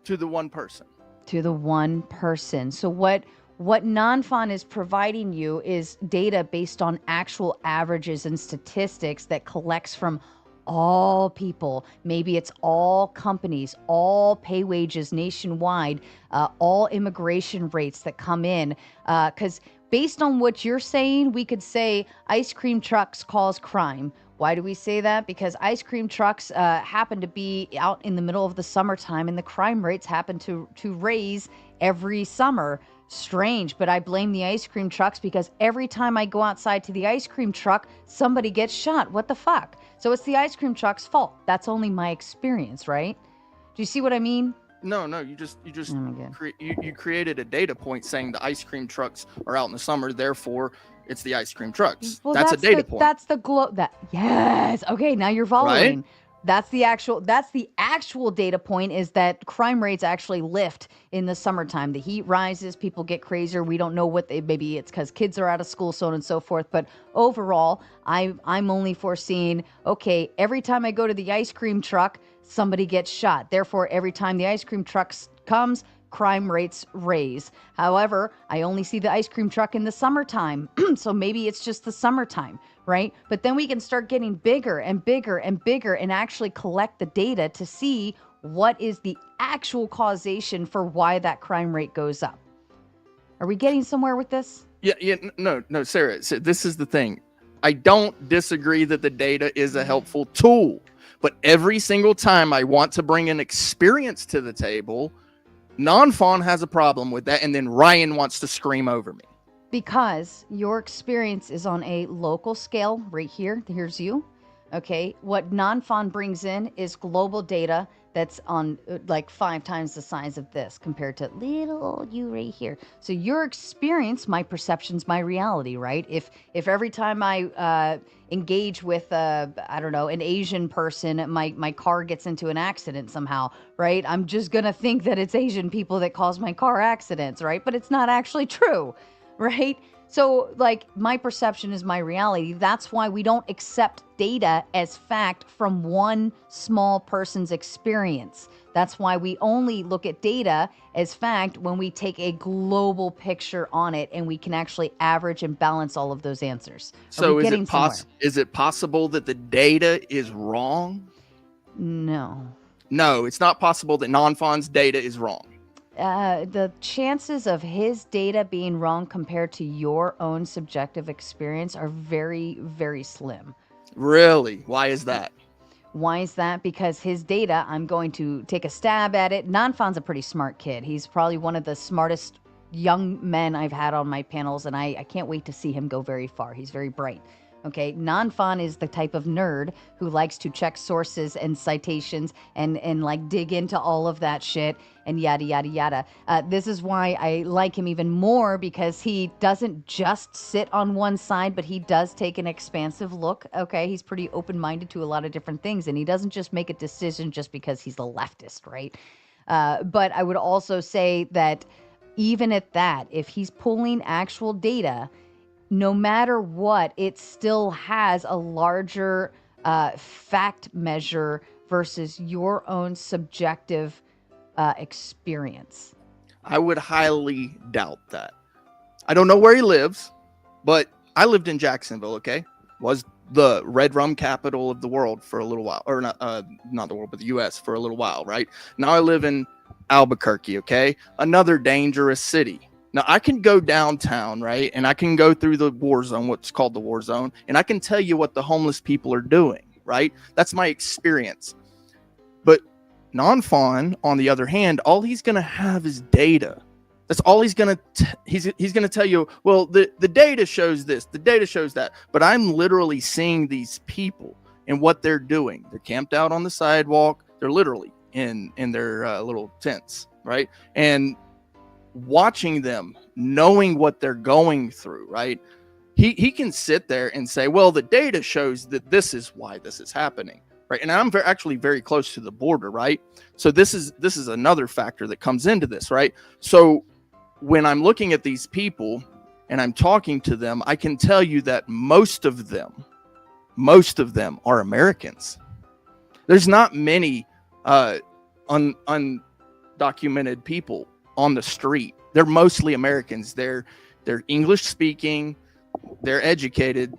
To the one person. To the one person. So what NonFon is providing you is data based on actual averages and statistics that collects from all people. Maybe it's all companies, all pay wages nationwide, all immigration rates that come in. Because based on what you're saying, we could say ice cream trucks cause crime. Why do we say that? Because ice cream trucks happen to be out in the middle of the summertime, and the crime rates happen to raise every summer. Strange, but I blame the ice cream trucks because every time I go outside to the ice cream truck, somebody gets shot. What the fuck? So it's the ice cream truck's fault. That's only my experience, right? Do you see what I mean? No, you created a data point saying the ice cream trucks are out in the summer, therefore it's the ice cream trucks. Well, that's a data point. That's the yes. Okay, now you're following. Right? That's the actual data point, is that crime rates actually lift in the summertime. The heat rises, people get crazier. We don't know maybe it's because kids are out of school, so on and so forth. But overall, I'm only foreseeing, okay, every time I go to the ice cream truck, somebody gets shot. Therefore, every time the ice cream truck comes, crime rates raise. However, I only see the ice cream truck in the summertime. So maybe it's just the summertime, right? But then we can start getting bigger and bigger and bigger and actually collect the data to see what is the actual causation for why that crime rate goes up. Are we getting somewhere with this? No, Sarah. So this is the thing. I don't disagree that the data is a helpful tool, but every single time I want to bring an experience to the table, NonFon has a problem with that, and then Ryan wants to scream over me. Because your experience is on a local scale right here. Here's you. Okay. What NonFon brings in is global data that's on like 5 times the size of this compared to little you right here. So your experience, my perception's my reality, right? If every time I engage with I don't know, an Asian person, my car gets into an accident somehow, right? I'm just gonna think that it's Asian people that cause my car accidents, right? But it's not actually true, right? So, like, my perception is my reality. That's why we don't accept data as fact from one small person's experience. That's why we only look at data as fact when we take a global picture on it and we can actually average and balance all of those answers. So is it possible that the data is wrong? No. No, it's not possible that NonFon's data is wrong. The chances of his data being wrong compared to your own subjective experience are very, very slim. Really? Why is that? Why is that? Because his data, I'm going to take a stab at it. NonFon's a pretty smart kid. He's probably one of the smartest young men I've had on my panels, and I can't wait to see him go very far. He's very bright. Okay, NonFon is the type of nerd who likes to check sources and citations and like dig into all of that shit and yada, yada, yada. This is why I like him even more, because he doesn't just sit on one side, but he does take an expansive look. Okay, he's pretty open-minded to a lot of different things, and he doesn't just make a decision just because he's the leftist, right? But I would also say that even at that, if he's pulling actual data, no matter what, it still has a larger fact measure versus your own subjective experience. I would highly doubt that. I don't know where he lives, but I lived in Jacksonville, okay? Was the red rum capital of the world for a little while, or not the world, but the U.S. for a little while, right? Now I live in Albuquerque, okay? Another dangerous city. Now, I can go downtown, right? And I can go through the war zone, what's called the war zone, and I can tell you what the homeless people are doing, right? That's my experience. But NonFon, on the other hand, all he's going to have is data. That's all he's going to he's going to tell you, well, the data shows this, the data shows that. But I'm literally seeing these people and what they're doing. They're camped out on the sidewalk. They're literally in their little tents, right? And watching them, knowing what they're going through, right? he can sit there and say, well, the data shows that this is why this is happening, right? And I'm actually very close to the border, right? So this is another factor that comes into this, right? So when I'm looking at these people and I'm talking to them, I can tell you that most of them are Americans. There's not many undocumented people on the street. They're mostly Americans. They're English speaking, they're educated,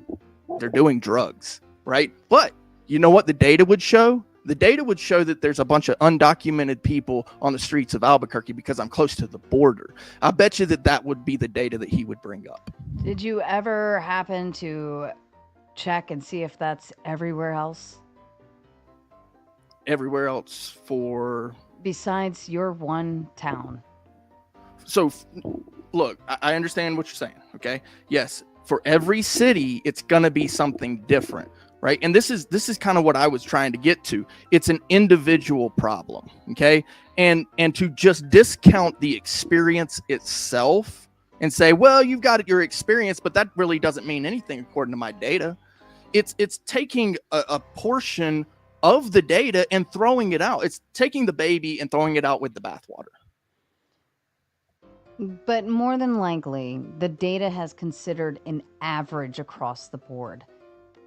they're doing drugs, right? But you know what the data would show? The data would show that there's a bunch of undocumented people on the streets of Albuquerque because I'm close to the border. I bet you that would be the data that he would bring up. Did you ever happen to check and see if that's everywhere else? Everywhere else for? Besides your one town. So, look, I understand what you're saying, okay? Yes, for every city, it's going to be something different. Right. And this is kind of what I was trying to get to. It's an individual problem. OK, and to just discount the experience itself and say, well, you've got your experience, but that really doesn't mean anything according to my data. It's taking a portion of the data and throwing it out. It's taking the baby and throwing it out with the bathwater. But more than likely, the data has considered an average across the board.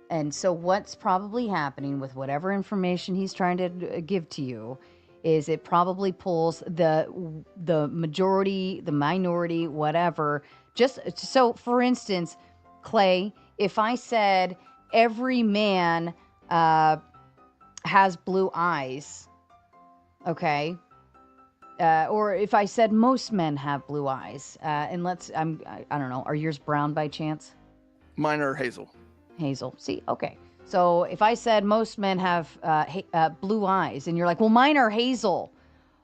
And so what's probably happening with whatever information he's trying to give to you is it probably pulls the majority, the minority, whatever. Just so, for instance, Clay, if I said every man has blue eyes, okay, or if I said most men have blue eyes, and I don't know, are yours brown by chance? Mine are hazel. Hazel. See, okay. So if I said most men have blue eyes, and you're like, well, mine are hazel.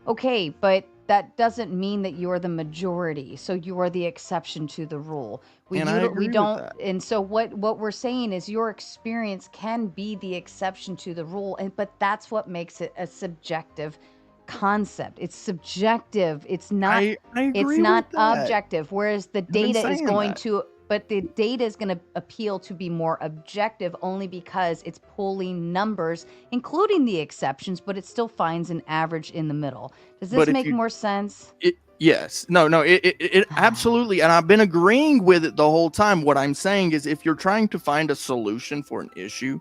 Okay, but that doesn't mean that you're the majority. So you are the exception to the rule. We don't. With that. And so what we're saying is your experience can be the exception to the rule, but that's what makes it a subjective concept. It's subjective. It's not. I agree it's not with that. Objective. Whereas the data is going to. But the data is going to appeal to be more objective only because it's pulling numbers, including the exceptions, but it still finds an average in the middle. Does this make more sense? Yes. No, it absolutely. And I've been agreeing with it the whole time. What I'm saying is if you're trying to find a solution for an issue,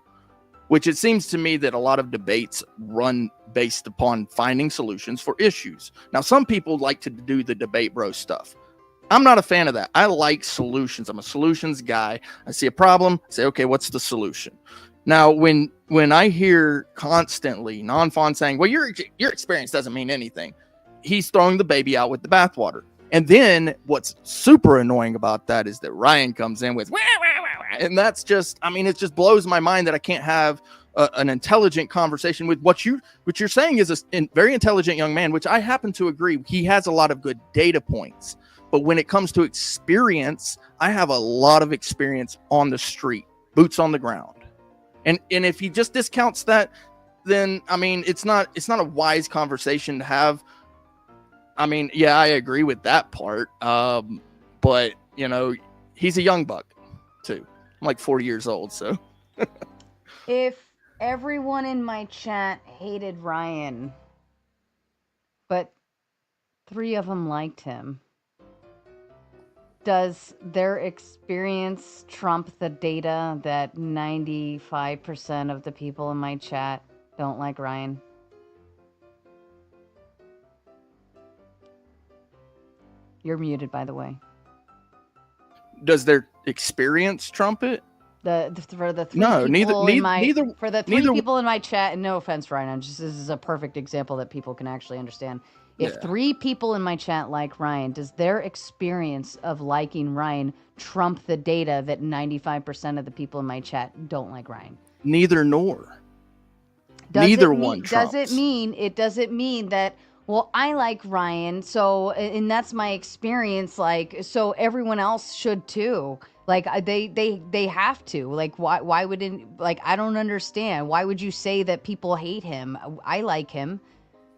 which it seems to me that a lot of debates run based upon finding solutions for issues. Now, some people like to do the debate bro stuff. I'm not a fan of that. I like solutions. I'm a solutions guy. I see a problem, say, okay, what's the solution? Now, when I hear constantly Non-Fawn saying, well, your experience doesn't mean anything, he's throwing the baby out with the bathwater. And then what's super annoying about that is that Ryan comes in with, wah, wah, wah, wah. And that's just, I mean, it just blows my mind that I can't have an intelligent conversation with what you're saying is a very intelligent young man, which I happen to agree. He has a lot of good data points. But when it comes to experience, I have a lot of experience on the street, boots on the ground. And if he just discounts that, then, I mean, it's not a wise conversation to have. I mean, yeah, I agree with that part. But, you know, he's a young buck, too. I'm like 40 years old, so. If everyone in my chat hated Ryan, but 3 of them liked him, does their experience trump the data that 95% of the people in my chat don't like Ryan? You're muted, by the way. Does their experience trump it? For the 3 people in my chat, and no offense, Ryan, this is a perfect example that people can actually understand. If 3 people in my chat like Ryan, does their experience of liking Ryan trump the data that 95% of the people in my chat don't like Ryan? Neither nor. Neither one trumps. Does it doesn't mean that, well, I like Ryan, so, and that's my experience, like, so everyone else should too. Like, they have to. Like, why wouldn't, like, I don't understand. Why would you say that people hate him? I like him.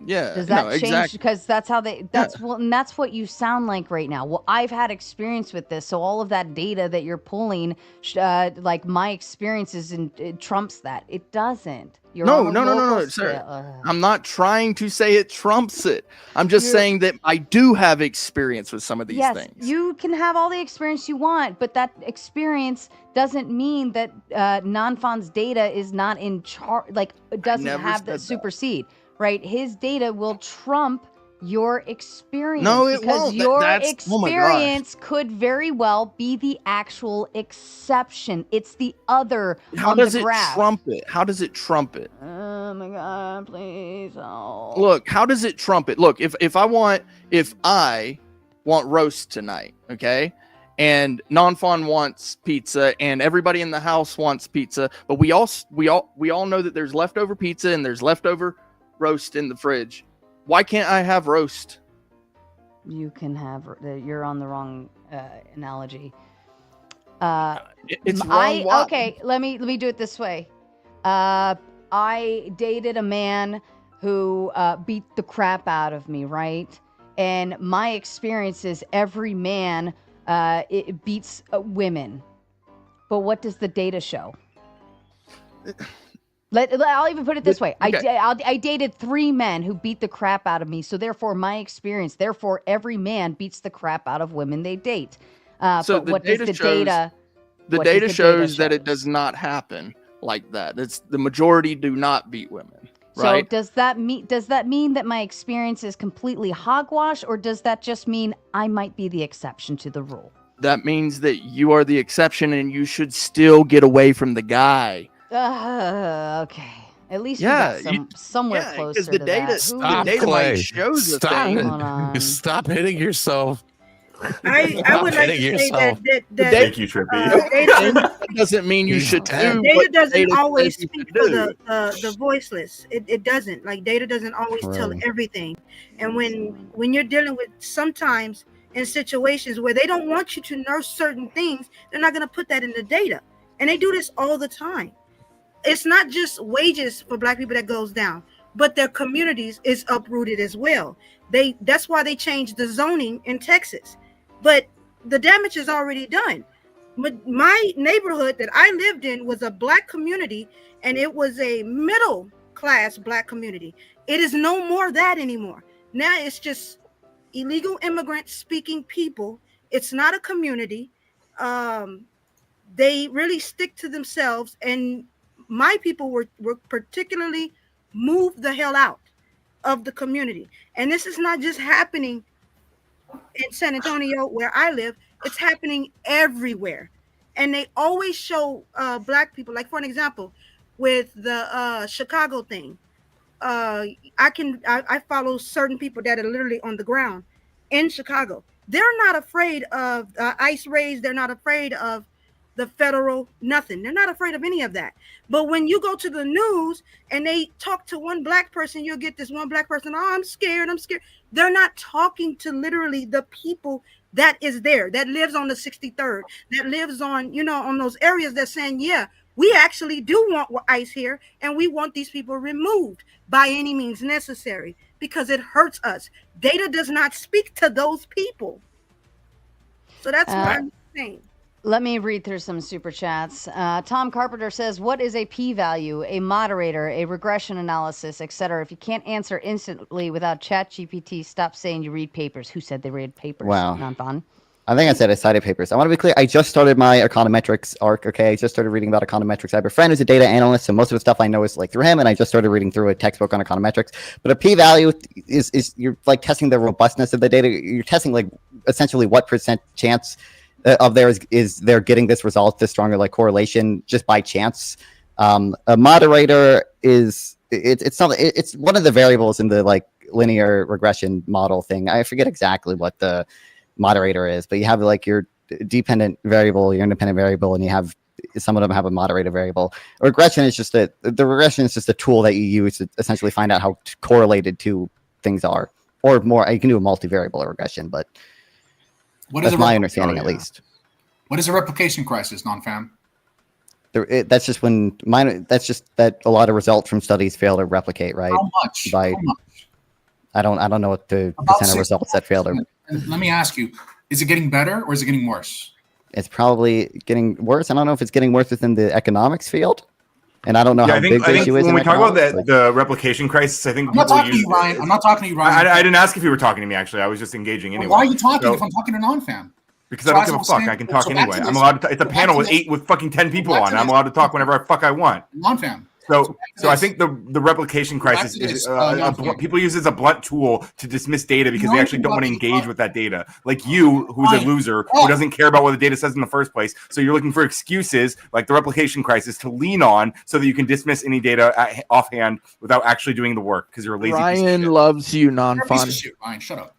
Yeah. Does that change? Exactly. Because that's how and that's what you sound like right now. Well, I've had experience with this, so all of that data that you're pulling, like my experiences, it trumps that. It doesn't. You're No, sir. I'm not trying to say it trumps it. I'm just saying that I do have experience with some of these things. Yes, you can have all the experience you want, but that experience doesn't mean that Non-Fon's data is not in charge. Like, it doesn't have the supersede. Right, his data will trump your experience. No, it because won't. Your That's experience could very well be the actual exception. It's the other. How does it trump it? How does it trump it? Oh my God! Please, oh. Look, how does it trump it? Look, if I want roast tonight, okay, and Non-Fon wants pizza, and everybody in the house wants pizza, but we all know that there's leftover pizza and there's leftover roast in the fridge. Why can't I have roast? You can have. You're on the wrong analogy. It's wrong. Okay, let me do it this way. I dated a man who beat the crap out of me, right? And my experience is every man it beats women. But what does the data show? I'll even put it this way. Okay. I dated 3 men who beat the crap out of me. So therefore, my experience, every man beats the crap out of women they date. So but what does the data? The data shows that it does not happen like that. It's the majority do not beat women. Right? So does that mean that my experience is completely hogwash, or does that just mean I might be the exception to the rule? That means that you are the exception, and you should still get away from the guy. Okay. At least we got somewhere closer the to data, that. Stop, the data Clay. might show the Stop. thing. Stop hitting yourself. I would like to say that Thank you, Trippy. data doesn't mean you should do. data doesn't always speak for the voiceless. It doesn't. Like, data doesn't always tell everything. And when you're dealing with sometimes in situations where they don't want you to know certain things, they're not going to put that in the data. And they do this all the time. It's not just wages for Black people that goes down, but their communities is uprooted as well. That's why they changed the zoning in Texas. But the damage is already done. My neighborhood that I lived in was a Black community, and it was a middle class Black community. It is no more that anymore. Now it's just illegal immigrant speaking people. It's not a community. They really stick to themselves, and my people were particularly moved the hell out of the community. And this is not just happening in San Antonio where I live, it's happening everywhere. And they always show Black people, like for an example, with the Chicago thing. I follow certain people that are literally on the ground in Chicago. They're not afraid of ICE raids. They're not afraid of the federal nothing. They're not afraid of any of that. But when you go to the news and they talk to one Black person, you'll get this one Black person, oh, I'm scared. They're not talking to literally the people that is there, that lives on the 63rd, that lives on, on those areas that's saying, yeah, we actually do want ICE here, and we want these people removed by any means necessary because it hurts us. Data does not speak to those people. So that's what I'm saying. Let me read through some super chats. Tom Carpenter says, what is a p-value, a moderator, a regression analysis, etc.? If you can't answer instantly without ChatGPT, stop saying you read papers. Who said they read papers? Wow. Non-Fon. I think I said I cited papers. I want to be clear. I just started my econometrics arc. Okay, I just started reading about econometrics. I have a friend who's a data analyst, so most of the stuff I know is like through him, and I just started reading through a textbook on econometrics. But a p-value is you're like testing the robustness of the data. You're testing like essentially what percent chance of there is they're getting this result, this stronger like correlation just by chance. A moderator is it's one of the variables in the like linear regression model thing. I forget exactly what the moderator is, but you have like your dependent variable, your independent variable, and you have some of them have a moderator variable. Regression is just the regression is just a tool that you use to essentially find out how correlated two things are, or more. You can do a multivariable regression, but that's my understanding at least. What is a replication crisis, Non-Fam? That's just when that's just that a lot of results from studies fail to replicate, right? How much? I don't know what the percent of results that failed are. And let me ask you, is it getting better or is it getting worse? It's probably getting worse. I don't know if it's getting worse within the economics field. And I don't know how big the issue is. When we talk about the replication crisis, I think I'm not talking to you, Ryan. I'm not talking to you, Ryan. I didn't ask if you were talking to me, actually. I was just engaging anyway. Why are you talking if I'm talking to non-fam? Because I don't give a fuck. I can talk anyway. I'm allowed to. It's a panel with fucking 10 people on. I'm allowed to talk whenever I want. Non-fam. So I think the replication crisis is people use it as a blunt tool to dismiss data because they actually don't want to engage with that data. Like you, who's a loser, who doesn't care about what the data says in the first place. So you're looking for excuses like the replication crisis to lean on so that you can dismiss any data offhand without actually doing the work because you're a lazy. Ryan loves you, non-fun. Ryan, shut up.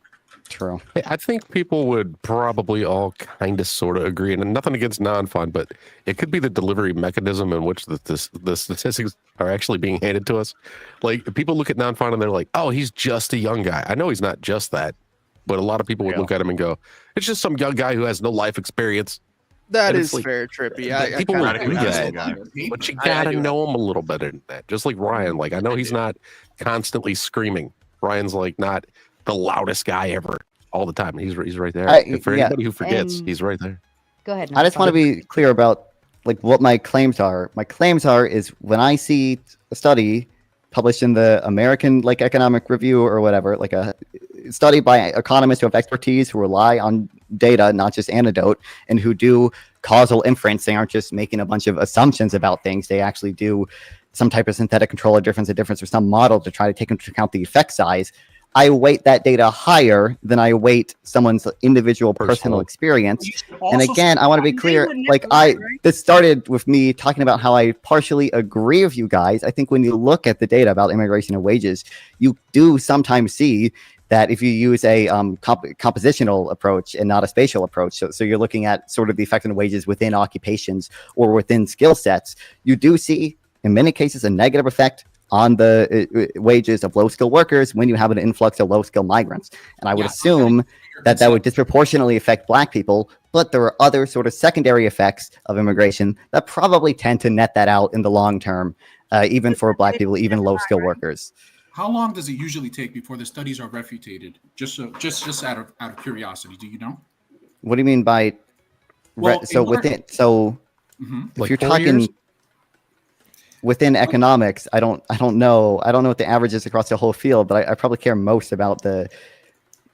True. I think people would probably all kind of sort of agree, and nothing against non-fun, but it could be the delivery mechanism in which the statistics are actually being handed to us. Like people look at non-fun and they're like, "Oh, he's just a young guy." I know he's not just that, but a lot of people would look at him and go, "It's just some young guy who has no life experience." That And is like, fair, Trippy. people would I agree that, but you gotta know him a little better than that. Just like Ryan, like I know he's not constantly screaming. Ryan's like not the loudest guy ever all the time. He's right there. And for anybody who forgets, he's right there. Go ahead. I just want to be clear about like what my claims are. My claims are is when I see a study published in the American like Economic Review or whatever, like a study by economists who have expertise who rely on data, not just anecdote, and who do causal inference. They aren't just making a bunch of assumptions about things. They actually do some type of synthetic control of difference or some model to try to take into account the effect size. I weight that data higher than I weight someone's individual personal experience. And again, I want to be clear, like this started with me talking about how I partially agree with you guys. I think when you look at the data about immigration and wages, you do sometimes see that if you use a compositional approach and not a spatial approach, so you're looking at sort of the effect on wages within occupations or within skill sets, you do see in many cases a negative effect on the wages of low-skilled workers when you have an influx of low-skilled migrants. And I would assume that would disproportionately affect Black people, but there are other sort of secondary effects of immigration that probably tend to net that out in the long term, even for Black people, even low-skilled workers. How long does it usually take before the studies are refuted? Just out of curiosity, do you know? What do you mean by if like you're talking years? Within economics, I don't know. I don't know what the average is across the whole field, but I probably care most about the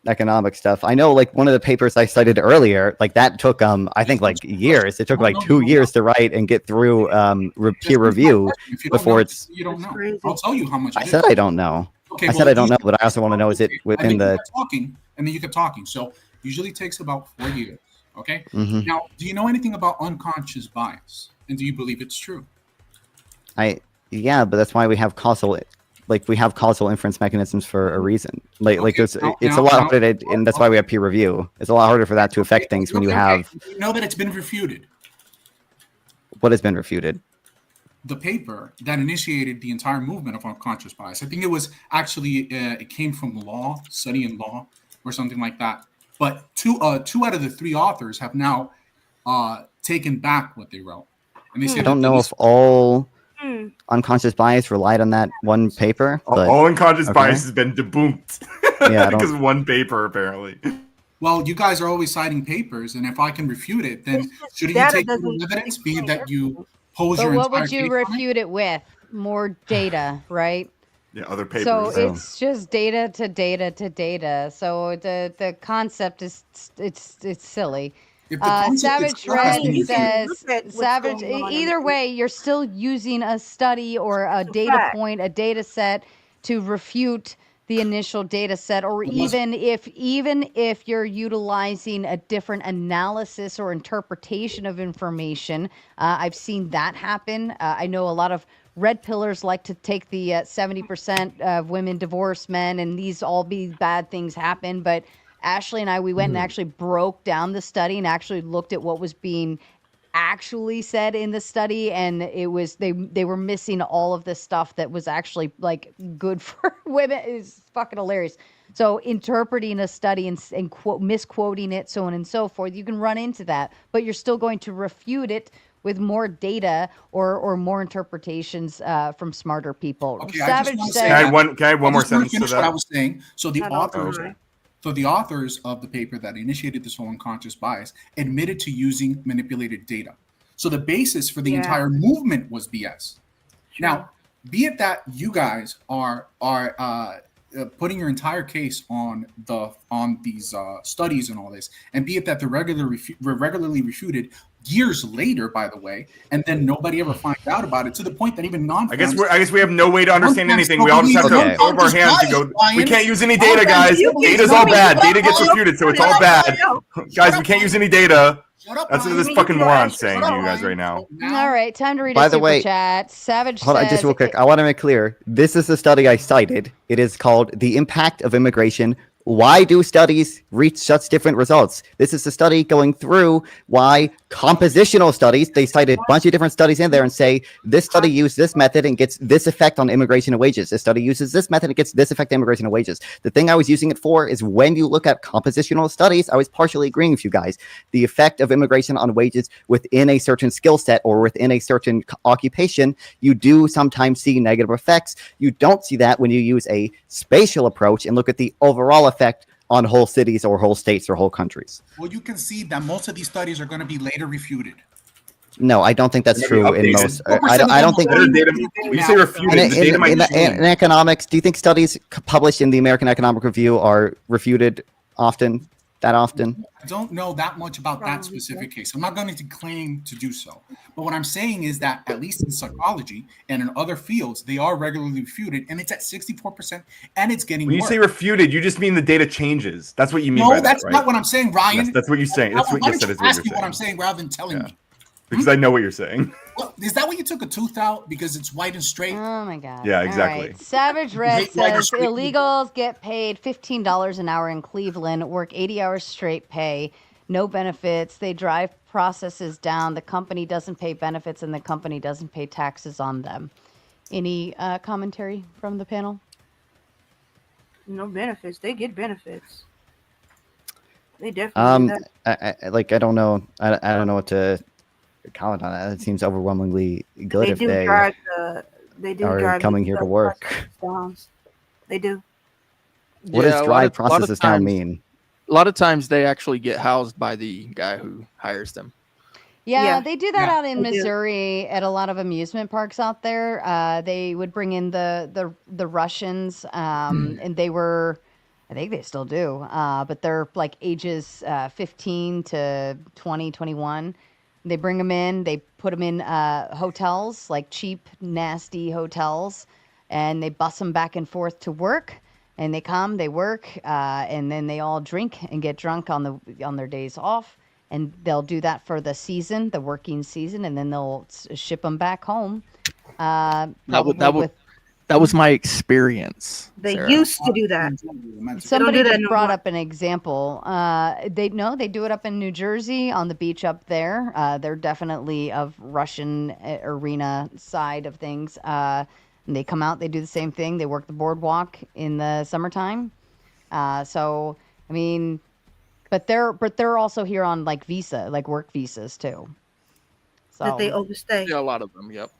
economic stuff. I know like one of the papers I cited earlier, like that took I think like years. It took like 2 years to write and get through peer review before it's. You don't know. I'll tell you how much. I said I don't know. Okay, I said I don't know, but I also want to know is it within the talking, and then you kept talking. So usually takes about 4 years. Okay. Mhm. Now, do you know anything about unconscious bias, and do you believe it's true? Yeah, but that's why we have causal inference mechanisms for a reason. It's a lot harder, and that's why we have peer review. It's a lot harder for that to affect things when you have. You know that it's been refuted. What has been refuted? The paper that initiated the entire movement of unconscious bias. I think it was actually it came from law, study in law, or something like that. But two out of the 3 authors have now taken back what they wrote, and they said I don't know if all unconscious bias relied on that one paper. But, all unconscious bias has been debunked. Yeah, because of one paper apparently. Well, you guys are always citing papers, and if I can refute it, then shouldn't you take the evidence, being that you pose But your what entire would you case on it? refute it with? More data, right? Yeah, other papers. So it's just data to data to data. So the concept is it's silly. Savage Red says Savage. Either way, you're still using a study or a data point, a data set to refute the initial data set, or even if you're utilizing a different analysis or interpretation of information. I've seen that happen. I know a lot of red pillars like to take the 70% of women divorce men, and these all be bad things happen. But Ashley and I, we went and actually broke down the study and actually looked at what was being actually said in the study, and it was they were missing all of the stuff that was actually like good for women. Is fucking hilarious. So interpreting a study and misquoting it, so on and so forth, you can run into that, but you're still going to refute it with more data or more interpretations from smarter people. Okay, Savage said, Can I have one more sentence to finish that? what I was saying. So the Not all authors, time. so the authors of the paper that initiated this whole unconscious bias admitted to using manipulated data. So the basis for the entire movement was BS. Now, be it that you guys are putting your entire case on these studies and all this, and be it that they're regularly refuted years later, by the way, and then nobody ever finds out about it, to the point that even I guess we have no way to understand anything. We all just have to throw up our hands and go, we can't use any data, guys. Data's all bad. Data gets refuted, so it's all bad. Guys, we can't use any data. That's what this fucking moron's saying to you guys right now. all right, time to read By a the super way, chat. Savage Hold on, says, just real quick. I want to make clear. This is the study I cited. It is called The Impact of Immigration. Why do studies reach such different results? This is a study going through why compositional studies, they cited a bunch of different studies in there and say, this study used this method and gets this effect on immigration and wages. This study uses this method and gets this effect on immigration and wages. The thing I was using it for is when you look at compositional studies, I was partially agreeing with you guys. The effect of immigration on wages within a certain skill set or within a certain occupation, you do sometimes see negative effects. You don't see that when you use a spatial approach and look at the overall effect on whole cities or whole states or whole countries. Well, you can see that most of these studies are going to be later refuted. No, I don't think that's true in most. I don't think. You say refuted. In economics, do you think studies published in the American Economic Review are refuted often? That often? I don't know that much about that specific case. I'm not going to claim to do so. But what I'm saying is that at least in psychology and in other fields, they are regularly refuted, and it's at 64%, and it's getting When you worse. say refuted, you just mean the data changes. That's what you mean by that, that's right? not what I'm saying, Ryan. Yes, that's what you're saying. That's what Why you don't said you is what ask you're me what I'm saying. saying rather than telling me? Because I know what you're saying. Well, is that why you took a tooth out? Because it's white and straight? Oh, my God. Yeah, All exactly. right. Savage Red Wait, like a says straight- illegals get paid $15 an hour in Cleveland, work 80 hours straight pay, no benefits. They drive processes down. The company doesn't pay benefits, and the company doesn't pay taxes on them. Any commentary from the panel? No benefits. They get benefits. They definitely do that. I don't know. I don't know what to comment on that. It seems overwhelmingly good if they drive are drive coming the here to work. processes down. They do. What does drive processes down mean? A lot of times they actually get housed by the guy who hires them. Yeah, they do that out in they do. Missouri at a lot of amusement parks out there. They would bring in the Russians, and they were, I think they still do, but they're like ages 15 to 20, 21. They bring them in, they put them in hotels, like cheap, nasty hotels, and they bus them back and forth to work. And they come, they work, and then they all drink and get drunk on their days off. And they'll do that for the season, the working season, and then they'll ship them back home. That was my experience. They Sarah. used to do that. Somebody do that just no brought more. up an example. They do it up in New Jersey on the beach up there. They're definitely of Russian arena side of things. And they come out, they do the same thing. They work the boardwalk in the summertime. So I mean, but they're also here on like visa, like work visas too. So That they overstay. Yeah, a lot of them. Yep.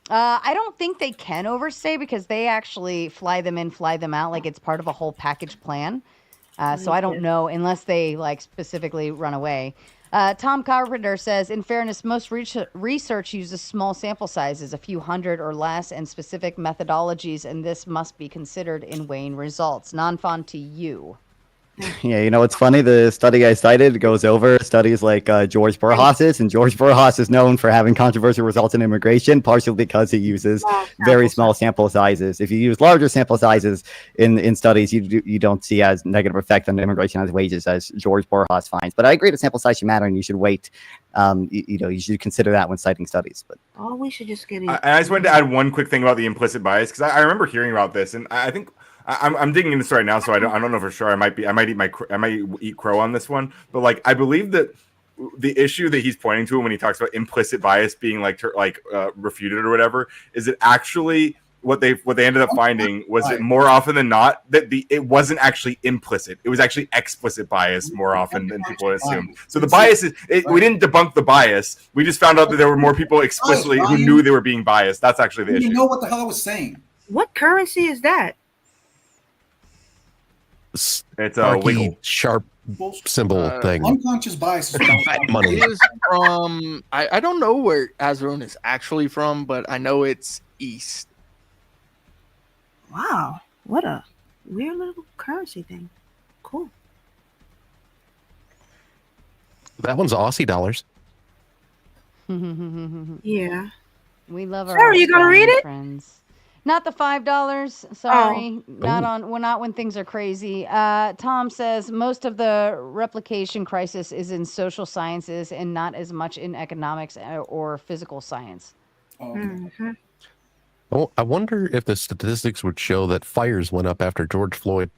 I don't think they can overstay because they actually fly them in, fly them out. Like it's part of a whole package plan. So I don't know unless they like specifically run away. Tom Carpenter says, in fairness, most research uses small sample sizes, a few hundred or less, and specific methodologies, and this must be considered in weighing results. Non-fun to you. Yeah, you know what's funny? The study I cited goes over studies like George Borjas's, and George Borjas is known for having controversial results in immigration, partially because he uses very small sample sizes. If you use larger sample sizes in studies, you don't see as negative effect on immigration as wages as George Borjas finds. But I agree that sample size should matter, and you should wait. You should consider that when citing studies. But We should just get it. I just wanted to add one quick thing about the implicit bias because I remember hearing about this, and I think. I'm digging into this right now, so I don't know for sure. I might eat crow on this one, but like I believe that the issue that he's pointing to when he talks about implicit bias being refuted or whatever is that actually what they ended up finding was that more often than not that it wasn't actually implicit. It was actually explicit bias more often than people assumed. So the bias is we didn't debunk the bias. We just found out that there were more people explicitly who knew they were being biased. That's actually the issue. You know what the hell I was saying? What currency is that? It's a wiggle sharp symbol thing. Unconscious bias is money. It is from I don't know where Azeroth is actually from, but I know it's east. Wow, what a weird little currency thing. Cool. That one's Aussie dollars. Yeah. We love our Sarah, you gonna read it? friends. Not the $5. Sorry, not when things are crazy. Tom says most of the replication crisis is in social sciences and not as much in economics or physical science. Mm-hmm. Oh, I wonder if the statistics would show that fires went up after George Floyd,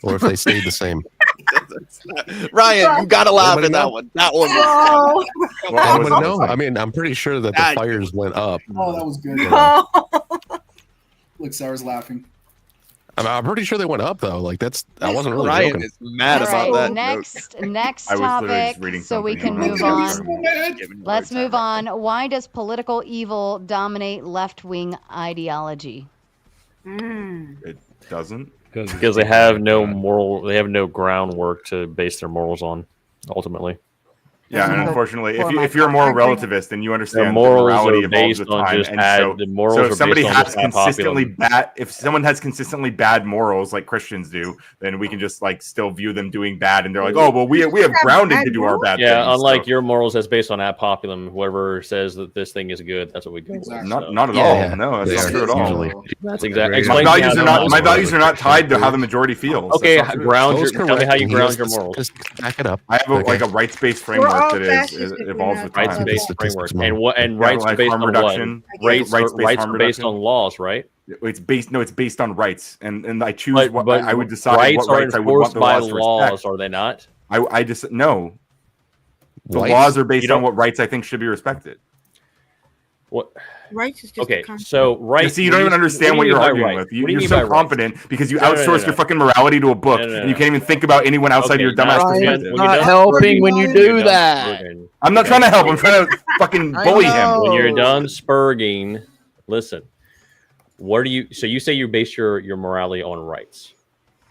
or if they stayed the same. Ryan, you gotta laugh at that one. That one. Was well, I want to know. I mean, I'm pretty sure that the fires went up. Oh, that was good. Look, Sarah's laughing. I'm pretty sure they went up though. Like I wasn't really Ryan joking. is mad about that. Next topic, so we can move on. Let's move on. Why does political evil dominate left-wing ideology? It doesn't. Because they have no groundwork to base their morals on, ultimately. Yeah, and unfortunately, if you're a moral relativist, then you understand the morals the morality are evolves based with on time. just And so if somebody has consistently if someone has consistently bad morals like Christians do, then we can just like still view them doing bad, and they're like, oh well, we have grounding to do our bad things. Yeah, unlike your morals, that's based on ad populum. Whoever says that this thing is good, that's what we go with. Not at all. No, that's not true at all. Usually. That's exactly. My values are not tied to how the majority feels. Okay, tell me how you ground your morals. Just back it up. I have a rights-based framework that evolves with time. Rights-based framework, and rights are based on reduction, what? Rights are based on laws, right? It's based on rights, and I choose what I would decide. Rights what are rights I would want enforced the by laws, laws, are they not? I just no. The Rights? laws are based on what rights I think should be respected. What? Rights is just okay. So rights. See, you don't even understand what you're arguing with. You're so confident because you outsource your fucking morality to a book, and you can't even think about anyone outside your dumbass perspective. Not helping when you do that. I'm not trying to help. I'm trying to fucking bully him. When you're done spurging, listen. What do you? So you say you base your morality on rights.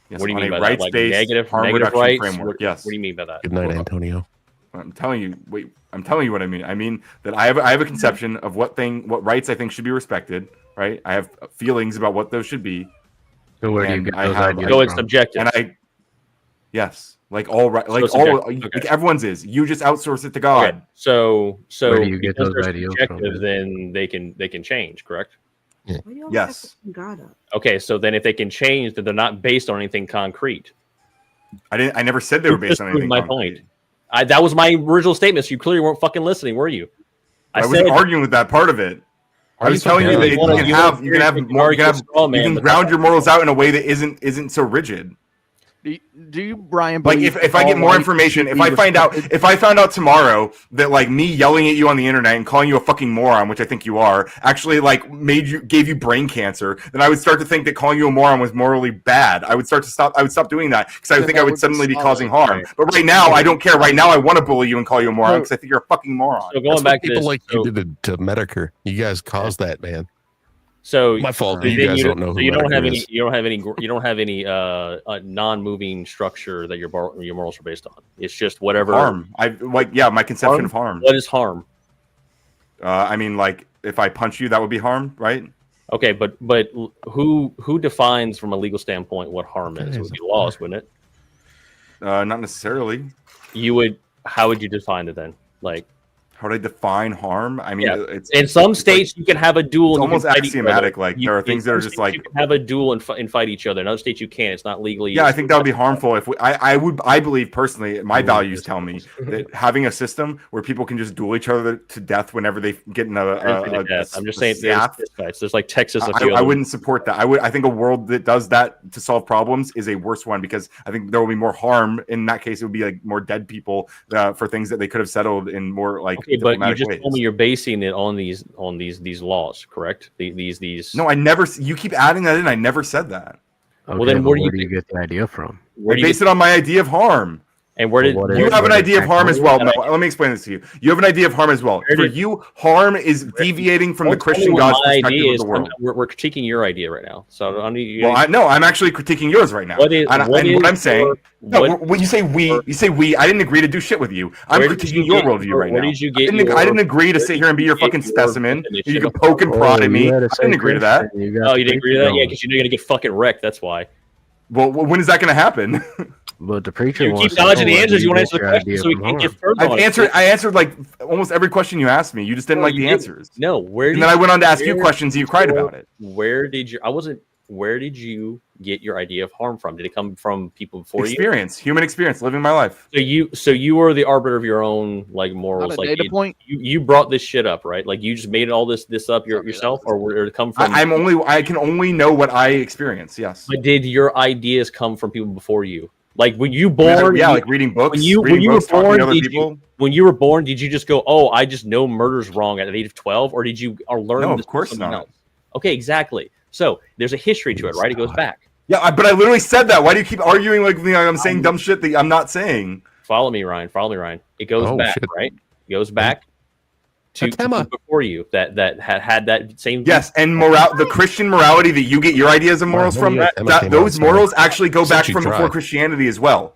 Yes, what do you mean by that? Rights-based Like negative harm rights? reduction framework. Yes. What do you mean by that? Good night, Antonio. I'm telling you. Wait. I'm telling you what I mean. I mean that I have a conception of what rights I think should be respected. Right. I have feelings about what those should be. So where do you get those ideas So it's from? subjective. And yes, like all right, like like everyone's is. You just outsource it to God. Okay. So Where do you get because those they're ideas subjective, from? then they can change, correct? Yes. Okay, so then if they can change, then they're not based on anything concrete. I never said they were based on anything. My concrete. point. That was my original statement. So you clearly weren't fucking listening, were you? I wasn't arguing with that part of it. I was telling you that you can ground your morals out in a way that isn't so rigid. Do you, Brian? Like if I get more information, if I found out tomorrow that like me yelling at you on the internet and calling you a fucking moron, which I think you are, actually like gave you brain cancer, then I would start to think that calling you a moron was morally bad. I would stop doing that because I would think I would suddenly be causing harm. But right now I don't care. Right now I want to bully you and call you a moron because I think you're a fucking moron. So going back to people this, like you did to Medicare. You guys caused that, man. So my fault. So you guys don't know. So you don't have any. You don't have any non-moving structure that your morals are based on. It's just whatever harm. My conception of harm. What is harm? I mean, like if I punch you, that would be harm, right? Okay, but who defines from a legal standpoint what harm is? It would be laws, wouldn't it? Not necessarily. How would you define it then? Like. How would I define harm? I mean, it's in some states you can have a duel. It's almost axiomatic. Like there are things that are just like you can have a duel and fight each other. In other states you can't. It's not legally. Yeah, I think that would be harmful. If I believe personally, my values tell me that having a system where people can just duel each other to death whenever they get in I'm just saying there's like Texas. I wouldn't support that. I think a world that does that to solve problems is a worse one because I think there will be more harm. In that case, it would be like more dead people for things that they could have settled in more like Okay, but you diplomatic just ways. told me you're basing it on these laws, correct? These. No, I never. You keep adding that in. I never said that. Okay, Well, then but where do where you do you get the idea from? Where I do you base get- it on my idea of harm. And where did You have an idea of harm as well? Where did- Let me explain this to you. You have an idea of harm as well. For you, harm is deviating from the Don't tell me Christian what God's my perspective idea of is. the world. We're critiquing your idea right now. So I need. Well, I'm actually critiquing yours right now. What is- and what and is what I'm saying, your- no, what- when you say we, I didn't agree to do shit with you. I'm Where did critiquing you your get worldview your- right where now. did you get I didn't your- agree to where sit did here and be you your get fucking your specimen. definition You can of poke and harm? prod at me. you I had to didn't say agree to that. Christian, you got Oh, to you didn't agree to preach that? Yeah, on. because you know you're gonna get fucking wrecked. That's why. Well, when is that going to happen? But the preacher You wants keep to know dodging the where answers. You want to get answer the your question idea so we from can get harm. further. on it. I answered like almost every question you asked me. You just didn't No, like you the didn't. answers. No, where? And then I went on to ask you questions and you cried about it. Where did you? I wasn't. Where did you get your idea of harm from? Did it come from people before Experience, human experience, living my life. you? So you were the arbiter of your own like morals. Not a Like data point. you brought this shit up, right? Like you just made all this up yourself, or where did it come from? I can only know what I experience. Yes. But did your ideas come from people before you? Like when you born? Yeah, like reading books. When you reading were books, talking to born, other did people. you? When you were born, did you just go, "Oh, I just know murder's wrong" at the age of 12, or did you learn? No, this of course from something not. else? Okay, exactly. So there's a history to it, right? It goes back. Yeah, but I literally said that. Why do you keep arguing like I'm saying dumb shit that I'm not saying? Follow me, Ryan. Follow me, Ryan. It goes Oh, back, shit. right? It goes back to people before you that had that same. Yes, and the Christian morality that you get your ideas of morals from, those morals actually go back from before Christianity as well.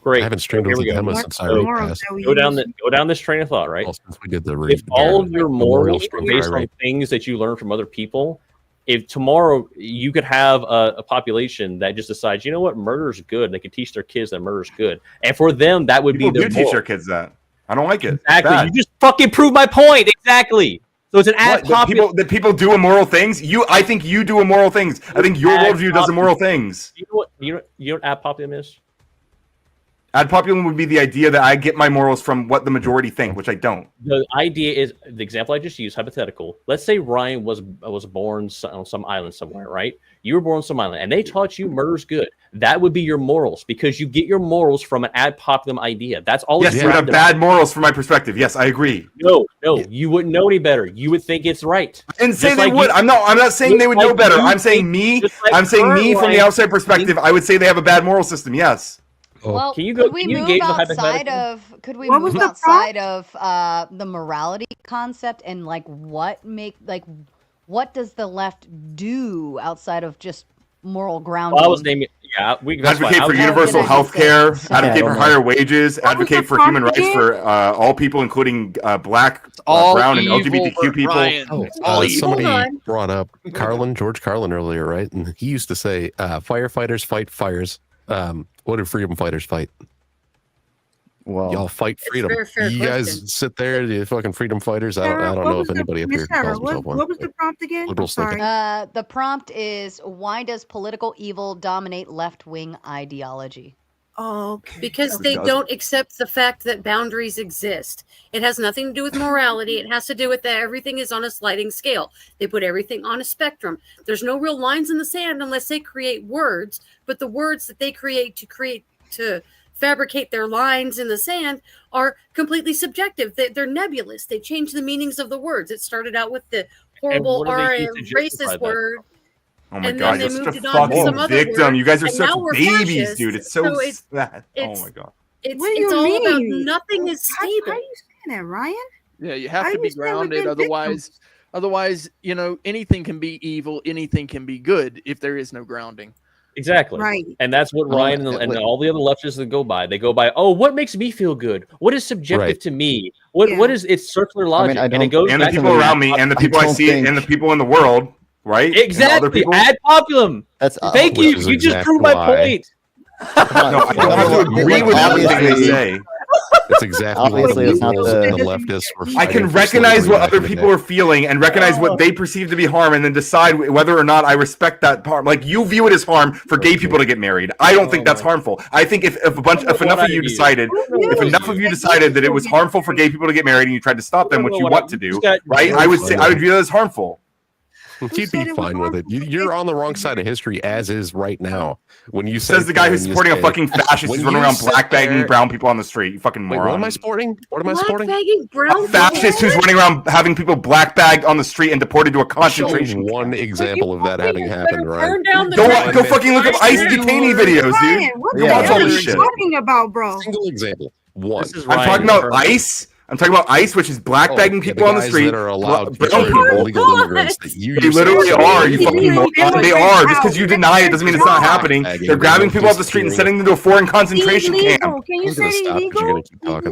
Great. I haven't streamed Here with we go. Emma since I So, wrote past. go down this train of thought, right? Well, since we did the If all of your memorial morals are stream based on irate. things that you learn from other people, if tomorrow you could have a population that just decides, you know what, murder is good, and they can teach their kids that murder is good, and for them that would People be their do teach moral. their kids that. I don't like it. Exactly. Bad. You just fucking proved my point. Exactly. So it's an ad What, that people do immoral things. I think you do immoral things. I think your Ad worldview does immoral things. You know what ad populum is? Ad populum would be the idea that I get my morals from what the majority think, which I don't. The idea is the example I just used, hypothetical. Let's say Ryan was born on some island somewhere, right? You were born on some island, and they taught you murder's good. That would be your morals because you get your morals from an ad populum idea. That's all. Yes, it's you would have surrounded bad morals from my perspective. Yes, I agree. No, you wouldn't know any better. You would think it's right. And say Just they like would. you- I'm not saying they would just know like better. you I'm saying think- me. just like I'm saying her, me from the Ryan, outside perspective. I would say they have a bad moral system. Yes. Well, Can you could we can you move engage the outside hypothetical? of What was the outside of the morality concept and what does the left do outside of just moral grounding? Well, I was naming. Yeah, that's fine. Advocate I for was- universal health care, advocate for don't higher wages, What was advocate the for human prompt rights again? for all people, including black, all brown, and evil, LGBTQ people. Ryan. Oh, It's all evil. somebody Hold on. brought up George Carlin earlier, right? And he used to say, "Firefighters fight fires. What do freedom fighters fight? Well, Y'all fight freedom. very fair You question. guys sit there, you fucking freedom fighters. I Sarah, don't what know was if anybody up Miss here Sarah, calls himself one. what was the prompt again? I'm Liberals sorry. thinking. The prompt is why does political evil dominate left-wing ideology? Oh, okay. Because Okay. they don't accept the fact that boundaries exist. It has nothing to do with morality. It has to do with that everything is on a sliding scale. They put everything on a spectrum. There's no real lines in the sand unless they create words, but the words that they create to fabricate their lines in the sand are completely subjective. They're nebulous. They change the meanings of the words. It started out with the horrible what do they use to justify racist that? word. Oh my And god, then you're they such moved a it on to some fucking other victim. word, You guys are and such now we're babies, fascist. dude. It's so sad. Oh it's- my god. It's What do you all about mean? nothing is How stable. you saying that, Ryan? Yeah, you have I to be understand we've grounded. been victims. Otherwise, anything can be evil, anything can be good if there is no grounding. Exactly. Right. And that's what Ryan and all the other leftists that go by. They go by, oh, what makes me feel good? What is subjective Right. to me? What is it's circular logic? I and it don't- goes And the back people to around me, and the people I don't see, think- and the people in the world, right? And other exactly people. ad populum. That's Thank you. Which is You just exactly proved my why. point. No, I don't have to agree with everything they say. That's exactly what the Obviously, it's not liberals the- and the leftists were I fighting can for recognize slavery what back other in the people day. are feeling and recognize what they perceive to be harm, and then decide whether or not I respect that harm. Like you view it as harm for gay people to get married. I don't think that's harmful. I think if enough of you decided, that it was harmful for gay people to get married, and you tried to stop them, which you want to do, right? I would view that as harmful. You'd be fine with it. You're on the wrong side of history as is right now. When you says the guy who's supporting a fucking fascist who's running around blackbagging brown people on the street. You fucking moron. What am I supporting? What am I supporting? Blackbagging brown A fascist who's running around having people blackbagged on the street and deported to a concentration camp. One example of that having happened, right? Go fucking look up ICE detainee videos, dude. You watch all this shit. Talking about, bro. Single example. One. I'm talking about ICE. I'm talking about ICE, which is blackbagging people on the street. That are allowed brown people. illegal immigrants that you They literally are. You fucking moron. They are. Just because you deny it doesn't mean it's not happening. They're grabbing people off the street and sending them to a foreign concentration camp. Can you say illegal?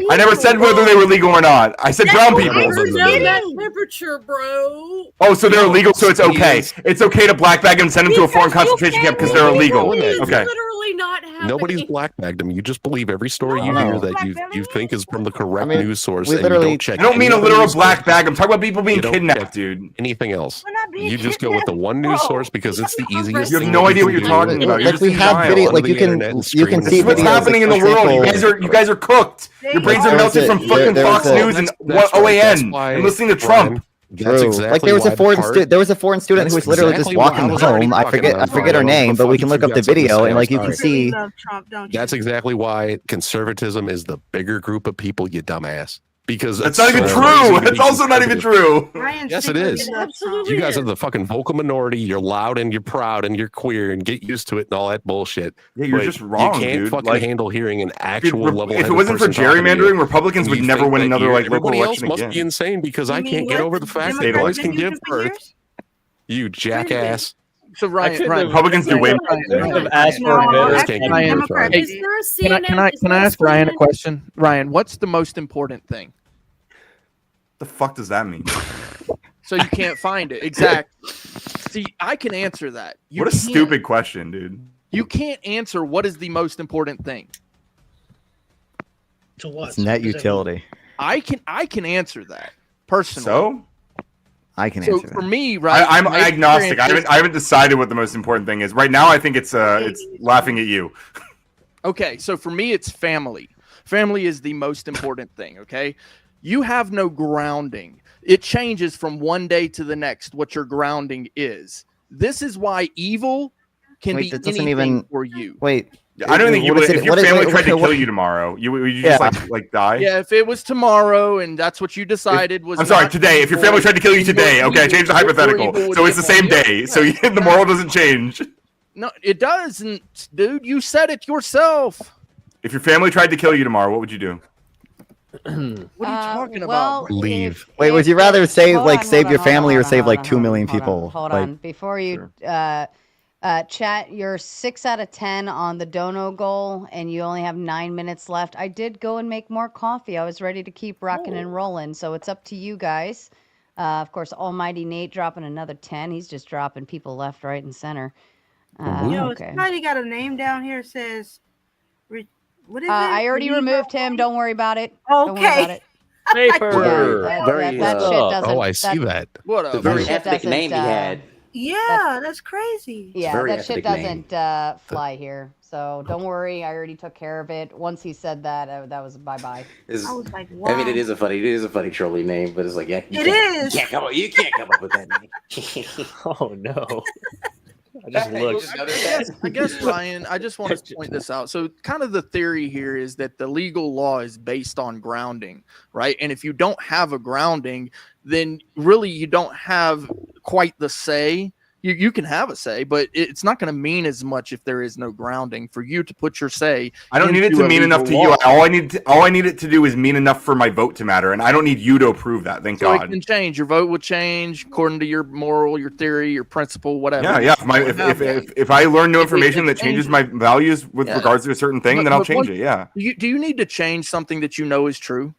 I never said whether they were legal or not. I said brown people. That temperature, bro. Oh, so they're illegal, so it's okay. It's okay to blackbag them and send them to a foreign concentration camp because they're illegal. Okay. Literally not happening. Nobody's blackbagged them. You just believe every story you hear that you think is from the correct news source. we And you literally- don't check I don't mean a any literal other black sources. bag. I'm talking about people being You don't kidnapped, check dude. Anything else? You just go with the one news source because it's the easiest. You have thing no that idea what can you're do. talking about. You're Like we just have in video, denial. like you can This see is what's videos, happening in the like, for world. You example- guys are cooked. Your brains are There was melted a- from fucking there was Fox a- News and That's right. That's OAN why, and listening to Brian, Trump. That's True. exactly Like there was a why foreign part- there was a foreign student who was That's literally exactly just what walking I was already home. I talking forget about, her Brian. name, but we can look up the That's what you video said. and like you I'm can sorry. see. Love Trump, don't you? That's exactly why conservatism is the bigger group of people, you dumbass. Because That's it's not even so true. easy to It's be also not even conservative. true. Ryan Yes, it Stigler is. loves Trump. You guys are the fucking vocal minority. You're loud and you're proud and you're queer and get used to it and all that bullshit. Yeah, you're But just wrong, You can't dude. fucking Like, handle hearing an Dude, actual level. if it wasn't for gerrymandering, Republicans would never win another like local Everybody else election must again. be insane because You I mean can't get what? over the fact that Democrats boys can been give using for birth. years? You jackass. So Ryan, Republicans do way Have asked for a better Actually, candidate. Ryan, Democrats hey, Is there a can I, CNN? can I, is can there I a ask Ryan a CNN? question? Ryan, what's the most important thing? The fuck does that mean? So you can't find it. Exactly. See, I can answer that. You What a can't- stupid question, dude. You can't answer what is the most important thing. To what? It's net utility. I can answer that personally. So I can So answer for that. me, right? I'm my agnostic. experience I haven't decided what the most important thing is. Right now, I think it's laughing at you. Okay, so for me, it's family. Family is the most important thing, okay? You have no grounding. It changes from one day to the next what your grounding is. This is why evil can Wait, be that doesn't anything even- for you. Wait. I don't think you what would. is it- If your what is- family wait, tried to what- kill you tomorrow, would you just Yeah. like die? Yeah, if it was tomorrow and that's what you decided was I'm sorry, not today. If your family tried to kill you today, okay, change the hypothetical. So it's the same day. So the moral doesn't change. No, it doesn't, dude. You said it yourself. If your family tried to kill you tomorrow, what would you do? What are you talking well, about? Leave. Wait, would you rather save Hold like on, save hold your on, hold family on, or save hold like on, 2 million hold on, people? Hold Like, on. Before you chat, you're 6 out of 10 on the dono goal, and you only have 9 minutes left. I did go and make more coffee. I was ready to keep rocking and rolling, so it's up to you guys. Of course, Almighty Nate dropping another 10. He's just dropping people left, right, and center. Yo, Okay. somebody got a name down here says, what is it? I already Rigo? removed him. Don't worry about it. Don't worry Okay. about it. Paper. That shit doesn't. Oh, I see that. What It's a a very shit ethnic doesn't, name he had. Yeah, that's crazy. Yeah, very that shit ethnic name. doesn't fly here. So don't worry. I already took care of it. Once he said that, that was bye bye. It's- I was like, wow. I mean, it is a funny trolling name, but it's like, yeah, It is. You can't come up with that name. Oh no. I just looked. I guess, Ryan, I just want to point this out. So, kind of the theory here is that the legal law is based on grounding, right? And if you don't have a grounding, then really you don't have quite the say. You can have a say, but it's not going to mean as much if there is no grounding for you to put your say. I don't need it into to a mean enough to legal you. law. All I need it to do is mean enough for my vote to matter, and I don't need you to approve that. Thank So it God. can change. Your vote will change according to your moral, your theory, your principle, whatever. Yeah. If I learn new information that changes my values with Yeah. regards to a certain thing, But- then I'll but change what- it. Yeah. Do you need to change something that you know is true?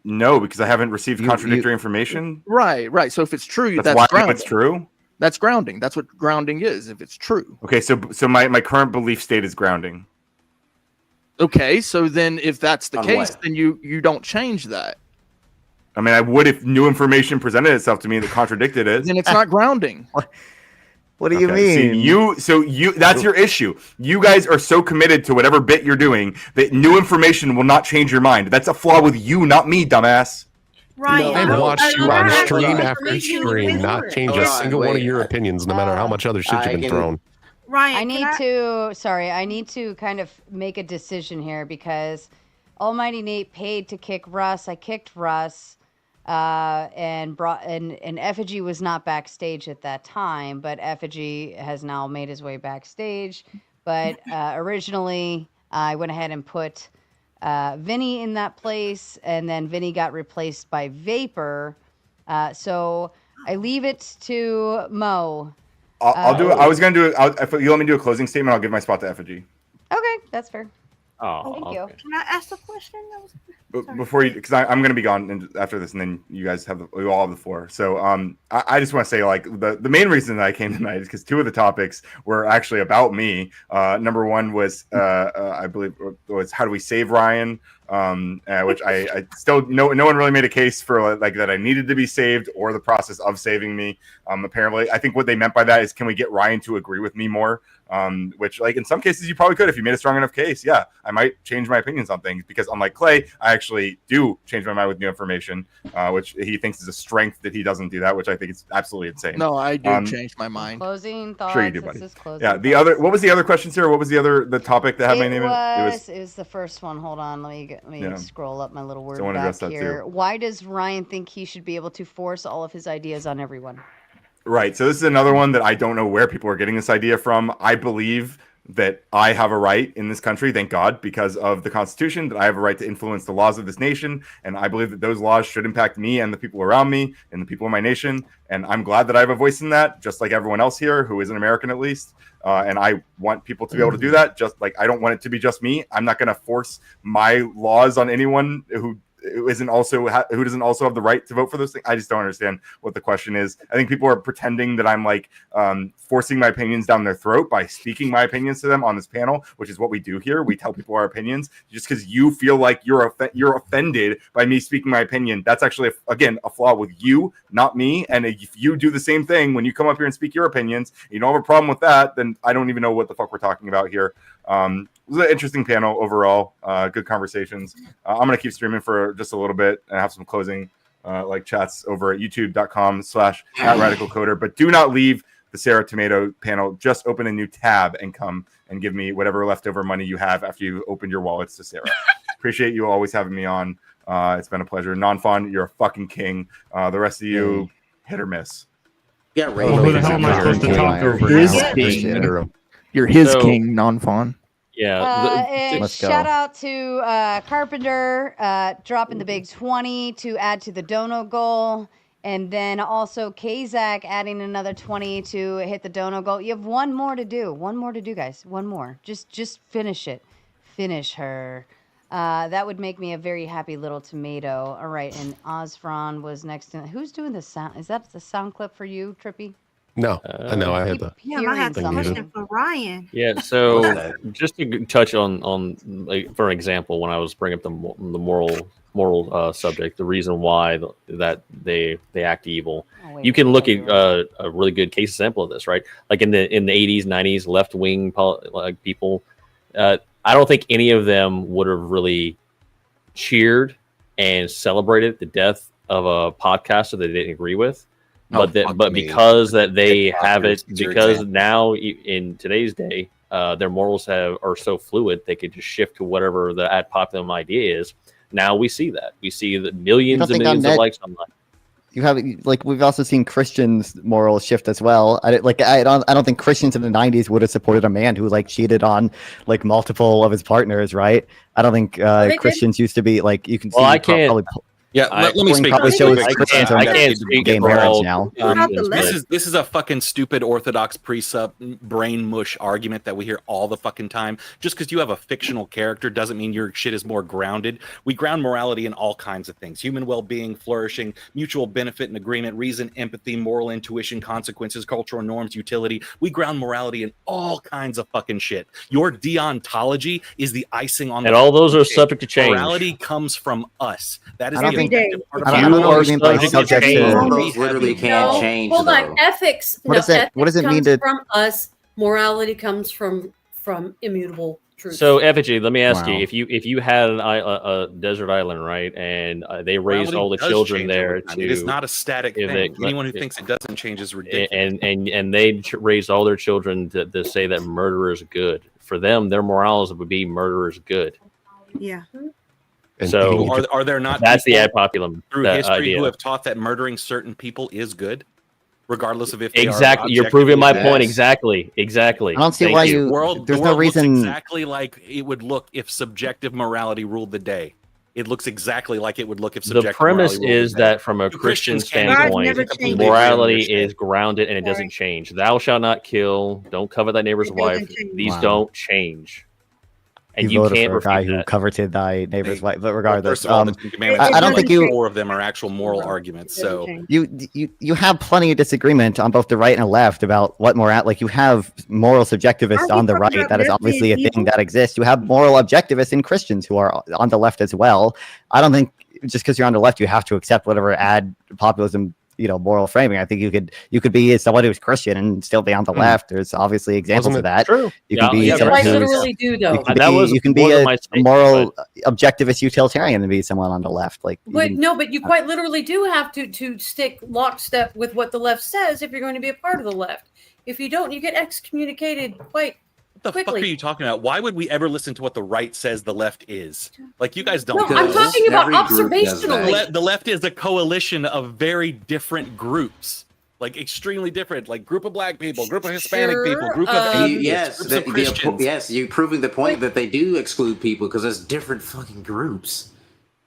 No, because I haven't received contradictory information. Right. So if it's true, That's that's why I know grounding. it's true. That's grounding. That's what grounding is. If it's true. Okay, so my current belief state is grounding. Okay, so then if that's the On case, what? then you don't change that. I mean, I would if new information presented itself to me that contradicted it. Then it's not grounding. What do you See, mean? that's your issue. You guys are so committed to whatever bit you're doing that new information will not change your mind. That's a flaw with you, not me, dumbass. Ryan, I've watched you on I- stream I- after I- stream not change a single one of your opinions, no matter how much other shit you've been thrown. Ryan, I need to kind of make a decision here because Almighty Nate paid to kick Russ. I kicked Russ, and Effigy was not backstage at that time, but Effigy has now made his way backstage. But originally, I went ahead and put Vinny in that place, and then Vinny got replaced by Vapor. So I leave it to Mo. I'll do it. I was gonna do it. If you let me do a closing statement, I'll give my spot to Effigy. Okay, that's fair. Oh, thank you. Can I ask a question? But before you, because I'm going to be gone after this, and then you guys we all have the floor. So I just want to say, like, the main reason that I came tonight is because two of the topics were actually about me. Number one was I believe was how do we save Ryan, which I still no one really made a case for like that I needed to be saved or the process of saving me. Apparently, I think what they meant by that is can we get Ryan to agree with me more? Which, like, in some cases you probably could if you made a strong enough case. Yeah, I might change my opinions on things because unlike Clay, I actually do change my mind with new information, which he thinks is a strength that he doesn't do that, which I think is absolutely insane. No, I do change my mind. Closing thoughts. Sure you do, buddy. This is closing Yeah. thoughts. What was the other question, Sarah? What was the topic that had my name in it? It was the first one. Hold on, let me Yeah. scroll up my little word Someone addressed back that here. too. Why does Ryan think he should be able to force all of his ideas on everyone? Right. So this is another one that I don't know where people are getting this idea from. I believe that I have a right in this country, thank God, because of the Constitution, that I have a right to influence the laws of this nation. And I believe that those laws should impact me and the people around me and the people in my nation. And I'm glad that I have a voice in that, just like everyone else here who is an American at least. And I want people to be able to do that. Just like I don't want it to be just me. I'm not going to force my laws on anyone who doesn't also have the right to vote for those things. I just don't understand what the question is. I think people are pretending that I'm like forcing my opinions down their throat by speaking my opinions to them on this panel, which is what we do here. We tell people our opinions. Just because you feel like you're offended by me speaking my opinion, that's actually again a flaw with you, not me. And if you do the same thing when you come up here and speak your opinions, you don't have a problem with that, then I don't even know what the fuck we're talking about here. It was an interesting panel overall. Good conversations. I'm going to keep streaming for just a little bit and have some closing like chats over at youtube.com/@radicalcoder. But do not leave the Sarah Tomato panel. Just open a new tab and come and give me whatever leftover money you have after you opened your wallets to Sarah. Appreciate you always having me on. It's been a pleasure. Non-Fun, you're a fucking king. The rest of you, hit or miss. Yeah, Who the hell am I supposed to talk over? You're his king, non-fawn. Yeah. And Let's go. shout out to Carpenter dropping the big 20 to add to the dono goal. And then also Kazak adding another 20 to hit the dono goal. You have one more to do. One more to do, guys. One more. Just finish it. Finish her. That would make me a very happy little tomato. All right. And Osfron was next. Who's doing the sound? Is that the sound clip for you, Trippy? No, no, I had the. Yeah, I have a thing question muted. for Ryan. Yeah, so just to touch on like, for an example, when I was bringing up the moral subject, the reason why that they act evil, you can look at a really good case example of this, right? Like in the 80s, 90s, left wing like people, I don't think any of them would have really cheered and celebrated the death of a podcaster they didn't agree with. But because that they have it, because now in today's day, their morals are so fluid, they could just shift to whatever the ad populum idea is. Now we see that. We see the millions and millions of likes online. You have like we've also seen Christians' morals shift as well. I don't think Christians in the 90s would have supported a man who like cheated on like multiple of his partners, right? I don't think Christians used to be like you can see. Well, I can't. Probably, yeah, let me speak. Probably shows Christians are can't speak gay for marriage all- now. This is a fucking stupid Orthodox precept brain mush argument that we hear all the fucking time. Just because you have a fictional character doesn't mean your shit is more grounded. We ground morality in all kinds of things: human well-being, flourishing, mutual benefit and agreement, reason, empathy, moral intuition, consequences, cultural norms, utility. We ground morality in all kinds of fucking shit. Your deontology is the icing on the And all those are cake. subject to change. Morality comes from us. That is I don't the think- objective part of I don't know morality. what I mean by subject to- Those literally can't change. Hold though. on, ethics. What does that- what does it mean comes to- from us? Morality comes from immutable truth. So, Effigy, let me ask you: if you had a desert island, right, and they raised all the children there to, it is not a static thing. Anyone who thinks it doesn't change is ridiculous. And they raised all their children to say that murder is good. For them, their morals would be murder is good. Yeah. And so, are there not? That's the ad populum through history idea. who have taught that murdering certain people is good, regardless of if they Exactly. are You're proving my point. Exactly. I don't see why you. There's no reason. Looks exactly like it would look if subjective morality ruled the day. It looks exactly like it would look if subjective The premise morality ruled is the day. that from a Christian standpoint, morality is grounded and it doesn't change. Thou shalt not kill. Don't covet thy neighbor's wife. These don't change. And you voted can't for a guy refute who that. coveted thy neighbor's wife. But regardless, First of all, the Ten Commandments, I don't think you. 4 of them are actual moral arguments. So You have plenty of disagreement on both the right and the left about what moral. Like you have moral subjectivists on the right. That is obviously a thing that exists. You have moral objectivists and Christians who are on the left as well. I don't think just because you're on the left you have to accept whatever ad populism moral framing. I think you could be someone who's Christian and still be on the left. There's obviously examples of that. True. You can be I literally do though. You can be a moral objectivist utilitarian and be someone on the left. Like, But you quite literally do have to stick lockstep with what the left says if you're going to be a part of the left. If you don't, you get excommunicated quite what the fuck are you talking about? Why would we ever listen to what the right says the left is? Like, you guys don't. No, I'm talking about observationally. The left is a coalition of very different groups. Like, extremely different. Like, group of black people, group of Hispanic people, group of atheists, groups of Christians. Yes, you're proving the point that they do exclude people because there's different fucking groups.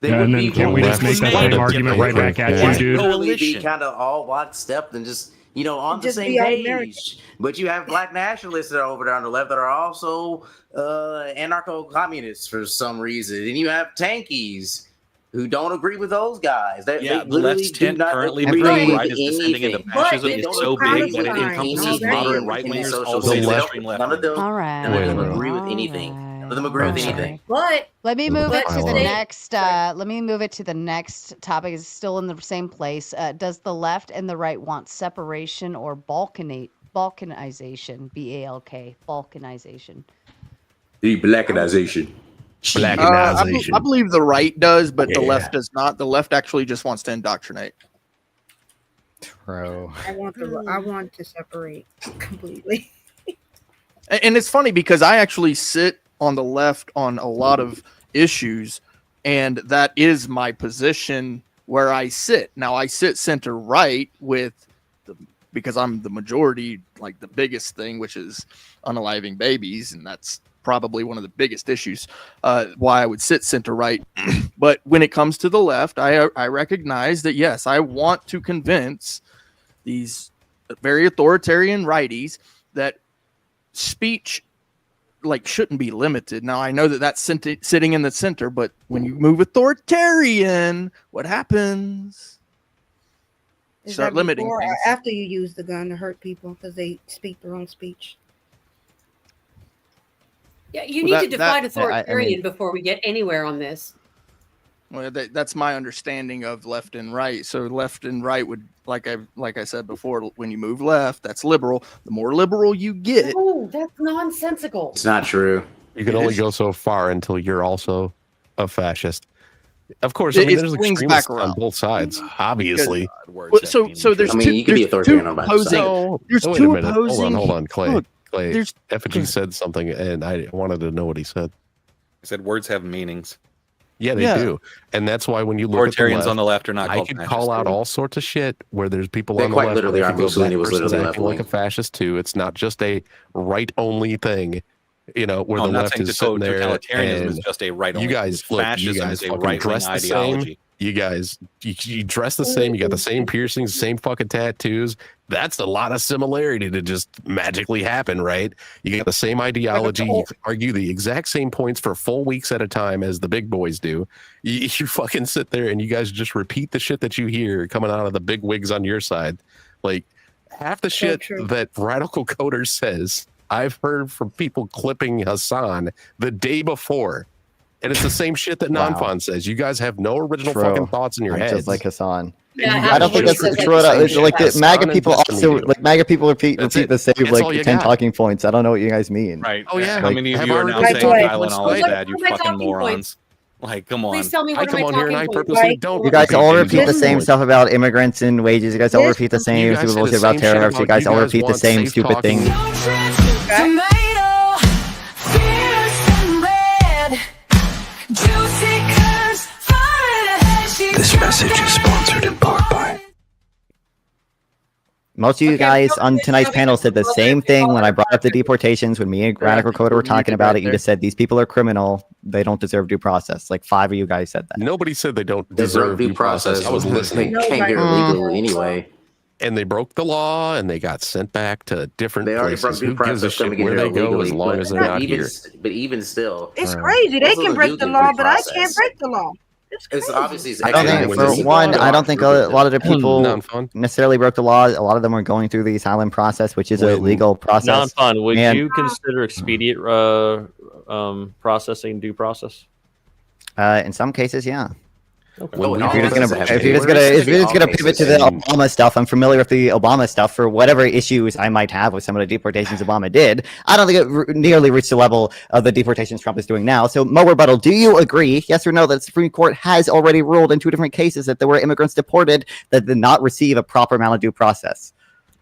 They and then can we just make that same argument right back at you, dude? Totally be kind of all lockstep and just on the same page. But you have black nationalists that are over there on the left that are also anarcho-communists for some reason, and you have tankies who don't agree with those guys. They the literally left's tent currently between right is descending into fascism is so big that it encompasses moderate right wingers all the way to the extreme left. None of them, agree with anything. None of them agree with anything. But let me move it to the next. Let me move it to the next topic. Is still in the same place. Does the left and the right want separation or balkanization? BALK, balkanization. The blackanization. I believe the right does, but the left does not. The left actually just wants to indoctrinate. True. I want to separate completely. And it's funny because I actually sit on the left on a lot of issues, and that is my position where I sit. Now I sit center right because I'm the majority, like the biggest thing, which is unaliving babies, and that's probably one of the biggest issues why I would sit center right. But when it comes to the left, I recognize that yes, I want to convince these very authoritarian righties that speech shouldn't be limited. Now I know that that's sitting in the center, but when you move authoritarian, what happens? Start limiting things. After you use the gun to hurt people because they speak their own speech. Yeah, you need to define authoritarian before we get anywhere on this. Well, that's my understanding of left and right. So left and right would, like I said before, when you move left, that's liberal. The more liberal you get, oh, that's nonsensical. It's not true. You can only go so far until you're also a fascist. Of course, there's extremists on both sides, obviously. So there's you can be authoritarian on both sides. There's two opposing. Hold on, Clay. Look, Clay, Effigy said something, and I wanted to know what he said. He said words have meanings. Yeah, they do, and that's why when you look at the left, on the left are not. I could call out all sorts of shit where there's people They on the quite left. literally are. That Mussolini was person's literally acting like a left-wing. fascist too. It's not just a right-only thing. Where No, the I'm not left saying is sitting there. totalitarianism is and just a right-only. You guys, look, you Fascism guys is a fucking right-wing dress the same. ideology. You guys, you dress the same. You got the same piercings, the same fucking tattoos. That's a lot of similarity to just magically happen, right? You got the same ideology. You can argue the exact same points for full weeks at a time as the big boys do. You fucking sit there and you guys just repeat the shit that you hear coming out of the big wigs on your side. Like half the shit that Radical Coder says, I've heard from people clipping Hassan the day before. And it's the same shit that Nonfon says. You guys have no original fucking thoughts in your heaads. Just like Hassan. I don't think that's true. It's like the MAGA people also MAGA people repeat the same like 10 talking points. I don't know what you guys mean. Right. Oh yeah. How many of you are now saying Tylenol is bad? You fucking morons. Like, come on. Please tell me I come on here and I purposely don't. You guys all repeat the same stuff about immigrants and wages. You guys all repeat the same stupid bullshit about tariffs. You guys all repeat the same stupid thing. This message is sponsored in part by. Most of you guys on tonight's panel said the same thing when I brought up the deportations. When me and Radical Coda were talking about it, you just said these people are criminal. They don't deserve due process. Like 5 of you guys said that. Nobody said they don't deserve due process. I was listening. They came here illegally anyway. And they broke the law, and they got sent back to different They already places. broke due Who gives a process shit coming in where here they go illegally, as long as they're not even, here? But even still, It's crazy. They also can the break dude the can law, due but I process. can't break the law. It's obviously. I don't think, for one, I don't think a lot of the people necessarily broke the law. A lot of them were going through the asylum process, which is a legal process. Non-fun. Would And, you consider expedient processing due process? in some cases, yeah. Okay. If you're just gonna pivot to the Obama stuff, I'm familiar with the Obama stuff for whatever issues I might have with some of the deportations Obama did. I don't think it nearly reached the level of the deportations Trump is doing now. So, Mo Rebuttal, do you agree, yes or no, that the Supreme Court has already ruled in 2 different cases that there were immigrants deported that did not receive a proper amount of due process?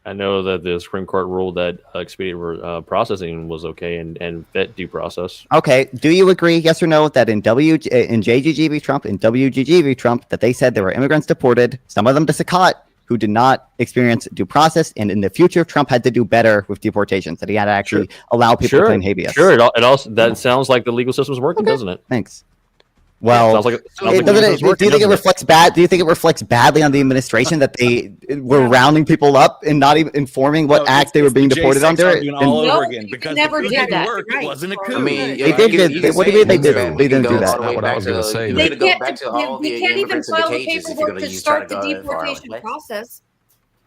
I know that the Supreme Court ruled that expedient processing was okay and fit due process. Okay, do you agree, yes or no, that in JGG v. Trump, in WGG v. Trump, that they said there were immigrants deported, some of them to Sakat, who did not experience due process, and in the future, Trump had to do better with deportations, that he had to actually allow people to claim habeas? Sure, it also that sounds like the legal system's working, doesn't it? Thanks. Well, do you think it reflects bad? Do you think it reflects badly on the administration that they were rounding people up and not even informing what act they were being deported under? All over again because never did that. It wasn't a coup. I mean, They did. What do you mean they did? They didn't do that. Not what I was going to say. They go back to all the can't even immigrants in the file the cages if you're paperwork going to to start try the to go that far. deportation process.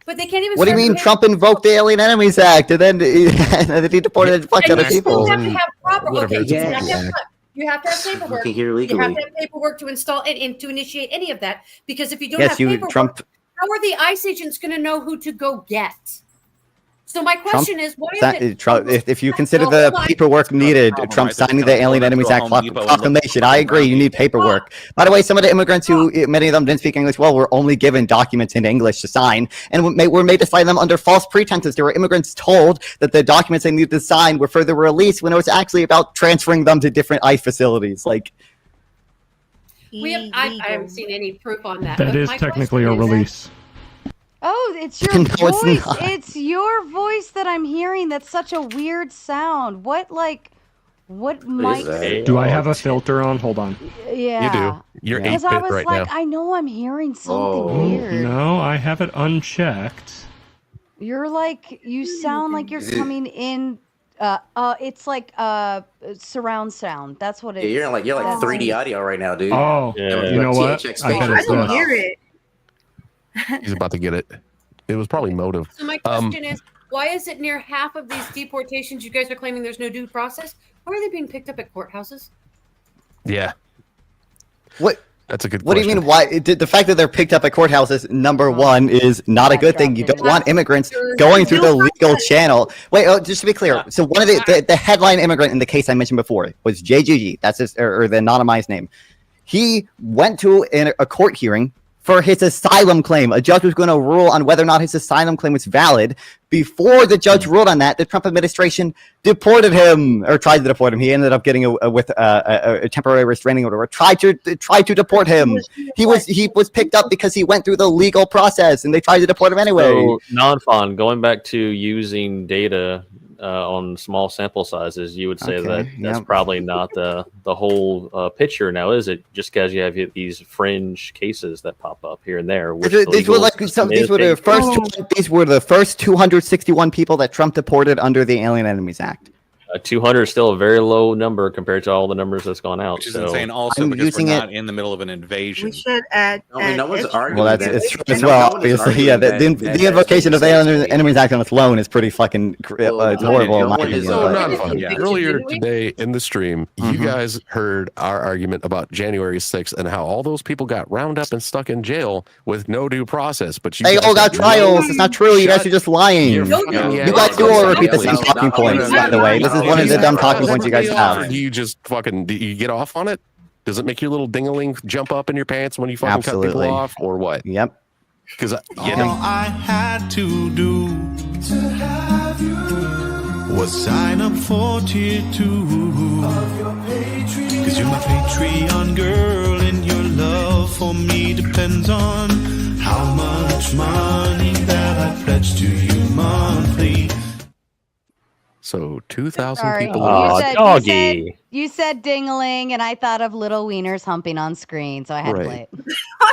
But they can't even. What do you mean Trump invoked the Alien Enemies Act and then he deported a bunch of other people? You have to have proper. Whatever, Okay, it's a you have to fucking have. You have to have paperwork. Working here You have legally. to have paperwork to install and to initiate any of that. Because if you don't Yes, have you paperwork, Trump. how are the ICE agents going to know who to go get? So my Trump, question is, why is it? Trump, if you consider the paperwork needed, Trump signing the Alien Enemies Act proclamation, I agree, you need paperwork. By the way, some of the immigrants who, many of them didn't speak English well, were only given documents in English to sign, and were made to sign them under false pretenses. There were immigrants told that the documents they needed to sign were for the release when it was actually about transferring them to different ICE facilities. Like, I haven't seen any proof on that. That but is my technically a question is- release. Oh, it's your No, it's voice. not. It's your voice that I'm hearing. That's such a weird sound. What mic? Do I have a filter on? Hold on. Yeah. You do. You're Because I 8-bit was right like, now. I know I'm hearing something weird. No, I have it unchecked. You're like, you sound like you're coming in. It's like surround sound. That's what it is. Yeah, you're like 3D audio right now, dude. Oh, Yeah. you know what? THX I bet spatial it's stuff. this. Hear it. He's about to get it. It was probably motive. So my question is, why is it near half of these deportations you guys are claiming there's no due process? Why are they being picked up at courthouses? Yeah. What? That's a good What do question. you mean? Why the fact that they're picked up at courthouses? Number one is not a good thing. You don't want immigrants going through the legal channel. Wait, just to be clear. So one of the headline immigrant in the case I mentioned before was JGG. That's his or the anonymized name. He went to a court hearing for his asylum claim. A judge was going to rule on whether or not his asylum claim was valid. Before the judge ruled on that, the Trump administration deported him, or tried to deport him. He ended up getting a temporary restraining order. Or tried to deport him. He was picked up because he went through the legal process, and they tried to deport him anyway. So, non-fun, going back to using data on small sample sizes, you would say that's probably not the whole picture now, is it? Just because you have these fringe cases that pop up here and there. These were the first 261 people that Trump deported under the Alien Enemies Act. 200 is still a very low number compared to all the numbers that's gone out. Which is insane also because we're not in the middle of an invasion. We should add. no one's arguing. Well, it's true as well. Obviously, yeah. The invocation of the enemy's act on its loan is pretty fucking it's horrible. In my opinion, not fun. Earlier today in the stream, you guys heard our argument about January 6th and how all those people got round up and stuck in jail with no due process. But they all got trials. It's not true. You guys are just lying. You guys do all repeat the same talking points. By the way, this is one of the dumb talking points you guys have. Do you just fucking do you get off on it? Does it make your little ding-a-ling jump up in your pants when you fucking cut people off, or what? Yep. Because all I had to do to have you was sign up for tier 2 because you're my Patreon girl, and your love for me depends on how much money that I pledge to you monthly. So 2,000 people. You said ding-a-ling, and I thought of little wieners humping on screen, so I had to play it.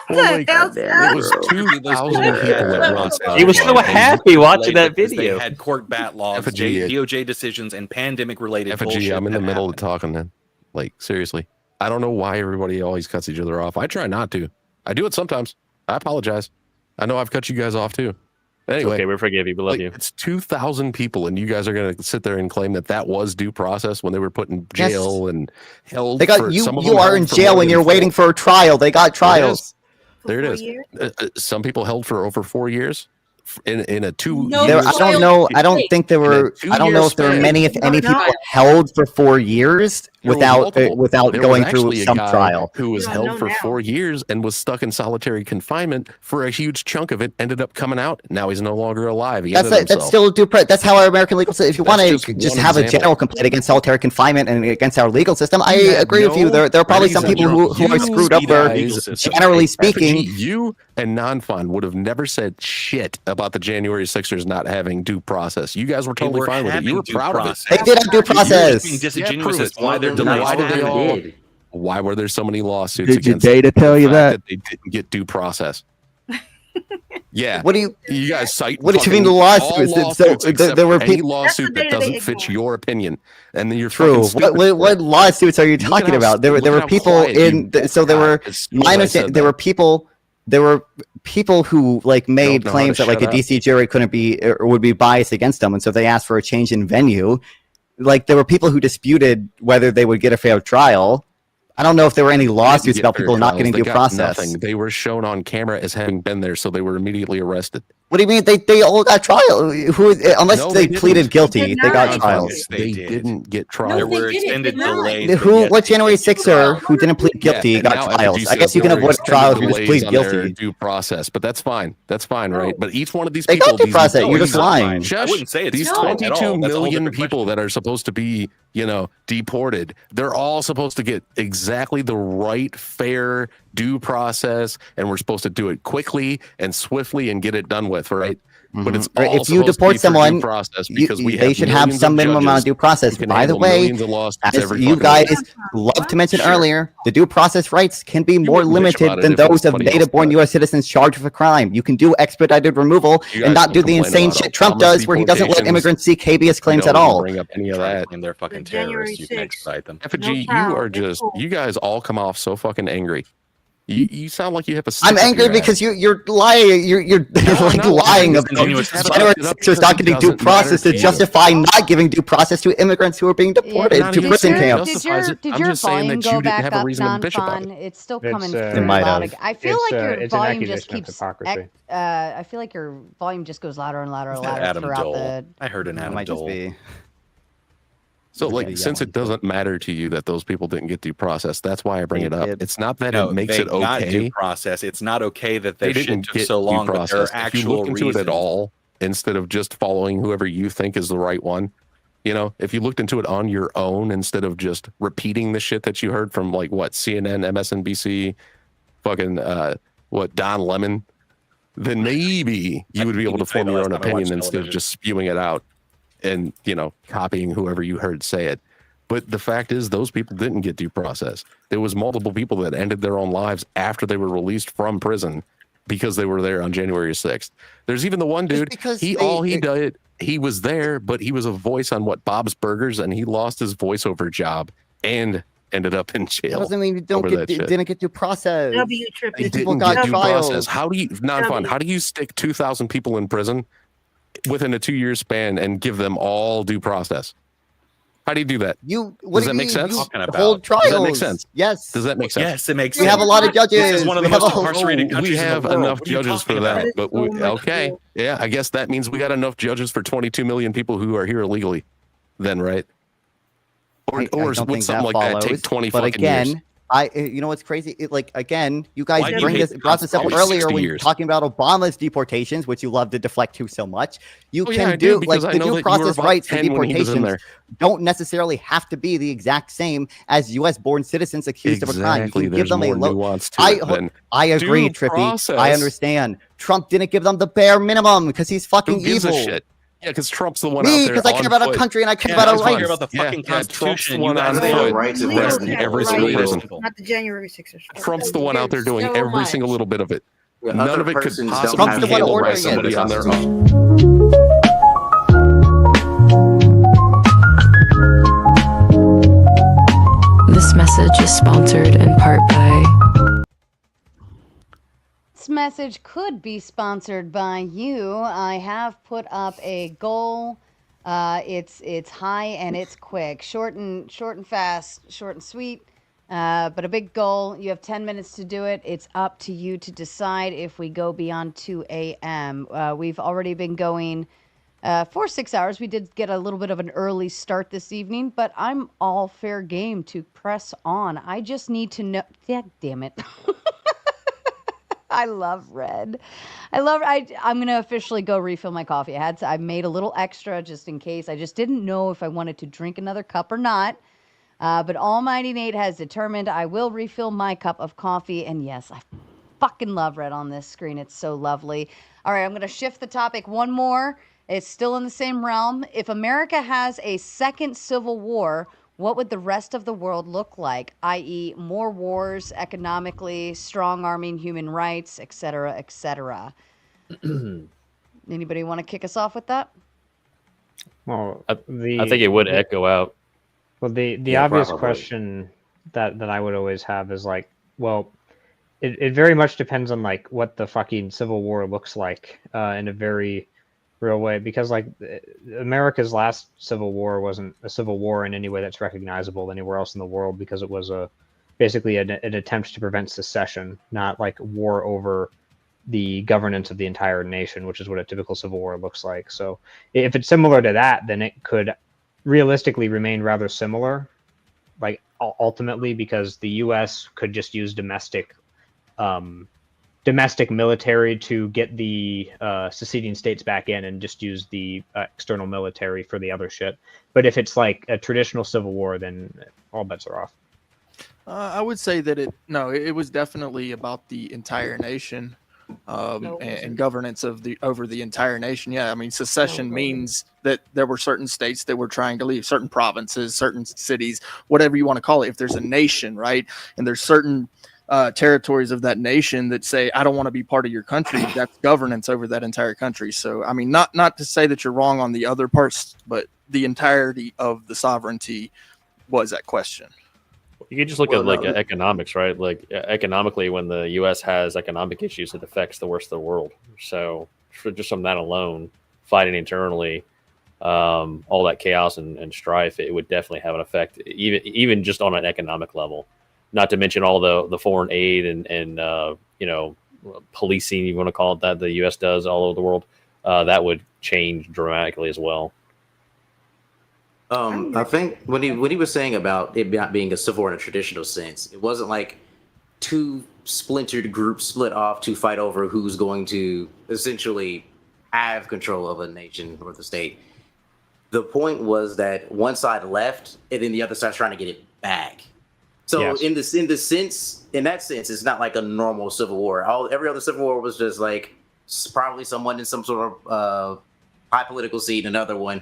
It was 2,000 people at once. He was so happy watching that video. They had court bat laws, DOJ decisions, and pandemic-related bullshit. I'm in the middle of talking, then. Like, seriously. I don't know why everybody always cuts each other off. I try not to. I do it sometimes. I apologize. I know I've cut you guys off, too. Anyway, okay, we forgive you. We love you. It's 2,000 people, and you guys are going to sit there and claim that was due process when they were put in jail and held. They got you. You are in jail when you're waiting for a trial. They got trials. There it is. Some people held for over 4 years in a 2. I don't know. I don't think there were. I don't know if there were many, if any, people held for 4 years without going through some trial. Who was held for 4 years and was stuck in solitary confinement for a huge chunk of it. Ended up coming out. Now he's no longer alive. That's still due. That's how our American legal system. If you want to just have a general complaint against solitary confinement and against our legal system, I agree with you. There are probably some people who are screwed up. Where, generally speaking, you and Non-Fun would have never said shit about the January 6ers not having due process. You guys were totally fine with it. You were proud of it. They did have due process. Being disingenuous as why they're delayed. Why were there so many lawsuits Did your against data tell you that? they didn't get due process? Yeah. What do you guys cite? What do you mean the lawsuits? There were any lawsuit that doesn't fit your opinion, and then you're true. What lawsuits are you talking about? There were people in. So there were. My understanding. There were people. There were people who like made claims that like a DC jury couldn't be or would be biased against them, and so they asked for a change in venue. Like there were people who disputed whether they would get a fair trial. I don't know if there were any lawsuits about people not getting due process. Nothing. They were shown on camera as having been there, so they were immediately arrested. What do you mean? They all got trial. Unless they pleaded guilty, they got trials. They didn't get trials. There were extended delays. What January 6er who didn't plead guilty got trials? I guess you can avoid trials if you just plead guilty. Due process, but that's fine. That's fine, right? But each one of these people, got due process. You're just lying. I wouldn't say it's these 22 million people that are supposed to be, deported. They're all supposed to get exactly the right, fair due process, and we're supposed to do it quickly and swiftly and get it done with, right? But it's all if you deport someone, process because they should have some minimum amount of due process. By the way, as you guys love to mention earlier, the due process rights can be more limited than those of native-born U.S. citizens charged with a crime. You can do expedited removal and not do the insane shit Trump does, where he doesn't let immigrants seek habeas claims at all. Bring up any of that, and they're fucking terrorists. You can expedite them. Effigy, you guys all come off so fucking angry. You sound like you have a. I'm angry because you're lying. You're like lying about January 6ers not getting due process to justify not giving due process to immigrants who are being deported to prison camps. Did your volume go back up, Non-Fun? It's still coming through loud. I feel like your volume just keeps. I feel like your volume just goes louder and louder and louder throughout the. I heard an Adam Dole. So, since it doesn't matter to you that those people didn't get due process, that's why I bring it up. It's not that it makes it okay. Not due process. It's not okay that they didn't get so long. But there are actual if you look into reasons. it at all, instead of just following whoever you think is the right one, if you looked into it on your own instead of just repeating the shit that you heard from CNN, MSNBC, fucking Don Lemon, then maybe you would be able to form your own opinion instead of just spewing it out. And copying whoever you heard say it. But the fact is, those people didn't get due process. There was multiple people that ended their own lives after they were released from prison because they were there on January 6th. There's even the one dude. All he did he was there, but he was a voice on Bob's Burgers, and he lost his voiceover job and ended up in jail. That doesn't mean you didn't get due process. People got due process. How do you How do you stick 2,000 people in prison within a 2-year span and give them all due process? How do you do that? Does that make sense? Hold trials. Does that make sense? Yes. Does that make sense? Yes, it makes sense. We have a lot of judges. This is one of the most incarcerated countries We have in the world. enough What are you judges for talking that. about? But okay. Yeah, I guess that means we got enough judges for 22 million people who are here illegally then, right? Or would something like that take 20 fucking years? You know what's crazy? You guys brought this up earlier when you're talking about Obama's deportations, which you love to deflect to so much. The due process rights for deportations don't necessarily have to be the exact same as U.S. born citizens accused of a crime. You can give them a nuance to it. I agree, Trippy. I understand. Trump didn't give them the bare minimum because he's fucking evil. Yeah, because Trump's the one out there. Because I care about our country and I care about our rights. I care about the fucking Constitution. Trump's the one on foot arresting every single person. Not the January 6th. Trump's the one out there doing So every much. single little bit of it. Yeah, None other of it could persons don't possibly have be to handled by handle somebody it. on their own. This message is sponsored in part by. This message could be sponsored by you. I have put up a goal. It's high and it's quick, short and fast, short and sweet. But a big goal. You have 10 minutes to do it. It's up to you to decide if we go beyond 2 a.m. We've already been going for 6 hours. We did get a little bit of an early start this evening, but I'm all fair game to press on. I just need to know. Yeah, damn it. I love red. I'm going to officially go refill my coffee. I made a little extra just in case. I just didn't know if I wanted to drink another cup or not. But Almighty Nate has determined I will refill my cup of coffee. And yes, I fucking love red on this screen. It's so lovely. All right, I'm going to shift the topic one more. It's still in the same realm. If America has a second civil war, what would the rest of the world look like? I.e., more wars, economically, strong arming human rights, etc., etc. Anybody want to kick us off with that? Well, I think it would echo out. Well, the obvious question that I would always have is like, well, it very much depends on like what the fucking Civil War looks like in a very real way, because like America's last Civil War wasn't a civil war in any way that's recognizable anywhere else in the world, because it was basically an attempt to prevent secession, not like war over the governance of the entire nation, which is what a typical civil war looks like. So if it's similar to that, then it could realistically remain rather similar, like ultimately, because the U.S. could just use domestic military to get the seceding states back in and just use the external military for the other shit. But if it's like a traditional civil war, then all bets are off. I would say that it was definitely about the entire nation and governance over the entire nation. Yeah, I mean, secession means that there were certain states that were trying to leave, certain provinces, certain cities, whatever you want to call it. If there's a nation, right, and there's certain territories of that nation that say, I don't want to be part of your country, that's governance over that entire country. So, I mean, not to say that you're wrong on the other parts, but the entirety of the sovereignty was that question. You can just look at economics, right? Like economically, when the U.S. has economic issues, it affects the rest of the world. So just from that alone, fighting internally, all that chaos and strife, it would definitely have an effect, even just on an economic level. Not to mention all the foreign aid and policing, you want to call it that, the U.S. does all over the world. That would change dramatically as well. I think when he was saying about it not being a civil war in a traditional sense, it wasn't like two splintered groups split off to fight over who's going to essentially have control of a nation or the state. The point was that one side left and then the other side's trying to get it back. So Yes. in that sense, it's not like a normal civil war. Every other civil war was just like probably someone in some sort of high political seat, another one.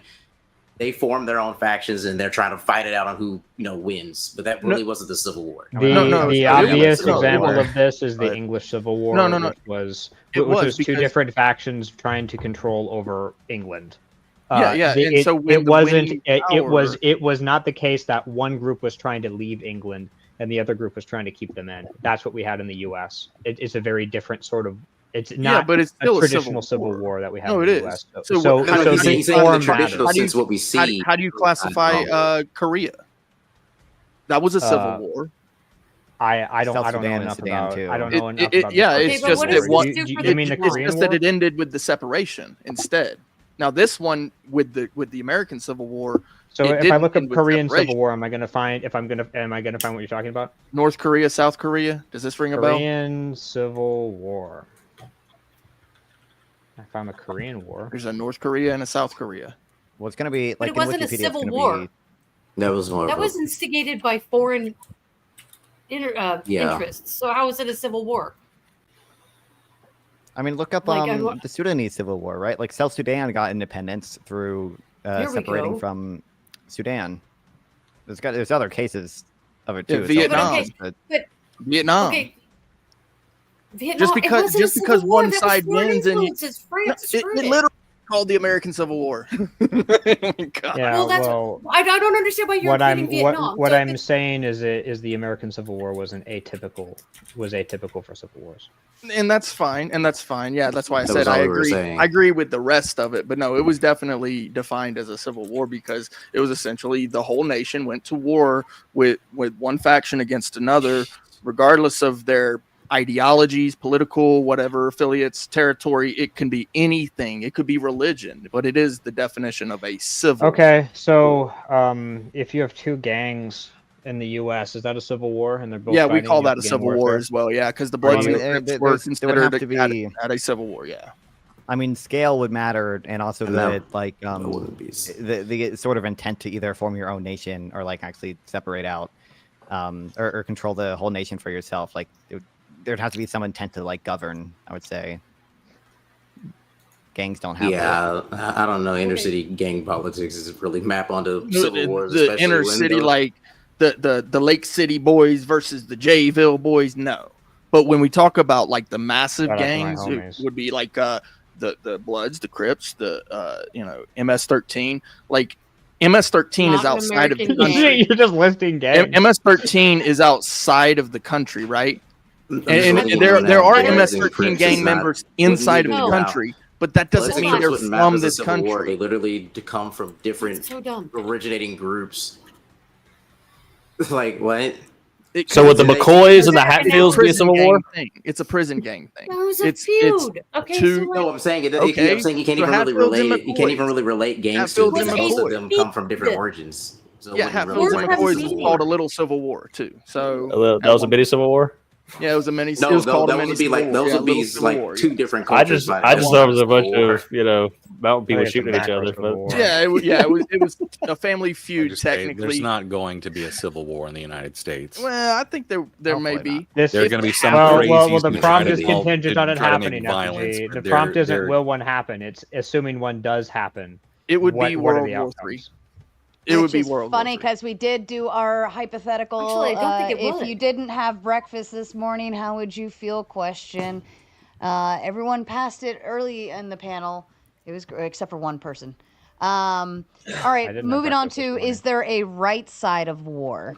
They form their own factions and they're trying to fight it out on who wins. But that really wasn't the Civil War. The obvious example of this is the English Civil War, which was two different factions trying to control over England. And so when it the wasn't. winning It was not the case that one group was trying to leave England and the other group was trying to keep them in. That's what we had in the U.S. It's a very different sort of. It's not but it's still a traditional civil war that we have No, in it the is. U.S. So he's saying the traditional sense what we see. How do you classify Korea? That was a civil war. I don't know enough about. I don't know enough about. It's just that one. You mean the Korean War? That it ended with the separation instead. Now this one with the American Civil War. So if I look up Korean Civil War, am I going to find what you're talking about? North Korea, South Korea. Does this ring a bell? Korean Civil War. I found the Korean War. There's a North Korea and a South Korea. Well, it's going to be But it wasn't a civil war. That was more. That was instigated by foreign interests. So how is it a civil war? I mean, look up the Sudanese civil war, right? Like South Sudan got independence through separating from Sudan. There's other cases of it too. Vietnam. Vietnam. Okay. Vietnam. Just because one side wins and France it literally called the American Civil War. Yeah, well, I don't understand why you're including Vietnam. What I'm saying is the American Civil War was atypical for civil wars. And that's fine. Yeah, that's why I said I agree. I agree with the rest of it, but no, it was definitely defined as a civil war because it was essentially the whole nation went to war with one faction against another, regardless of their ideologies, political, whatever affiliates, territory. It can be anything. It could be religion, but it is the definition of a civil. Okay, so if you have two gangs in the U.S., is that a civil war? And they're both we call that a civil war as well. Yeah, because the Bloods and the Crips were considered at a civil war. Yeah. I mean, scale would matter, and also the sort of intent to either form your own nation or like actually separate out, or control the whole nation for yourself. Like there'd have to be some intent to like govern. I would say. Gangs don't have. Yeah, I don't know. Inner city gang politics is really map onto civil wars. The inner city, like the Lake City boys versus the Jayville boys. No, but when we talk about like the massive gangs, it would be like the Bloods, the Crips, the MS-13. Like MS-13 is outside of the country. You're just listing gangs. MS-13 is outside of the country, right? And there are MS-13 gang members inside of the country. But that doesn't mean they're from this country. War. They literally come from different originating groups. Like what? So with the McCoys and the Hatfields be a civil war? It's a prison gang thing. That was a feud. No, I'm saying I'm saying you can't even really relate. You can't even really relate gangs to because most of them come from different origins. So Hatfields and McCoys was called a little civil war too. So that was a mini civil war. Yeah, it was a mini. No, it was called that would be like those would be like two different cultures. I just thought it was a bunch of mountain people shooting at each other. But it was a family feud technically. There's not going to be a civil war in the United States. Well, I think there may be. There's going to be some crazy. Well, the prompt is contingent on it happening. The prompt isn't will one happen. It's assuming one does happen. It would be World War III. It would be World War III. Funny because we did do our hypothetical. Actually, I don't think it would. If you didn't have breakfast this morning, how would you feel? Question. Everyone passed it early in the panel. It was except for one person. All right, moving on to: is there a right side of war?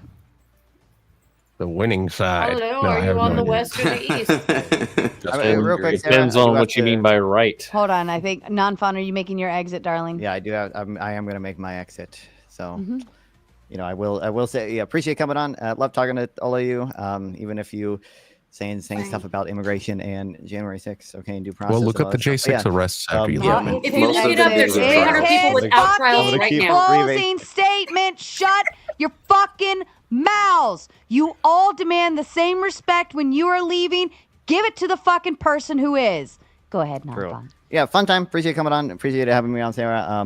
The winning side. I don't know. Are you on the west or the east? Depends on what you mean by right. Hold on, I think Non-Fun, are you making your exit, darling? Yeah, I do. I am going to make my exit. So, I will say, appreciate coming on. Love talking to all of you. Even if you saying stuff about immigration and January 6th, okay, and due process. Well, look up the J6 arrests after you leave. If you look it up, there's 800 people without trials right now. Closing statement. Shut your fucking mouths. You all demand the same respect when you are leaving. Give it to the fucking person who is. Go ahead, Non-Fun. Yeah, fun time. Appreciate coming on. Appreciate having me on, Sarah.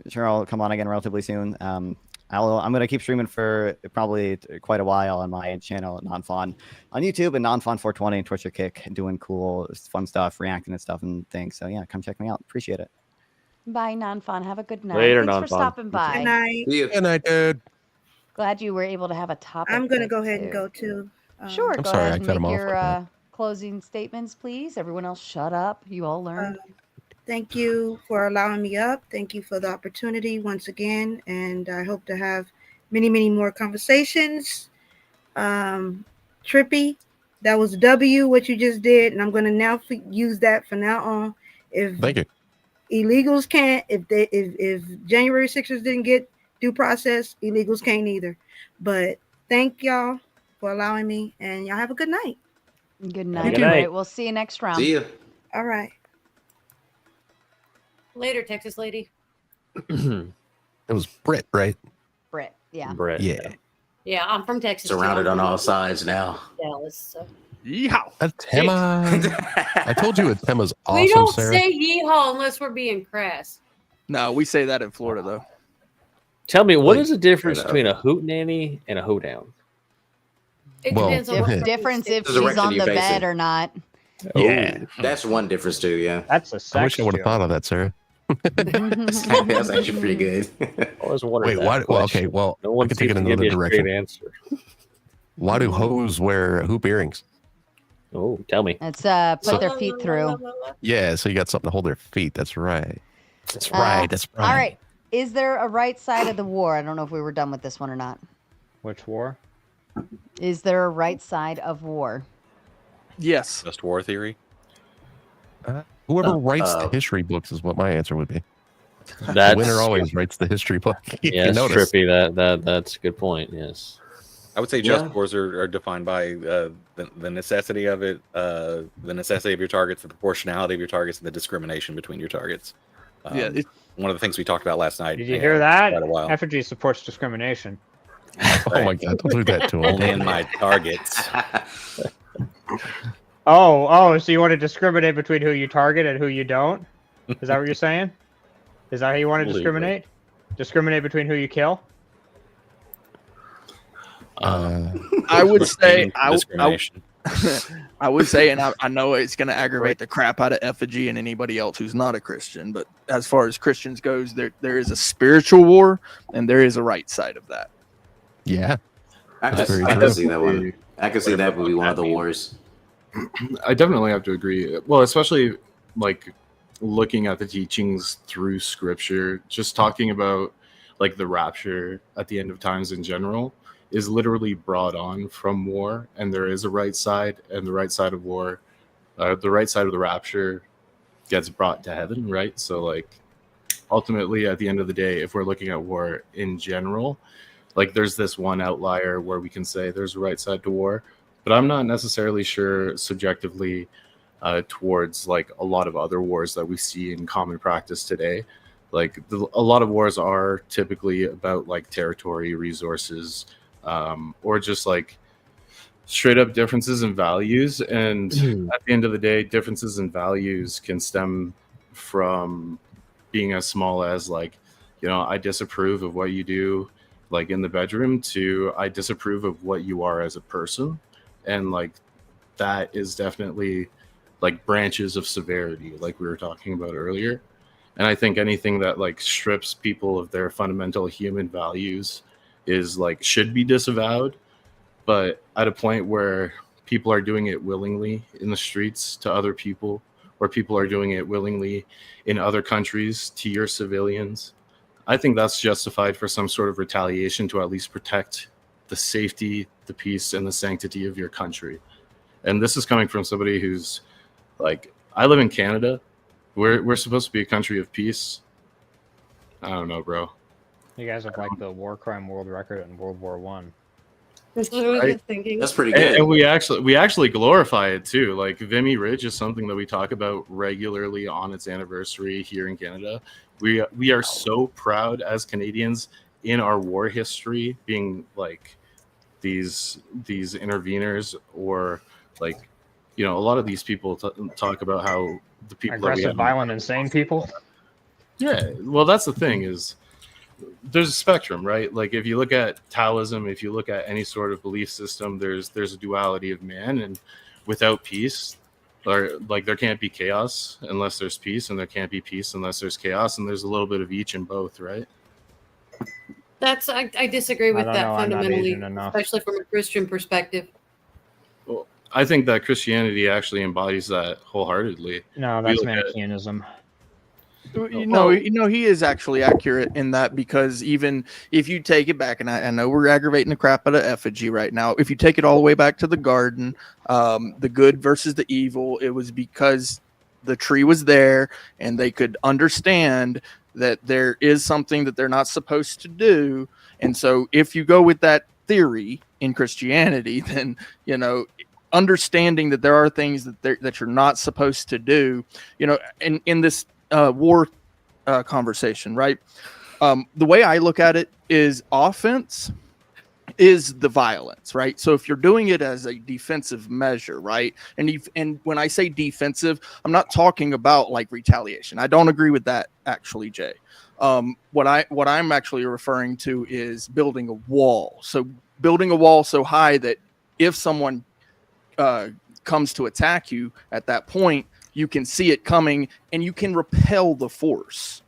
Sure, I'll come on again relatively soon. I'm going to keep streaming for probably quite a while on my channel, Non-Fun, on YouTube, and Non-Fun 420 and Twitch or Kick, doing cool, fun stuff, reacting and stuff and things. So yeah, come check me out. Appreciate it. Bye, Non-Fun. Have a good night. Later, Thanks Non-Fun. for stopping by. Good night. Good night, dude. Glad you were able to have a topic. I'm going to go ahead and go too. Sure, I'm go sorry, ahead I and cut him make off your like that. closing statements, please. Everyone else, shut up. You all learn. Thank you for allowing me up. Thank you for the opportunity once again. And I hope to have many, many more conversations. Trippy, that was W what you just did. And I'm going to now use that from now on. Thank you. Illegals can't, if January 6ers didn't get due process, illegals can't either. But thank y'all for allowing me, and y'all have a good night. Good night. Good night. We'll see you next round. See ya. All right. Later, Texas lady. It was Brit, right? Brit, yeah. Brit. Yeah. Yeah, I'm from Texas. Surrounded on all sides now. Dallas. So. Yeehaw. Atema. I told you Atema's awesome, We don't Sarah. say yeehaw unless we're being crass. No, we say that in Florida though. Tell me, what is the difference between a hootenanny and a hoedown? It depends on what difference if There's a she's direction on you the face bed it. or not. Yeah, that's one difference too. Yeah, that's a I wish I would have thought of that, Sarah. that's actually pretty good. I was wondering. Wait, why? Well, okay, well, No one I could take it seems in to give me another a straight direction. answer. Why do hoes wear hoop earrings? Oh, tell me. It's put their feet through. Yeah, so you got something to hold their feet. That's right. That's right. That's right. All right. Is there a right side of the war? I don't know if we were done with this one or not. Which war? Is there a right side of war? Yes. Just war theory. Whoever writes the history books is what my answer would be. That's the winner always writes the history book. You Yes, notice. Trippy. That's a good point. Yes. I would say just wars are defined by the necessity of it, the necessity of your targets, the proportionality of your targets, and the discrimination between your targets. Yeah, one of the things we talked about last night. Did you hear that? Quite a while. Effigy supports discrimination. Oh my God! Don't do that to him. Only in my targets. Oh, so you want to discriminate between who you target and who you don't? Is that what you're saying? Is that how you want to discriminate? Discriminate between who you kill? I would say I would say, and I know it's going to aggravate the crap out of Effigy and anybody else who's not a Christian, but as far as Christians goes, there is a spiritual war and there is a right side of that. Yeah, I can see that one. I can see that would be one of the wars. I definitely have to agree. Well, especially like looking at the teachings through scripture, just talking about like the rapture at the end of times in general is literally brought on from war, and there is a right side, and the right side of war, the right side of the rapture gets brought to heaven, right? So like ultimately at the end of the day, if we're looking at war in general, like there's this one outlier where we can say there's a right side to war, but I'm not necessarily sure subjectively towards like a lot of other wars that we see in common practice today. Like a lot of wars are typically about like territory, resources, or just like straight up differences in values. And at the end of the day, differences in values can stem from being as small as like, you know, I disapprove of what you do like in the bedroom to I disapprove of what you are as a person. And like that is definitely like branches of severity, like we were talking about earlier. And I think anything that like strips people of their fundamental human values is like should be disavowed. But at a point where people are doing it willingly in the streets to other people, or people are doing it willingly in other countries to your civilians, I think that's justified for some sort of retaliation to at least protect the safety, the peace, and the sanctity of your country. And this is coming from somebody who's like, I live in Canada. We're supposed to be a country of peace. I don't know, bro. You guys have like the war crime world record in World War One. That's what I was thinking. That's pretty good. And we actually glorify it too. Like Vimy Ridge is something that we talk about regularly on its anniversary here in Canada. We are so proud as Canadians in our war history, being like these interveners, or like, you know, a lot of these people talk about how the people aggressive, that we have, violent, insane people. Yeah, well, that's the thing is there's a spectrum, right? Like if you look at Taoism, if you look at any sort of belief system, there's a duality of man, and without peace, or like there can't be chaos unless there's peace, and there can't be peace unless there's chaos, and there's a little bit of each in both, right? That's I disagree with that fundamentally, enough. especially from a Christian perspective. Well, I think that Christianity actually embodies that wholeheartedly. No, We that's look at- Manichaeism. He is actually accurate in that, because even if you take it back, and I know we're aggravating the crap out of effigy right now, if you take it all the way back to the garden, the good versus the evil, it was because the tree was there and they could understand that there is something that they're not supposed to do. And so if you go with that theory in Christianity, then, understanding that there are things that you're not supposed to do, in this war conversation, right? The way I look at it is offense is the violence, right? So if you're doing it as a defensive measure, right? And when I say defensive, I'm not talking about like retaliation. I don't agree with that, actually, Jay. What I'm actually referring to is building a wall. So building a wall so high that if someone comes to attack you at that point, you can see it coming and you can repel the force.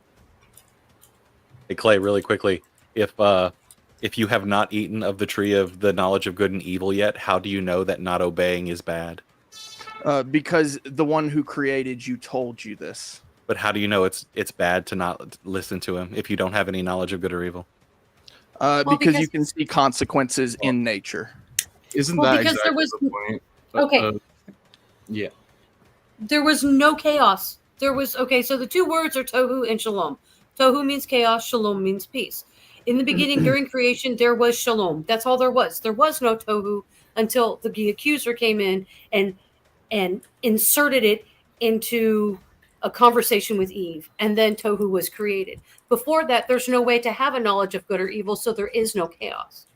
Hey, Clay, really quickly, if you have not eaten of the tree of the knowledge of good and evil yet, how do you know that not obeying is bad? Because the one who created you told you this. But how do you know it's bad to not listen to him if you don't have any knowledge of good or evil? Because you can see consequences in nature. Isn't Well, that because exactly there was- the point? Okay. Yeah. There was no chaos. So the two words are tohu and shalom. Tohu means chaos, shalom means peace. In the beginning, during creation, there was shalom. That's all there was. There was no tohu until the accuser came in and inserted it into a conversation with Eve, and then tohu was created. Before that, there's no way to have a knowledge of good or evil, so there is no chaos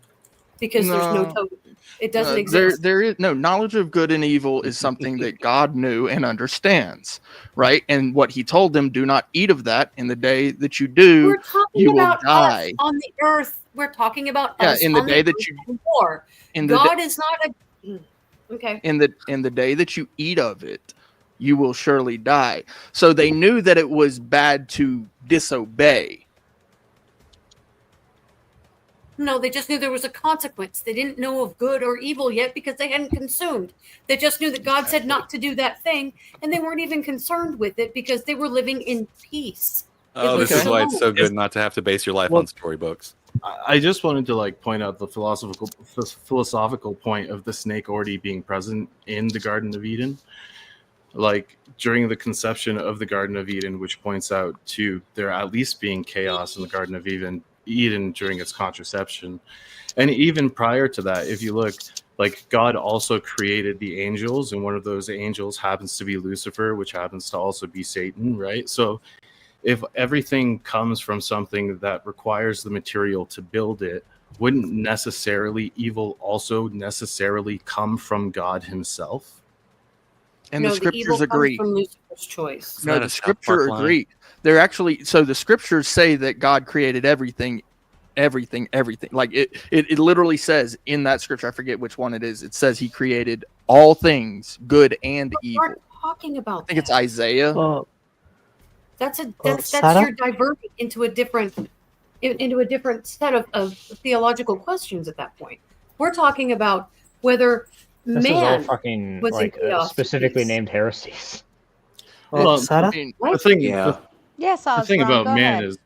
because there's no tohu. It doesn't exist. There is no knowledge of good and evil is something that God knew and understands, right? And what He told them: do not eat of that. In the day that you do, We're talking you will about die. us on the earth. We're talking about us in the on day the that earth you in war. in the God da- is not a okay. in the day that you eat of it, you will surely die. So they knew that it was bad to disobey. No, they just knew there was a consequence. They didn't know of good or evil yet because they hadn't consumed. They just knew that God said not to do that thing, and they weren't even concerned with it because they were living in peace. Oh, this is why it's so good not to have to base your life on storybooks. I just wanted to point out the philosophical point of the snake already being present in the Garden of Eden. Like during the conception of the Garden of Eden, which points out to there at least being chaos in the Garden of Eden during its contraception. And even prior to that, if you look, like God also created the angels, and one of those angels happens to be Lucifer, which happens to also be Satan, right? So if everything comes from something that requires the material to build it, wouldn't evil also necessarily come from God himself? And the scriptures agree. From Lucifer's choice. No, the scripture agree. They're actually, so the scriptures say that God created everything. Like it literally says in that scripture, I forget which one it is. It says He created all things, good and evil. We're talking about. I think it's Isaiah. That's Sarah? you're diverting into a different set of theological questions at that point. We're talking about whether This is all man fucking was in chaos. specifically named heresies. Well, Sarah? the thing, Yes, the thing Osborne, about go man ahead. is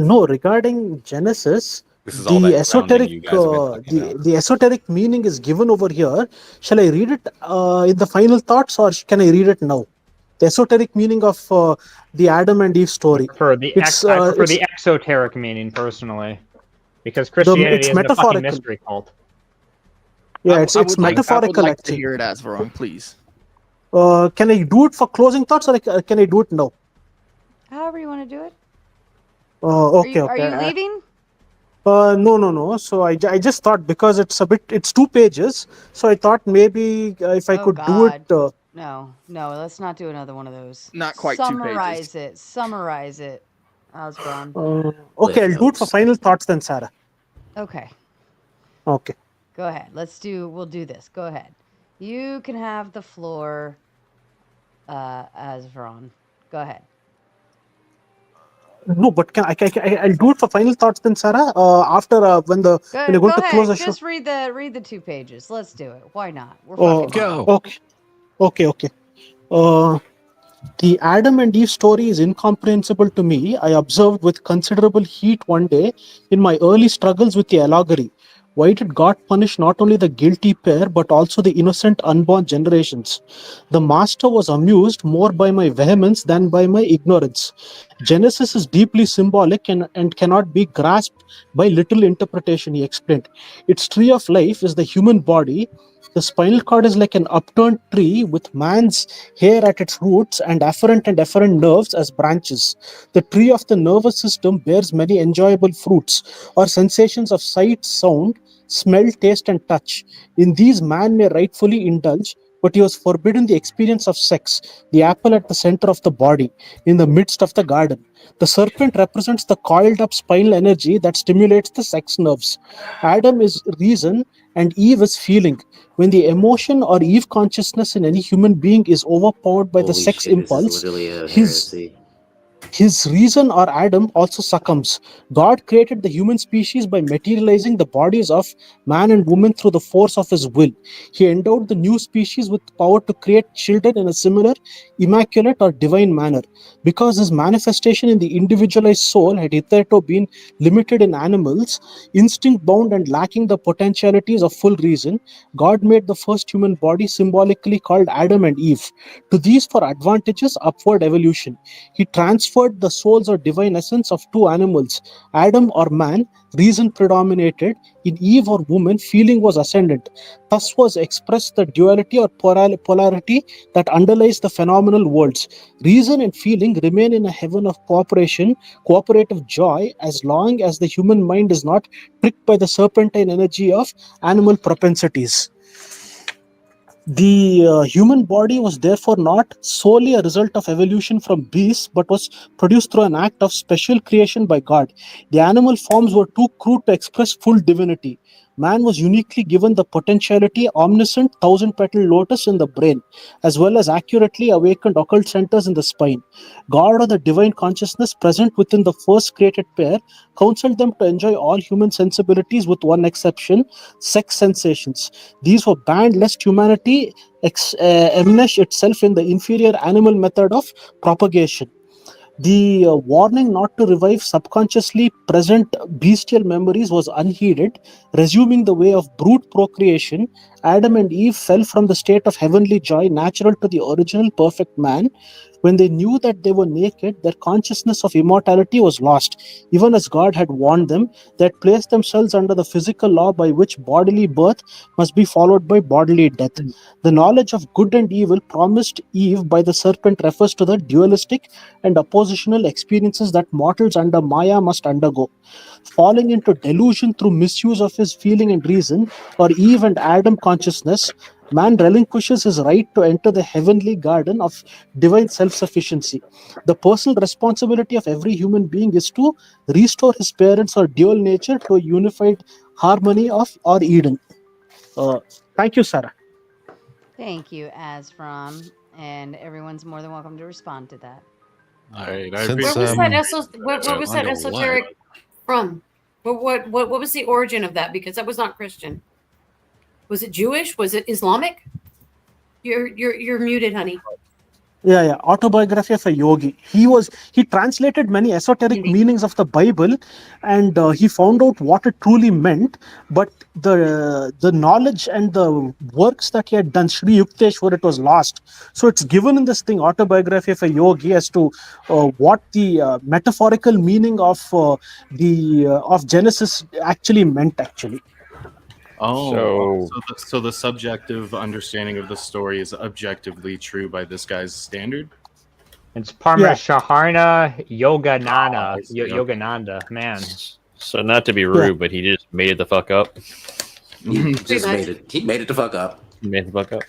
No, regarding Genesis, This is all that grounding you guys have been talking about. the esoteric meaning is given over here. Shall I read it in the final thoughts, or can I read it now? The esoteric meaning of the Adam and Eve story. I prefer the exoteric meaning personally, because Christianity is a fucking metaphorical. mystery cult. Yeah, it's I would metaphorical. like to actually. hear it as wrong, please. Can I do it for closing thoughts, or can I do it now? However you want to do it. Okay, Are okay. you leaving? No. So I just thought, because it's 2 pages, so I thought maybe if I could do it. No, let's not do another one of those. Not quite 2 pages. Summarize it, Osborne. Okay, I'll do it for final thoughts then, Sarah. Okay, Okay. go ahead. We'll do this. Go ahead. You can have the floor, Osborne. Go ahead. No, but I'll do it for final thoughts then, Sarah. After when Go you're going to ahead. close the show. Just read the 2 pages. Let's do it. Why not? We're fucking Okay. The Adam and Eve story is incomprehensible to me. I observed with considerable heat one day in my early struggles with the allegory. Why did God punish not only the guilty pair but also the innocent unborn generations? The master was amused more by my vehemence than by my ignorance. Genesis is deeply symbolic and cannot be grasped by little interpretation, he explained. Its tree of life is the human body. The spinal cord is like an upturned tree with man's hair at its roots and afferent nerves as branches. The tree of the nervous system bears many enjoyable fruits or sensations of sight, sound, smell, taste, and touch. In these, man may rightfully indulge, but he was forbidden the experience of sex, the apple at the center of the body, in the midst of the garden. The serpent represents the coiled up spinal energy that stimulates the sex nerves. Adam is reason and Eve is feeling. When the emotion or Eve consciousness in any human being is overpowered by the sex impulse, his reason or Adam also succumbs. God created the human species by materializing the bodies of man and woman through the force of his will. He endowed the new species with power to create children in a similar, immaculate or divine manner. Because his manifestation in the individualized soul had hitherto been limited in animals, instinct-bound and lacking the potentialities of full reason, God made the first human body symbolically called Adam and Eve. To these for advantages upward evolution. He transferred the souls or divine essence of two animals, Adam or man, reason predominated, in Eve or woman, feeling was ascendant. Thus was expressed the duality or polarity that underlies the phenomenal worlds. Reason and feeling remain in a heaven of cooperative joy, as long as the human mind is not tricked by the serpentine energy of animal propensities. The human body was therefore not solely a result of evolution from beasts, but was produced through an act of special creation by God. The animal forms were too crude to express full divinity. Man was uniquely given the potentiality, omniscient thousand-petal lotus in the brain, as well as accurately awakened occult centers in the spine. God or the divine consciousness present within the first created pair counseled them to enjoy all human sensibilities with one exception, sex sensations. These were banned lest humanity enmesh itself in the inferior animal method of propagation. The warning not to revive subconsciously present bestial memories was unheeded. Resuming the way of brute procreation, Adam and Eve fell from the state of heavenly joy natural to the original perfect man. When they knew that they were naked, their consciousness of immortality was lost. Even as God had warned them, they had placed themselves under the physical law by which bodily birth must be followed by bodily death. The knowledge of good and evil promised Eve by the serpent refers to the dualistic and oppositional experiences that mortals under Maya must undergo. Falling into delusion through misuse of his feeling and reason, or Eve and Adam consciousness, man relinquishes his right to enter the heavenly garden of divine self-sufficiency. The personal responsibility of every human being is to restore his parents or dual nature to a unified harmony of or Eden. Thank you, Sarah. Thank you, Asfram, and everyone's more than welcome to respond to that. All right. What was that esoteric from? What was the origin of that? Because that was not Christian. Was it Jewish? Was it Islamic? You're muted, honey. Yeah. Autobiography of a Yogi. He translated many esoteric meanings of the Bible, and he found out what it truly meant. But the knowledge and the works that he had done, Sri Yukteswar, it was lost. So it's given in this thing, Autobiography of a Yogi, as to what the metaphorical meaning of Genesis actually meant. Oh, so the subjective understanding of the story is objectively true by this guy's standard? It's Paramahansa Yogananda, man. So not to be rude, but he just made it the fuck up. He made it the fuck up. He made it the fuck up.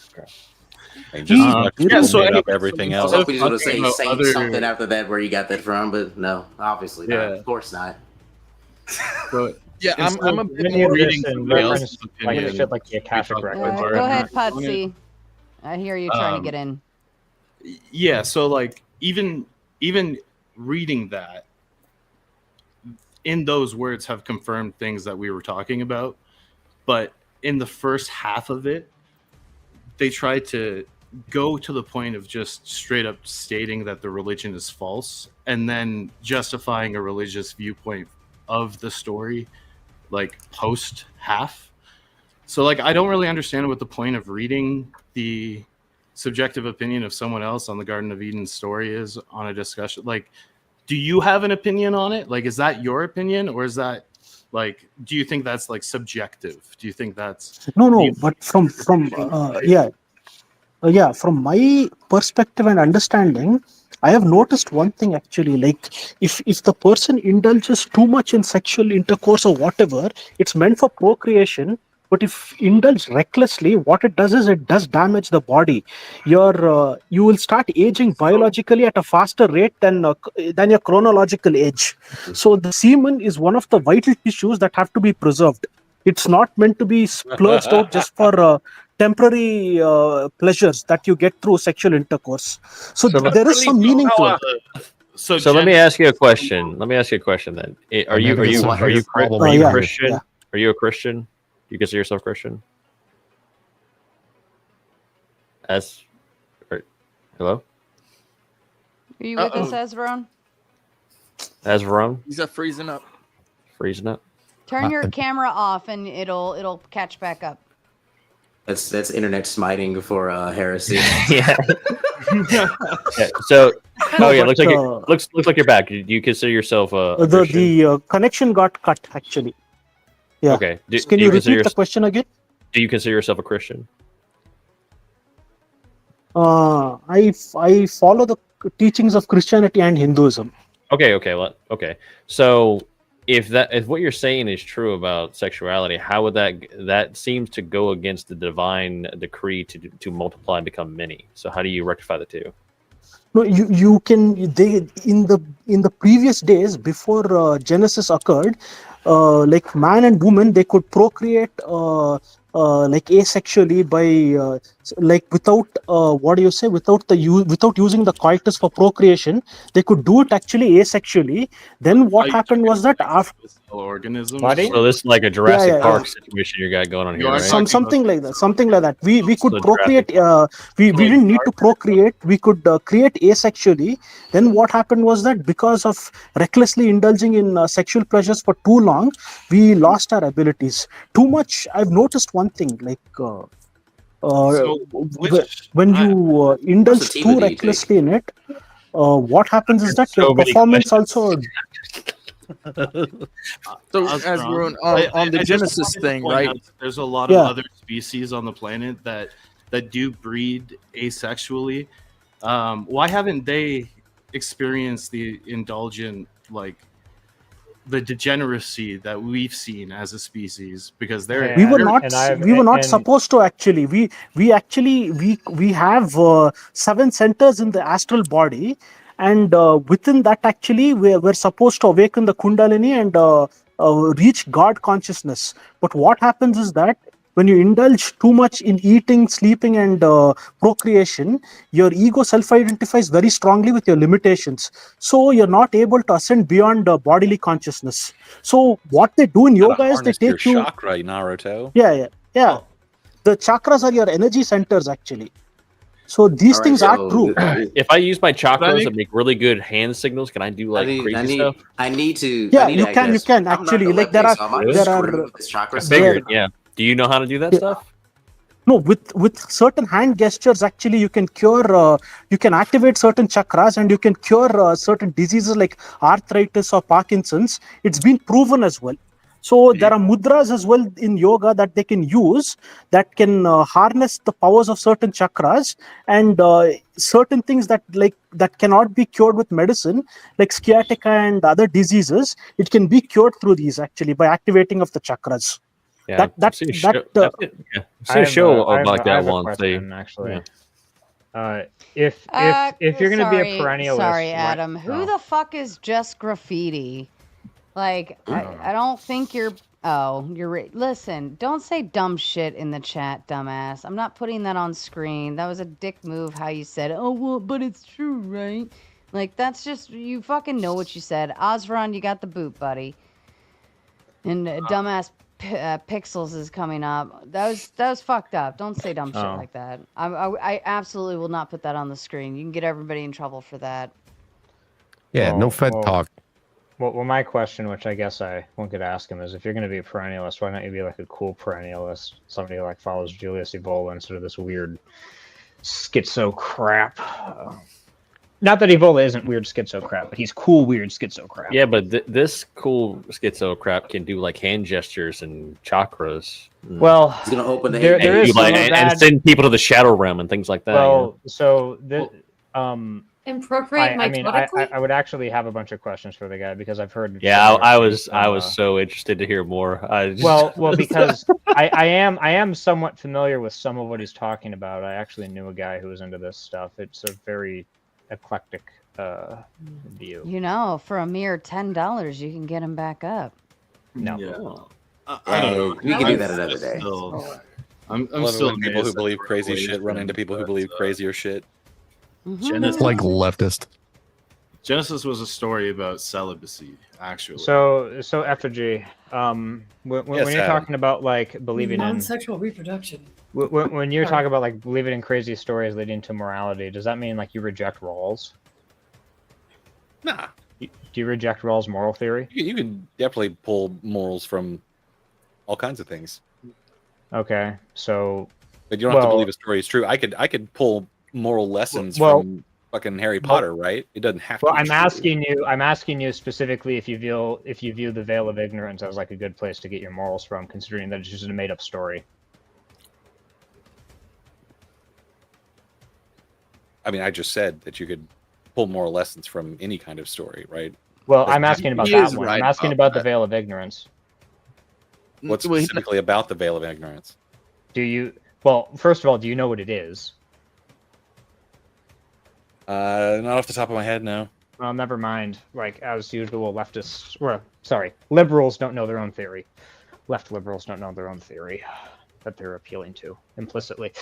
And just made up everything else. I was hoping he was going to say something after that where you got that from, but no, obviously not. Of course not. But yeah, I'm a bit more reading somebody else's opinion. Like the Akashic records. Go ahead, Patsy. I hear you trying to get in. Yeah, so like even reading that, in those words have confirmed things that we were talking about, but in the first half of it, they tried to go to the point of just straight up stating that the religion is false and then justifying a religious viewpoint of the story, like post half. So like, I don't really understand what the point of reading the subjective opinion of someone else on the Garden of Eden story is on a discussion. Like, do you have an opinion on it? Like, is that your opinion, or is that like, do you think that's like subjective? Do you think that's no? But from from my perspective and understanding, I have noticed one thing actually. Like, if the person indulges too much in sexual intercourse or whatever, it's meant for procreation. But if indulged recklessly, what it does is it does damage the body. You will start aging biologically at a faster rate than your chronological age. So the semen is one of the vital tissues that have to be preserved. It's not meant to be splurged out just for temporary pleasures that you get through sexual intercourse. So there is some meaning to it. So let me ask you a question. Let me ask you a question then. Are you Christian? Yeah. Are you a Christian? Do you consider yourself Christian? Hello? Are you with us, Ezron? Ezron? He's freezing up. Freezing up. Turn your camera off and it'll catch back up. That's internet smiting for heresy. Yeah. So, looks like you're back. Do you consider yourself a Christian? The connection got cut actually. Yeah. Okay. Can you repeat the question again? Do you consider yourself a Christian? I follow the teachings of Christianity and Hinduism. Okay. So, if what you're saying is true about sexuality, how would that seems to go against the divine decree to multiply and become many? So, how do you rectify the two? No, you can. They in the previous days before Genesis occurred, like man and woman, they could procreate like asexually by like without without using the coitus for procreation. They could do it actually asexually. Then what happened was that after organisms. So this is like a Jurassic Park situation you got going on here, right? Something like that. We could procreate. We didn't need to procreate. We could create asexually. Then what happened was that because of recklessly indulging in sexual pleasures for too long, we lost our abilities. Too much. I've noticed one thing, like when you indulge too recklessly in it, what happens is that your performance also. So as we're on the Genesis thing, right? There's a lot of other species on the planet that do breed asexually. Why haven't they experienced the indulgent, like the degeneracy that we've seen as a species? Because we were not supposed to actually. We have 7 centers in the astral body. And within that, actually, we're supposed to awaken the Kundalini and reach God consciousness. But what happens is that when you indulge too much in eating, sleeping, and procreation, your ego self-identifies very strongly with your limitations. So you're not able to ascend beyond bodily consciousness. So what they do in yoga is they take you chakra, Naruto. Yeah. The chakras are your energy centers, actually. So these things are true. If I use my chakras to make really good hand signals, can I do like crazy stuff? I need to. Yeah, you can actually. Like there are. Figured, yeah. Do you know how to do that stuff? No, with certain hand gestures, actually, you can cure. You can activate certain chakras, and you can cure certain diseases like arthritis or Parkinson's. It's been proven as well. So there are mudras as well in yoga that they can use that can harness the powers of certain chakras, and certain things that cannot be cured with medicine, like sciatica and other diseases. It can be cured through these actually by activating of the chakras. Yeah, I've seen a show about that once. Actually. If you're going to be a perennialist, sorry, Adam. Who the fuck is Just Graffiti? Like, I don't think you're. Oh, listen, don't say dumb shit in the chat, dumbass. I'm not putting that on screen. That was a dick move how you said, oh, well, but it's true, right? Like, that's just, you fucking know what you said. Osron, you got the boot, buddy. And dumbass Pixels is coming up. That was fucked up. Don't say dumb shit like that. I absolutely will not put that on the screen. You can get everybody in trouble for that. Yeah, no Fed talk. Well, my question, which I guess I won't get to ask him, is if you're going to be a perennialist, why not you be like a cool perennialist? Somebody who like follows Julius Evola instead of this weird schizo crap. Not that Evola isn't weird schizo crap, but he's cool weird schizo crap. Yeah, but this cool schizo crap can do like hand gestures and chakras. Well, he's gonna open the there is and send people to the shadow realm and things like that. Well, so And procreate methodically? I would actually have a bunch of questions for the guy because I've heard. Yeah, I was so interested to hear more. Well, because I am somewhat familiar with some of what he's talking about. I actually knew a guy who was into this stuff. It's a very eclectic view. You know, for a mere $10, you can get him back up. No. Yeah. I don't know. We can do that another day. I'm love it still when people who amazed at believe the crazy shit correlation, run into people who believe crazier shit. Genesis, Like leftist. Genesis was a story about celibacy, actually. So Effigy, when Yes, you're Adam. talking about like believing in Non-sexual reproduction. when you're talking about like believing in crazy stories leading to morality, does that mean like you reject Rawls? Nah. Do you reject Rawls' moral theory? You can definitely pull morals from all kinds of things. Okay, so But you don't have to believe a story is true. I could pull moral lessons from fucking Harry Potter, right? It doesn't have to. Well, be true. I'm asking you specifically if you view the Veil of Ignorance as like a good place to get your morals from, considering that it's just a made up story. I mean, I just said that you could pull moral lessons from any kind of story, right? Well, Doesn't I'm have asking to about be- that one. I'm asking about the Veil of Ignorance. What's specifically about the Veil of Ignorance? Do you? Well, first of all, do you know what it is? Not off the top of my head, no. Well, never mind. Like, as usual, liberals don't know their own theory. Left liberals don't know their own theory that they're appealing to implicitly.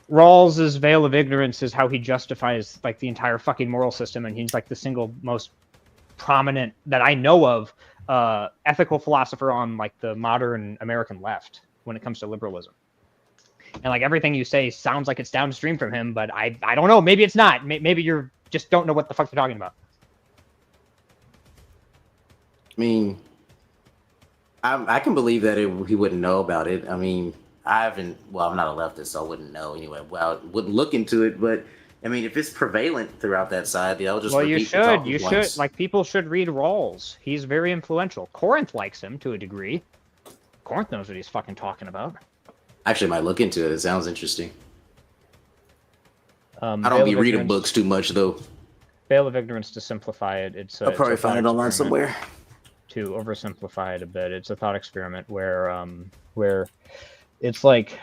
Rawls's Veil of Ignorance is how he justifies like the entire fucking moral system, and he's like the single most prominent that I know of ethical philosopher on like the modern American left when it comes to liberalism. And like everything you say sounds like it's downstream from him, but I don't know. Maybe it's not. Maybe you're just don't know what the fuck you're talking about. I mean, I can believe that he wouldn't know about it. I mean, I'm not a leftist, so I wouldn't know anyway. Well, I wouldn't look into it, but I mean, if it's prevalent throughout that side, I'll just Well, you repeat the talking should. points. Like, people should read Rawls. He's very influential. Corinth likes him to a degree. Corinth knows what he's fucking talking about. Actually, I might look into it. It sounds interesting. I Veil don't be of reading Ignorance- books too much, though. Veil of Ignorance, to simplify it, it's I'll probably it's a find it thought online experiment. somewhere. To oversimplify it a bit, it's a thought experiment where it's like,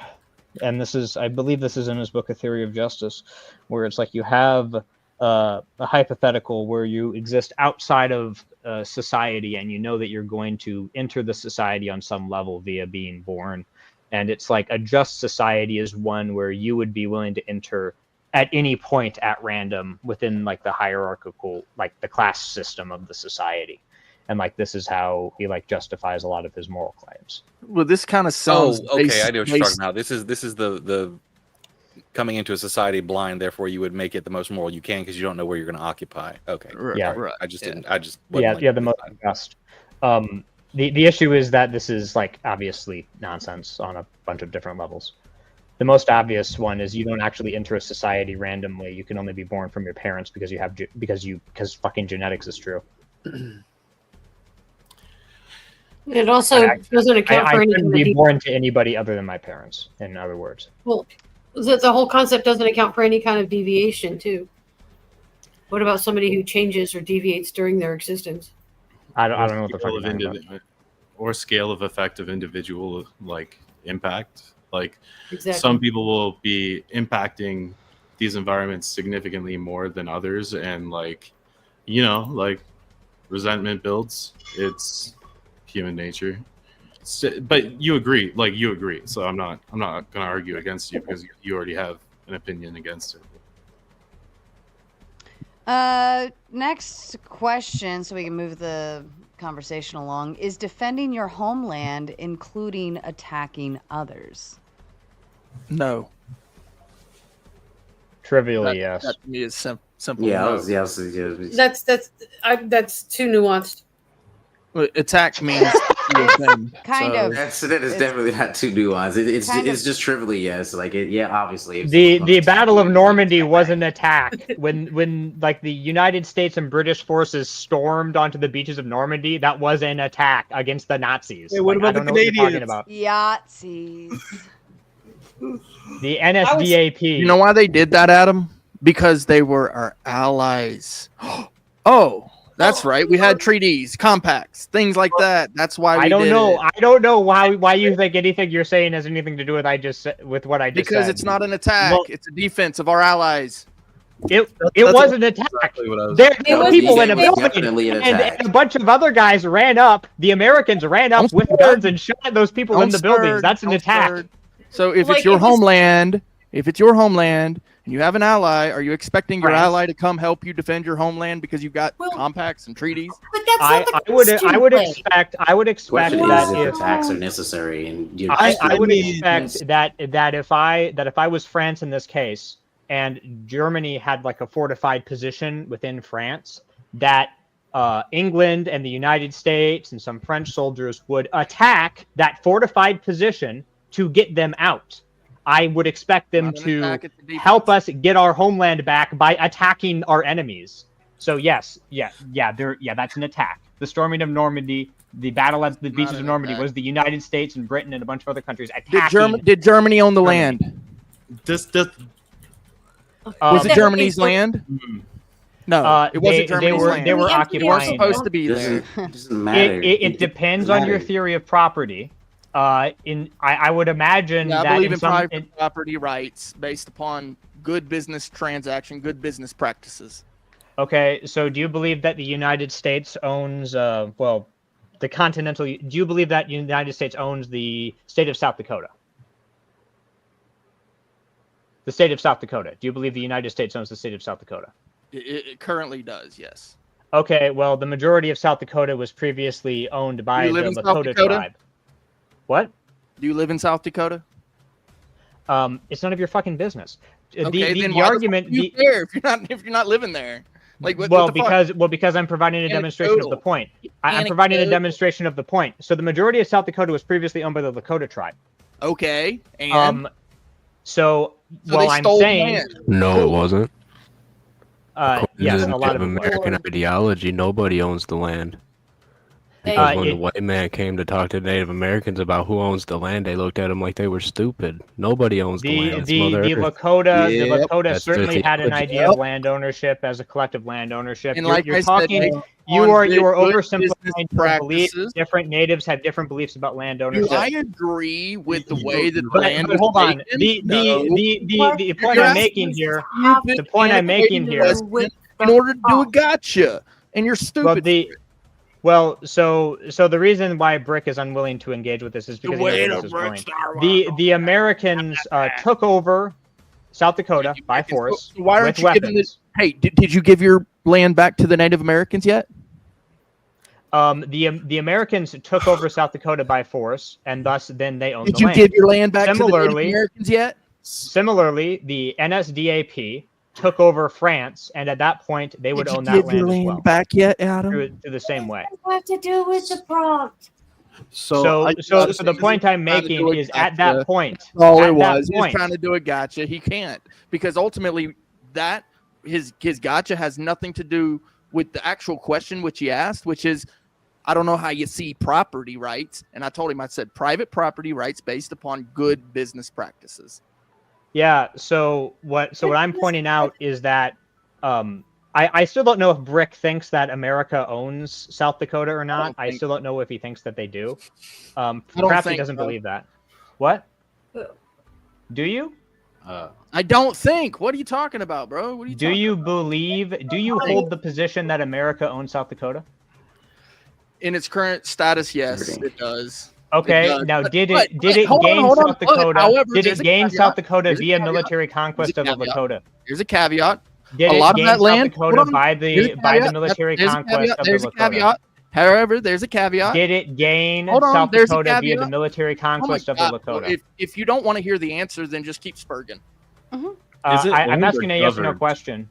and I believe this is in his book, A Theory of Justice, where it's like you have a hypothetical where you exist outside of society, and you know that you're going to enter the society on some level via being born. And it's like a just society is one where you would be willing to enter at any point at random within like the hierarchical, like the class system of the society. And like this is how he like justifies a lot of his moral claims. Well, this kind of sounds. Okay, I know what you're talking about. This is the coming into a society blind. Therefore, you would make it the most moral you can because you don't know where you're going to occupy. Okay, Yeah. right. I just didn't. The most just. The issue is that this is like obviously nonsense on a bunch of different levels. The most obvious one is you don't actually enter a society randomly. You can only be born from your parents because because fucking genetics is true. It also doesn't account for I anything. couldn't be born to anybody other than my parents. In other words, Well, the whole concept doesn't account for any kind of deviation, too. What about somebody who changes or deviates during their existence? I don't know what the fuck you're talking about. Or scale of effect of individual like impact. Like Exactly. some people will be impacting these environments significantly more than others, and like resentment builds. It's human nature. But you agree, so I'm not gonna argue against you because you already have an opinion against it. Next question, so we can move the conversation along. Is defending your homeland including attacking others? No. Trivially, yes. That to me is simple. Yeah, no. yes. That's too nuanced. Attack means kind of. That is definitely not too nuanced. It's just trivially yes. Like obviously. The Battle of Normandy was an attack when like the United States and British forces stormed onto the beaches of Normandy. That was an attack against the Nazis. Hey, what about the Canadians? Yahtzees. The NSDAP. You know why they did that, Adam? Because they were our allies. Oh. That's right. We had treaties, compacts, things like that. That's why we I don't did know. it. I don't know why you think anything you're saying has anything to do with what I just Because said. it's not an attack. Well, it's a defense of our allies. It was an attack. There were people in a building, and a bunch of other guys ran up. The Americans ran up with guns and shot those people in the buildings. That's an attack. So if it's your homeland, and you have an ally, are you expecting your ally to come help you defend your homeland because you've got compacts and treaties? But that's I would expect Question that is if if attacks are necessary, and I would expect that if I was France in this case, and Germany had like a fortified position within France, that England and the United States and some French soldiers would attack that fortified position to get them out. I would expect them to help us get our homeland back by attacking our enemies. So yes, that's an attack. The storming of Normandy, the battle at the beaches of Normandy was the United States and Britain and a bunch of other countries attacking. Did Germany own the land? Was it Germany's land? No, it wasn't Germany's land. They were occupying. They weren't supposed to be there. Doesn't matter. It depends on your theory of property. I would imagine that I believe in private property rights based upon good business transaction, good business practices. Okay, so do you believe that the United States owns the continental? Do you believe that the United States owns the state of South Dakota? The state of South Dakota. Do you believe the United States owns the state of South Dakota? It currently does, yes. Okay, well, the majority of South Dakota was previously owned by the Lakota tribe. What? Do you live in South Dakota? It's none of your fucking business. Okay, then the argument if you're not living there. Like because I'm providing a demonstration of the point. I'm providing a demonstration of the point. So the majority of South Dakota was previously owned by the Lakota tribe. Okay, and so I'm saying no, it wasn't. Yes, in a lot of American ideology, nobody owns the land. Because when the white man came to talk to Native Americans about who owns the land, they looked at him like they were stupid. Nobody owns the land. The Lakota certainly had an idea of land ownership as a collective land ownership. And You're talking. You are oversimplifying your beliefs. Different natives have different beliefs about land ownership. I agree with the way that land. Hold on. The point I'm making here. The point I'm making here. In order to do a gotcha, and you're stupid. So the reason why Brick is unwilling to engage with this is because he knows this is going. The Americans took over South Dakota by force. Why aren't you giving this? Hey, did you give your land back to the Native Americans yet? The Americans took over South Dakota by force, and thus then they owned the land. Did you give your land back to the Native Americans yet? Similarly, the NSDAP took over France, and at that point they would own that land as well. Back yet, Adam? Through the same way. What to do with the prompt? So the point I'm making is at that point. All it was. He's trying to do a gotcha. He can't, because ultimately that his gotcha has nothing to do with the actual question which he asked, which is, I don't know how you see property rights. And I told him, I said private property rights based upon good business practices. Yeah. So what I'm pointing out is that I still don't know if Brick thinks that America owns South Dakota or not. I still don't know if he thinks that they do. Perhaps he doesn't believe that. What? Do you? I don't think. What are you talking about, bro? What are you do you believe? Do you hold the position that America owns South Dakota? In its current status, yes, it does. Okay, now did it gain South Dakota? Did it gain South Dakota via military conquest of the Lakota? Here's a caveat. Did a it lot of gain that South land Dakota hold on. by Here's the a by the caveat. military There's a conquest caveat. of There's the a Lakota? caveat. However, there's a caveat. Did it gain Hold on, South there's a Dakota via the caveat. military conquest of the Well, Lakota? if you don't want to hear the answer, then just keep spurging. Is it I'm owned asking or a yes or no governed? question.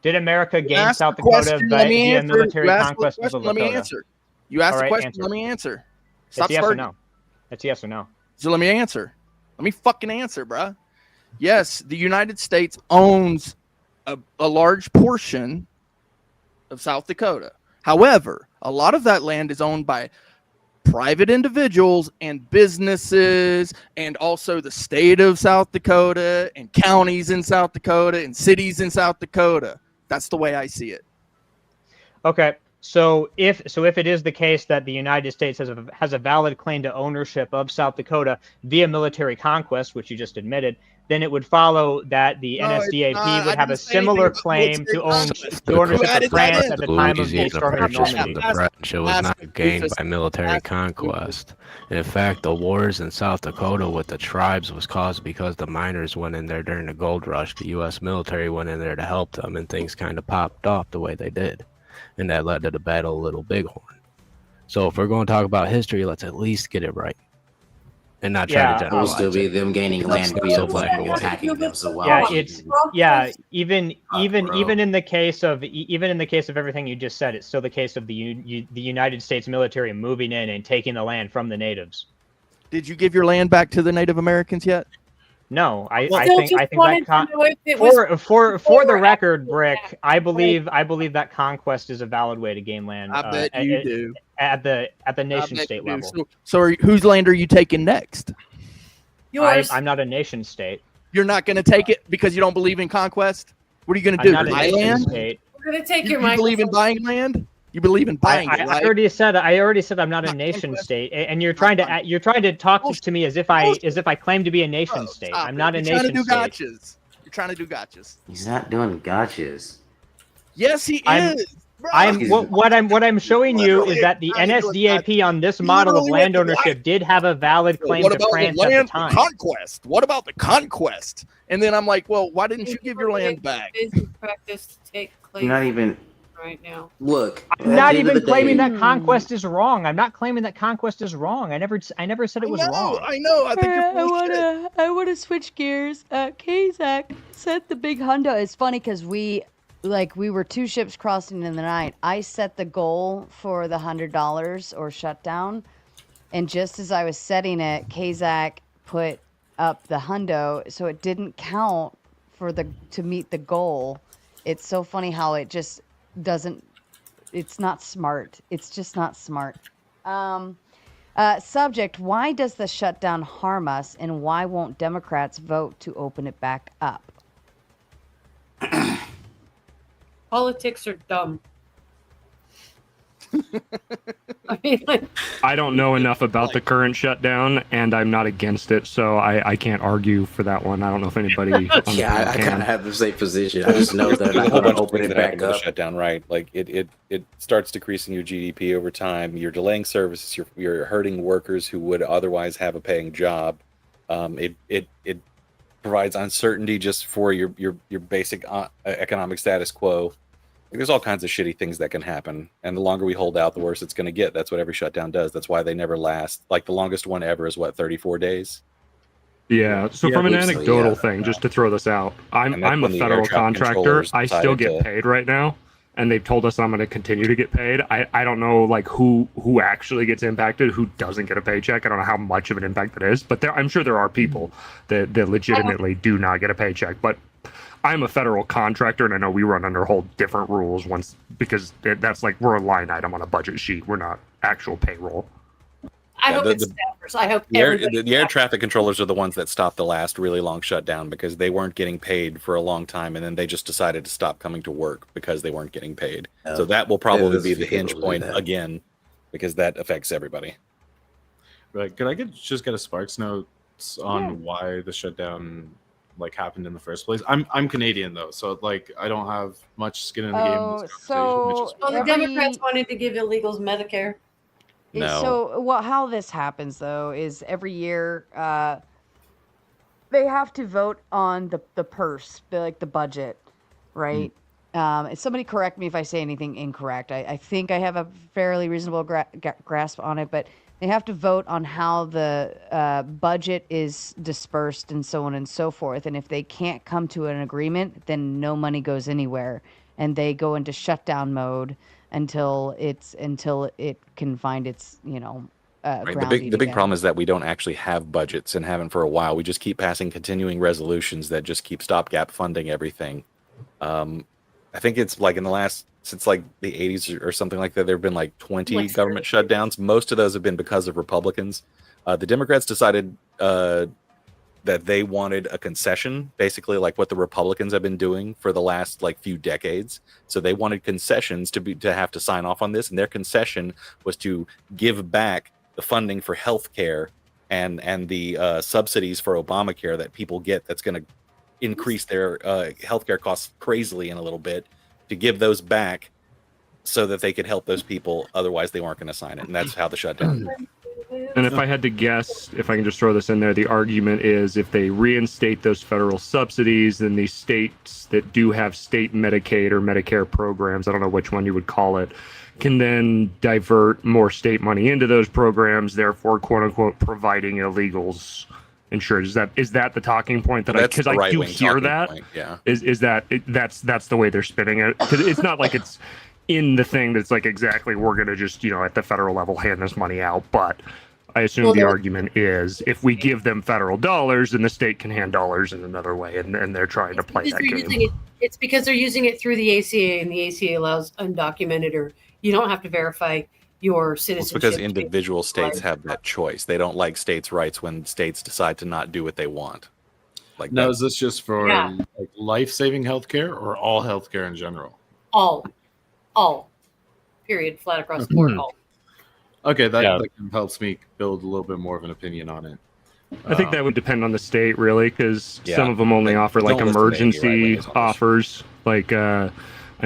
Did America gain asked South the Dakota question, let me via answer. military You asked the conquest of the question, let me Lakota? answer. You asked All the right, question, answer. let me answer. It's Stop yes or spurting. no. It's yes or no. So let me answer. Let me fucking answer, bruh. Yes, the United States owns a large portion of South Dakota. However, a lot of that land is owned by private individuals and businesses, and also the state of South Dakota and counties in South Dakota and cities in South Dakota. That's the way I see it. Okay. So if it is the case that the United States has a valid claim to ownership of South Dakota via military conquest, which you just admitted, then it would follow that the NSDAP would have a similar claim to ownership of France at the time of the Louisiana storming of Purchase of Normandy. the French. It was not gained by military conquest. In fact, the wars in South Dakota with the tribes was caused because the miners went in there during the gold rush. The U.S. military went in there to help them, and things kind of popped off the way they did. And that led to the Battle of Little Bighorn. So if we're going to talk about history, let's at least get it right. And not try to It will generalize still be it. them gaining land So via black and white. attacking them. So Even in the case of everything you just said, it's still the case of the United States military moving in and taking the land from the natives. Did you give your land back to the Native Americans yet? No, I Still think just that wanted to know if it was for the record, Brick, I believe that conquest is a valid way to gain land. I bet you do. At the nation bet state you do. level. Whose land are you taking next? Yours. I'm not a nation state. You're not going to take it because you don't believe in conquest? What are you going to do? I'm not a Buy nation land? state. We're gonna take You your believe in buying land? You believe in buying it, I right? already said I'm not a nation state, and you're trying to talk to me as if I claim to be a nation state. I'm not a You're trying to nation do state. gotchas. You're trying to do gotchas. He's not doing gotchas. Yes, he I'm- is. Bro. What I'm showing you is that the NSDAP on this model of land ownership did have a valid claim What to about the France at the land time. conquest? What about the conquest? And then I'm like, well, why didn't you give your land back? Practice to take place Not even. right now. Look. I'm not even claiming that conquest is wrong. I'm not claiming that conquest is wrong. I never said it was wrong. I know. I think you're bullshit. I wanna switch gears. Kazak set the big hundo. It's funny because we were two ships crossing in the night. I set the goal for the $100 or shutdown, and just as I was setting it, Kazak put up the hundo, so it didn't count to meet the goal. It's so funny how it just doesn't. It's not smart. It's just not smart. Subject: why does the shutdown harm us, and why won't Democrats vote to open it back up? Politics are dumb. I mean, I don't know enough about the current shutdown, and I'm not against it, so I can't argue for that one. I don't know if anybody. on the Yeah, panel I kind can. of have the same position. I just know that There's I'm a whole going to bunch of open things it that happen back with the up. shutdown, right? Like it starts decreasing your GDP over time. You're delaying services. You're hurting workers who would otherwise have a paying job. It provides uncertainty just for your basic economic status quo. Like, there's all kinds of shitty things that can happen, and the longer we hold out, the worse it's going to get. That's what every shutdown does. That's why they never last. Like, the longest one ever is 34 days. Yeah. So Yeah, from an I believe so, anecdotal yeah. thing, just to throw this out, And I'm that's a when the air federal traffic contractor. controllers I still decided get to- paid right now, and they've told us I'm going to continue to get paid. I don't know who actually gets impacted, who doesn't get a paycheck. I don't know how much of an impact that is, but I'm sure there are people that legitimately do not get a paycheck. But I'm a federal contractor, and I know we run under whole different rules because that's we're a line item on a budget sheet. We're not actual payroll. I Yeah, hope the- it's staffers. I hope The air, everybody. the air traffic controllers are the ones that stopped the last really long shutdown because they weren't getting paid for a long time, and then they just decided to stop coming to work because they weren't getting paid. So that will probably there's be the people hinge who do point that. again, because that affects everybody. Right. Could I just get a Sparks notes on why the shutdown happened in the first place? I'm Canadian though, so I don't have much skin in the game in this conversation. which is Well, the Democrats wanted to give illegals Medicare. No. So, how this happens though is every year, they have to vote on the purse, like the budget, right? Somebody correct me if I say anything incorrect. I think I have a fairly reasonable grasp on it, but they have to vote on how the budget is dispersed and so on and so forth. And if they can't come to an agreement, then no money goes anywhere, and they go into shutdown mode until it can find its Right. grounding The big again. problem is that we don't actually have budgets and haven't for a while. We just keep passing continuing resolutions that just keep stopgap funding everything. I think it's like in the last, since like the 80s or something like that, there have been like 20 government shutdowns. Most of those have been because of Republicans. The Democrats decided that they wanted a concession, basically like what the Republicans have been doing for the last like few decades. So they wanted concessions to have to sign off on this, and their concession was to give back the funding for health care and the subsidies for Obamacare that people get, that's going to increase their healthcare costs crazily in a little bit, to give those back so that they could help those people. Otherwise, they weren't going to sign it. And that's how the shutdown. And if I had to guess, if I can just throw this in there, the argument is if they reinstate those federal subsidies, then these states that do have state Medicaid or Medicare programs, I don't know which one you would call it, can then divert more state money into those programs, therefore, quote unquote, providing illegals insurance. Is that the talking point that That's because the I do right-wing hear talking that? point, yeah. Is that that's the way they're spinning it? Because it's not like it's in the thing that's like exactly we're gonna just at the federal level hand this money out, but I assume the argument is if we give them federal dollars, then the state can hand dollars in another way, and they're trying to play that game. It's because they're using it through the ACA, and the ACA allows undocumented, or you don't have to verify your It's citizenship. because individual states have that choice. They don't like states' rights when states decide to not do what they want. Like Now, that. is this just for like life-saving healthcare or all healthcare in general? all, period, flat across the board, all. Okay, that kind of helps me build a little bit more of an opinion on it. I think that would depend on the state, really, because Yeah. some of them only offer like Don't listen to emergency anti-right offers. Like I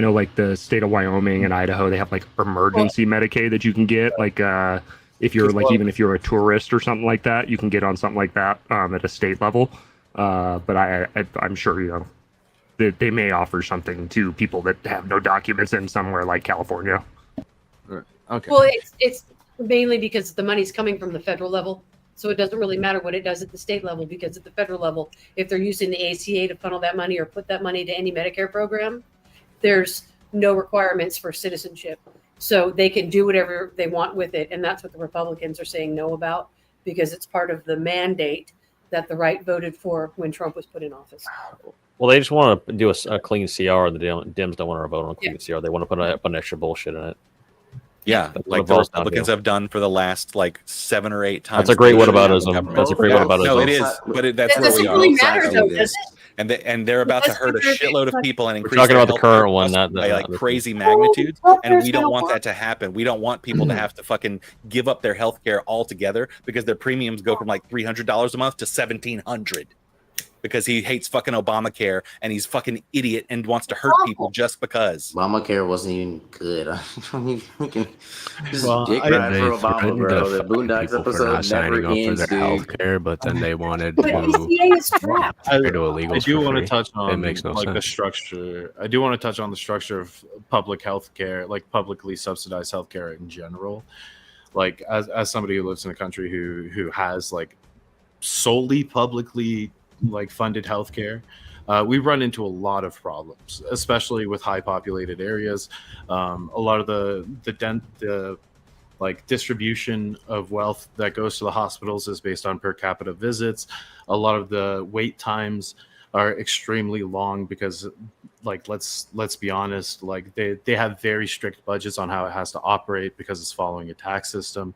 know, like the state of Wyoming and Idaho, they have like emergency Medicaid that you can get. Like if you're like even if you're a tourist or something like that, you can get on something like that at a state level. But I'm sure that they may offer something to people that have no documents in somewhere like California. Okay. Well, it's mainly because the money's coming from the federal level, so it doesn't really matter what it does at the state level, because at the federal level, if they're using the ACA to funnel that money or put that money to any Medicare program, there's no requirements for citizenship. So they can do whatever they want with it, and that's what the Republicans are saying no about, because it's part of the mandate that the right voted for when Trump was put in office. Well, they just want to do a clean CR. The Dems don't want to vote on a clean CR. They want to put an extra bullshit in it. Yeah, That's like what the votes not Republicans do. have done for the last like 7 or 8 times. That's a great they've whataboutism. been in the That's a great government. whataboutism. No, it is, but that's That where doesn't we are. really matter, though, does it? And they're about to hurt a shitload of people and increase. talking their about the healthcare current one, costs not the by like other crazy thing. magnitudes, and we don't gonna want work. that to happen. We don't want people to have to fucking give up their healthcare altogether because their premiums go from like $300 a month to $1,700. Because he hates fucking Obamacare and he's fucking idiot and wants to hurt people just because. Obamacare wasn't even good. I mean, we can just Well, dick I- ride they for Obama, threatened bro. to The fine Boondocks people for episode not signing never up for ends, their dude. health care, but then they wanted But to ACA is trapped. I do illegals I do for want to free. touch on It makes no like the sense. structure. I do want to touch on the structure of public health care, like publicly subsidized healthcare in general. Like as somebody who lives in a country who has like solely publicly like funded healthcare, we run into a lot of problems, especially with high populated areas. A lot of the like distribution of wealth that goes to the hospitals is based on per capita visits. A lot of the wait times are extremely long because like let's be honest, like they have very strict budgets on how it has to operate because it's following a tax system.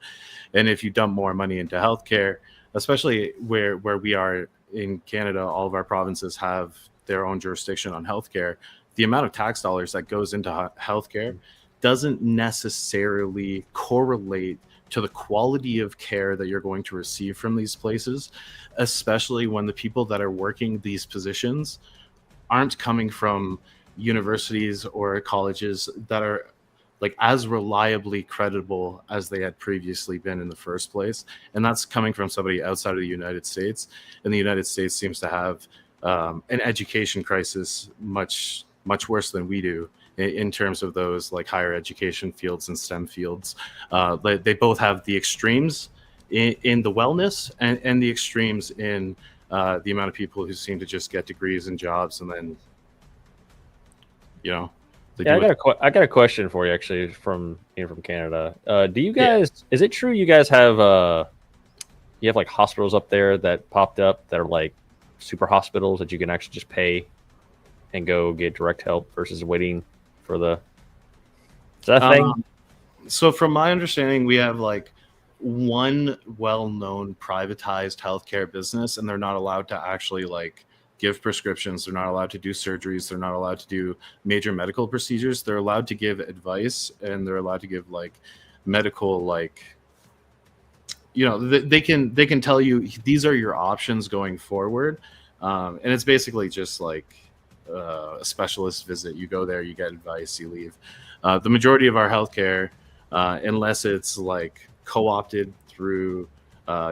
And if you dump more money into healthcare, especially where we are in Canada, all of our provinces have their own jurisdiction on healthcare. The amount of tax dollars that goes into healthcare doesn't necessarily correlate to the quality of care that you're going to receive from these places, especially when the people that are working these positions aren't coming from universities or colleges that are like as reliably credible as they had previously been in the first place. And that's coming from somebody outside of the United States. And the United States seems to have an education crisis much worse than we do in terms of those like higher education fields and STEM fields. They both have the extremes in the wellness and the extremes in the amount of people who seem to just get degrees and jobs and then, you know. Yeah, I got a question for you actually from Canada. Do you guys? Is it true you guys have you have like hospitals up there that popped up that are like super hospitals that you can actually just pay and go get direct help versus waiting for the? Is that a thing? So from my understanding, we have like one well-known privatized healthcare business, and they're not allowed to actually like give prescriptions. They're not allowed to do surgeries. They're not allowed to do major medical procedures. They're allowed to give advice, and they're allowed to give like medical, like, you know, they can tell you these are your options going forward. And it's basically just like a specialist visit. You go there, you get advice, you leave. The majority of our healthcare, unless it's like co-opted through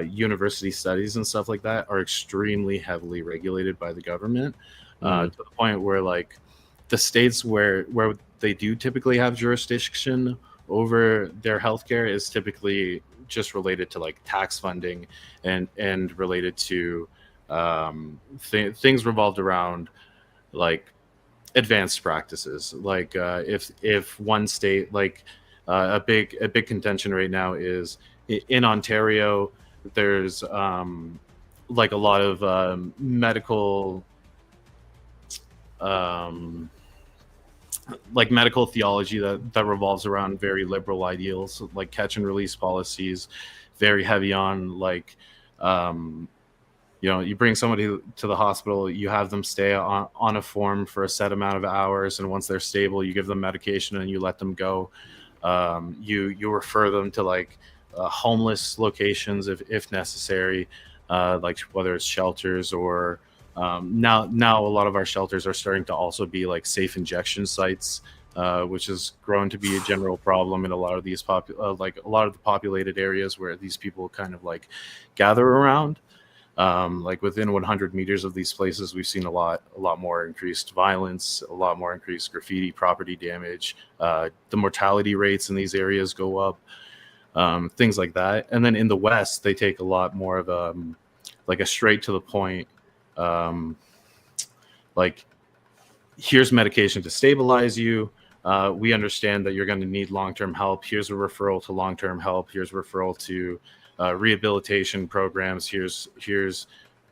university studies and stuff like that, are extremely heavily regulated by the government, to the point where like the states where they do typically have jurisdiction over their healthcare is typically just related to like tax funding and related to things revolved around like advanced practices. Like if one state, like a big contention right now is in Ontario, there's like a lot of medical like medical theology that revolves around very liberal ideals, like catch and release policies, very heavy on like you know, you bring somebody to the hospital, you have them stay on a form for a set amount of hours, and once they're stable, you give them medication and you let them go. You refer them to like homeless locations if necessary, like whether it's shelters or now a lot of our shelters are starting to also be like safe injection sites, which has grown to be a general problem in a lot of these like a lot of the populated areas where these people kind of like gather around. Like within 100 meters of these places, we've seen a lot more increased violence, a lot more increased graffiti, property damage. The mortality rates in these areas go up, things like that. And then in the West, they take a lot more of like a straight to the point, like here's medication to stabilize you. We understand that you're going to need long-term help. Here's a referral to long-term help. Here's a referral to rehabilitation programs. Here's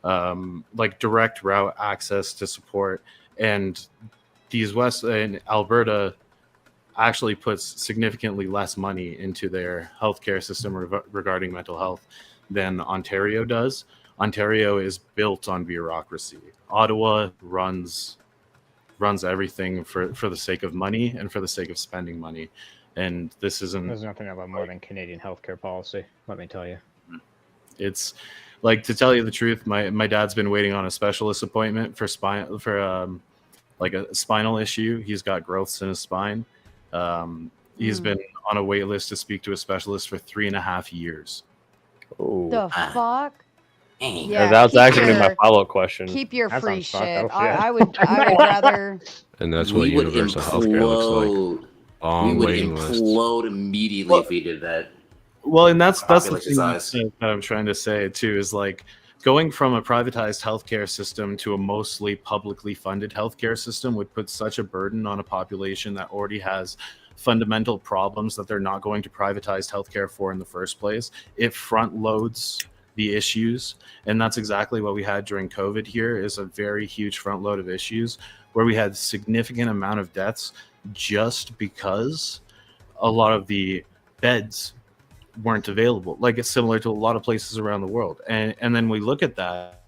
like direct route access to support. And these West in Alberta actually puts significantly less money into their healthcare system regarding mental health than Ontario does. Ontario is built on bureaucracy. Ottawa runs everything for the sake of money and for the sake of spending money. And this isn't. There's nothing about more than Canadian healthcare policy. Let me tell you. It's like, to tell you the truth, my dad's been waiting on a specialist appointment for like a spinal issue. He's got growths in his spine. He's been on a wait list to speak to a specialist for 3.5 years. Oh, The fuck? Yeah, that was actually my follow-up question. Keep your That free sounds fucked shit. up, I yeah. would rather. And that's what We would universal healthcare looks like. We Long would waiting list. implode immediately if we did that. Well, and that's the Population thing size. that I'm trying to say too, is like going from a privatized healthcare system to a mostly publicly funded healthcare system would put such a burden on a population that already has fundamental problems that they're not going to privatize healthcare for in the first place. It front loads the issues, and that's exactly what we had during COVID. Here is a very huge front load of issues where we had significant amount of deaths just because a lot of the beds weren't available. Like, it's similar to a lot of places around the world. And then we look at that.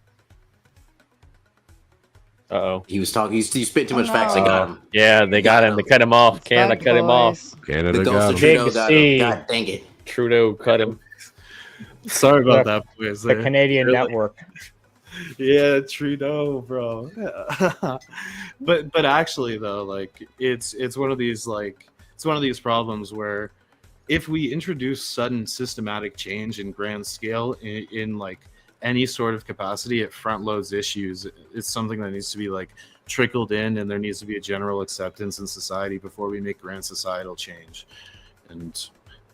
He was talking. He spit too much facts. They got him. Yeah, they got him. They cut him off. Canada cut him off. Canada The ghost got of him. Trudeau got him. God dang it. Trudeau cut him. Sorry about The- that, boys. The Canadian Really- network. Yeah, Trudeau, bro. But actually though, like it's one of these like it's one of these problems where if we introduce sudden systematic change in grand scale in like any sort of capacity, it front loads issues. It's something that needs to be like trickled in, and there needs to be a general acceptance in society before we make grand societal change. And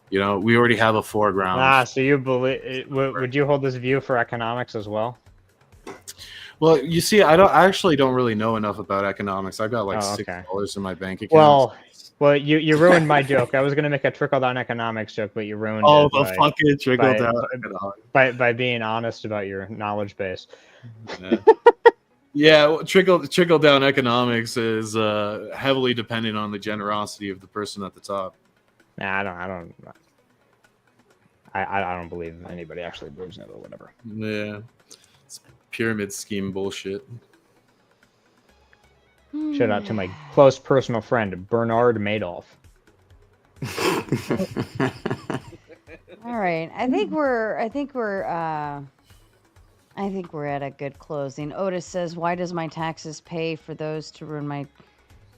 we already have a foreground. So you believe? Would you hold this view for economics as well? Well, you see, I actually don't really know enough about economics. I got like $6 in my bank account. Well, you ruined my joke. I was going to make a trickle-down economics joke, but you ruined it. The fucking trickle-down economics. By being honest about your knowledge base. Yeah, trickle-down economics is heavily dependent on the generosity of the person at the top. Nah, I don't believe anybody actually believes in it or whatever. Yeah, it's pyramid scheme bullshit. Shout out to my close personal friend Bernard Madoff. All right, I think we're at a good closing. Otis says, "Why does my taxes pay for those to ruin my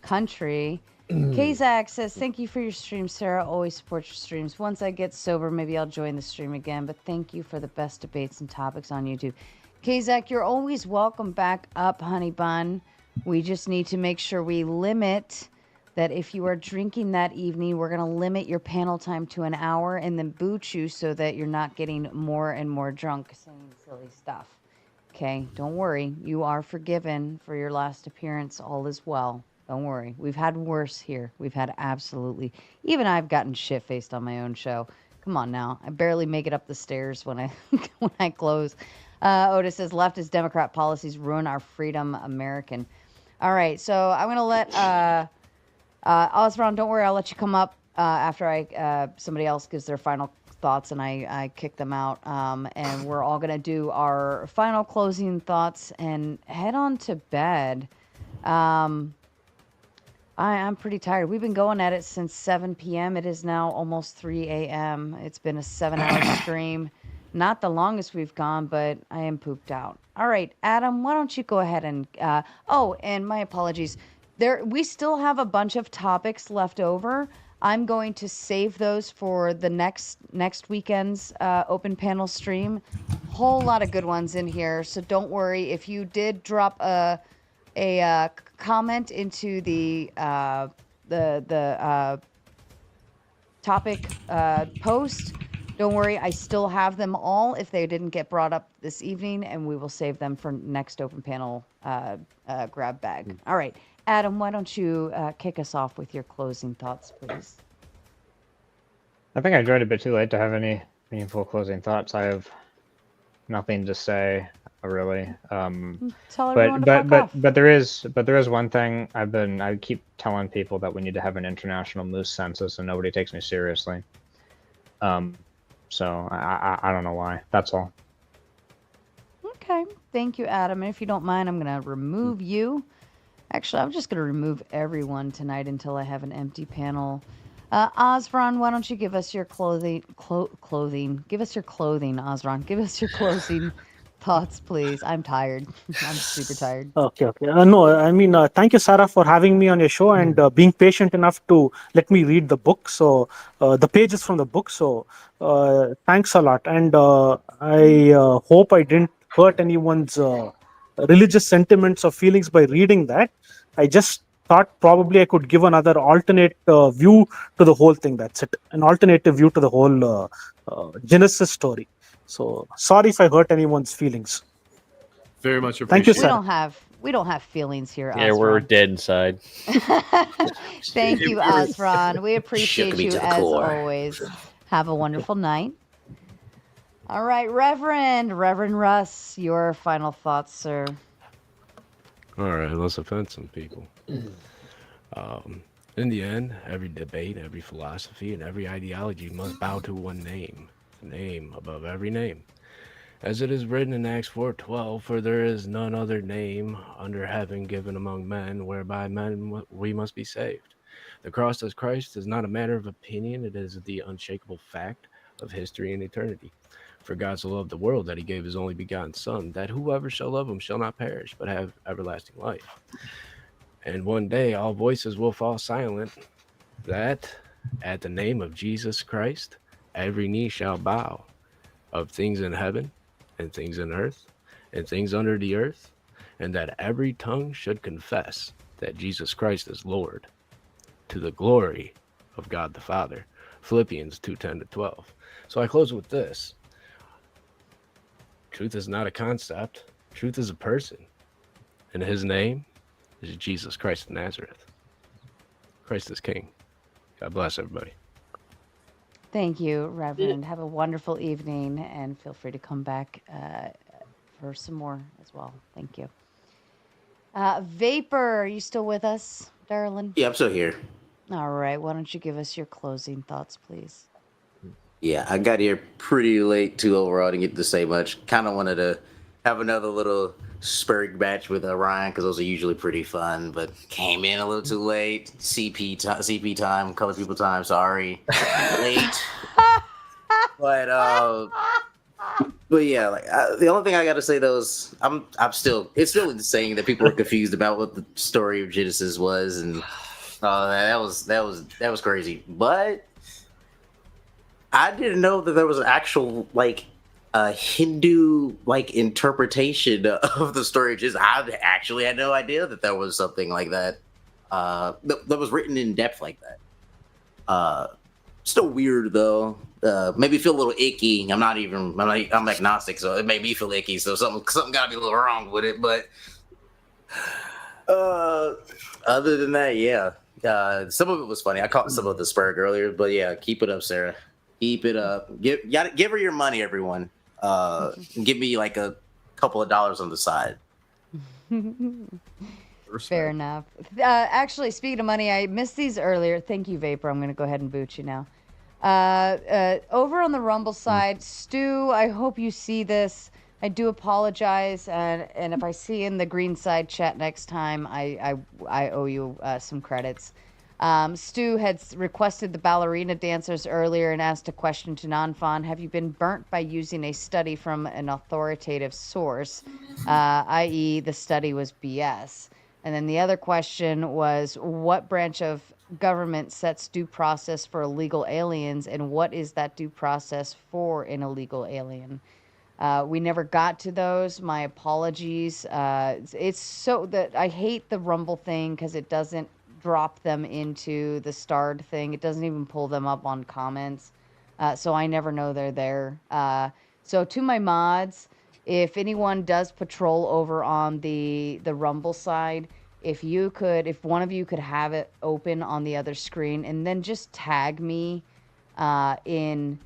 country?" Kazak says, "Thank you for your stream, Sarah. Always support your streams. Once I get sober, maybe I'll join the stream again. But thank you for the best debates and topics on YouTube." Kazak, you're always welcome back up, honey bun. We just need to make sure we limit that if you are drinking that evening, we're going to limit your panel time to an hour and then boot you so that you're not getting more and more drunk saying silly stuff. Okay, don't worry. You are forgiven for your last appearance. All is well. Don't worry. We've had worse here. We've had absolutely... Even I've gotten shit-faced on my own show. Come on now. I barely make it up the stairs when I close. Otis says, leftist Democrat policies ruin our freedom, American. All right, so I'm going to let Osron, don't worry, I'll let you come up after somebody else gives their final thoughts and I kick them out. And we're all going to do our final closing thoughts and head on to bed. I'm pretty tired. We've been going at it since 7 p.m. It is now almost 3 a.m. It's been a 7-hour stream. Not the longest we've gone, but I am pooped out. All right, Adam, why don't you go ahead and... and my apologies. We still have a bunch of topics left over. I'm going to save those for the next weekend's open panel stream. Whole lot of good ones in here, so don't worry. If you did drop a comment into the topic post, don't worry, I still have them all if they didn't get brought up this evening, and we will save them for next open panel grab bag. All right, Adam, why don't you kick us off with your closing thoughts, please? I think I joined a bit too late to have any meaningful closing thoughts. I have nothing to say, really. Tell everyone to fuck off. But there is one thing I keep telling people that we need to have an international moose census, and nobody takes me seriously. So I don't know why. That's all. Okay. Thank you, Adam. And if you don't mind, I'm going to remove you. Actually, I'm just going to remove everyone tonight until I have an empty panel. Osron, why don't you give us your clothing? Give us your clothing, Osron. Give us your closing thoughts, please. I'm tired. I'm super tired. Okay. No, I mean, thank you, Sarah, for having me on your show and being patient enough to let me read the book. So the pages from the book. So thanks a lot. And I hope I didn't hurt anyone's religious sentiments or feelings by reading that. I just thought probably I could give another alternate view to the whole thing. That's it. An alternative view to the whole Genesis story. So sorry if I hurt anyone's feelings. Very much appreciate. Thank you, sir. We don't have feelings here, Yeah, Osron. we're dead inside. Thank you, Osron. We appreciate you as always. Have a wonderful night. All right, Reverend Russ, your final thoughts, sir. All right, let's offend some people. In the end, every debate, every philosophy, and every ideology must bow to one name, the name above every name. As it is written in Acts 4:12, for there is none other name under heaven given among men whereby we must be saved. The cross of Christ is not a matter of opinion, it is the unshakable fact of history and eternity. For God so loved the world that he gave his only begotten Son, that whoever shall love him shall not perish, but have everlasting life. And one day all voices will fall silent, that at the name of Jesus Christ, every knee shall bow, of things in heaven and things in earth and things under the earth, and that every tongue should confess that Jesus Christ is Lord, to the glory of God the Father. Philippians 2:10-12. So I close with this. Truth is not a concept. Truth is a person. And his name is Jesus Christ of Nazareth. Christ is King. God bless everybody. Thank you, Reverend. Have a wonderful evening, and feel free to come back for some more as well. Thank you. Vapor, are you still with us, darling? Yeah, I'm still here. All right. Why don't you give us your closing thoughts, please? Yeah, I got here pretty late too overall. I didn't get to say much. Kind of wanted to have another little Spurg match with Ryan because those are usually pretty fun, but came in a little too late. CP time, color people time. Sorry, late. But yeah, like the only thing I got to say though is it's still insane that people are confused about what the story of Genesis was, and that was crazy. But I didn't know that there was an actual like Hindu like interpretation of the story of Jesus. I actually had no idea that there was something like that that was written in depth like that. Still weird though. Made me feel a little icky. I'm agnostic, so it made me feel icky. So something got to be a little wrong with it. But other than that, yeah. Some of it was funny. I caught some of the Spurg earlier, but yeah, keep it up, Sarah. Keep it up. Give her your money, everyone. Give me like a couple of dollars on the side. Fair enough. Actually, speaking of money, I missed these earlier. Thank you, Vapor. I'm going to go ahead and boot you now. Over on the Rumble side, Stu, I hope you see this. I do apologize, and if I see in the green side chat next time, I owe you some credits. Stu had requested the ballerina dancers earlier and asked a question to Nanfan. Have you been burnt by using a study from an authoritative source, i.e. the study was BS? And then the other question was, what branch of government sets due process for illegal aliens, and what is that due process for an illegal alien? We never got to those. My apologies. It's so that I hate the Rumble thing because it doesn't drop them into the starred thing. It doesn't even pull them up on comments. So I never know they're there. So to my mods, if anyone does patrol over on the Rumble side, if one of you could have it open on the other screen and then just tag me in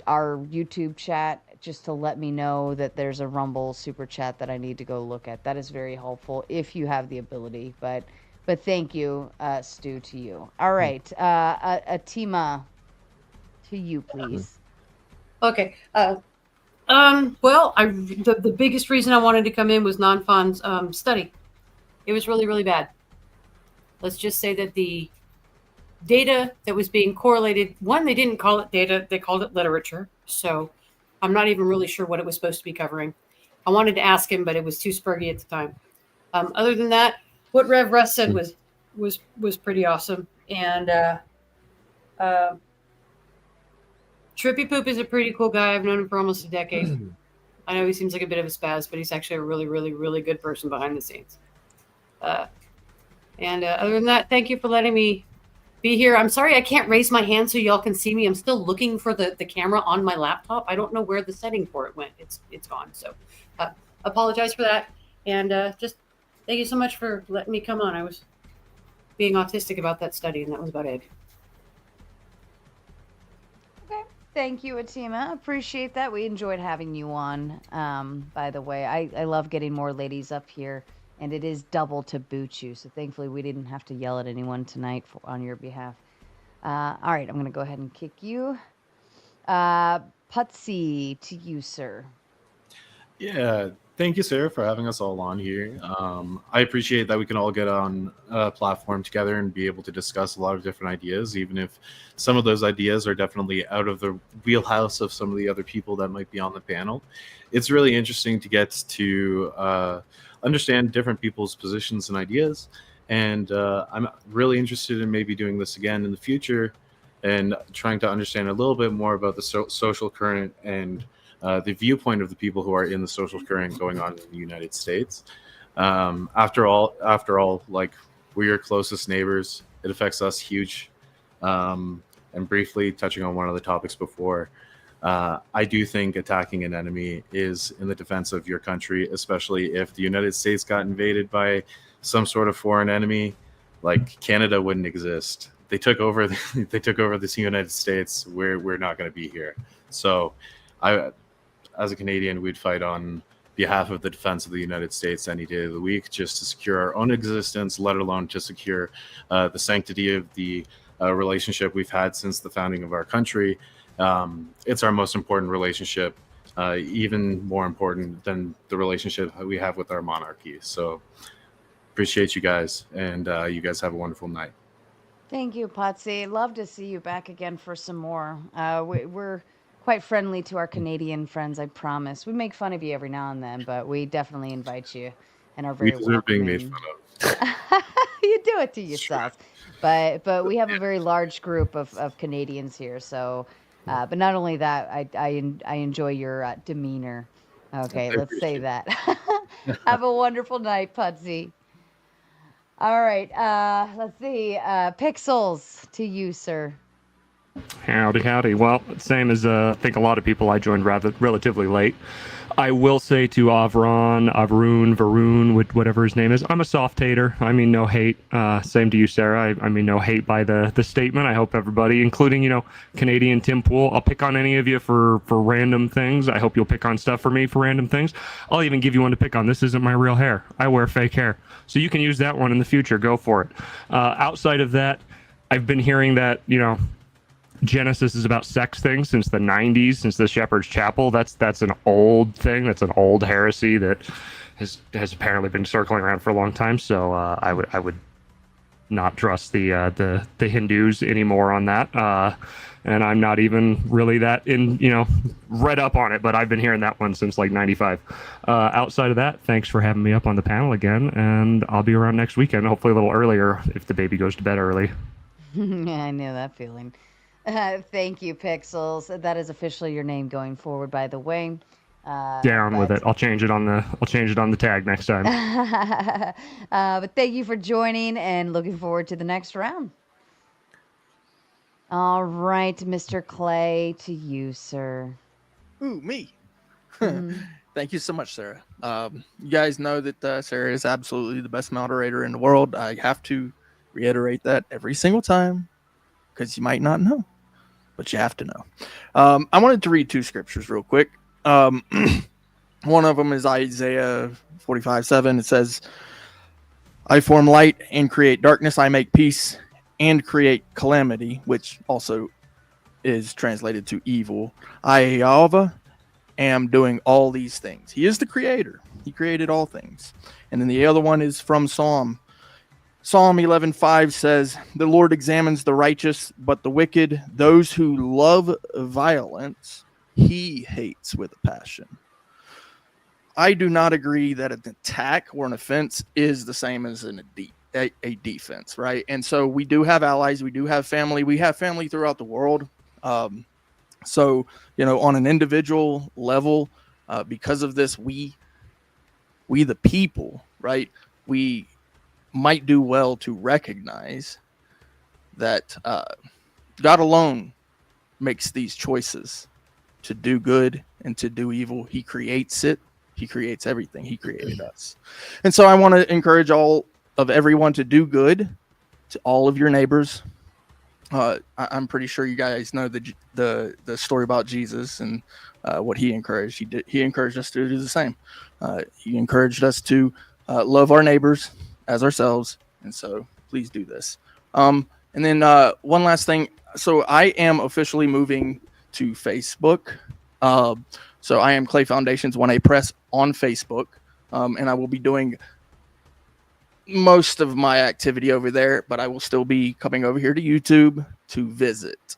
our YouTube chat just to let me know that there's a Rumble super chat that I need to go look at. That is very helpful if you have the ability. But thank you, Stu, to you. All right, Atima, to you, please. Okay. Well, the biggest reason I wanted to come in was Nanfan's study. It was really, really bad. Let's just say that the data that was being correlated, one, they didn't call it data, they called it literature. So I'm not even really sure what it was supposed to be covering. I wanted to ask him, but it was too spurgy at the time. Other than that, what Rev Russ said was pretty awesome. And Trippy Poop is a pretty cool guy. I've known him for almost a decade. I know he seems like a bit of a spaz, but he's actually a really, really, really good person behind the scenes. Other than that, thank you for letting me be here. I'm sorry I can't raise my hand so y'all can see me. I'm still looking for the camera on my laptop. I don't know where the setting for it went. It's gone. So apologize for that. And just thank you so much for letting me come on. I was being autistic about that study, and that was about it. Okay. Thank you, Atima. Appreciate that. We enjoyed having you on. By the way, I love getting more ladies up here. And it is double to boot you. So thankfully we didn't have to yell at anyone tonight on your behalf. All right, I'm going to go ahead and kick you. Putsy, to you, sir. Yeah, thank you, Sarah, for having us all on here. I appreciate that we can all get on a platform together and be able to discuss a lot of different ideas, even if some of those ideas are definitely out of the wheelhouse of some of the other people that might be on the panel. It's really interesting to get to understand different people's positions and ideas And I'm really interested in maybe doing this again in the future and trying to understand a little bit more about the social current and the viewpoint of the people who are in the social current going on in the United States. After all, like, we're your closest neighbors. It affects us huge. And briefly touching on one of the topics before, I do think attacking an enemy is in the defense of your country, especially if the United States got invaded by some sort of foreign enemy. Like, Canada wouldn't exist. They took over. They took over this United States. We're not going to be here. So, as a Canadian, we'd fight on behalf of the defense of the United States any day of the week, just to secure our own existence, let alone to secure the sanctity of the relationship we've had since the founding of our country. It's our most important relationship, even more important than the relationship we have with our monarchy. So appreciate you guys, and you guys have a wonderful night. Thank you, Potsy. Love to see you back again for some more. We're quite friendly to our Canadian friends, I promise. We make fun of you every now and then, but we definitely invite you and are very We deserve being made fun of. You do it to yourself. But we have a very large group of Canadians here. So, but not only that, I enjoy your demeanor. Okay, let's say that. Have a wonderful night, Pudsey. All right, let's see. Pixels, to you, sir. Howdy. Well, same as I think a lot of people, I joined relatively late. I will say to Varun, whatever his name is, I'm a soft hater. I mean, no hate. Same to you, Sarah. I mean, no hate by the statement. I hope everybody, including, Canadian Tim Pool, I'll pick on any of you for random things. I hope you'll pick on stuff for me for random things. I'll even give you one to pick on. This isn't my real hair. I wear fake hair. So you can use that one in the future. Go for it. Outside of that, I've been hearing that, Genesis is about sex things since the 90s, since the Shepherd's Chapel. That's an old thing. That's an old heresy that has apparently been circling around for a long time. So I would not trust the Hindus anymore on that. And I'm not even really that read up on it, but I've been hearing that one since like 95. Outside of that, thanks for having me up on the panel again, and I'll be around next weekend, hopefully a little earlier if the baby goes to bed early. Yeah, I know that feeling. Thank you, Pixels. That is officially your name going forward, by the way. Down with it. I'll change it on the tag next time. But thank you for joining, and looking forward to the next round. All right, Mr. Clay, to you, sir. Ooh, me. Thank you so much, Sarah. You guys know that Sarah is absolutely the best moderator in the world. I have to reiterate that every single time, because you might not know, but you have to know. I wanted to read two scriptures real quick. One of them is Isaiah 45:7. It says, I form light and create darkness. I make peace and create calamity, which also is translated to evil. I, Yahweh, am doing all these things. He is the creator. He created all things. And then the other one is from Psalm 11:5 says, the Lord examines the righteous, but the wicked, those who love violence, he hates with a passion. I do not agree that an attack or an offense is the same as a defense, right? And so we do have allies, we do have family, we have family throughout the world. So, on an individual level, because of this, we the people, right? We might do well to recognize that God alone makes these choices to do good and to do evil. He creates it. He creates everything. He created us. And so I want to encourage everyone to do good to all of your neighbors. I'm pretty sure you guys know the story about Jesus and what he encouraged. He encouraged us to do the same. He encouraged us to love our neighbors as ourselves, and so please do this. And then one last thing. So I am officially moving to Facebook. So I am Clay Foundation's 1A Press on Facebook, and I will be doing most of my activity over there, but I will still be coming over here to YouTube to visit.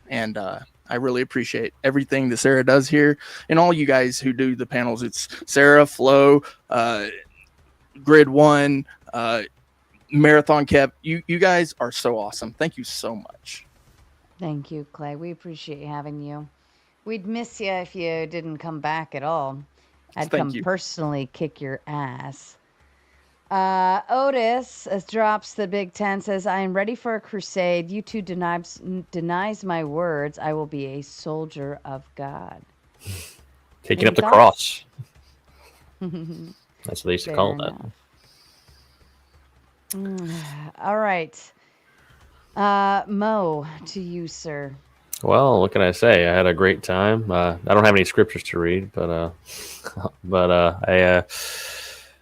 And I really appreciate everything that Sarah does here, and all you guys who do the panels. It's Sarah, Flo, Grid One, Marathon Kev, you guys are so awesome. Thank you so much. Thank you, Clay. We appreciate having you. We'd miss you if you didn't come back at all. I'd Thank come you. personally kick your ass. Otis drops the Big 10, says, I am ready for a crusade. You two denies my words. I will be a soldier of God. Taking Any up the thoughts? cross. That's what they used to Fair call that. All right. Mo, to you, sir. Well, what can I say? I had a great time. I don't have any scriptures to read, but I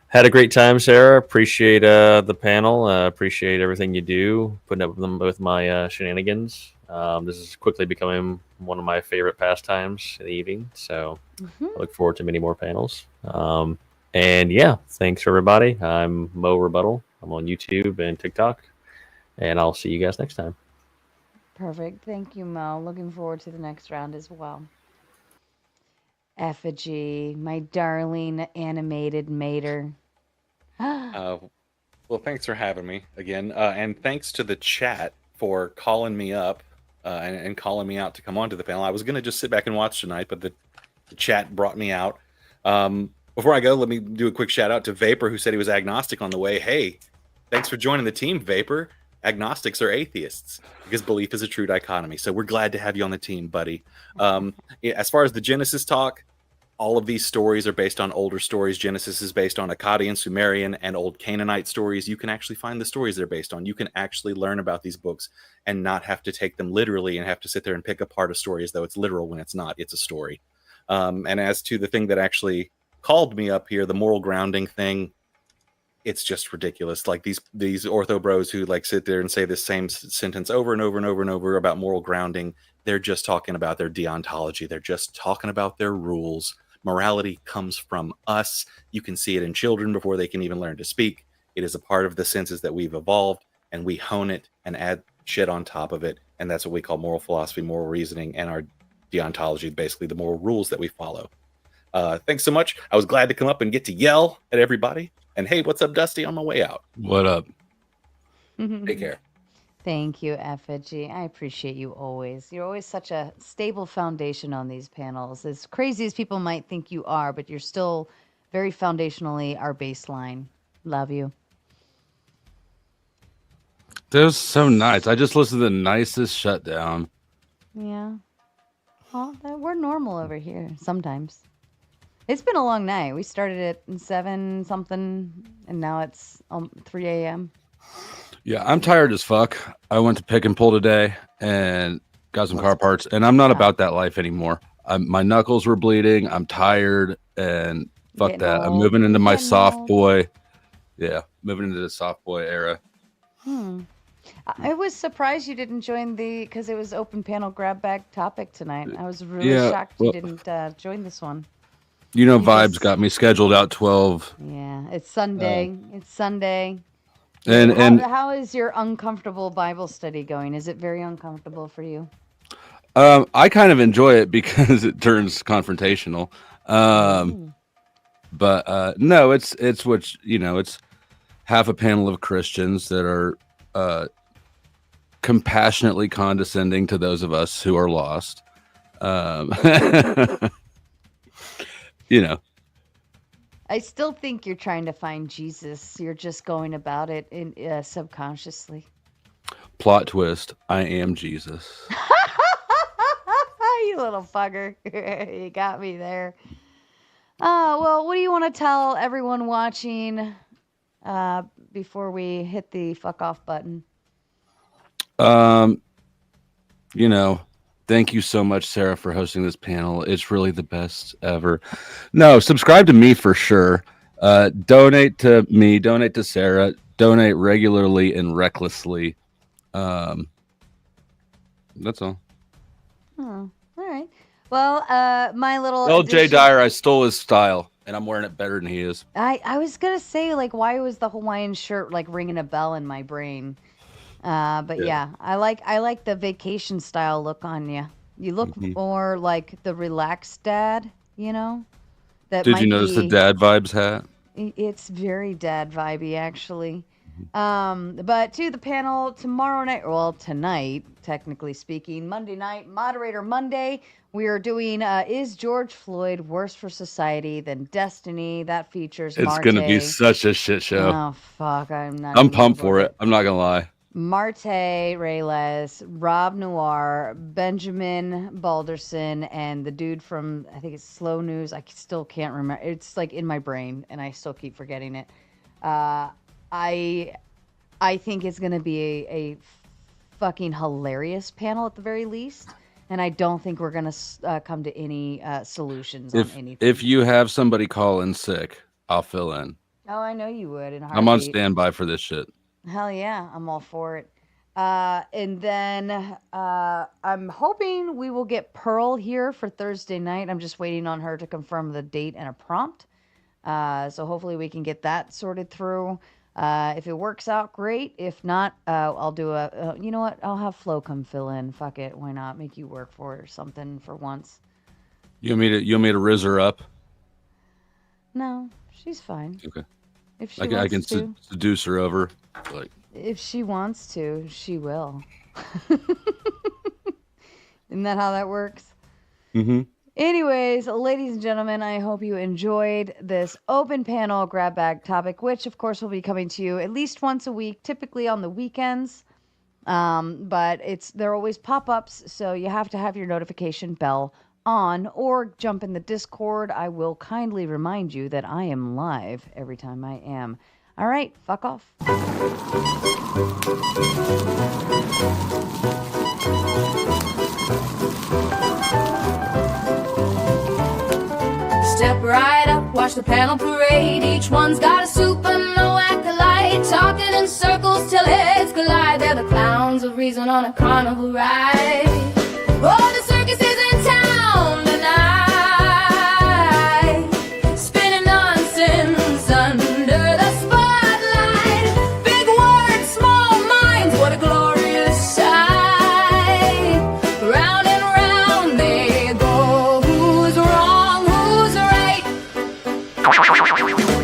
had a great time, Sarah. Appreciate the panel. Appreciate everything you do, putting up with my shenanigans. This is quickly becoming one of my favorite pastimes in the evening, so I look forward to many more panels. And yeah, thanks everybody. I'm Mo Rebuttal. I'm on YouTube and TikTok, and I'll see you guys next time. Perfect. Thank you, Mo. Looking forward to the next round as well. Effigy, my darling animated mater. Well, thanks for having me again, and thanks to the chat for calling me up and calling me out to come onto the panel. I was going to just sit back and watch tonight, but the chat brought me out. Before I go, let me do a quick shout out to Vapor, who said he was agnostic on the way. Hey, thanks for joining the team, Vapor. Agnostics are atheists because belief is a true dichotomy. So we're glad to have you on the team, buddy. As far as the Genesis talk, all of these stories are based on older stories. Genesis is based on Akkadian, Sumerian, and old Canaanite stories. You can actually find the stories they're based on. You can actually learn about these books and not have to take them literally and have to sit there and pick apart a story as though it's literal when it's not. It's a story. And as to the thing that actually called me up here, the moral grounding thing, it's just ridiculous. Like these ortho bros who like sit there and say this same sentence over and over and over and over about moral grounding. They're just talking about their deontology. They're just talking about their rules. Morality comes from us. You can see it in children before they can even learn to speak. It is a part of the senses that we've evolved, and we hone it and add shit on top of it. And that's what we call moral philosophy, moral reasoning, and our deontology, basically the moral rules that we follow. Thanks so much. I was glad to come up and get to yell at everybody. And hey, what's up, Dusty, on my way out? What up? Take care. Thank you, Effigy. I appreciate you always. You're always such a stable foundation on these panels. As crazy as people might think you are, but you're still very foundationally our baseline. Love you. That was so nice. I just listened to the nicest shutdown. Yeah. Well, we're normal over here sometimes. It's been a long night. We started at 7 something, and now it's 3 a.m. Yeah, I'm tired as fuck. I went to Pick and Pull today and got some car parts, and I'm not about that life anymore. My knuckles were bleeding. I'm tired, and fuck Getting that. I'm old. moving into my Getting soft old. boy. Yeah, moving into the soft boy era. I was surprised you didn't join because it was open panel grab bag topic tonight. I was really Yeah, shocked well- you didn't join this one. You know, You Vibes just- got me scheduled out 12. Yeah, it's Sunday. It's Sunday. And How is your uncomfortable Bible study going? Is it very uncomfortable for you? I kind of enjoy it because it turns confrontational. But no, it's what it's half a panel of Christians that are compassionately condescending to those of us who are lost. I still think you're trying to find Jesus. You're just going about it subconsciously. Plot twist: I am Jesus. You little fucker. You got me there. Well, what do you want to tell everyone watching before we hit the fuck off button? Thank you so much, Sarah, for hosting this panel. It's really the best ever. No, subscribe to me for sure. Donate to me, donate to Sarah, donate regularly and recklessly. That's all. Oh, all right. Well, my little Tell Jay addition- Dyer I stole his style, and I'm wearing it better than he is. I was gonna say, like, why was the Hawaiian shirt like ringing a bell in my brain? But yeah, I like the vacation style look on you. You look more like the relaxed dad, That Did might you notice the be- dad vibes hat? It's very dad vibey, actually. But to the panel tomorrow night, well, tonight, technically speaking, Monday night, Moderator Monday, we are doing Is George Floyd Worse for Society Than Destiny? That features It's Marte. going to be such a shit show. Oh, fuck. I'm pumped for it. I'm not going to lie. Marte Reyes, Rob Noir, Benjamin Balderson, and the dude from, I think it's Slow News. I still can't remember. It's like in my brain, and I still keep forgetting it. I think it's going to be a fucking hilarious panel at the very least, and I don't think we're going to come to any solutions on anything. If you have somebody call in sick, I'll fill in. Oh, I know you would. I'm on standby for this shit. Hell yeah, I'm all for it. And then I'm hoping we will get Pearl here for Thursday night. I'm just waiting on her to confirm the date and a prompt. So hopefully we can get that sorted through. If it works out, great. If not, I'll do you know what? I'll have Flo come fill in. Fuck it. Why not? Make you work for it or something for once. You want me to rizz her up? No, she's fine. Okay. If she I wants can to. seduce her over. Like, If she wants to, she will. Isn't that how that works? mm-hmm. Anyways, ladies and gentlemen, I hope you enjoyed this open panel grab bag topic, which of course will be coming to you at least once a week, typically on the weekends. But they're always pop-ups, so you have to have your notification bell on or jump in the Discord. I will kindly remind you that I am live every time I am. All right, fuck off. Step right up, watch the panel parade. Each one's got a super no acolyte, talking in circles till heads collide. They're the clowns of reason on a carnival ride. Oh, the circus is in town tonight, spinning nonsense under the spotlight. Big words, small minds, what a glorious sight. Round and round they go. Who's wrong, who's right?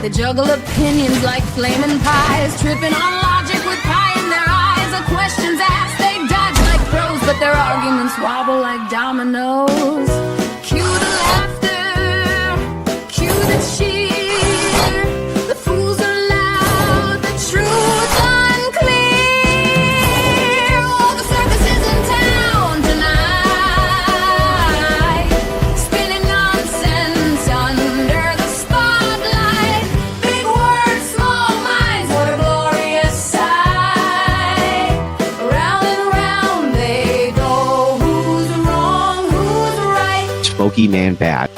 They juggle opinions like flaming pies, tripping on logic with pie in their eyes. The questions asked, they dodge like pros, but their arguments wobble like dominoes. Cue the laughter, cue the cheer. The fools are loud, the truth's unclear. Oh, the circus is in town tonight, spinning nonsense under the spotlight. Big words, small minds, what a glorious sight. Round and round they go. Who's wrong, who's right? Smoky Man Bat.